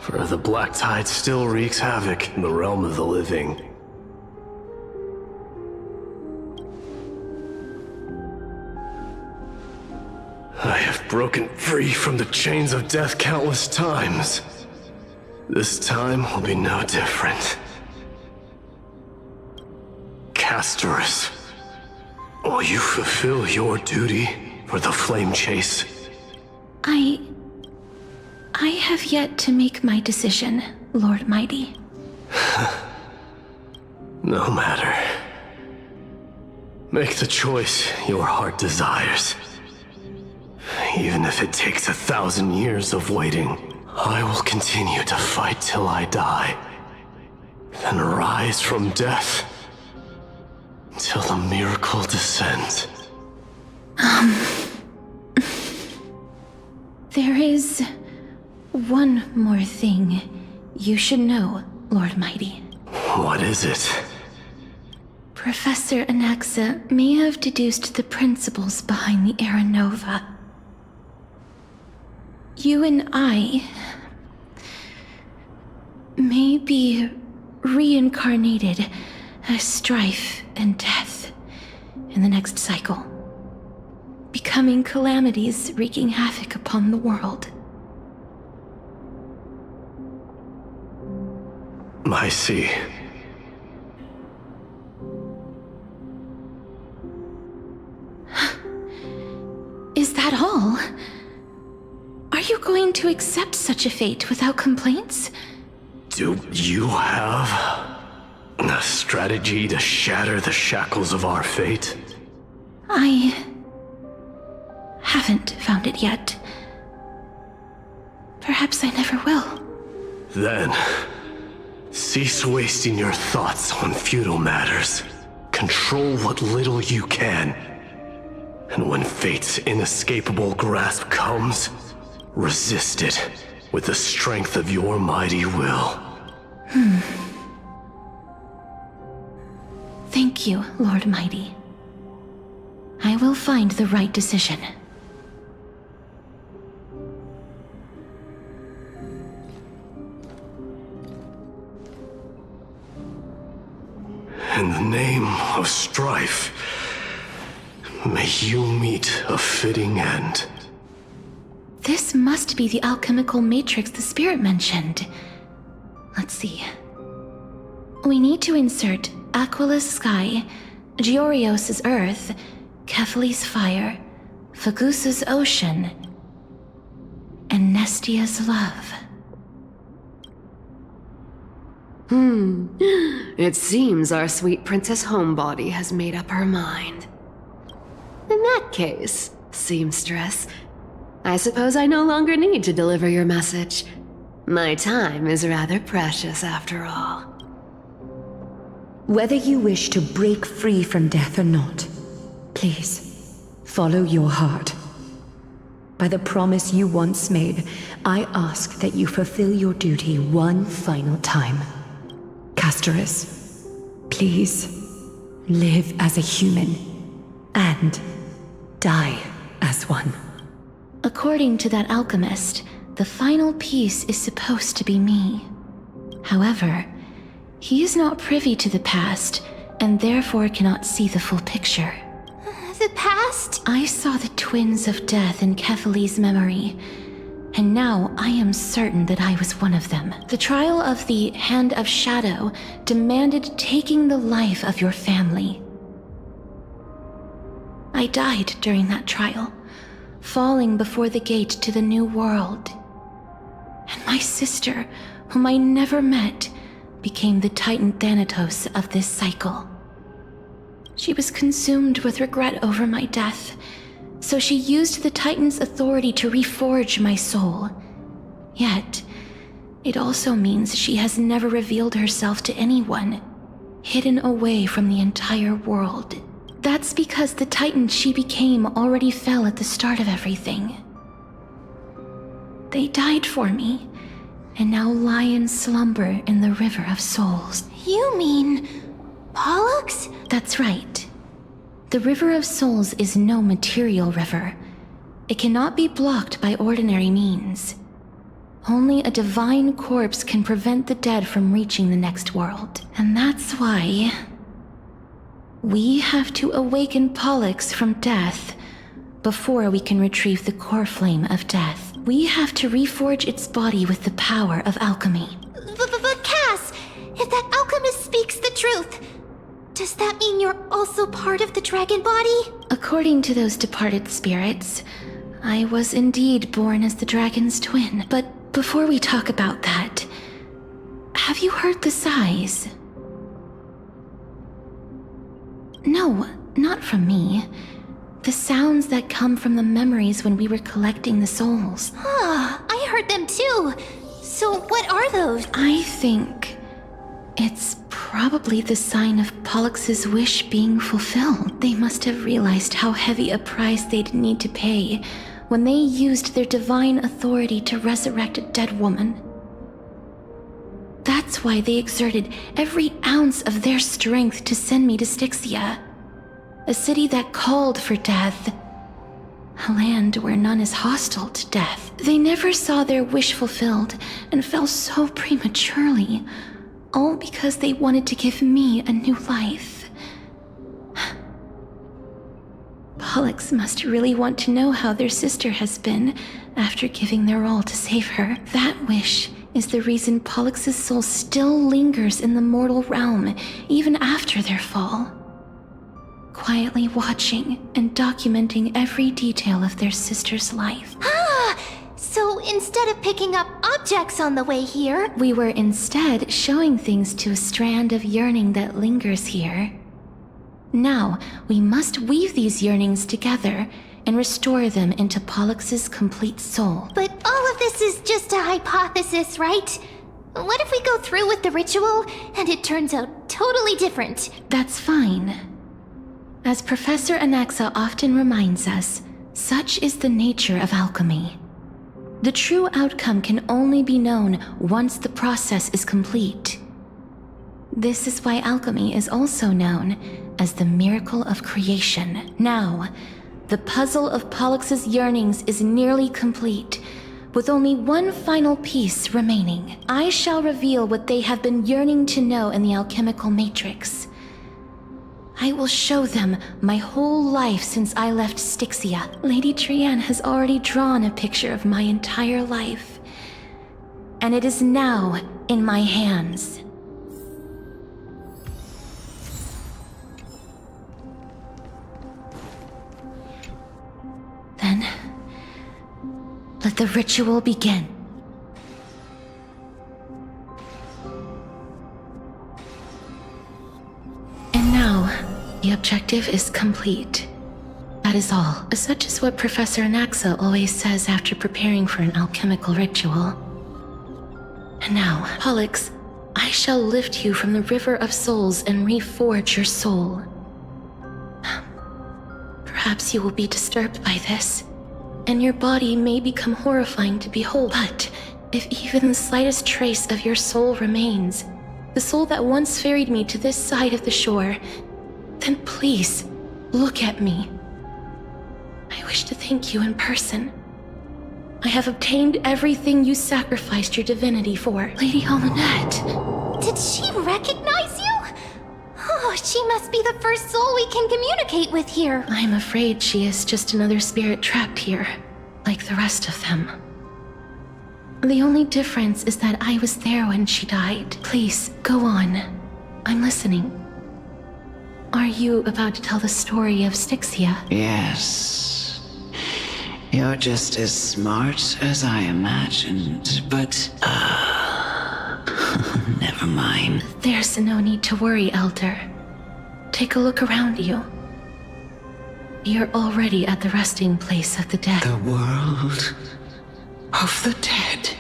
for the black tide still wreaks havoc in the realm of the living. I have broken free from the chains of death countless times. This time will be no different. Castorus, will you fulfill your duty for the flame chase? I have yet to make my decision, Lord Mighty. No matter. Make the choice your heart desires. Even if it takes 1,000 years of waiting, I will continue to fight till I die. Then rise from death till the miracle descends. There is one more thing you should know, Lord Mighty. What is it? Professor Anaxa may have deduced the principles behind the Era Nova. You and I may be reincarnated as strife and death in the next cycle, becoming calamities wreaking havoc upon the world. I see. Is that all? Are you going to accept such a fate without complaints? Do you have a strategy to shatter the shackles of our fate? I haven't found it yet. Perhaps I never will. Then, cease wasting your thoughts on futile matters. Control what little you can. And when fate's inescapable grasp comes, resist it with the strength of your mighty will. Thank you, Lord Mighty. I will find the right decision. In the name of strife, may you meet a fitting end. This must be the alchemical matrix the spirit mentioned. Let's see. We need to insert Aquila's sky, Giorios' earth, Kephali's fire, Fagusa's ocean, and Nestia's love. It seems our sweet Princess Homebody has made up her mind. In that case, seamstress, I suppose I no longer need to deliver your message. My time is rather precious after all. Whether you wish to break free from death or not, please, follow your heart. By the promise you once made, I ask that you fulfill your duty one final time. Castorus, please, live as a human, and die as one. According to that alchemist, the final piece is supposed to be me. However, he is not privy to the past, and therefore cannot see the full picture. The past? I saw the twins of death in Kethali's memory, and now I am certain that I was one of them. The trial of the Hand of Shadow demanded taking the life of your family. I died during that trial, falling before the gate to the new world. And my sister, whom I never met, became the Titan Thanatos of this cycle. She was consumed with regret over my death, so she used the Titan's authority to reforge my soul. Yet, it also means she has never revealed herself to anyone, hidden away from the entire world. That's because the Titan she became already fell at the start of everything. They died for me, and now lie in slumber in the River of Souls. You mean Pollux? That's right. The River of Souls is no material river. It cannot be blocked by ordinary means. Only a divine corpse can prevent the dead from reaching the next world. And that's why we have to awaken Pollux from death before we can retrieve the core flame of death. We have to reforge its body with the power of alchemy. But Cass, if that alchemist speaks the truth, does that mean you're also part of the dragon body? According to those departed spirits, I was indeed born as the dragon's twin. But before we talk about that, have you heard the sighs? No, not from me. The sounds that come from the memories when we were collecting the souls. I heard them too. So what are those? I think it's probably the sign of Pollux's wish being fulfilled. They must have realized how heavy a price they'd need to pay when they used their divine authority to resurrect a dead woman. That's why they exerted every ounce of their strength to send me to Styxia, a city that called for death, a land where none is hostile to death. They never saw their wish fulfilled and fell so prematurely, all because they wanted to give me a new life. Pollux must really want to know how their sister has been after giving their all to save her. That wish is the reason Pollux's soul still lingers in the mortal realm even after their fall, quietly watching and documenting every detail of their sister's life. So instead of picking up objects on the way here, we were instead showing things to a strand of yearning that lingers here. Now, we must weave these yearnings together and restore them into Pollux's complete soul. But all of this is just a hypothesis, right? What if we go through with the ritual and it turns out totally different? That's fine. As Professor Anaxa often reminds us, such is the nature of alchemy. The true outcome can only be known once the process is complete. This is why alchemy is also known as the miracle of creation. Now, the puzzle of Pollux's yearnings is nearly complete, with only one final piece remaining. I shall reveal what they have been yearning to know in the alchemical matrix. I will show them my whole life since I left Styxia. Lady Trianne has already drawn a picture of my entire life, and it is now in my hands. the ritual begin. And now, the objective is complete. That is all. Such is what Professor Anaxa always says after preparing for an alchemical ritual. And now, Pollux, I shall lift you from the river of souls and reforge your soul. Perhaps you will be disturbed by this, and your body may become horrifying to behold. But if even the slightest trace of your soul remains, the soul that once ferried me to this side of the shore, then please, look at me. I wish to thank you in person. I have obtained everything you sacrificed your divinity for. Lady Almanette. Did she recognize you? Oh, she must be the first soul we can communicate with here. I'm afraid she is just another spirit trapped here, like the rest of them. The only difference is that I was there when she died. Please, go on. I'm listening. Are you about to tell the story of Styxia? Yes. You're just as smart as I imagined, but, never mind. There's no need to worry, Elder. Take a look around you. You're already at the resting place of the dead. The world of the dead?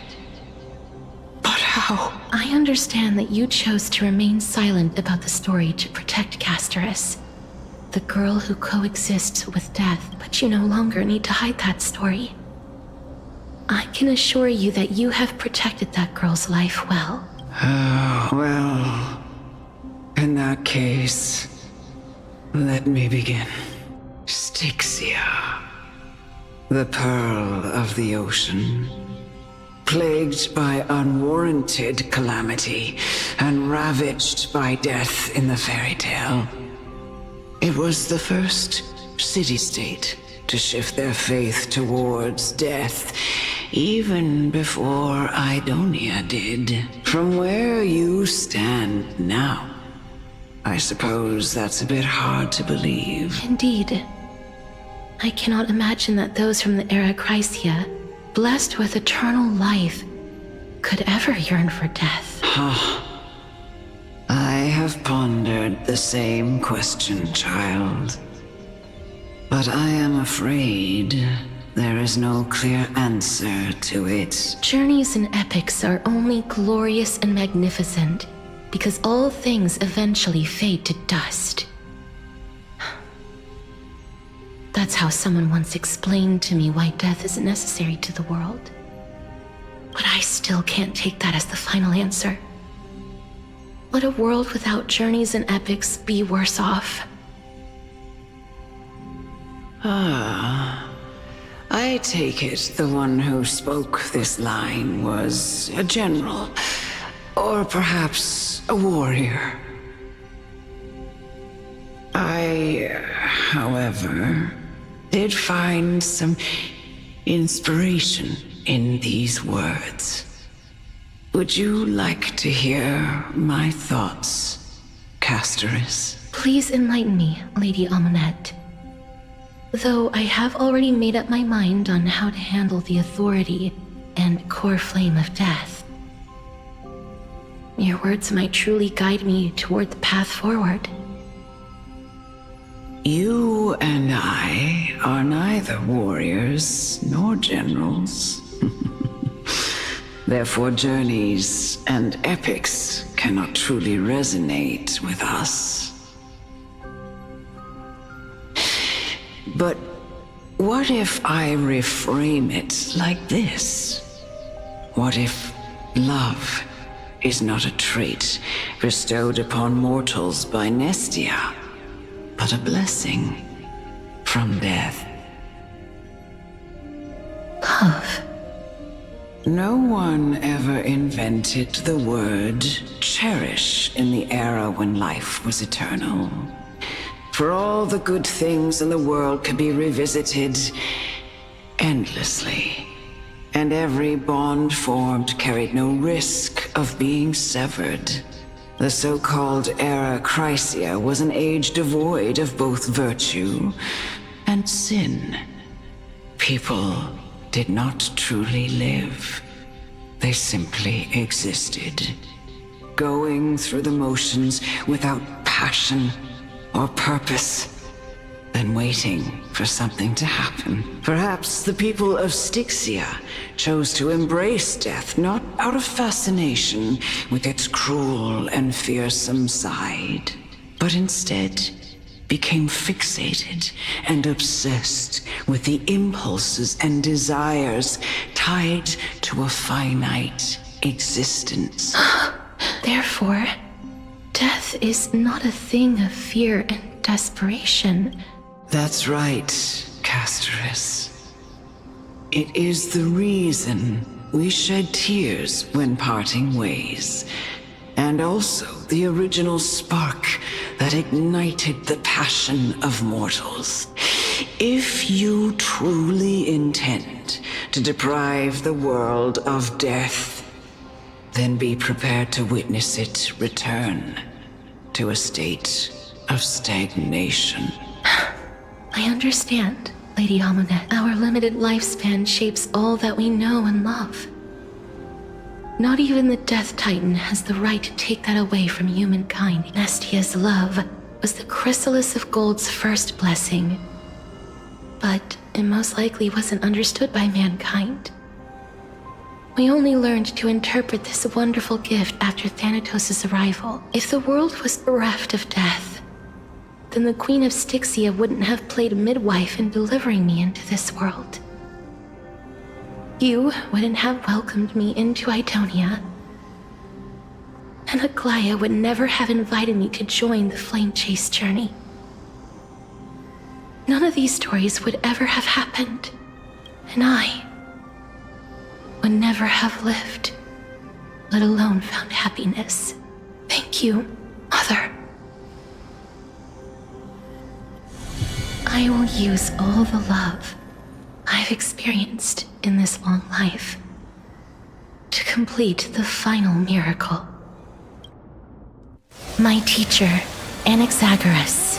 But how? I understand that you chose to remain silent about the story to protect Casterus, the girl who coexists with death, but you no longer need to hide that story. I can assure you that you have protected that girl's life well. Oh, well, in that case, let me begin. Styxia, the pearl of the ocean, plagued by unwarranted calamity and ravaged by death in the fairy tale. It was the first city-state to shift their faith towards death, even before Idonia did. From where you stand now, I suppose that's a bit hard to believe. Indeed. I cannot imagine that those from the era Chrysia, blessed with eternal life, could ever yearn for death. I have pondered the same question, child. But I am afraid there is no clear answer to it. Journeys and epics are only glorious and magnificent because all things eventually fade to dust. That's how someone once explained to me why death is necessary to the world. But I still can't take that as the final answer. Would a world without journeys and epics be worse off? I take it the one who spoke this line was a general, or perhaps a warrior. I, however, did find some inspiration in these words. Would you like to hear my thoughts, Casterus? Please enlighten me, Lady Almanette. Though I have already made up my mind on how to handle the authority and core flame of death. Your words might truly guide me toward the path forward. You and I are neither warriors nor generals. Therefore, journeys and epics cannot truly resonate with us. But what if I reframe it like this? What if love is not a trait bestowed upon mortals by Nestia, but a blessing from death? Love. No one ever invented the word cherish in the era when life was eternal. For all the good things in the world can be revisited endlessly, and every bond formed carried no risk of being severed. The so-called era Chrysia was an age devoid of both virtue and sin. People did not truly live. They simply existed, going through the motions without passion or purpose, then waiting for something to happen. Perhaps the people of Styxia chose to embrace death not out of fascination with its cruel and fearsome side, but instead became fixated and obsessed with the impulses and desires tied to a finite existence. Therefore, death is not a thing of fear and desperation. That's right, Casterus. It is the reason we shed tears when parting ways, and also the original spark that ignited the passion of mortals. If you truly intend to deprive the world of death, then be prepared to witness it return to a state of stagnation. I understand, Lady Amunet. Our limited lifespan shapes all that we know and love. Not even the Death Titan has the right to take that away from humankind. Nestia's love was the chrysalis of Gold's first blessing, but it most likely wasn't understood by mankind. We only learned to interpret this wonderful gift after Thanatos' arrival. If the world was bereft of death, then the Queen of Styxia wouldn't have played midwife in delivering me into this world. You wouldn't have welcomed me into Idonia, and Aglaia would never have invited me to join the Flame Chase journey. None of these stories would ever have happened, and I would never have lived, let alone found happiness. Thank you, Mother. I will use all the love I've experienced in this long life to complete the final miracle. My teacher, Anaxagoras,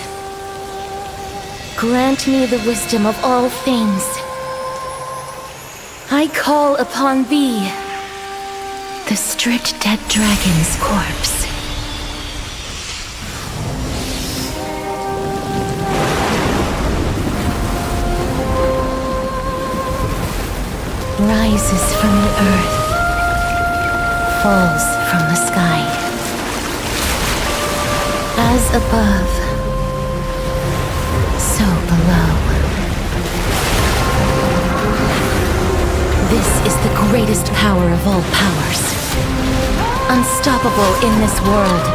grant me the wisdom of all things. I call upon thee, the stripped dead dragon's corpse. Rises from the earth, falls from the sky. As above, so below. This is the greatest power of all powers, unstoppable in this world.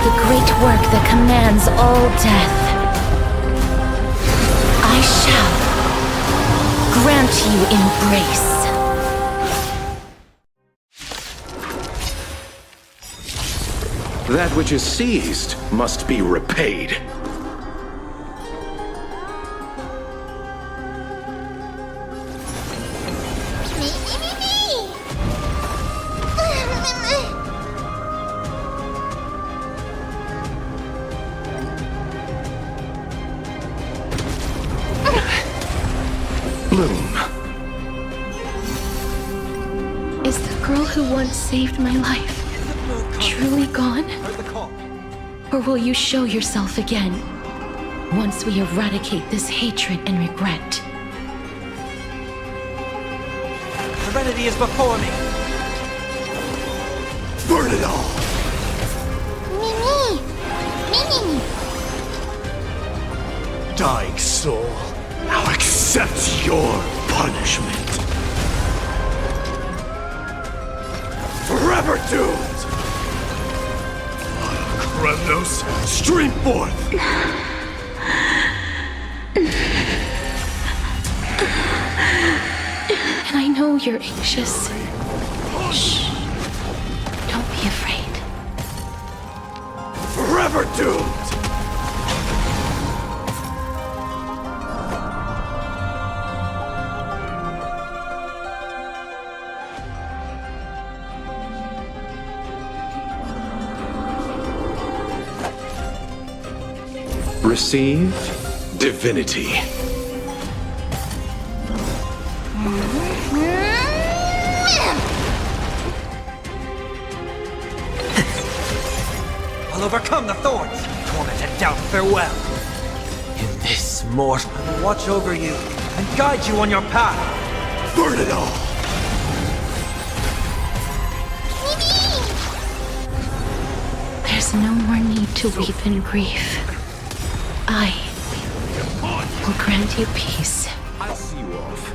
The great work that commands all death. I shall grant you embrace. That which is seized must be repaid. Is the girl who once saved my life truly gone? Or will you show yourself again, once we eradicate this hatred and regret? Serenity is before me! Burn it all! Mimi! Mimi! Dying soul, now accept your punishment. Forever doomed! Kremnos, stream forth! And I know you're anxious. Shh. Don't be afraid. Forever doomed! Received, divinity. I'll overcome the thorns, torment and doubt farewell. In this mortal, I will watch over you and guide you on your path. Burn it all! There's no more need to weep in grief. I will grant you peace. I'll see you off.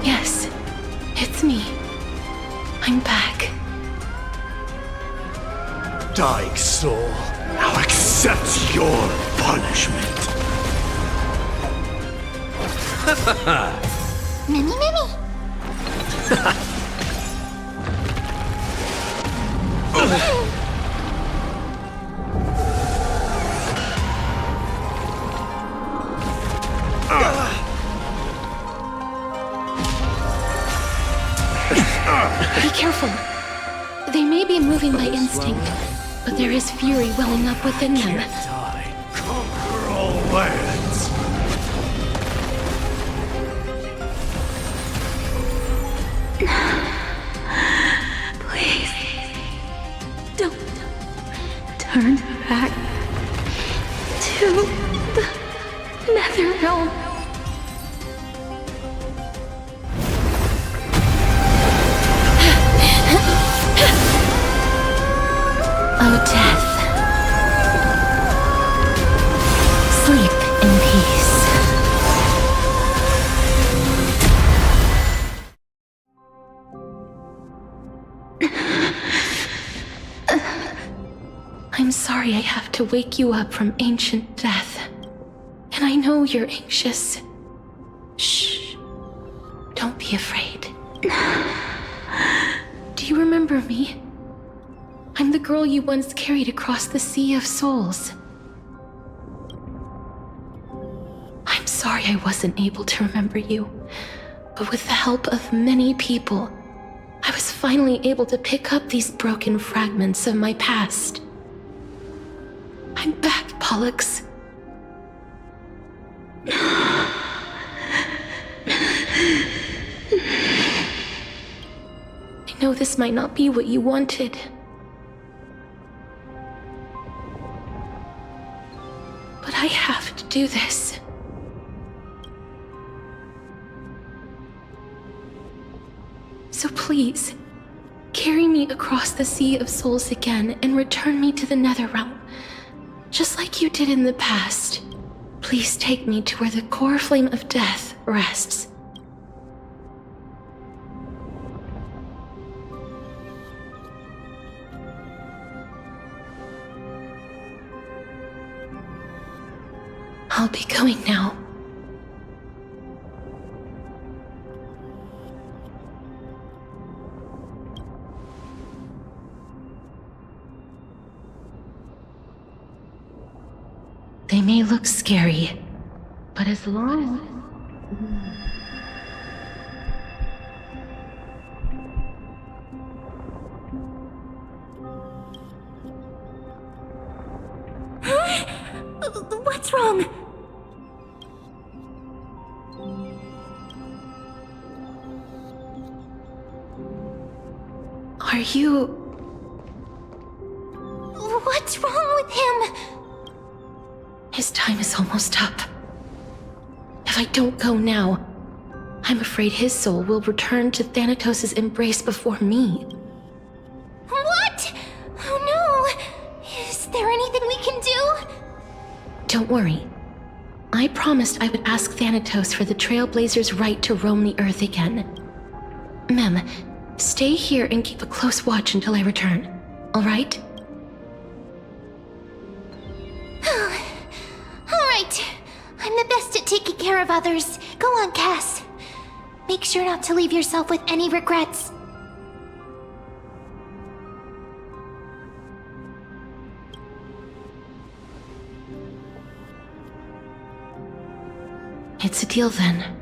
Yes, it's me. I'm back. Dying soul, now accept your punishment. Many, many. Be careful. They may be moving by instinct, but there is fury welling up within them. Die. Conquer all lands. Please, don't turn back to the Nether Realm. Oh, death. Sleep in peace. I'm sorry I have to wake you up from ancient death. And I know you're anxious. Shh. Don't be afraid. Do you remember me? I'm the girl you once carried across the Sea of Souls. I'm sorry I wasn't able to remember you, but with the help of many people, I was finally able to pick up these broken fragments of my past. I'm back, Pollux. I know this might not be what you wanted. But I have to do this. So please, carry me across the Sea of Souls again and return me to the Netherrealm, just like you did in the past. Please take me to where the core flame of death rests. I'll be going now. They may look scary, but as long What's wrong? Are you... What's wrong with him? His time is almost up. If I don't go now, I'm afraid his soul will return to Thanatos' embrace before me. What? Oh no! Is there anything we can do? Don't worry. I promised I would ask Thanatos for the Trailblazers' right to roam the Earth again. Mem, stay here and keep a close watch until I return, all right? Alright. I'm the best at taking care of others. Go on, Cass. Make sure not to leave yourself with any regrets. It's a deal then.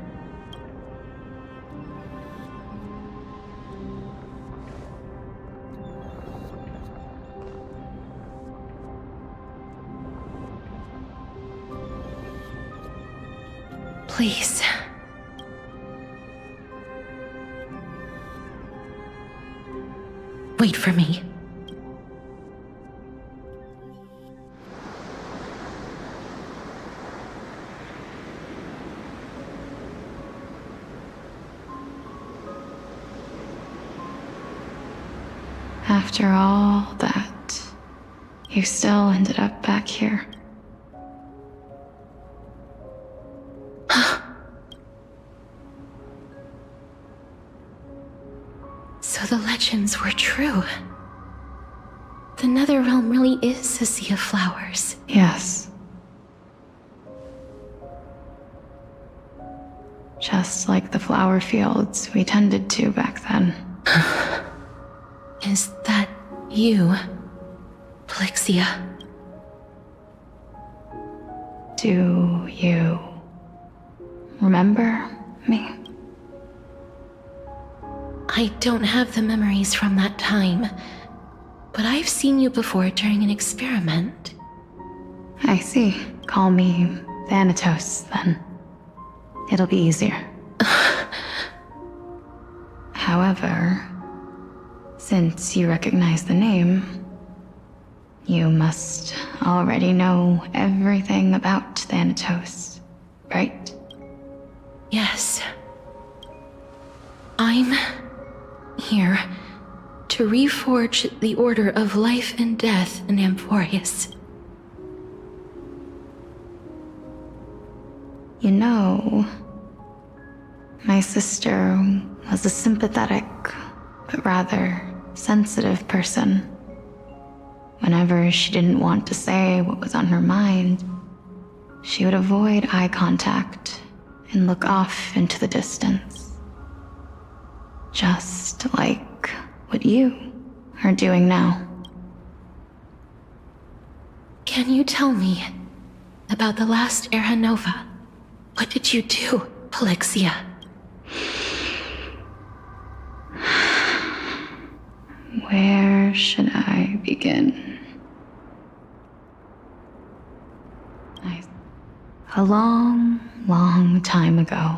Please. Wait for me. After all that, you still ended up back here. So the legends were true. The Netherrealm really is a sea of flowers. Yes. Just like the flower fields we tended to back then. Is that you, Plixia? Do you remember me? I don't have the memories from that time, but I've seen you before during an experiment. I see. Call me Thanatos, then. It'll be easier. However, since you recognize the name, you must already know everything about Thanatos, right? Yes. I'm here to reforge the order of life and death in Amphorius. You know, my sister was a sympathetic, but rather sensitive person. Whenever she didn't want to say what was on her mind, she would avoid eye contact and look off into the distance. Just like what you are doing now. Can you tell me about the last Era Nova? What did you do, Plixia? Where should I begin? A long, long time ago,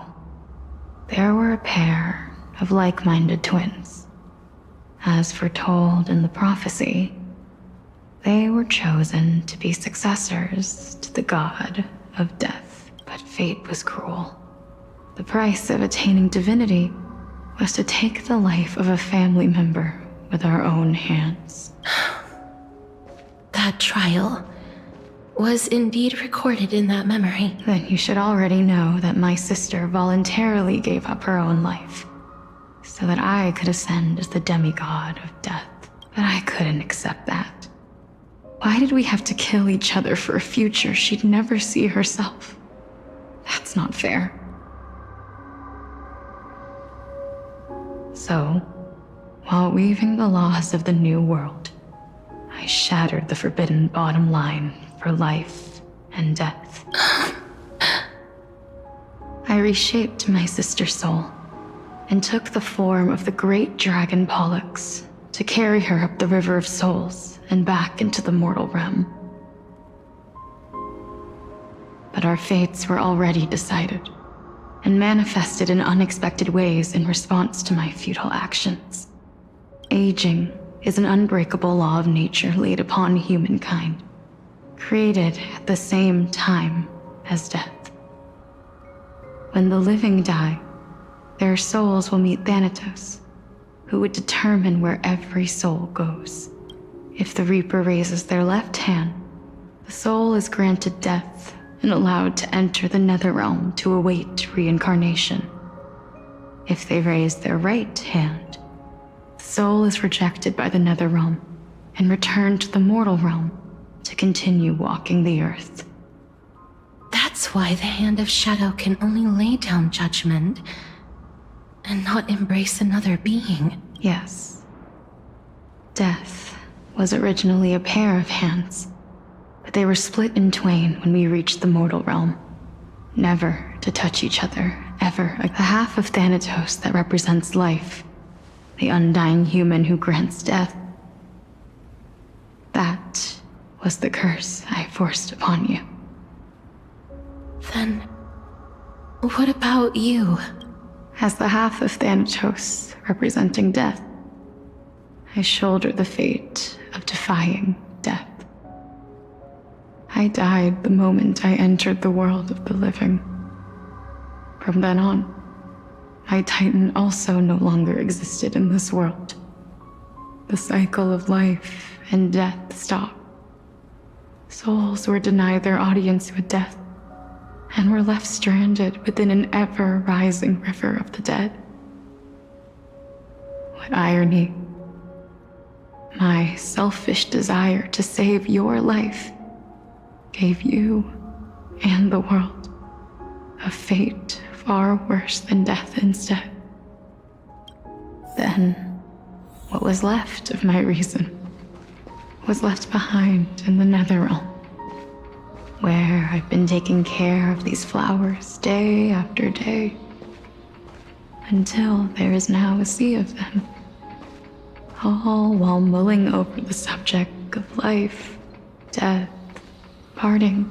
there were a pair of like-minded twins. As foretold in the prophecy, they were chosen to be successors to the god of death. But fate was cruel. The price of attaining divinity was to take the life of a family member with our own hands. That trial was indeed recorded in that memory. Then you should already know that my sister voluntarily gave up her own life so that I could ascend as the demigod of death. But I couldn't accept that. Why did we have to kill each other for a future she'd never see herself? That's not fair. So, while weaving the laws of the new world, I shattered the forbidden bottom line for life and death. I reshaped my sister's soul and took the form of the great dragon Pollux to carry her up the River of Souls and back into the mortal realm. But our fates were already decided and manifested in unexpected ways in response to my futile actions. Aging is an unbreakable law of nature laid upon humankind, created at the same time as death. When the living die, their souls will meet Thanatos, who would determine where every soul goes. If the Reaper raises their left hand, the soul is granted death and allowed to enter the Netherrealm to await reincarnation. If they raise their right hand, the soul is rejected by the Netherrealm and returned to the mortal realm to continue walking the earth. That's why the Hand of Shadow can only lay down judgment and not embrace another being. Yes. Death was originally a pair of hands, but they were split in twain when we reached the mortal realm, never to touch each other, ever. The half of Thanatos that represents life, the undying human who grants death. That was the curse I forced upon you. Then, What about you? As the half of Thanatos, representing death, I shoulder the fate of defying death. I died the moment I entered the world of the living. From then on, my Titan also no longer existed in this world. The cycle of life and death stopped. Souls were denied their audience with death, and were left stranded within an ever-rising river of the dead. What irony. My selfish desire to save your life gave you and the world a fate far worse than death instead. Then, what was left of my reason was left behind in the Netherrealm, where I've been taking care of these flowers day after day, until there is now a sea of them, all while mulling over the subject of life, death, parting,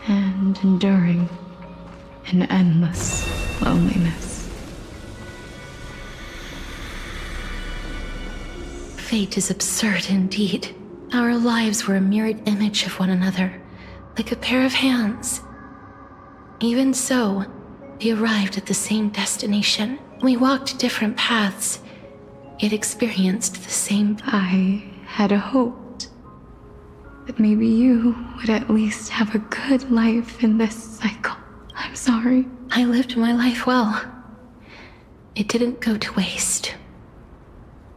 and enduring an endless loneliness. Fate is absurd indeed. Our lives were a mirrored image of one another, like a pair of hands. Even so, we arrived at the same destination. We walked different paths, yet experienced the same. I had hoped that maybe you would at least have a good life in this cycle. I'm sorry. I lived my life well. It didn't go to waste.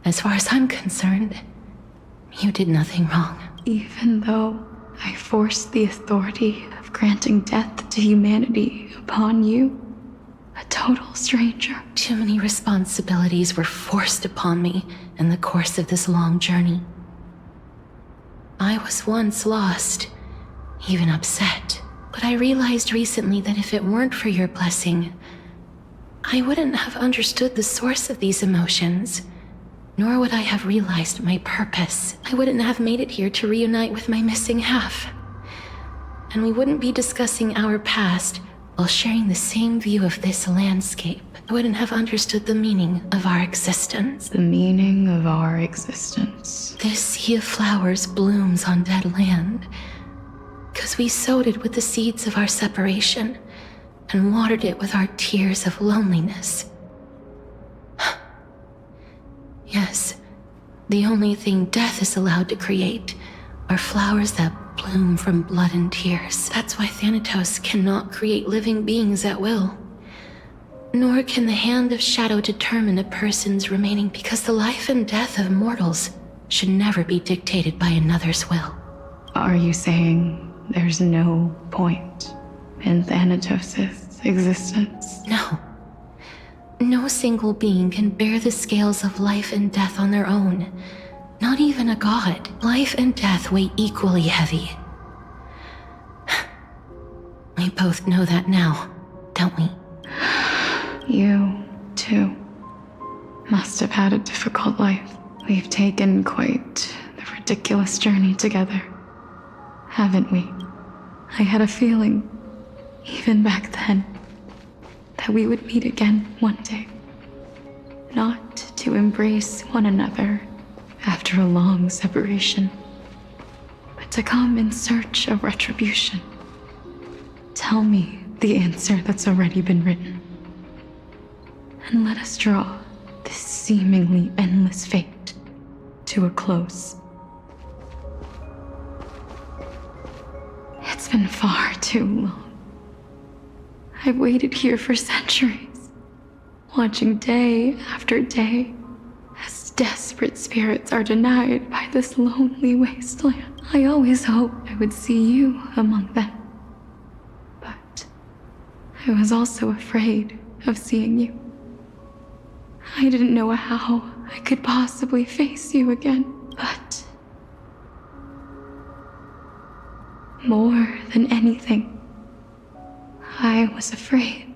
As far as I'm concerned, you did nothing wrong. Even though I forced the authority of granting death to humanity upon you, a total stranger. Too many responsibilities were forced upon me in the course of this long journey. I was once lost, even upset, but I realized recently that if it weren't for your blessing, I wouldn't have understood the source of these emotions. Nor would I have realized my purpose. I wouldn't have made it here to reunite with my missing half. And we wouldn't be discussing our past while sharing the same view of this landscape. I wouldn't have understood the meaning of our existence. The meaning of our existence. This sea of flowers blooms on dead land, because we sowed it with the seeds of our separation and watered it with our tears of loneliness. Yes, the only thing death is allowed to create are flowers that bloom from blood and tears. That's why Thanatos cannot create living beings at will. Nor can the hand of shadow determine a person's remaining, because the life and death of mortals should never be dictated by another's will. Are you saying there's no point in Thanatos' existence? No. No single being can bear the scales of life and death on their own. Not even a god. Life and death weigh equally heavy. We both know that now, don't we? You, too, must have had a difficult life. We've taken quite the ridiculous journey together, haven't we? I had a feeling, even back then, that we would meet again one day. Not to embrace one another after a long separation, but to come in search of retribution. Tell me the answer that's already been written, and let us draw this seemingly endless fate to a close. It's been far too long. I've waited here for centuries, watching day after day as desperate spirits are denied by this lonely wasteland. I always hoped I would see you among them, but I was also afraid of seeing you. I didn't know how I could possibly face you again, but more than anything, I was afraid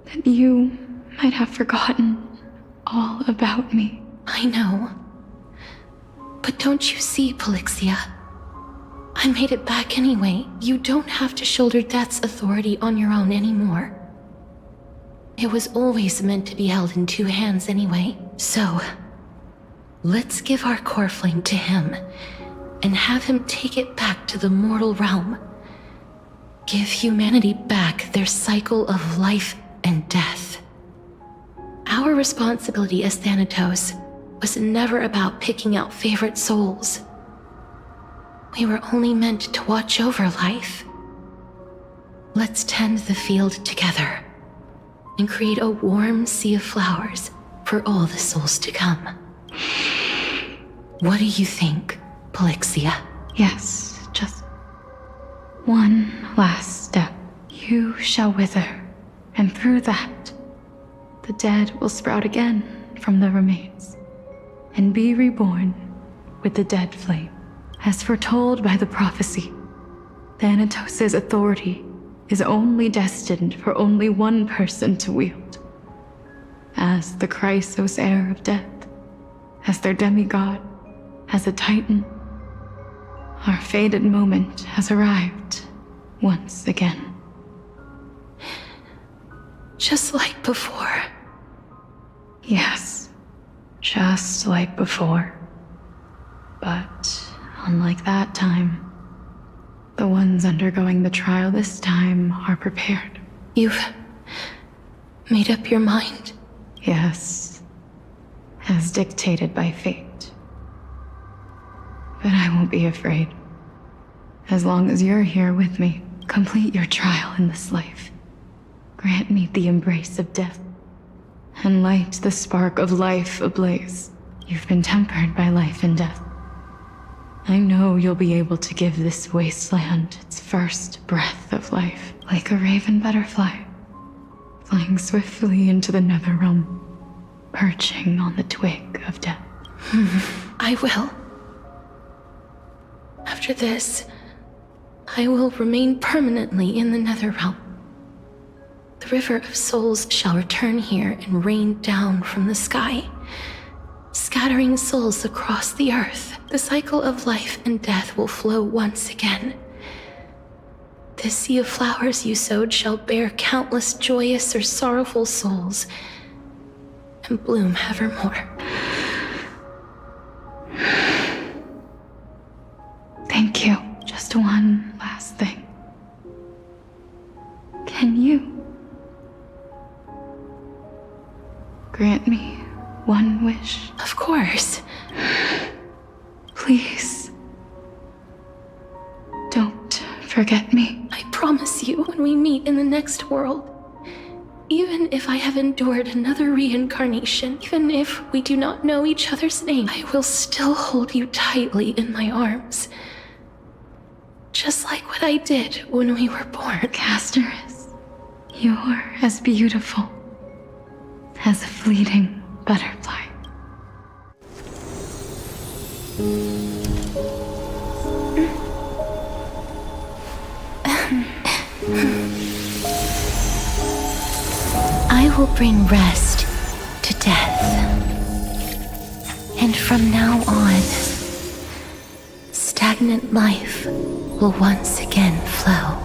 that you might have forgotten all about me. I know. But don't you see, Polixia? I made it back anyway. You don't have to shoulder death's authority on your own anymore. It was always meant to be held in 2 hands anyway. So, let's give our core flame to him, and have him take it back to the mortal realm. Give humanity back their cycle of life and death. Our responsibility as Thanatos was never about picking out favorite souls. We were only meant to watch over life. Let's tend the field together and create a warm sea of flowers for all the souls to come. What do you think, Polixia? Yes, just one last step. You shall wither, and through that, the dead will sprout again from the remains, and be reborn with the dead flame. As foretold by the prophecy, Thanatos' authority is only destined for only one person to wield. As the Chrysos heir of death, as their demigod, as a titan, our fated moment has arrived once again. Just like before. Yes, just like before. But unlike that time, the ones undergoing the trial this time are prepared. You've made up your mind? Yes, as dictated by fate. But I won't be afraid. As long as you're here with me, complete your trial in this life. Grant me the embrace of death, and light the spark of life ablaze. You've been tempered by life and death. I know you'll be able to give this wasteland its first breath of life, like a raven butterfly, flying swiftly into the netherrealm, perching on the twig of death. I will. After this, I will remain permanently in the netherrealm. The river of souls shall return here and rain down from the sky, scattering souls across the earth. The cycle of life and death will flow once again. This sea of flowers you sowed shall bear countless joyous or sorrowful souls, and bloom evermore. Thank you. Just one last thing. Can you grant me one wish? Of course. Please, don't forget me. I promise you, when we meet in the next world, even if I have endured another reincarnation, even if we do not know each other's name, I will still hold you tightly in my arms. Just like what I did when we were born. Castoris, you're as beautiful as a fleeting butterfly. I will bring rest to death. And from now on, stagnant life will once again flow.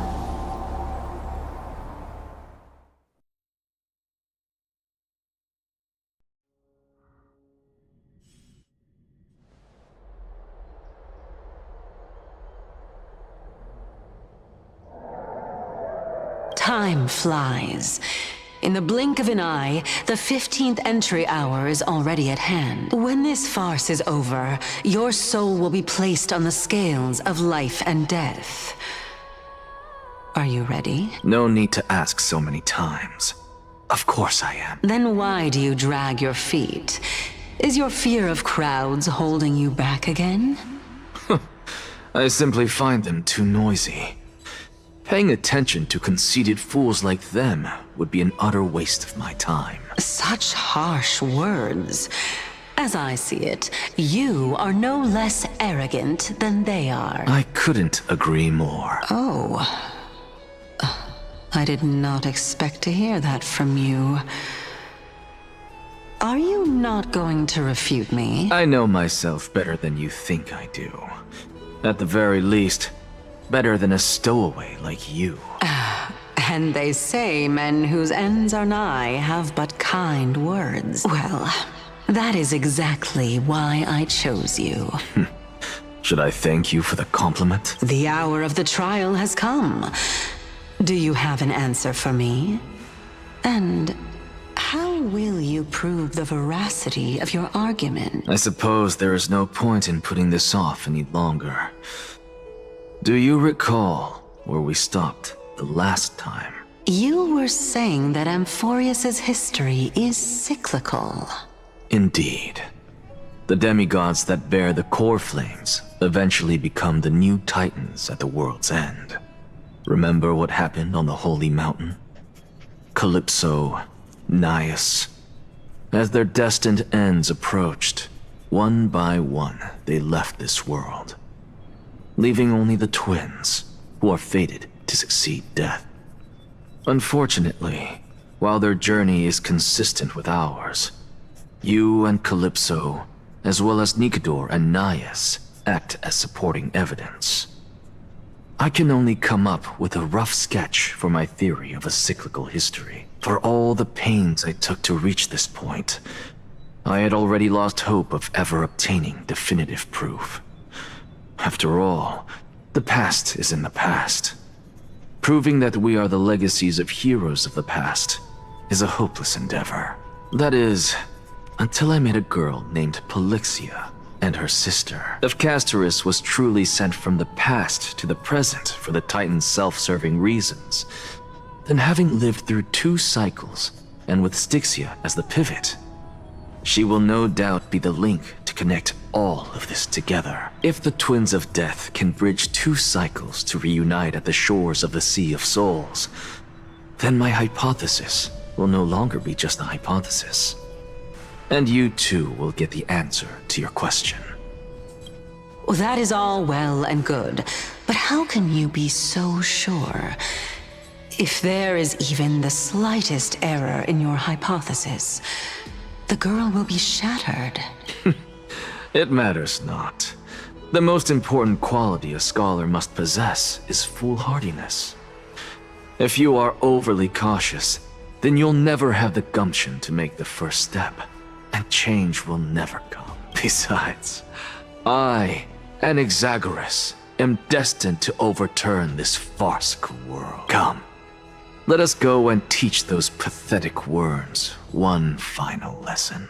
Time flies. In the blink of an eye, the 15th entry hour is already at hand. When this farce is over, your soul will be placed on the scales of life and death. Are you ready? No need to ask so many times. Of course I am. Then why do you drag your feet? Is your fear of crowds holding you back again? I simply find them too noisy. Paying attention to conceited fools like them would be an utter waste of my time. Such harsh words. As I see it, you are no less arrogant than they are. I couldn't agree more. Oh. I did not expect to hear that from you. Are you not going to refute me? I know myself better than you think I do. At the very least, Better than a stowaway like you. And they say men whose ends are nigh have but kind words. Well, that is exactly why I chose you. Should I thank you for the compliment? The hour of the trial has come. Do you have an answer for me? And how will you prove the veracity of your argument? I suppose there is no point in putting this off any longer. Do you recall where we stopped the last time? You were saying that Amphorius's history is cyclical. Indeed. The demigods that bear the core flames eventually become the new titans at the world's end. Remember what happened on the Holy Mountain? Calypso, Naias. As their destined ends approached, one by one they left this world, leaving only the twins, who are fated to succeed death. Unfortunately, while their journey is consistent with ours, you and Calypso, as well as Nicodor and Naias, act as supporting evidence. I can only come up with a rough sketch for my theory of a cyclical history. For all the pains I took to reach this point, I had already lost hope of ever obtaining definitive proof. After all, the past is in the past. Proving that we are the legacies of heroes of the past is a hopeless endeavor. That is, until I met a girl named Polixia and her sister. If Castorus was truly sent from the past to the present for the Titan's self-serving reasons, then having lived through 2 cycles, and with Styxia as the pivot, she will no doubt be the link to connect all of this together. If the Twins of Death can bridge 2 cycles to reunite at the shores of the Sea of Souls, then my hypothesis will no longer be just a hypothesis. And you too will get the answer to your question. Well, that is all well and good, but how can you be so sure? If there is even the slightest error in your hypothesis, the girl will be shattered. It matters not. The most important quality a scholar must possess is foolhardiness. If you are overly cautious, then you'll never have the gumption to make the first step, and change will never come. Besides, I, an Exagoras, am destined to overturn this farcical world. Come, let us go and teach those pathetic worms one final lesson.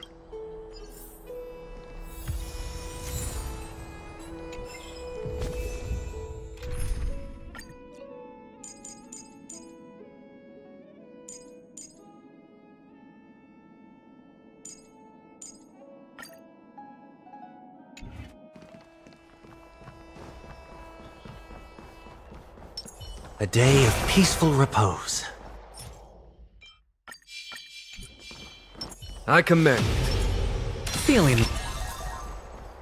A day of peaceful repose. I commend. Feeling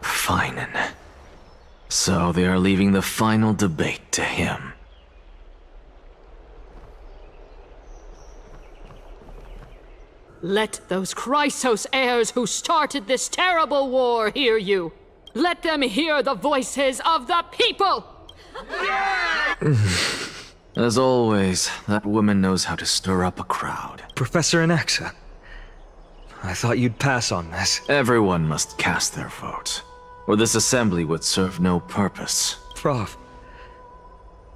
fine. So they are leaving the final debate to him. Let those Chrysos heirs who started this terrible war hear you. Let them hear the voices of the people! As always, that woman knows how to stir up a crowd. Professor Anaxa, I thought you'd pass on this. Everyone must cast their vote, or this assembly would serve no purpose. Prof,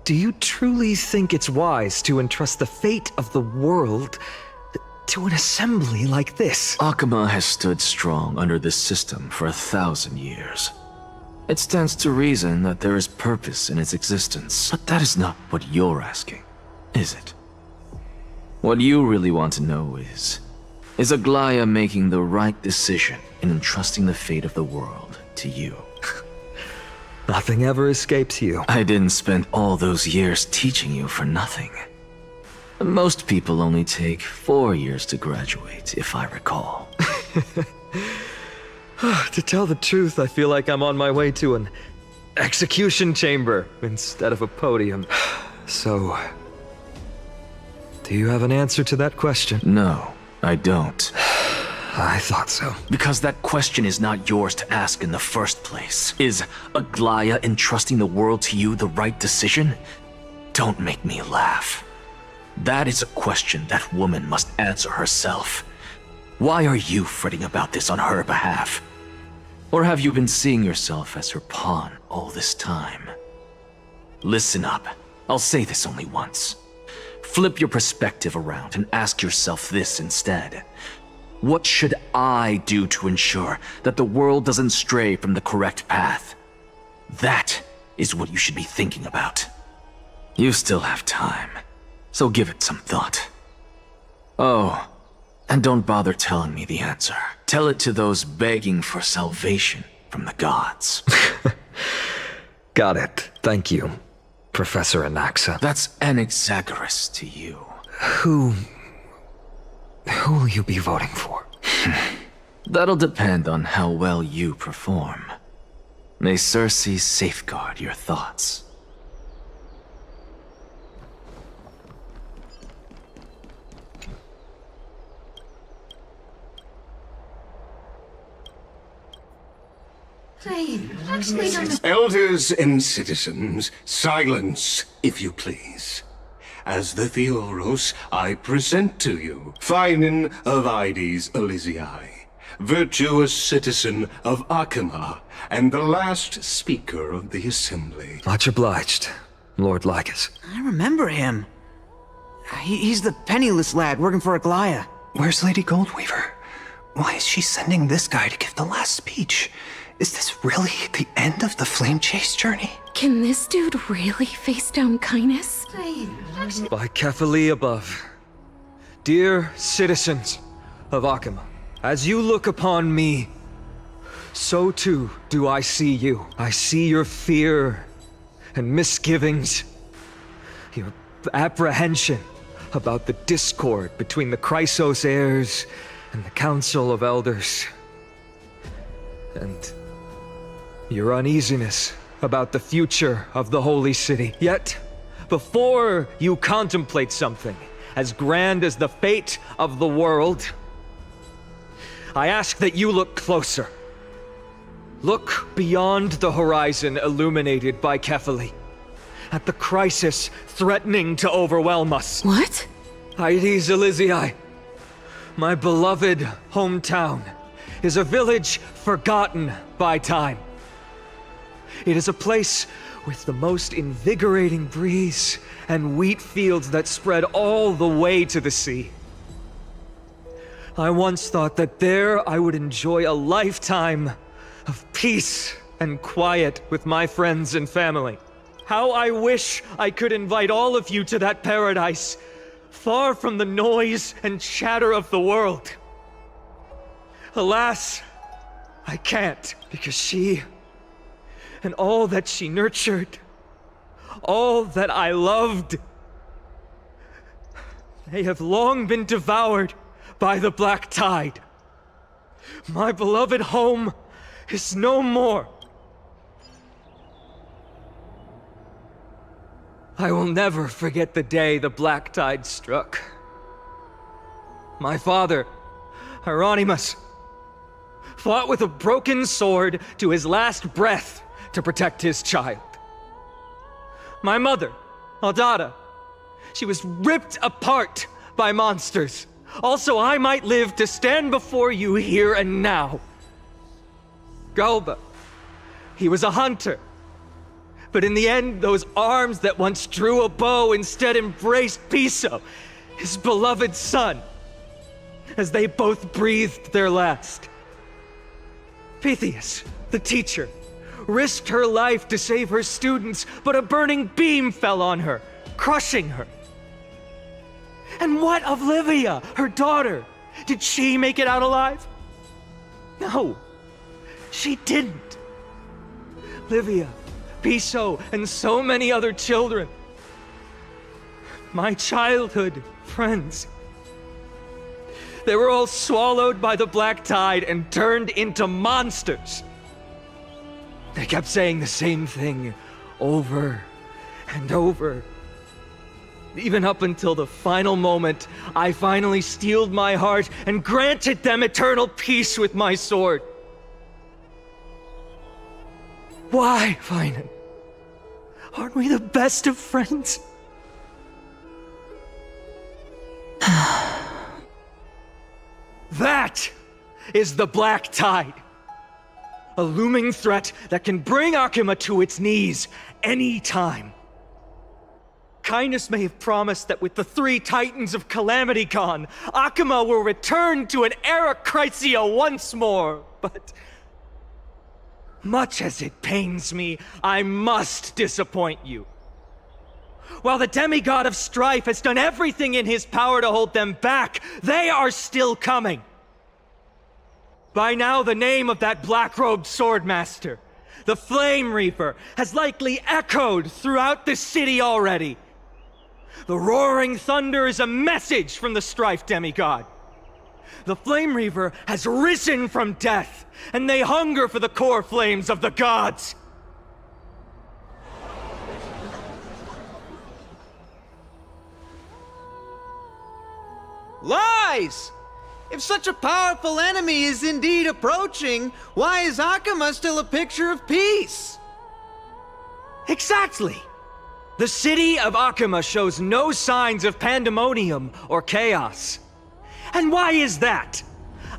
do you truly think it's wise to entrust the fate of the world to an assembly like this? Akama has stood strong under this system for 1,000 years. It stands to reason that there is purpose in its existence. But that is not what you're asking, is it? What you really want to know is Aglaya making the right decision in entrusting the fate of the world to you? Nothing ever escapes you. I didn't spend all those years teaching you for nothing. Most people only take 4 years to graduate, if I recall. To tell the truth, I feel like I'm on my way to an execution chamber instead of a podium. So, do you have an answer to that question? No, I don't. I thought so. Because that question is not yours to ask in the first place. Is Aglaya entrusting the world to you the right decision? Don't make me laugh. That is a question that woman must answer herself. Why are you fretting about this on her behalf? Or have you been seeing yourself as her pawn all this time? Listen up. I'll say this only once. Flip your perspective around and ask yourself this instead. What should I do to ensure that the world doesn't stray from the correct path? That is what you should be thinking about. You still have time, so give it some thought. Oh, and don't bother telling me the answer. Tell it to those begging for salvation from the gods. Got it. Thank you, Professor Anaxa. That's Anaxagoras to you. Who will you be voting for? That'll depend on how well you perform. May Circe safeguard your thoughts. Elders and citizens, silence, if you please. As the Theoros, I present to you Phinin of Ides Elysiae, virtuous citizen of Akima, and the last speaker of the assembly. Much obliged, Lord Lycus. I remember him. He's the penniless lad working for Aglaya. Where's Lady Goldweaver? Why is she sending this guy to give the last speech? Is this really the end of the Flame Chase journey? Can this dude really face down kindness? By Kefali above. Dear citizens of Akima, as you look upon me, so too do I see you. I see your fear and misgivings, your apprehension about the discord between the Chrysos heirs and the Council of Elders, and your uneasiness about the future of the Holy City. Yet, before you contemplate something as grand as the fate of the world, I ask that you look closer. Look beyond the horizon illuminated by Kefali, at the crisis threatening to overwhelm us. What? Ides Elysiae, my beloved hometown, is a village forgotten by time. It is a place with the most invigorating breeze and wheat fields that spread all the way to the sea. I once thought that there I would enjoy a lifetime of peace and quiet with my friends and family. How I wish I could invite all of you to that paradise, far from the noise and chatter of the world. Alas, I can't, because she and all that she nurtured, all that I loved, they have long been devoured by the black tide. My beloved home is no more. I will never forget the day the black tide struck. My father, Hieronymus, fought with a broken sword to his last breath to protect his child. My mother, Aldada, she was ripped apart by monsters. Also, I might live to stand before you here and now. Galba, he was a hunter. But in the end, those arms that once drew a bow instead embraced Piso, his beloved son, as they both breathed their last. Pythias, the teacher, risked her life to save her students, but a burning beam fell on her, crushing her. And what of Livia, her daughter? Did she make it out alive? No, she didn't. Livia, Piso, and so many other children, my childhood friends, they were all swallowed by the black tide and turned into monsters. They kept saying the same thing over and over. Even up until the final moment, I finally steeled my heart and granted them eternal peace with my sword. Why, Finan? Aren't we the best of friends? That is the Black Tide. A looming threat that can bring Akuma to its knees any time. Kindness may have promised that with the 3 Titans of Calamity gone, Akuma will return to an era Chrysia once more, but much as it pains me, I must disappoint you. While the demigod of strife has done everything in his power to hold them back, they are still coming. By now, the name of that black-robed swordmaster, the Flame Reaper, has likely echoed throughout the city already. The roaring thunder is a message from the strife demigod. The Flame Reaver has risen from death, and they hunger for the core flames of the gods. Lies! If such a powerful enemy is indeed approaching, why is Akuma still a picture of peace? Exactly! The city of Akuma shows no signs of pandemonium or chaos. And why is that?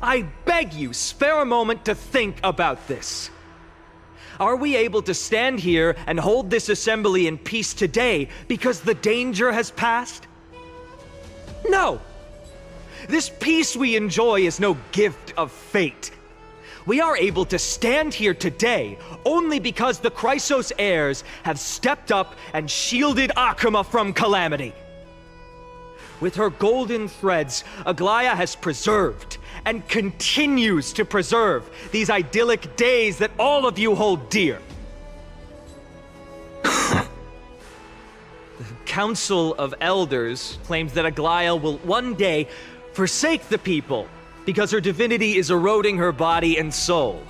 I beg you, spare a moment to think about this. Are we able to stand here and hold this assembly in peace today because the danger has passed? No! This peace we enjoy is no gift of fate. We are able to stand here today only because the Chrysos heirs have stepped up and shielded Akuma from calamity. With her golden threads, Aglaya has preserved and continues to preserve these idyllic days that all of you hold dear. The Council of Elders claims that Aglaya will one day forsake the people because her divinity is eroding her body and soul.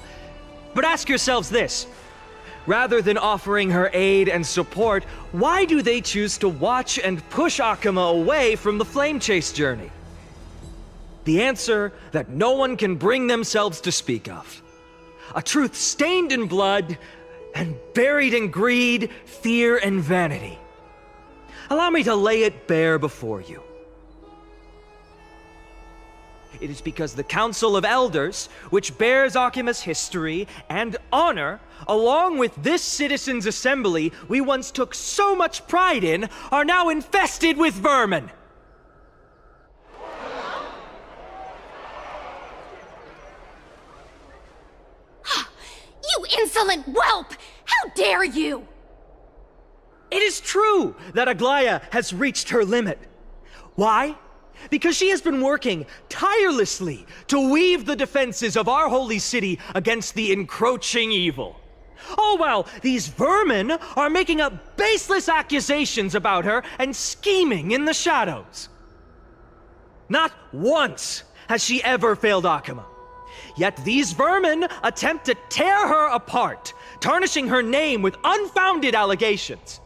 But ask yourselves this. Rather than offering her aid and support, why do they choose to watch and push Akuma away from the Flame Chase journey? The answer that no one can bring themselves to speak of. A truth stained in blood and buried in greed, fear, and vanity. Allow me to lay it bare before you. It is because the Council of Elders, which bears Akuma's history and honor, along with this citizens' assembly we once took so much pride in, are now infested with vermin. You insolent whelp! How dare you! It is true that Aglaya has reached her limit. Why? Because she has been working tirelessly to weave the defenses of our holy city against the encroaching evil. All while these vermin are making up baseless accusations about her and scheming in the shadows. Not once has she ever failed Akuma. Yet these vermin attempt to tear her apart, tarnishing her name with unfounded allegations.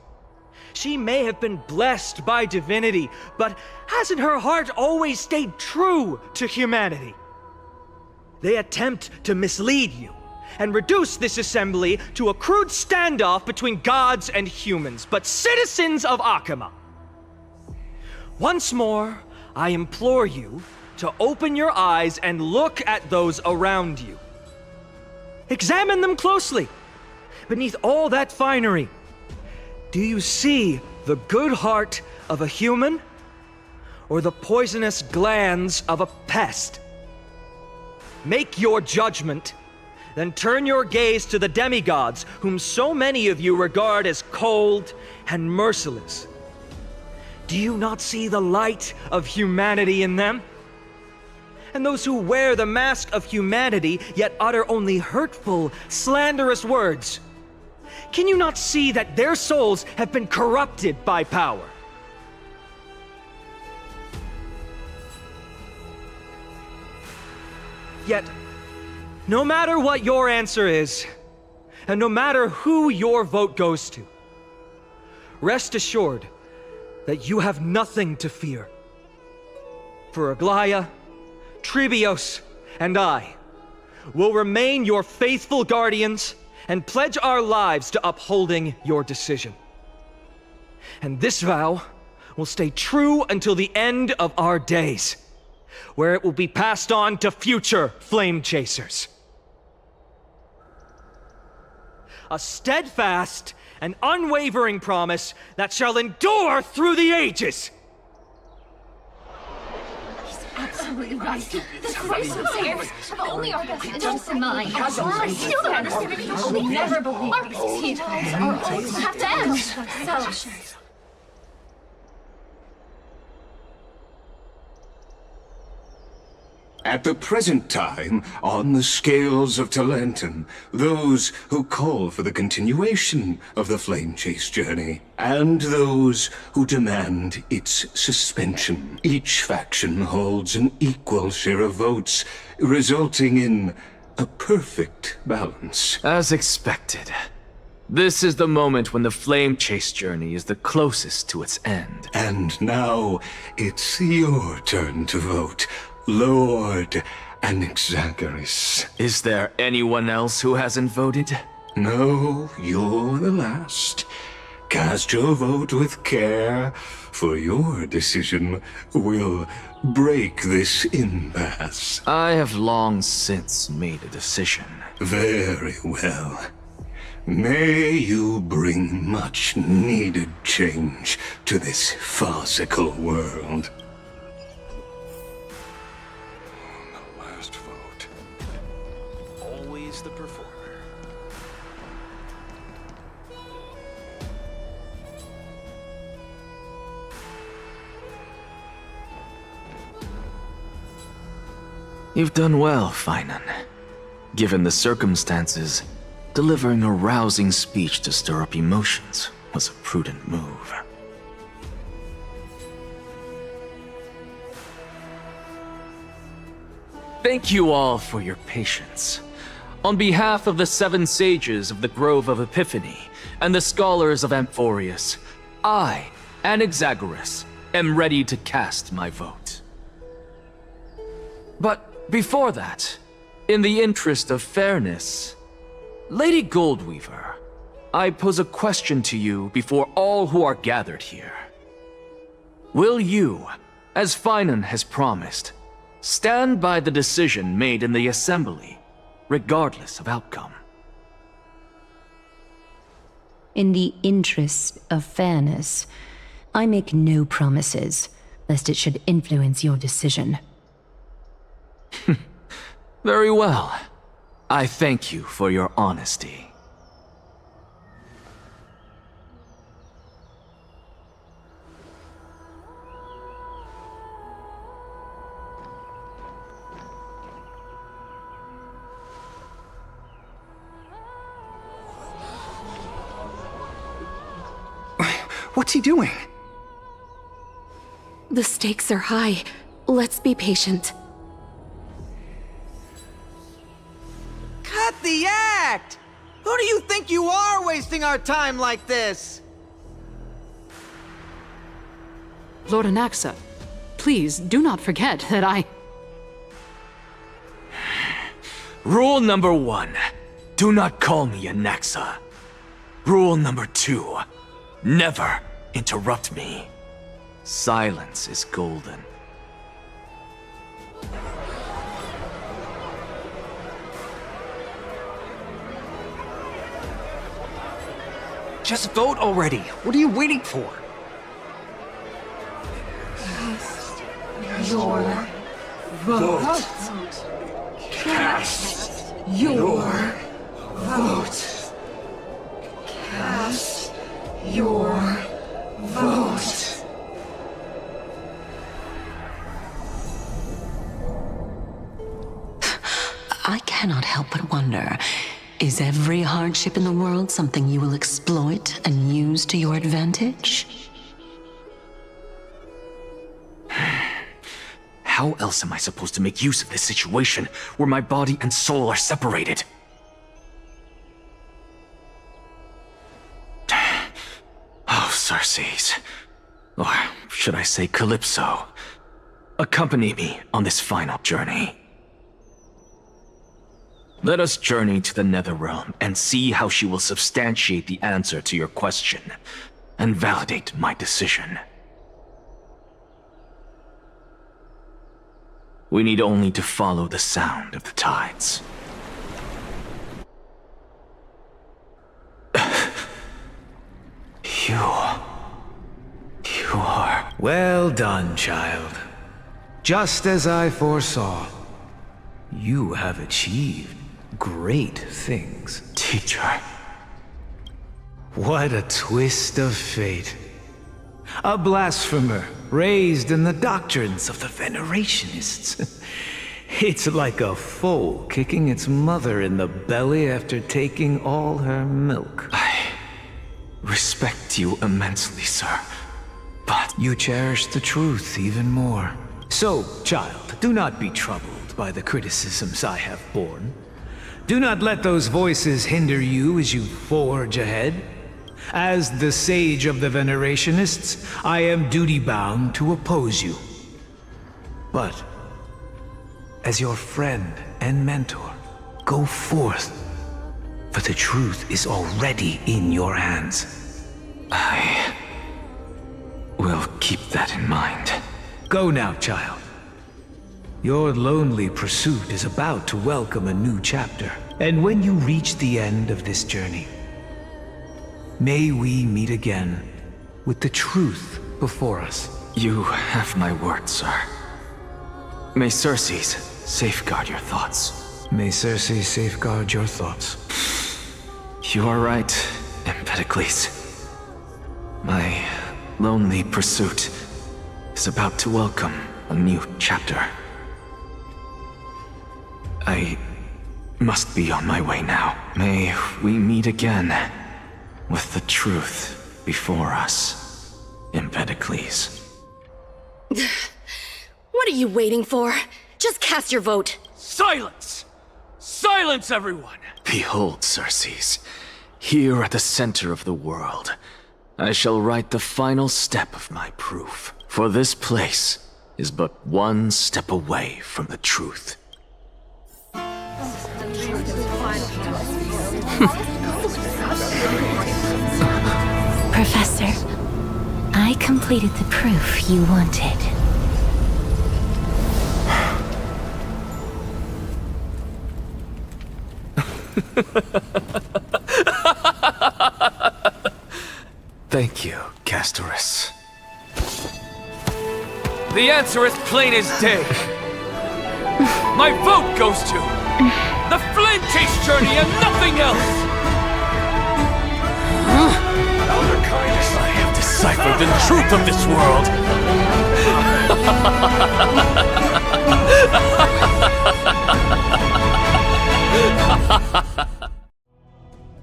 She may have been blessed by divinity, but hasn't her heart always stayed true to humanity? They attempt to mislead you and reduce this assembly to a crude standoff between gods and humans, but citizens of Akuma. Once more, I implore you to open your eyes and look at those around you. Examine them closely. Beneath all that finery, do you see the good heart of a human or the poisonous glands of a pest? Make your judgment, then turn your gaze to the demigods whom so many of you regard as cold and merciless. Do you not see the light of humanity in them? And those who wear the mask of humanity yet utter only hurtful, slanderous words. Can you not see that their souls have been corrupted by power? Yet, no matter what your answer is, and no matter who your vote goes to, rest assured that you have nothing to fear. For Aglaya, Tribios, and I will remain your faithful guardians and pledge our lives to upholding your decision. And this vow will stay true until the end of our days, where it will be passed on to future flame chasers. A steadfast and unwavering promise that shall endure through the ages. Absolutely right. The Christmas heirs have only our best interests in mind. I still don't understand. We never believe our petals are always have to end. So, At the present time, on the scales of Talentum, those who call for the continuation of the Flame Chase journey, and those who demand its suspension. Each faction holds an equal share of votes, resulting in a perfect balance. As expected. This is the moment when the Flame Chase journey is the closest to its end. And now, it's your turn to vote, Lord Anaxagoras. Is there anyone else who hasn't voted? No, you're the last. Cast your vote with care, for your decision will break this impasse. I have long since made a decision. Very well. May you bring much needed change to this farcical world. Last vote. Always the performer. You've done well, Finan. Given the circumstances, delivering a rousing speech to stir up emotions was a prudent move. Thank you all for your patience. On behalf of the 7 sages of the Grove of Epiphany and the scholars of Amphorius, I, Anaxagoras, am ready to cast my vote. But before that, in the interest of fairness, Lady Goldweaver, I pose a question to you before all who are gathered here. Will you, as Finan has promised, stand by the decision made in the Assembly, regardless of outcome? In the interest of fairness, I make no promises, lest it should influence your decision. Very well. I thank you for your honesty. What's he doing? The stakes are high. Let's be patient. Cut the act! Who do you think you are wasting our time like this? Lord Anaxa, please do not forget that I... Rule number 1, do not call me Anaxa. Rule number 2, never interrupt me. Silence is golden. Just vote already. What are you waiting for? Cast your vote. Cast your vote. Cast your vote. I cannot help but wonder, is every hardship in the world something you will exploit and use to your advantage? How else am I supposed to make use of this situation where my body and soul are separated? Oh, Circes. or should I say Calypso, accompany me on this final journey. Let us journey to the Netherrealm and see how she will substantiate the answer to your question and validate my decision. We need only to follow the sound of the tides. You are... Well done, child. Just as I foresaw, you have achieved great things. Teacher. What a twist of fate. A blasphemer raised in the doctrines of the Venerationists. It's like a foal kicking its mother in the belly after taking all her milk. I respect you immensely, sir, but... You cherish the truth even more. So, child, do not be troubled by the criticisms I have borne. Do not let those voices hinder you as you forge ahead. As the sage of the Venerationists, I am duty-bound to oppose you. But, as your friend and mentor, go forth, for the truth is already in your hands. I will keep that in mind. Go now, child. Your lonely pursuit is about to welcome a new chapter. And when you reach the end of this journey, may we meet again with the truth before us. You have my word, sir. May Circes safeguard your thoughts. May Circe safeguard your thoughts. You are right, Empedocles. My lonely pursuit is about to welcome a new chapter. I must be on my way now. May we meet again with the truth before us, Empedocles. What are you waiting for? Just cast your vote. Silence! Silence, everyone! Behold, Circes, here at the center of the world, I shall write the final step of my proof. For this place is but one step away from the truth. Professor, I completed the proof you wanted. Thank you, Castorus. The answer is plain as day. My vote goes to the Flame Chase journey and nothing else! Elder Kindness, I have deciphered the truth of this world!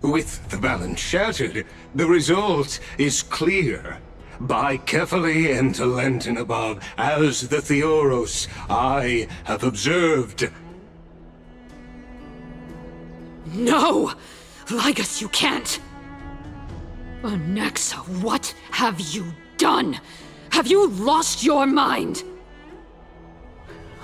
With the balance shattered, the result is clear. By carefully and Lenten above, as the Theoros I have observed. No! Ligus, you can't! Anaxa, what have you done? Have you lost your mind?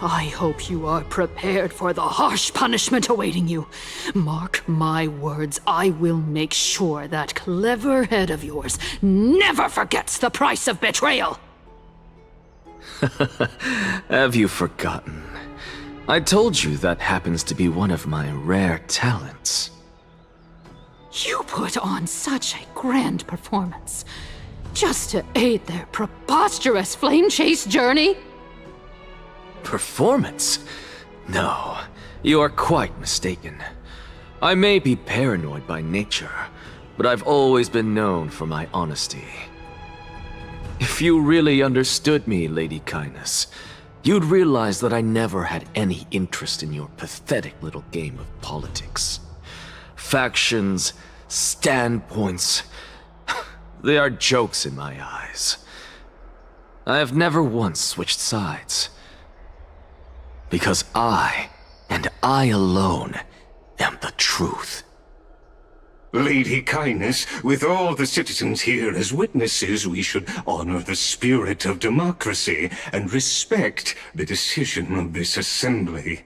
I hope you are prepared for the harsh punishment awaiting you. Mark my words, I will make sure that clever head of yours never forgets the price of betrayal! Have you forgotten? I told you that happens to be one of my rare talents. You put on such a grand performance, just to aid their preposterous flame chase journey? Performance? No, you are quite mistaken. I may be paranoid by nature, but I've always been known for my honesty. If you really understood me, Lady Kindness, you'd realize that I never had any interest in your pathetic little game of politics. Factions, standpoints, they are jokes in my eyes. I have never once switched sides. Because I, and I alone, am the truth. Lady Kindness, with all the citizens here as witnesses, we should honor the spirit of democracy and respect the decision of this assembly.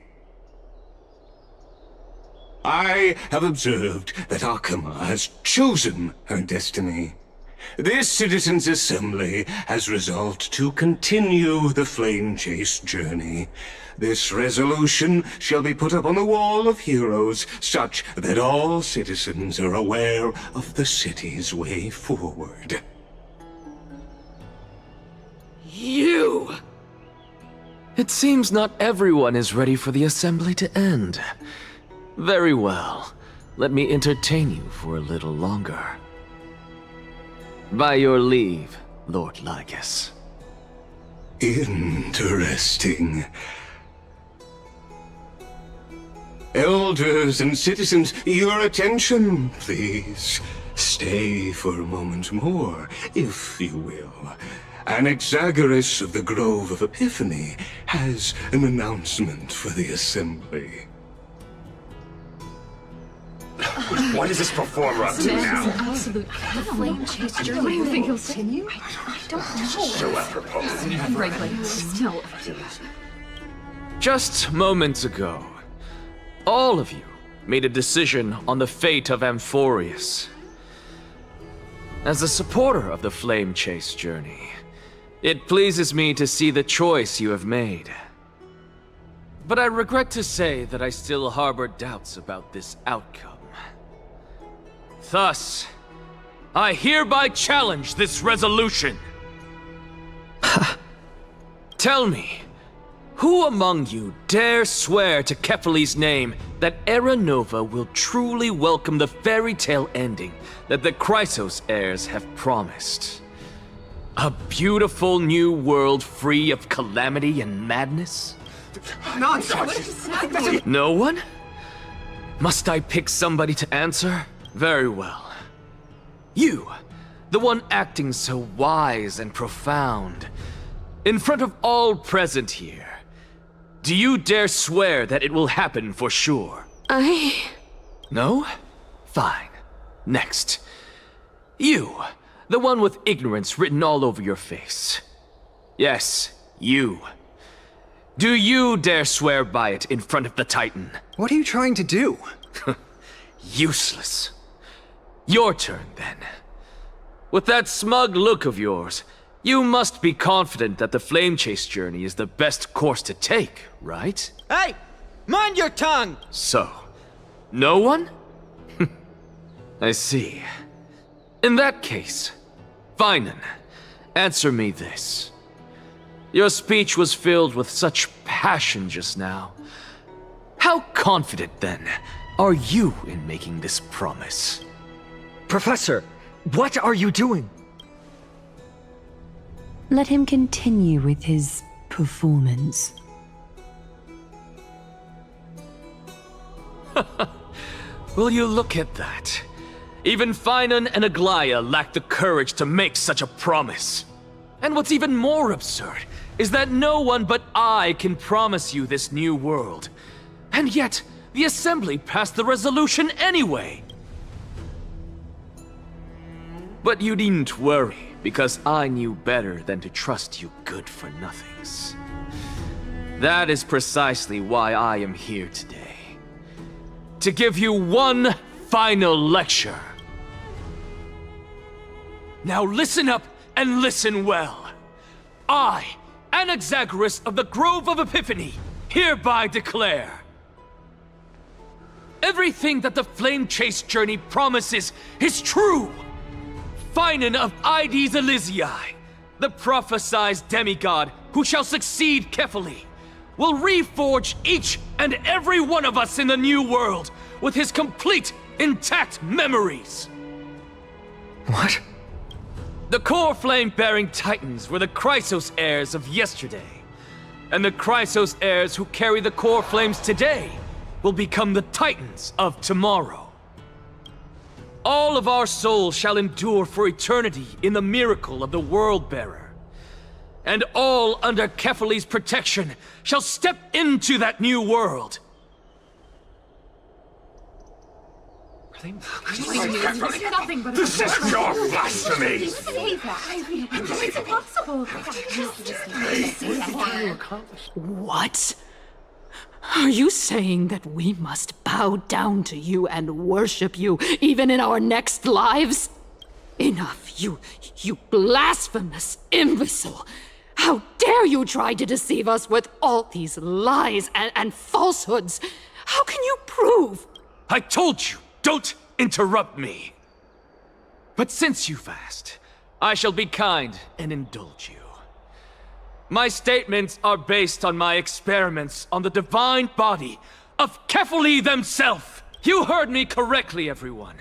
I have observed that Akama has chosen her destiny. This Citizens' Assembly has resolved to continue the Flame Chase journey. This resolution shall be put up on the Wall of Heroes, such that all citizens are aware of the city's way forward. You! It seems not everyone is ready for the assembly to end. Very well. Let me entertain you for a little longer. By your leave, Lord Lygus. Interesting. Elders and citizens, your attention, please. Stay for a moment more, if you will. Anaxagoras of the Grove of Epiphany has an announcement for the assembly. What is this performer up to now? Absolute flame chase journey. You think he'll continue? I don't know. So apropos. Still. Just moments ago, all of you made a decision on the fate of Amphorius. As a supporter of the Flame Chase journey, it pleases me to see the choice you have made. But I regret to say that I still harbor doubts about this outcome. Thus, I hereby challenge this resolution. Tell me, who among you dare swear to Kefali's name that Era Nova will truly welcome the fairy tale ending that the Chrysos heirs have promised? A beautiful new world free of calamity and madness? Nonsense! No one? Must I pick somebody to answer? Very well. You, the one acting so wise and profound, in front of all present here, do you dare swear that it will happen for sure? No? Fine. Next. You, the one with ignorance written all over your face. Yes, you. Do you dare swear by it in front of the Titan? What are you trying to do? Useless. Your turn, then. With that smug look of yours, you must be confident that the Flame Chase journey is the best course to take, right? Hey! Mind your tongue! So, no one? I see. In that case, Finan, answer me this. Your speech was filled with such passion just now. How confident, then, are you in making this promise? Professor, what are you doing? Let him continue with his performance. Will you look at that? Even Finan and Aglaya lack the courage to make such a promise. And what's even more absurd is that no one but I can promise you this new world. And yet, the Assembly passed the resolution anyway. But you needn't worry, because I knew better than to trust you good-for-nothings. That is precisely why I am here today. To give you one final lecture. Now listen up and listen well. I, Anaxagoras of the Grove of Epiphany, hereby declare everything that the Flame Chase journey promises is true. Finan of Ides Elysiae, the prophesied demigod who shall succeed Kefali, will reforge each and every one of us in the new world with his complete, intact memories. What? The core flame-bearing titans were the Chrysos heirs of yesterday, and the Chrysos heirs who carry the core flames today will become the titans of tomorrow. All of our souls shall endure for eternity in the miracle of the World-Bearer. And all under Kefali's protection shall step into that new world. Nothing but This is pure blasphemy! Say that. It's impossible. What? Are you saying that we must bow down to you and worship you even in our next lives? Enough, you blasphemous imbecile! How dare you try to deceive us with all these lies and falsehoods? How can you prove? I told you, don't interrupt me. But since you've asked, I shall be kind and indulge you. My statements are based on my experiments on the divine body of Kefali themselves. You heard me correctly, everyone.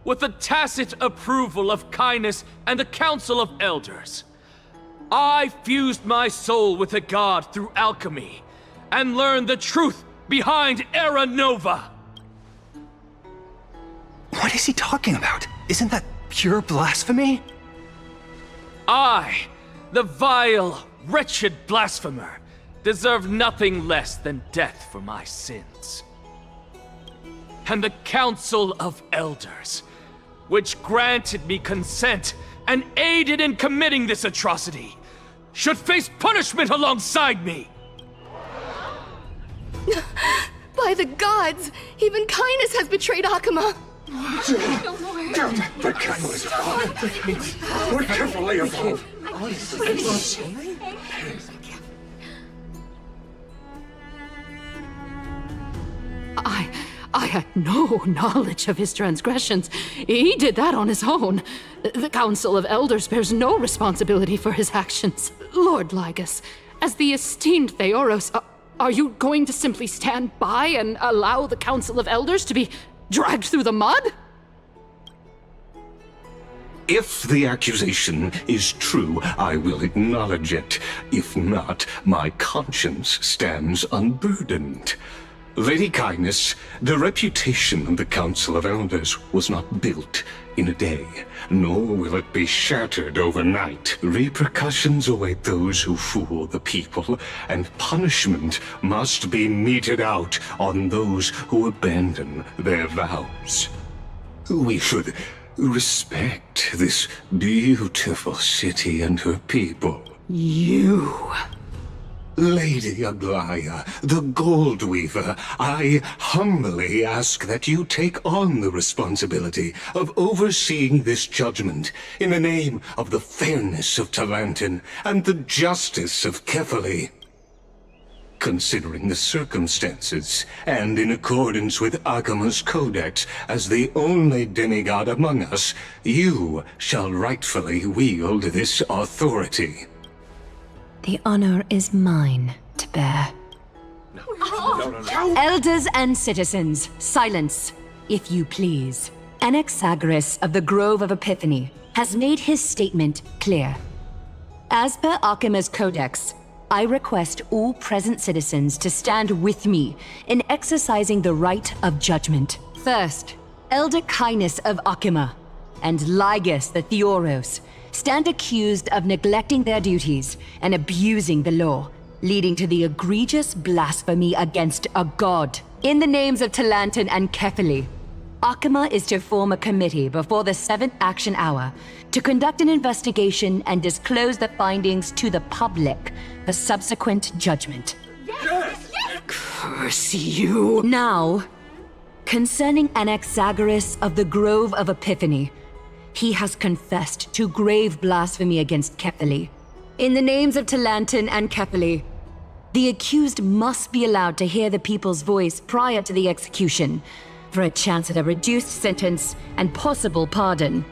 With the tacit approval of kindness and the Council of Elders, I fused my soul with a god through alchemy and learned the truth behind Era Nova. What is he talking about? Isn't that pure blasphemy? I, the vile, wretched blasphemer, deserve nothing less than death for my sins. And the Council of Elders, which granted me consent and aided in committing this atrocity, should face punishment alongside me! By the gods! Even kindness has betrayed Akuma! The kindness of God. We're carefully above. I had no knowledge of his transgressions. He did that on his own. The Council of Elders bears no responsibility for his actions. Lord Lygus, as the esteemed Theoros, are you going to simply stand by and allow the Council of Elders to be dragged through the mud? If the accusation is true, I will acknowledge it. If not, my conscience stands unburdened. Lady Kindness, the reputation of the Council of Elders was not built in a day, nor will it be shattered overnight. Repercussions await those who fool the people, and punishment must be meted out on those who abandon their vows. We should respect this beautiful city and her people. You... Lady Aglaya, the Gold Weaver, I humbly ask that you take on the responsibility of overseeing this judgment in the name of the fairness of Talantin and the justice of Kefali. Considering the circumstances, and in accordance with Akuma's codex as the only demigod among us, you shall rightfully wield this authority. The honor is mine to bear. Elders and citizens, silence, if you please. Anaxagoras of the Grove of Epiphany has made his statement clear. As per Akuma's codex, I request all present citizens to stand with me in exercising the right of judgment. First, Elder Kindness of Akuma and Lygus the Theoros stand accused of neglecting their duties and abusing the law, leading to the egregious blasphemy against a god. In the names of Talantin and Kefali, Akuma is to form a committee before the 7th action hour to conduct an investigation and disclose the findings to the public for subsequent judgment. Curse you! Now, concerning Anaxagoras of the Grove of Epiphany, he has confessed to grave blasphemy against Kefali. In the names of Talantin and Kefali, the accused must be allowed to hear the people's voice prior to the execution, for a chance at a reduced sentence and possible pardon.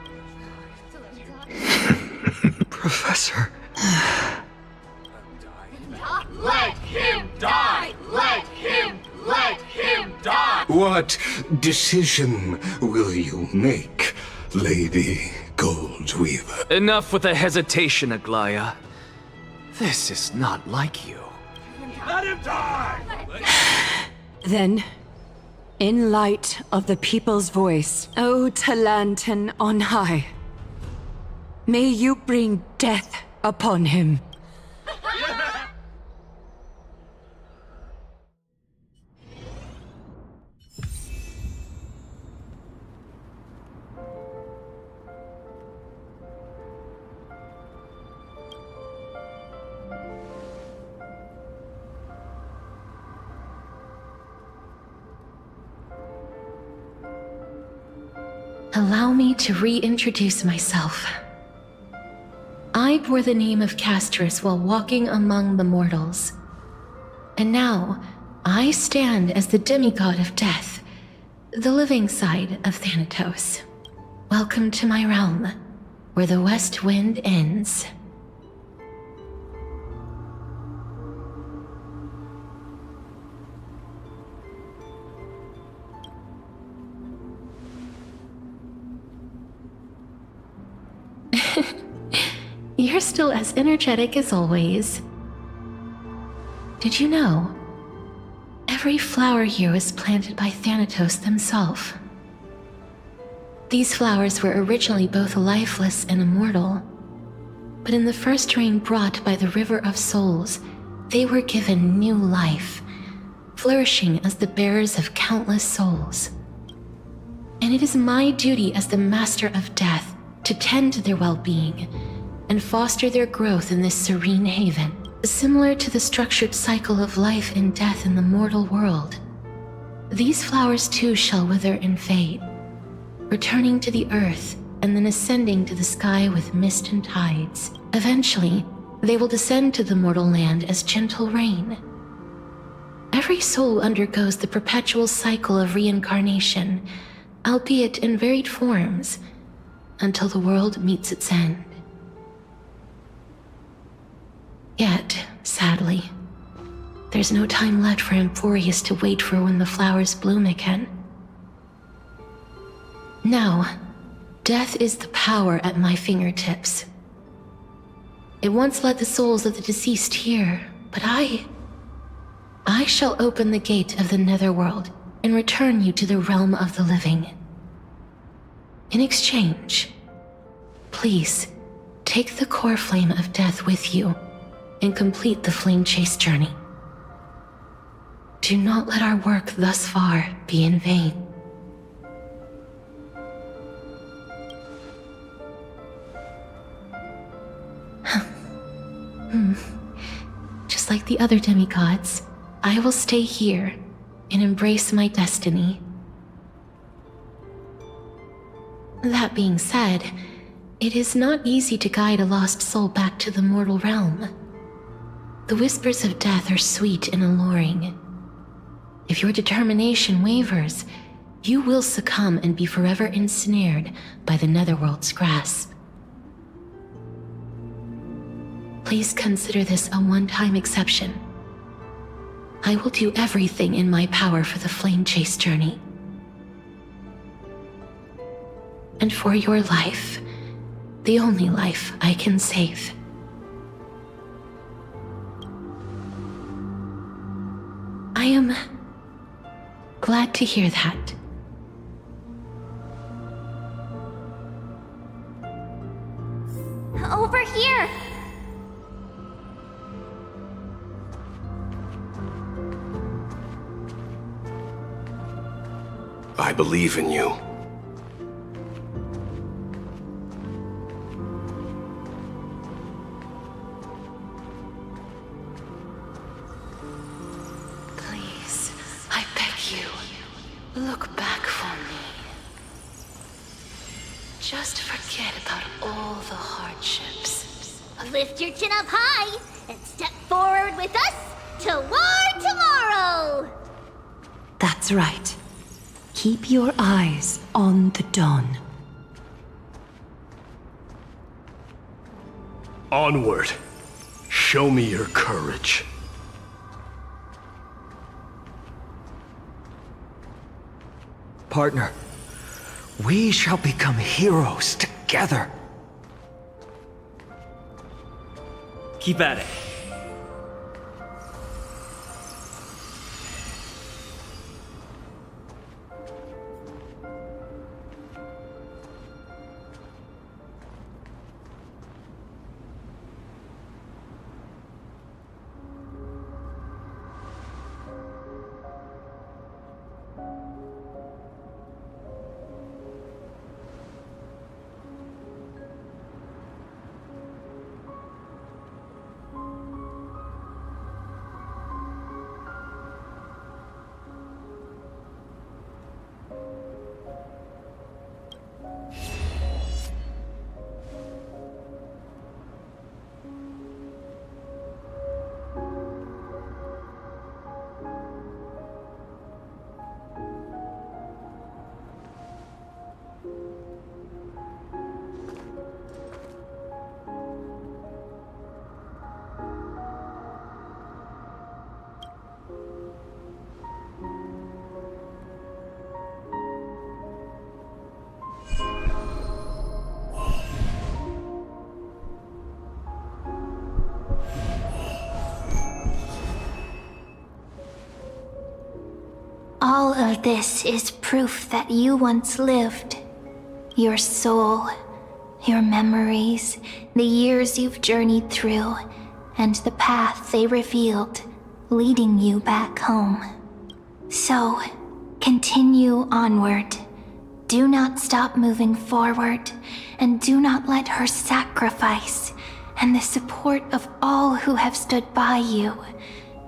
Professor. Let him die! Let him die! What decision will you make, Lady Goldweaver? Enough with the hesitation, Aglaya. This is not like you. Let him die! Then, in light of the people's voice, O Talantin on high, may you bring death upon him. Allow me to reintroduce myself. I bore the name of Castris while walking among the mortals. And now, I stand as the demigod of death, the living side of Thanatos. Welcome to my realm, where the west wind ends. You're still as energetic as always. Did you know? Every flower here was planted by Thanatos themselves. These flowers were originally both lifeless and immortal, but in the first rain brought by the River of Souls, they were given new life, flourishing as the bearers of countless souls. And it is my duty as the Master of Death to tend to their well-being and foster their growth in this serene haven, similar to the structured cycle of life and death in the mortal world. These flowers too shall wither and fade, returning to the earth and then ascending to the sky with mist and tides. Eventually, they will descend to the mortal land as gentle rain. Every soul undergoes the perpetual cycle of reincarnation, albeit in varied forms, until the world meets its end. Yet, sadly, there's no time left for Emphorius to wait for when the flowers bloom again. Now, death is the power at my fingertips. It once led the souls of the deceased here, but I shall open the gate of the netherworld and return you to the realm of the living. In exchange, please take the core flame of death with you and complete the flame chase journey. Do not let our work thus far be in vain. Just like the other demigods, I will stay here and embrace my destiny. That being said, it is not easy to guide a lost soul back to the mortal realm. The whispers of death are sweet and alluring. If your determination wavers, you will succumb and be forever ensnared by the netherworld's grasp. Please consider this a one-time exception. I will do everything in my power for the flame chase journey. And for your life, the only life I can save. I am glad to hear that. Over here! I believe in you. Please, I beg you, look back for me. Just forget about all the hardships. Lift your chin up high and step forward with us toward tomorrow! That's right. Keep your eyes on the dawn. Onward. Show me your courage. Partner, we shall become heroes together. Keep at it. All this is proof that you once lived. Your soul, your memories, the years you've journeyed through, and the path they revealed, leading you back home. So, continue onward. Do not stop moving forward, and do not let her sacrifice and the support of all who have stood by you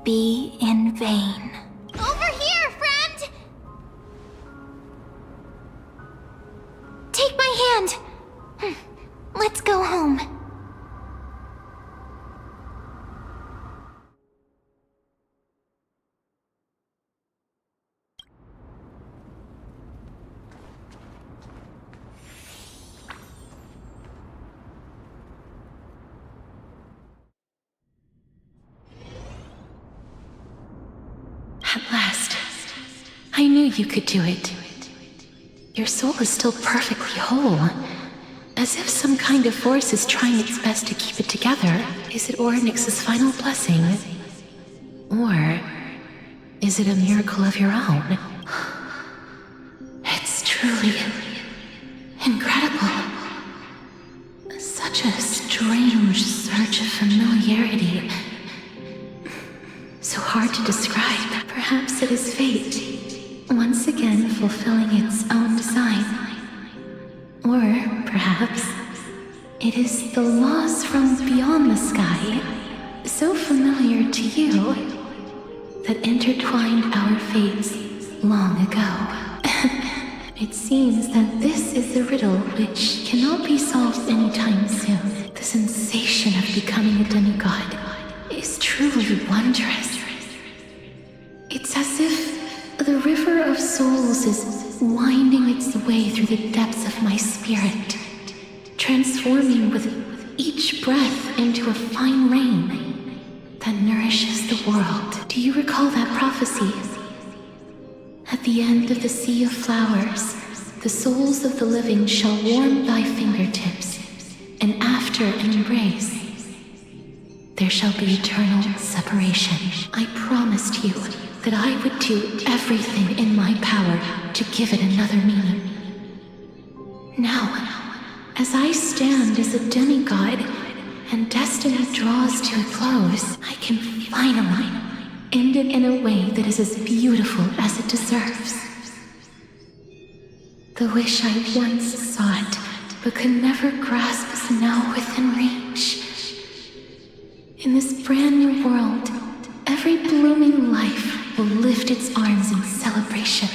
be in vain. Over here, friend! Take my hand. Let's go home. At last, I knew you could do it. Your soul is still perfectly whole, as if some kind of force is trying its best to keep it together. Is it Ornyx's final blessing? Or is it a miracle of your own? It's truly incredible. Such a strange surge of familiarity. So hard to describe. Perhaps it is fate, once again fulfilling its own design. Or perhaps it is the laws from beyond the sky, so familiar to you, that intertwined our fates long ago. It seems that this is the riddle which cannot be solved anytime soon. The sensation of becoming a demigod is truly wondrous. It's as if the river of souls is winding its way through the depths of my spirit, transforming with each breath into a fine rain that nourishes the world. Do you recall that prophecy? At the end of the sea of flowers, the souls of the living shall warm thy fingertips, and after an embrace, there shall be eternal separation. I promised you that I would do everything in my power to give it another meaning. Now, as I stand as a demigod and destiny draws to a close, I can finally end it in a way that is as beautiful as it deserves. The wish I once sought but could never grasp is now within reach. In this brand new world, every blooming life will lift its arms in celebration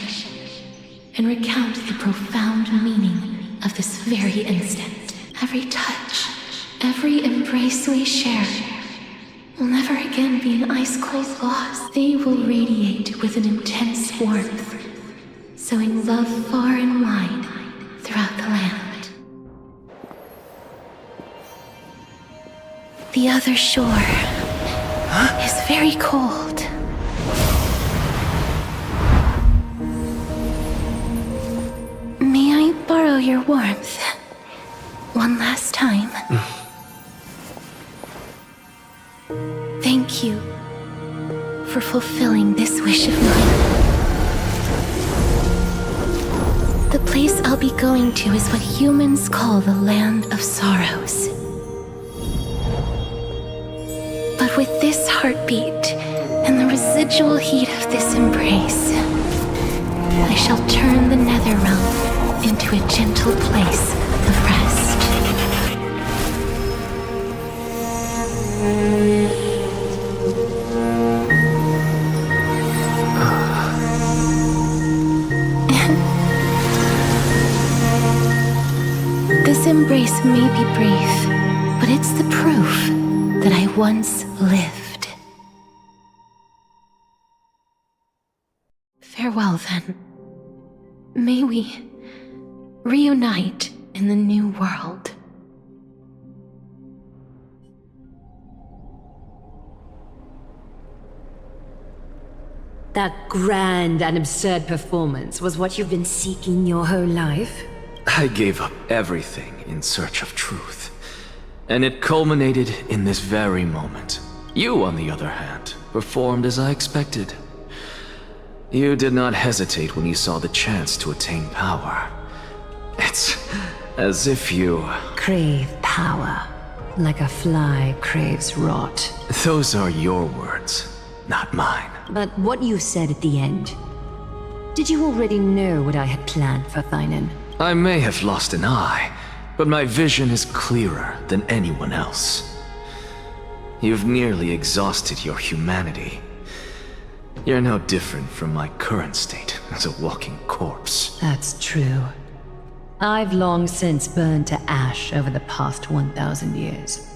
and recount the profound meaning of this very instant. Every touch, every embrace we share will never again be an ice-cold loss. They will radiate with an intense warmth, sowing love far and wide throughout the land. The other shore is very cold. May I borrow your warmth one last time? Thank you for fulfilling this wish of mine. The place I'll be going to is what humans call the Land of Sorrows. But with this heartbeat and the residual heat of this embrace, I shall turn the nether realm into a gentle place of rest. This embrace may be brief, but it's the proof that I once lived. Farewell, then. May we reunite in the new world. That grand and absurd performance was what you've been seeking your whole life? I gave up everything in search of truth. And it culminated in this very moment. You, on the other hand, performed as I expected. You did not hesitate when you saw the chance to attain power. It's as if you... Crave power, like a fly craves rot. Those are your words, not mine. But what you said at the end, did you already know what I had planned for Thynan? I may have lost an eye, but my vision is clearer than anyone else. You've nearly exhausted your humanity. You're no different from my current state as a walking corpse. That's true. I've long since burned to ash over the past 1,000 years.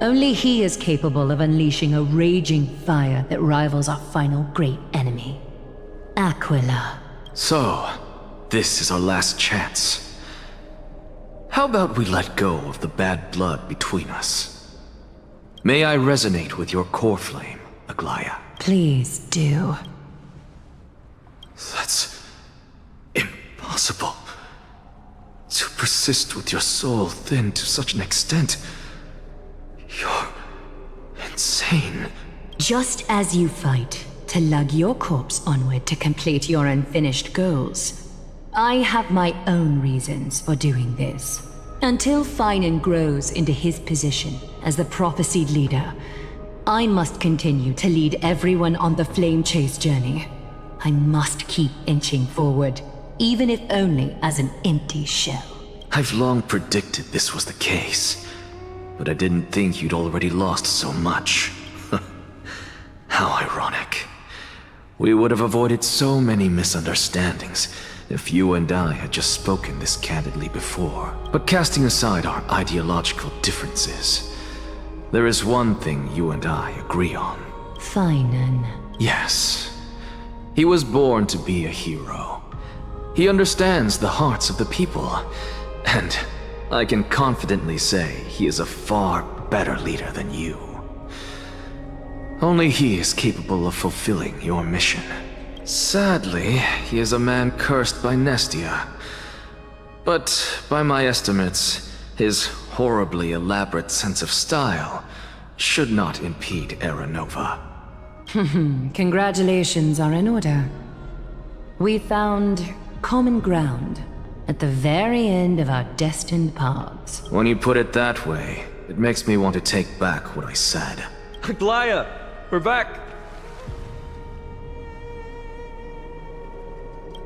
Only he is capable of unleashing a raging fire that rivals our final great enemy, Aquila. So, this is our last chance. How about we let go of the bad blood between us? May I resonate with your core flame, Aglaya? Please do. That's impossible. To persist with your soul thinned to such an extent. You're insane. Just as you fight to lug your corpse onward to complete your unfinished goals, I have my own reasons for doing this. Until Thynan grows into his position as the prophesied leader, I must continue to lead everyone on the flame chase journey. I must keep inching forward, even if only as an empty shell. I've long predicted this was the case, but I didn't think you'd already lost so much. How ironic. We would have avoided so many misunderstandings if you and I had just spoken this candidly before. But casting aside our ideological differences, there is one thing you and I agree on. Thynan. Yes. He was born to be a hero. He understands the hearts of the people, and I can confidently say he is a far better leader than you. Only he is capable of fulfilling your mission. Sadly, he is a man cursed by Nestia. But by my estimates, his horribly elaborate sense of style should not impede Era Nova. Congratulations are in order. We found common ground at the very end of our destined paths. When you put it that way, it makes me want to take back what I said. Aglaya, we're back.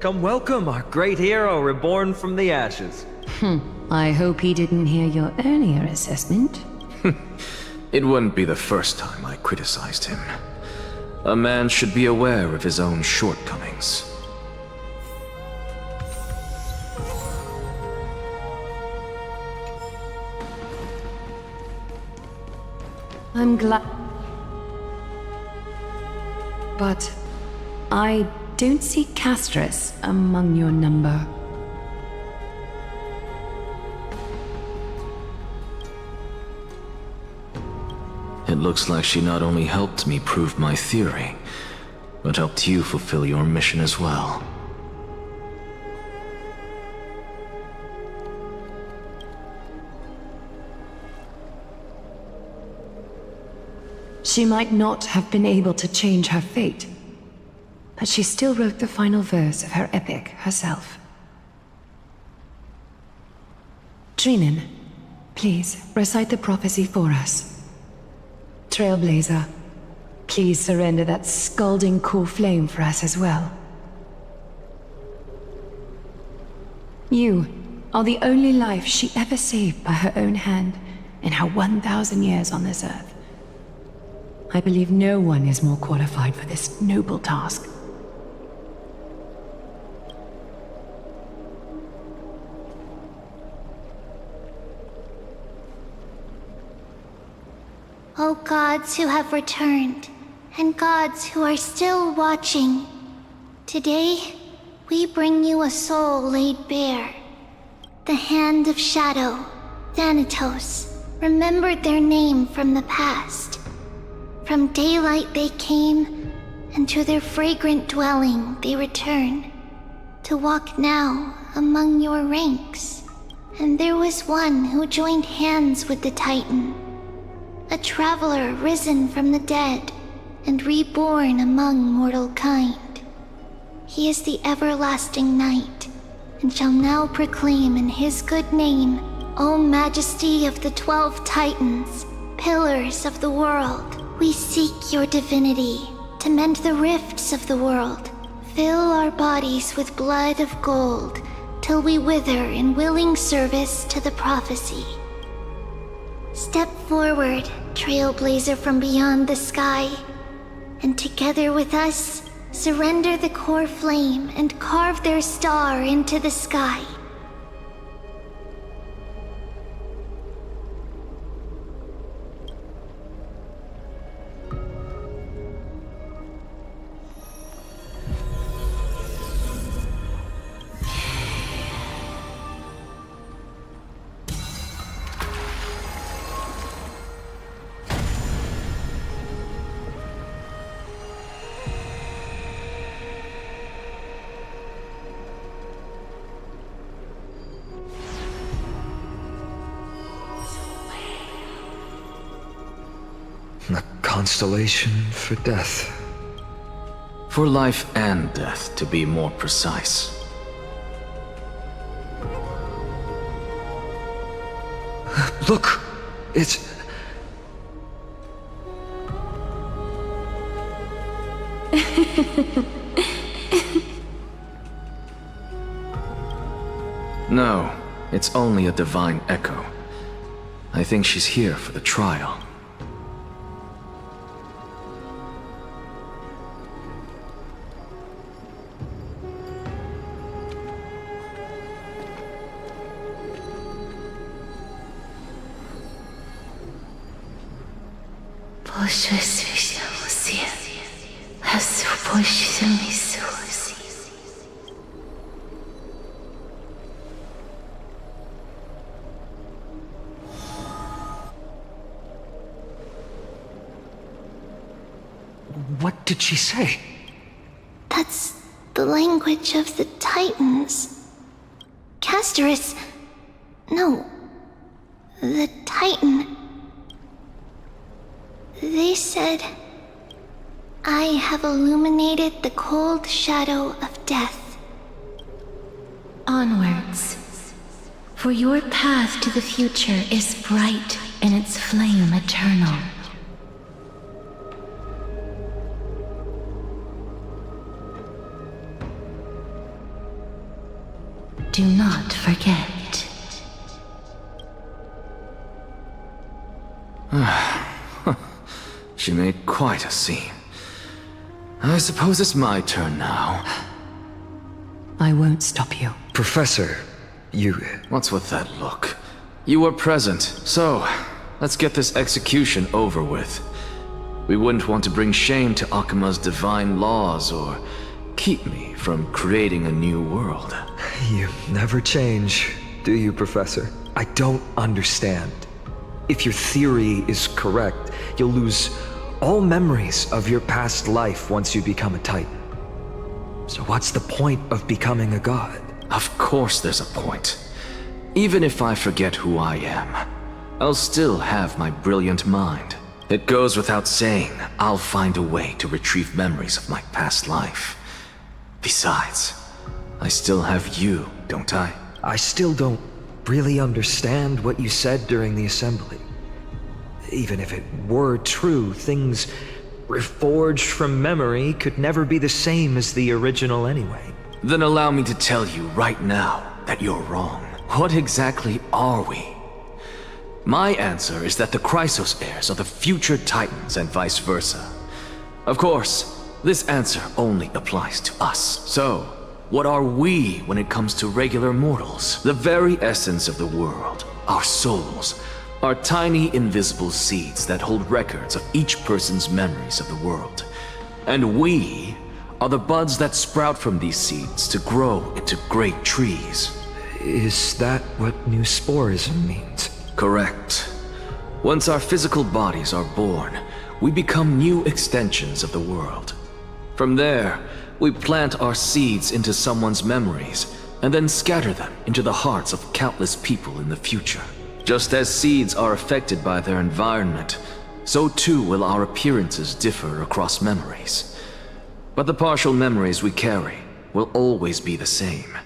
Come welcome our great hero reborn from the ashes. I hope he didn't hear your earlier assessment. It wouldn't be the first time I criticized him. A man should be aware of his own shortcomings. I'm glad. But I don't see Castris among your number. It looks like she not only helped me prove my theory, but helped you fulfill your mission as well. She might not have been able to change her fate, but she still wrote the final verse of her epic herself. Trinan, please recite the prophecy for us. Trailblazer, please surrender that scalding core flame for us as well. You are the only life she ever saved by her own hand in her 1,000 years on this earth. I believe no one is more qualified for this noble task. O gods who have returned, and gods who are still watching, today we bring you a soul laid bare. The Hand of Shadow, Thanatos, remembered their name from the past. From daylight they came, and to their fragrant dwelling they return, to walk now among your ranks. And there was one who joined hands with the Titan, a traveler risen from the dead and reborn among mortal kind. He is the everlasting night, and shall now proclaim in his good name, O Majesty of the 12 Titans, pillars of the world, we seek your divinity to mend the rifts of the world. Fill our bodies with blood of gold, till we wither in willing service to the prophecy. Step forward, trailblazer from beyond the sky, and together with us, surrender the core flame and carve their star into the sky. A constellation for death. For life and death, to be more precise. Look! It's... No, it's only a divine echo. I think she's here for the trial. What did she say? That's the language of the Titans. Castorus... No. The Titan. They said... I have illuminated the cold shadow of death. Onwards. For your path to the future is bright and its flame eternal. Do not forget. She made quite a scene. I suppose it's my turn now. I won't stop you. Professor, you... What's with that look? You were present, so let's get this execution over with. We wouldn't want to bring shame to Akima's divine laws or keep me from creating a new world. You never change, do you, Professor? I don't understand. If your theory is correct, you'll lose all memories of your past life once you become a Titan. So what's the point of becoming a god? Of course there's a point. Even if I forget who I am, I'll still have my brilliant mind. It goes without saying, I'll find a way to retrieve memories of my past life. Besides, I still have you, don't I? I still don't really understand what you said during the assembly. Even if it were true, things reforged from memory could never be the same as the original anyway. Then allow me to tell you right now that you're wrong. What exactly are we? My answer is that the Chrysos heirs are the future Titans and vice versa. Of course, this answer only applies to us. So, what are we when it comes to regular mortals? The very essence of the world, our souls, are tiny invisible seeds that hold records of each person's memories of the world. And we are the buds that sprout from these seeds to grow into great trees. Is that what new sporism means? Correct. Once our physical bodies are born, we become new extensions of the world. From there, we plant our seeds into someone's memories and then scatter them into the hearts of countless people in the future. Just as seeds are affected by their environment, so too will our appearances differ across memories. But the partial memories we carry will always be the same.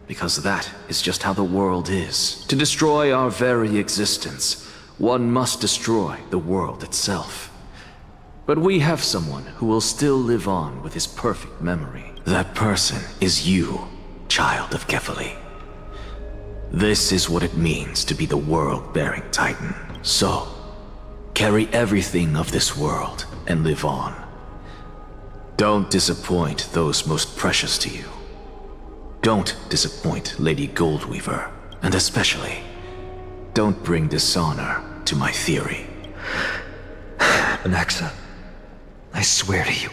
Because that is just how the world is. To destroy our very existence, one must destroy the world itself. But we have someone who will still live on with his perfect memory. That person is you, child of Kefali. This is what it means to be the world-bearing Titan. So, carry everything of this world and live on. Don't disappoint those most precious to you. Don't disappoint Lady Goldweaver, and especially, don't bring dishonor to my theory. Anaxa, I swear to you,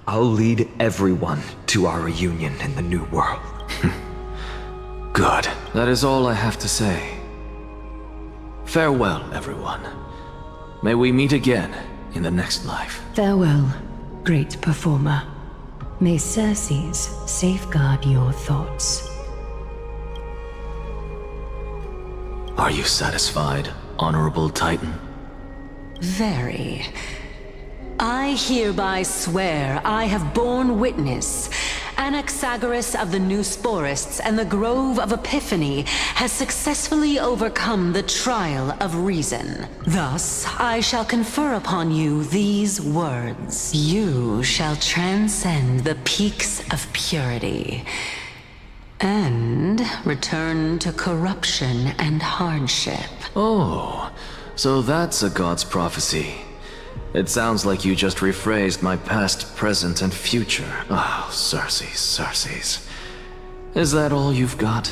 I'll lead everyone to our reunion in the new world. Good. That is all I have to say. Farewell, everyone. May we meet again in the next life. Farewell, great performer. May Circes safeguard your thoughts. Are you satisfied, Honorable Titan? Very. I hereby swear I have borne witness. Anaxagoras of the New Sporists and the Grove of Epiphany has successfully overcome the trial of reason. Thus, I shall confer upon you these words. You shall transcend the peaks of purity and return to corruption and hardship. Oh, so that's a god's prophecy. It sounds like you just rephrased my past, present, and future. Oh, Circes. Is that all you've got?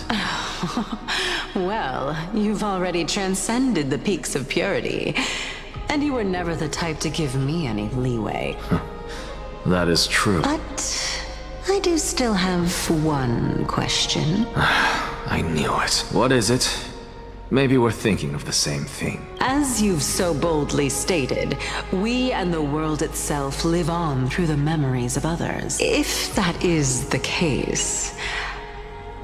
Well, you've already transcended the peaks of purity, and you were never the type to give me any leeway. That is true. But I do still have one question. I knew it. What is it? Maybe we're thinking of the same thing. As you've so boldly stated, we and the world itself live on through the memories of others. If that is the case,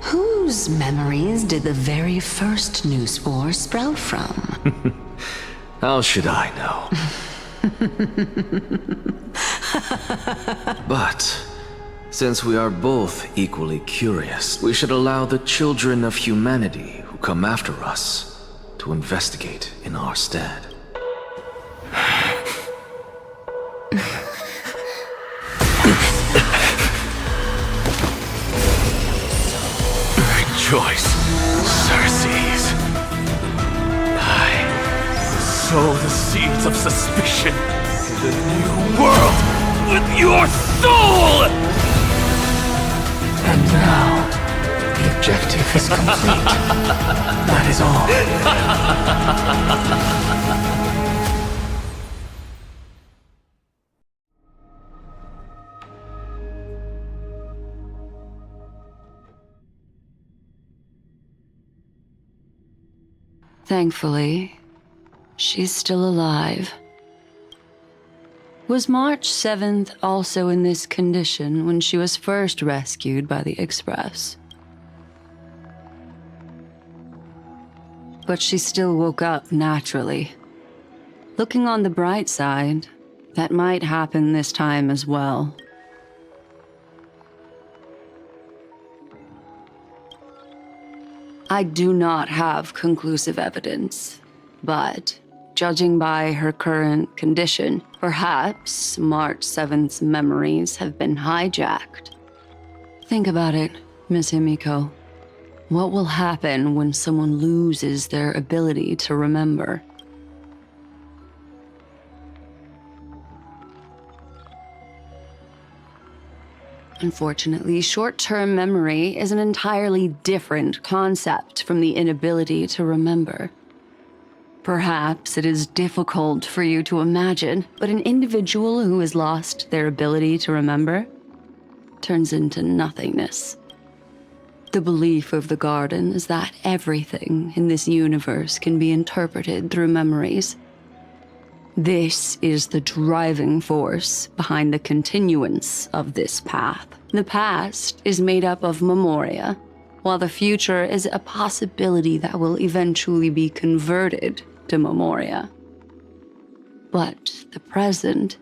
whose memories did the very first new spore sprout from? How should I know? But, since we are both equally curious, we should allow the children of humanity who come after us to investigate in our stead. Rejoice, Circes. I sow the seeds of suspicion in the new world with your soul! And now, the objective is complete. That is all. Thankfully, she's still alive. Was March 7th also in this condition when she was first rescued by the Express? But she still woke up naturally. Looking on the bright side, that might happen this time as well. I do not have conclusive evidence, but judging by her current condition, perhaps March 7th's memories have been hijacked. Think about it, Miss Himiko. What will happen when someone loses their ability to remember? Unfortunately, short-term memory is an entirely different concept from the inability to remember. Perhaps it is difficult for you to imagine, but an individual who has lost their ability to remember turns into nothingness. The belief of the Garden is that everything in this universe can be interpreted through memories. This is the driving force behind the continuance of this path. The past is made up of memoria, while the future is a possibility that will eventually be converted to memoria. But the present,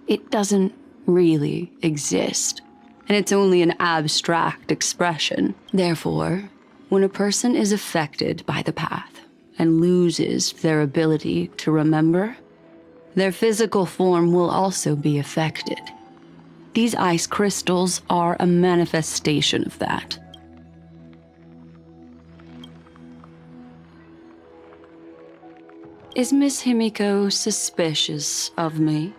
it doesn't really exist. and it's only an abstract expression. Therefore, when a person is affected by the path and loses their ability to remember, their physical form will also be affected. These ice crystals are a manifestation of that. Is Miss Himiko suspicious of me?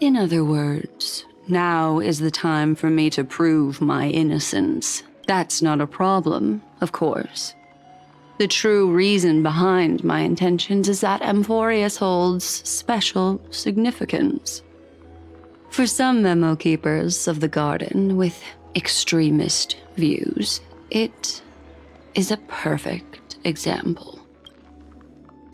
In other words, now is the time for me to prove my innocence. That's not a problem, of course. The true reason behind my intentions is that Amphorius holds special significance. For some memo keepers of the garden with extremist views, it is a perfect example.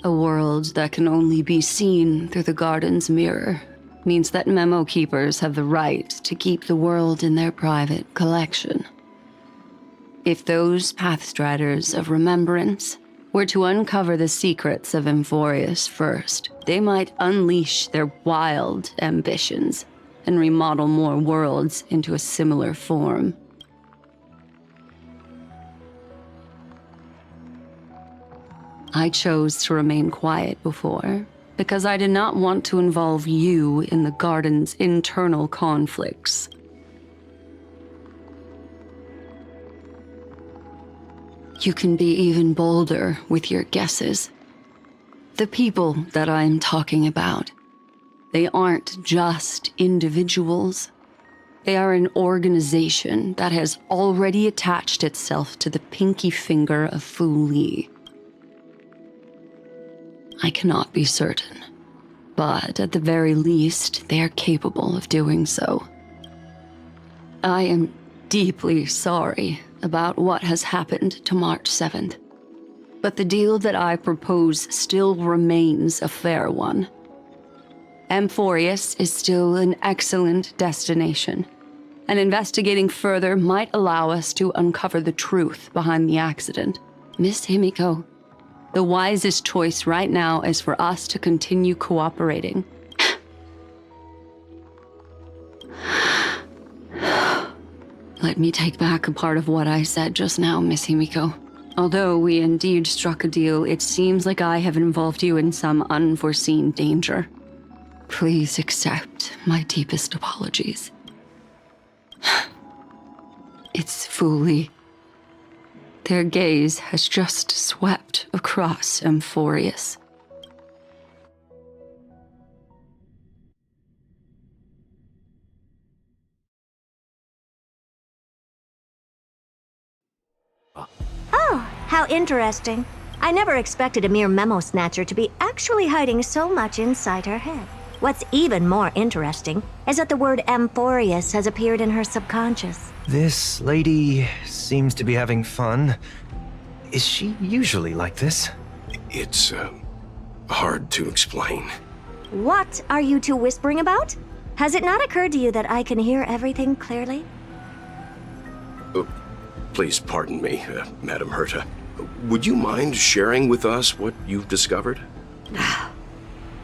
A world that can only be seen through the garden's mirror means that memo keepers have the right to keep the world in their private collection. If those Pathstriders of Remembrance were to uncover the secrets of Amphorius first, they might unleash their wild ambitions and remodel more worlds into a similar form. I chose to remain quiet before, because I did not want to involve you in the garden's internal conflicts. You can be even bolder with your guesses. The people that I'm talking about, they aren't just individuals. They are an organization that has already attached itself to the pinky finger of Fu Li. I cannot be certain, but at the very least, they are capable of doing so. I am deeply sorry about what has happened to March 7th, but the deal that I propose still remains a fair one. Amphorius is still an excellent destination, and investigating further might allow us to uncover the truth behind the accident. Miss Himiko, the wisest choice right now is for us to continue cooperating. Let me take back a part of what I said just now, Miss Himiko. Although we indeed struck a deal, it seems like I have involved you in some unforeseen danger. Please accept my deepest apologies. It's Fu Li. Their gaze has just swept across Amphorius. Oh, how interesting. I never expected a mere memo snatcher to be actually hiding so much inside her head. What's even more interesting is that the word Amphorius has appeared in her subconscious. This lady seems to be having fun. Is she usually like this? It's, hard to explain. What are you two whispering about? Has it not occurred to you that I can hear everything clearly? Please pardon me, Madam Herta. Would you mind sharing with us what you've discovered?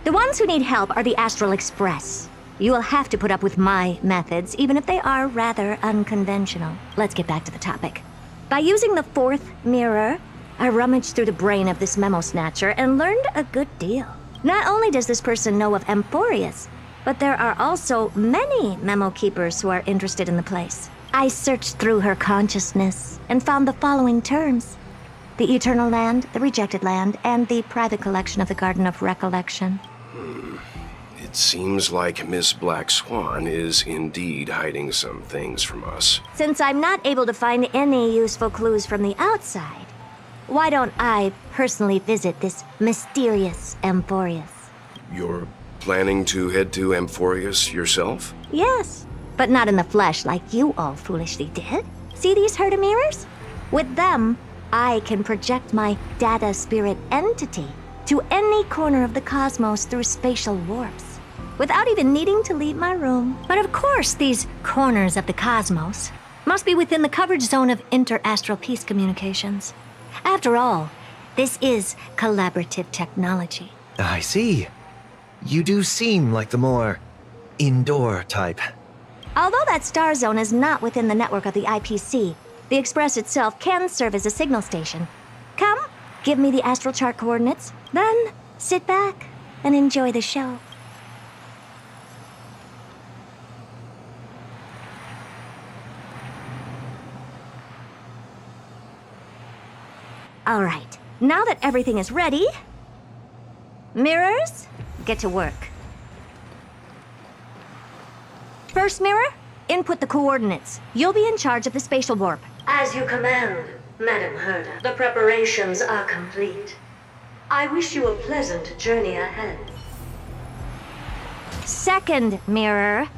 The ones who need help are the Astral Express. You will have to put up with my methods, even if they are rather unconventional. Let's get back to the topic. By using the fourth mirror, I rummaged through the brain of this memo snatcher and learned a good deal. Not only does this person know of Amphorius, but there are also many memo keepers who are interested in the place. I searched through her consciousness and found the following terms: the Eternal Land, the Rejected Land, and the private collection of the Garden of Recollection. It seems like Miss Black Swan is indeed hiding some things from us. Since I'm not able to find any useful clues from the outside, why don't I personally visit this mysterious Amphorius? You're planning to head to Amphorius yourself? Yes, but not in the flesh like you all foolishly did. See these Herta mirrors? With them, I can project my data spirit entity to any corner of the cosmos through spatial warps, without even needing to leave my room. But of course, these corners of the cosmos must be within the coverage zone of inter-astral peace communications. After all, this is collaborative technology. I see. You do seem like the more indoor type. Although that star zone is not within the network of the IPC, the Express itself can serve as a signal station. Come, give me the astral chart coordinates, then sit back and enjoy the show. All right, now that everything is ready, mirrors, get to work. First mirror, input the coordinates. You'll be in charge of the spatial warp. As you command, Madam Herda. The preparations are complete. I wish you a pleasant journey ahead. Second mirror,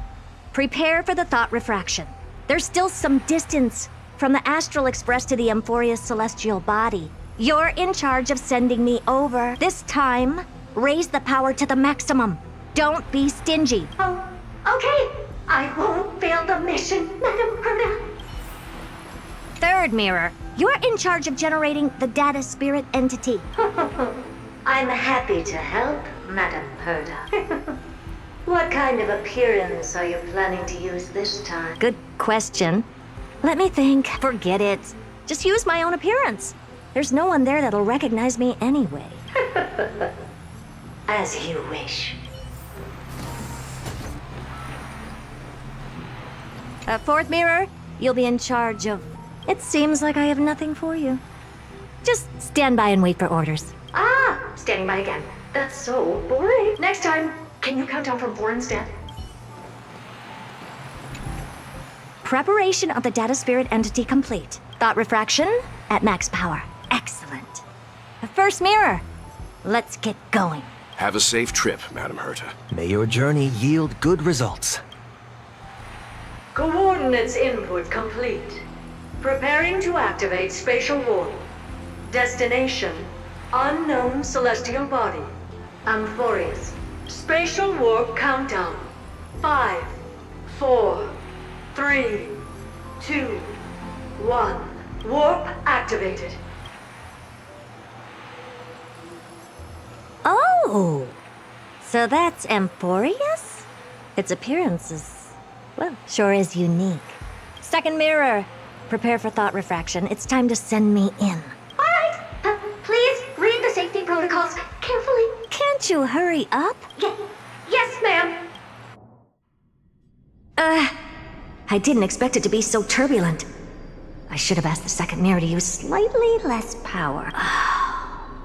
prepare for the thought refraction. There's still some distance from the Astral Express to the Amphoria's celestial body. You're in charge of sending me over. This time, raise the power to the maximum. Don't be stingy. Oh, okay. I won't fail the mission, Madam Herda. Third mirror, you're in charge of generating the data spirit entity. I'm happy to help, Madam Herda. What kind of appearance are you planning to use this time? Good question. Let me think. Forget it. Just use my own appearance. There's no one there that'll recognize me anyway. As you wish. Fourth mirror, you'll be in charge of... It seems like I have nothing for you. Just stand by and wait for orders. Ah, standing by again. That's so boring. Next time, can you count down from 4 instead? Preparation of the data spirit entity complete. Thought refraction at max power. Excellent. First mirror, let's get going. Have a safe trip, Madam Herta. May your journey yield good results. Coordinates input complete. Preparing to activate spatial warp. Destination, unknown celestial body. Amphorius. Spatial warp countdown. 5, 4, 3, 2, 1. Warp activated. Oh! So that's Amphorius? Its appearance is, well, sure is unique. Second mirror, prepare for thought refraction. It's time to send me in. All right. Please read the safety protocols carefully. Can't you hurry up? Yes, ma'am. I didn't expect it to be so turbulent. I should have asked the second mirror to use slightly less power.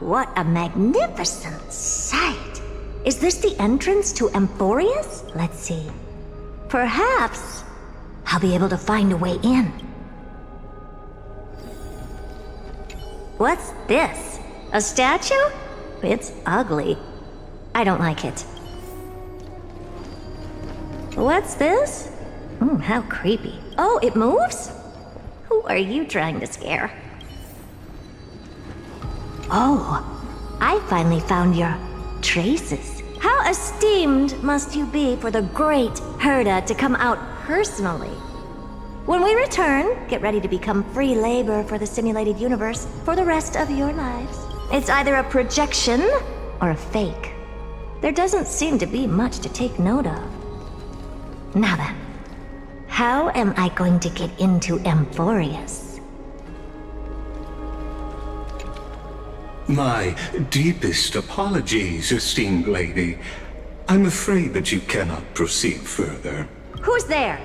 What a magnificent sight! Is this the entrance to Amphorius? Let's see. Perhaps I'll be able to find a way in. What's this? A statue? It's ugly. I don't like it. What's this? How creepy. Oh, it moves? Who are you trying to scare? Oh, I finally found your traces. How esteemed must you be for the great Herda to come out personally? When we return, get ready to become free labor for the simulated universe for the rest of your lives. It's either a projection or a fake. There doesn't seem to be much to take note of. Now then, how am I going to get into Amphorius? My deepest apologies, esteemed lady. I'm afraid that you cannot proceed further. Who's there?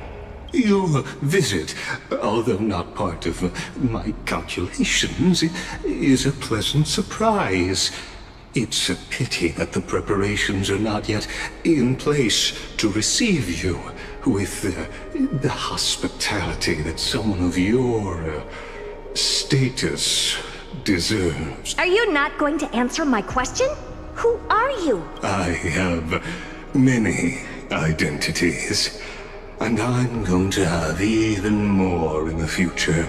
Your visit, although not part of my calculations, is a pleasant surprise. It's a pity that the preparations are not yet in place to receive you with the hospitality that someone of your status deserves. Are you not going to answer my question? Who are you? I have many identities, and I'm going to have even more in the future.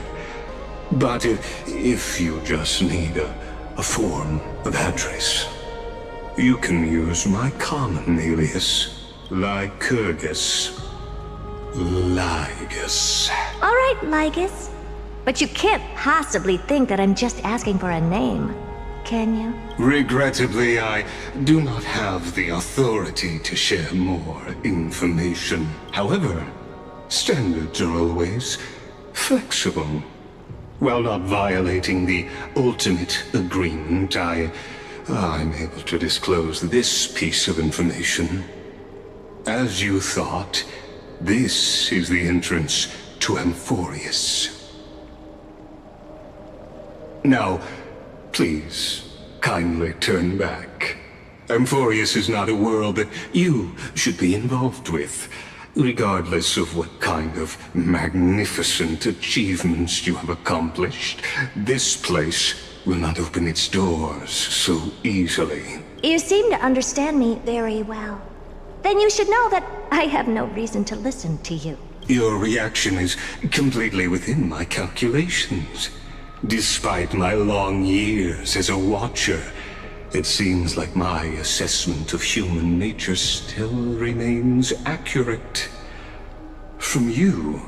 But if you just need a form of address, you can use my common alias, Lycurgus. Lygus. All right, Lygus. But you can't possibly think that I'm just asking for a name, can you? Regrettably, I do not have the authority to share more information. However, Standards are always flexible. While not violating the ultimate agreement, I'm able to disclose this piece of information. As you thought, this is the entrance to Amphorius. Now, please, kindly turn back. Amphorius is not a world that you should be involved with, regardless of what kind of magnificent achievements you have accomplished. This place will not open its doors so easily. You seem to understand me very well. Then you should know that I have no reason to listen to you. Your reaction is completely within my calculations. Despite my long years as a Watcher, it seems like my assessment of human nature still remains accurate. From you,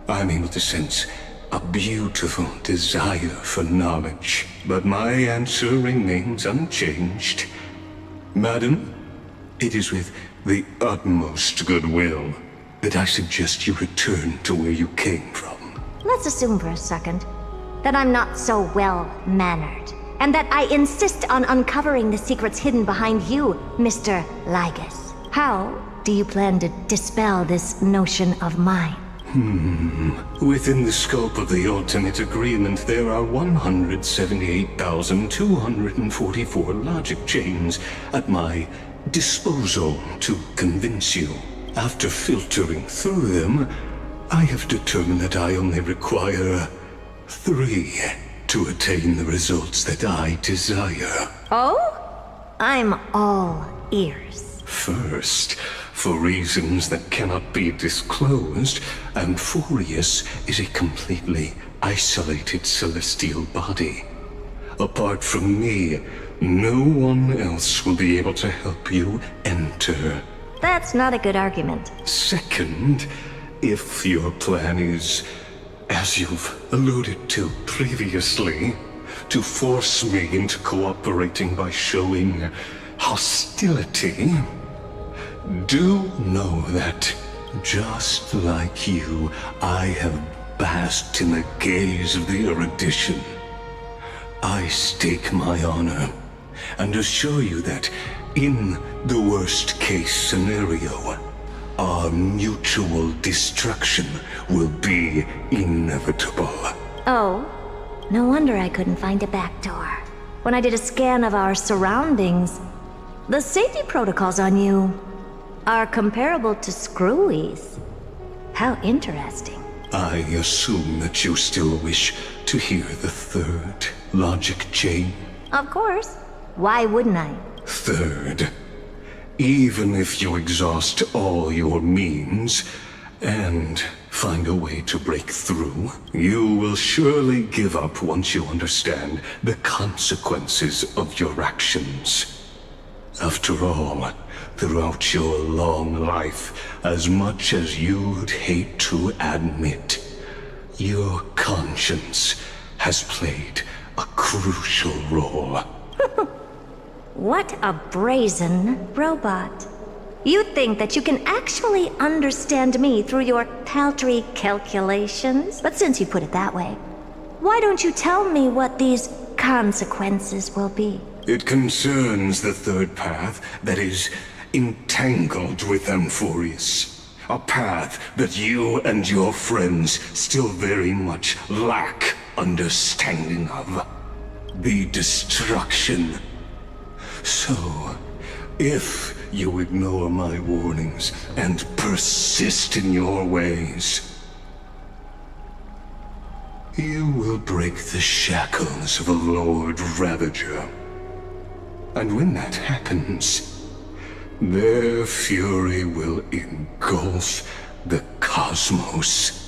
I'm able to sense a beautiful desire for knowledge, but my answer remains unchanged. Madam, it is with the utmost goodwill that I suggest you return to where you came from. Let's assume for a second that I'm not so well-mannered, and that I insist on uncovering the secrets hidden behind you, Mr. Lygus. How do you plan to dispel this notion of mine? Within the scope of the ultimate agreement, there are 178,244 logic chains at my disposal to convince you. After filtering through them, I have determined that I only require 3 to attain the results that I desire. Oh? I'm all ears. First, for reasons that cannot be disclosed, Amphorius is a completely isolated celestial body. Apart from me, no one else will be able to help you enter. That's not a good argument. Second, if your plan is, as you've alluded to previously, to force me into cooperating by showing hostility, do know that, just like you, I have basked in the gaze of the erudition. I stake my honor, and assure you that, in the worst-case scenario, our mutual destruction will be inevitable. Oh, no wonder I couldn't find a back door. When I did a scan of our surroundings, the safety protocols on you are comparable to Screwy's. How interesting. I assume that you still wish to hear the third logic chain? Of course. Why wouldn't I? Third, even if you exhaust all your means and find a way to break through, you will surely give up once you understand the consequences of your actions. After all, throughout your long life, as much as you'd hate to admit, your conscience has played a crucial role. What a brazen robot. You think that you can actually understand me through your paltry calculations? But since you put it that way, why don't you tell me what these consequences will be? It concerns the third path that is entangled with Amphorius. A path that you and your friends still very much lack understanding of. The destruction. So, if you ignore my warnings and persist in your ways, you will break the shackles of a Lord Ravager. And when that happens, their fury will engulf the cosmos.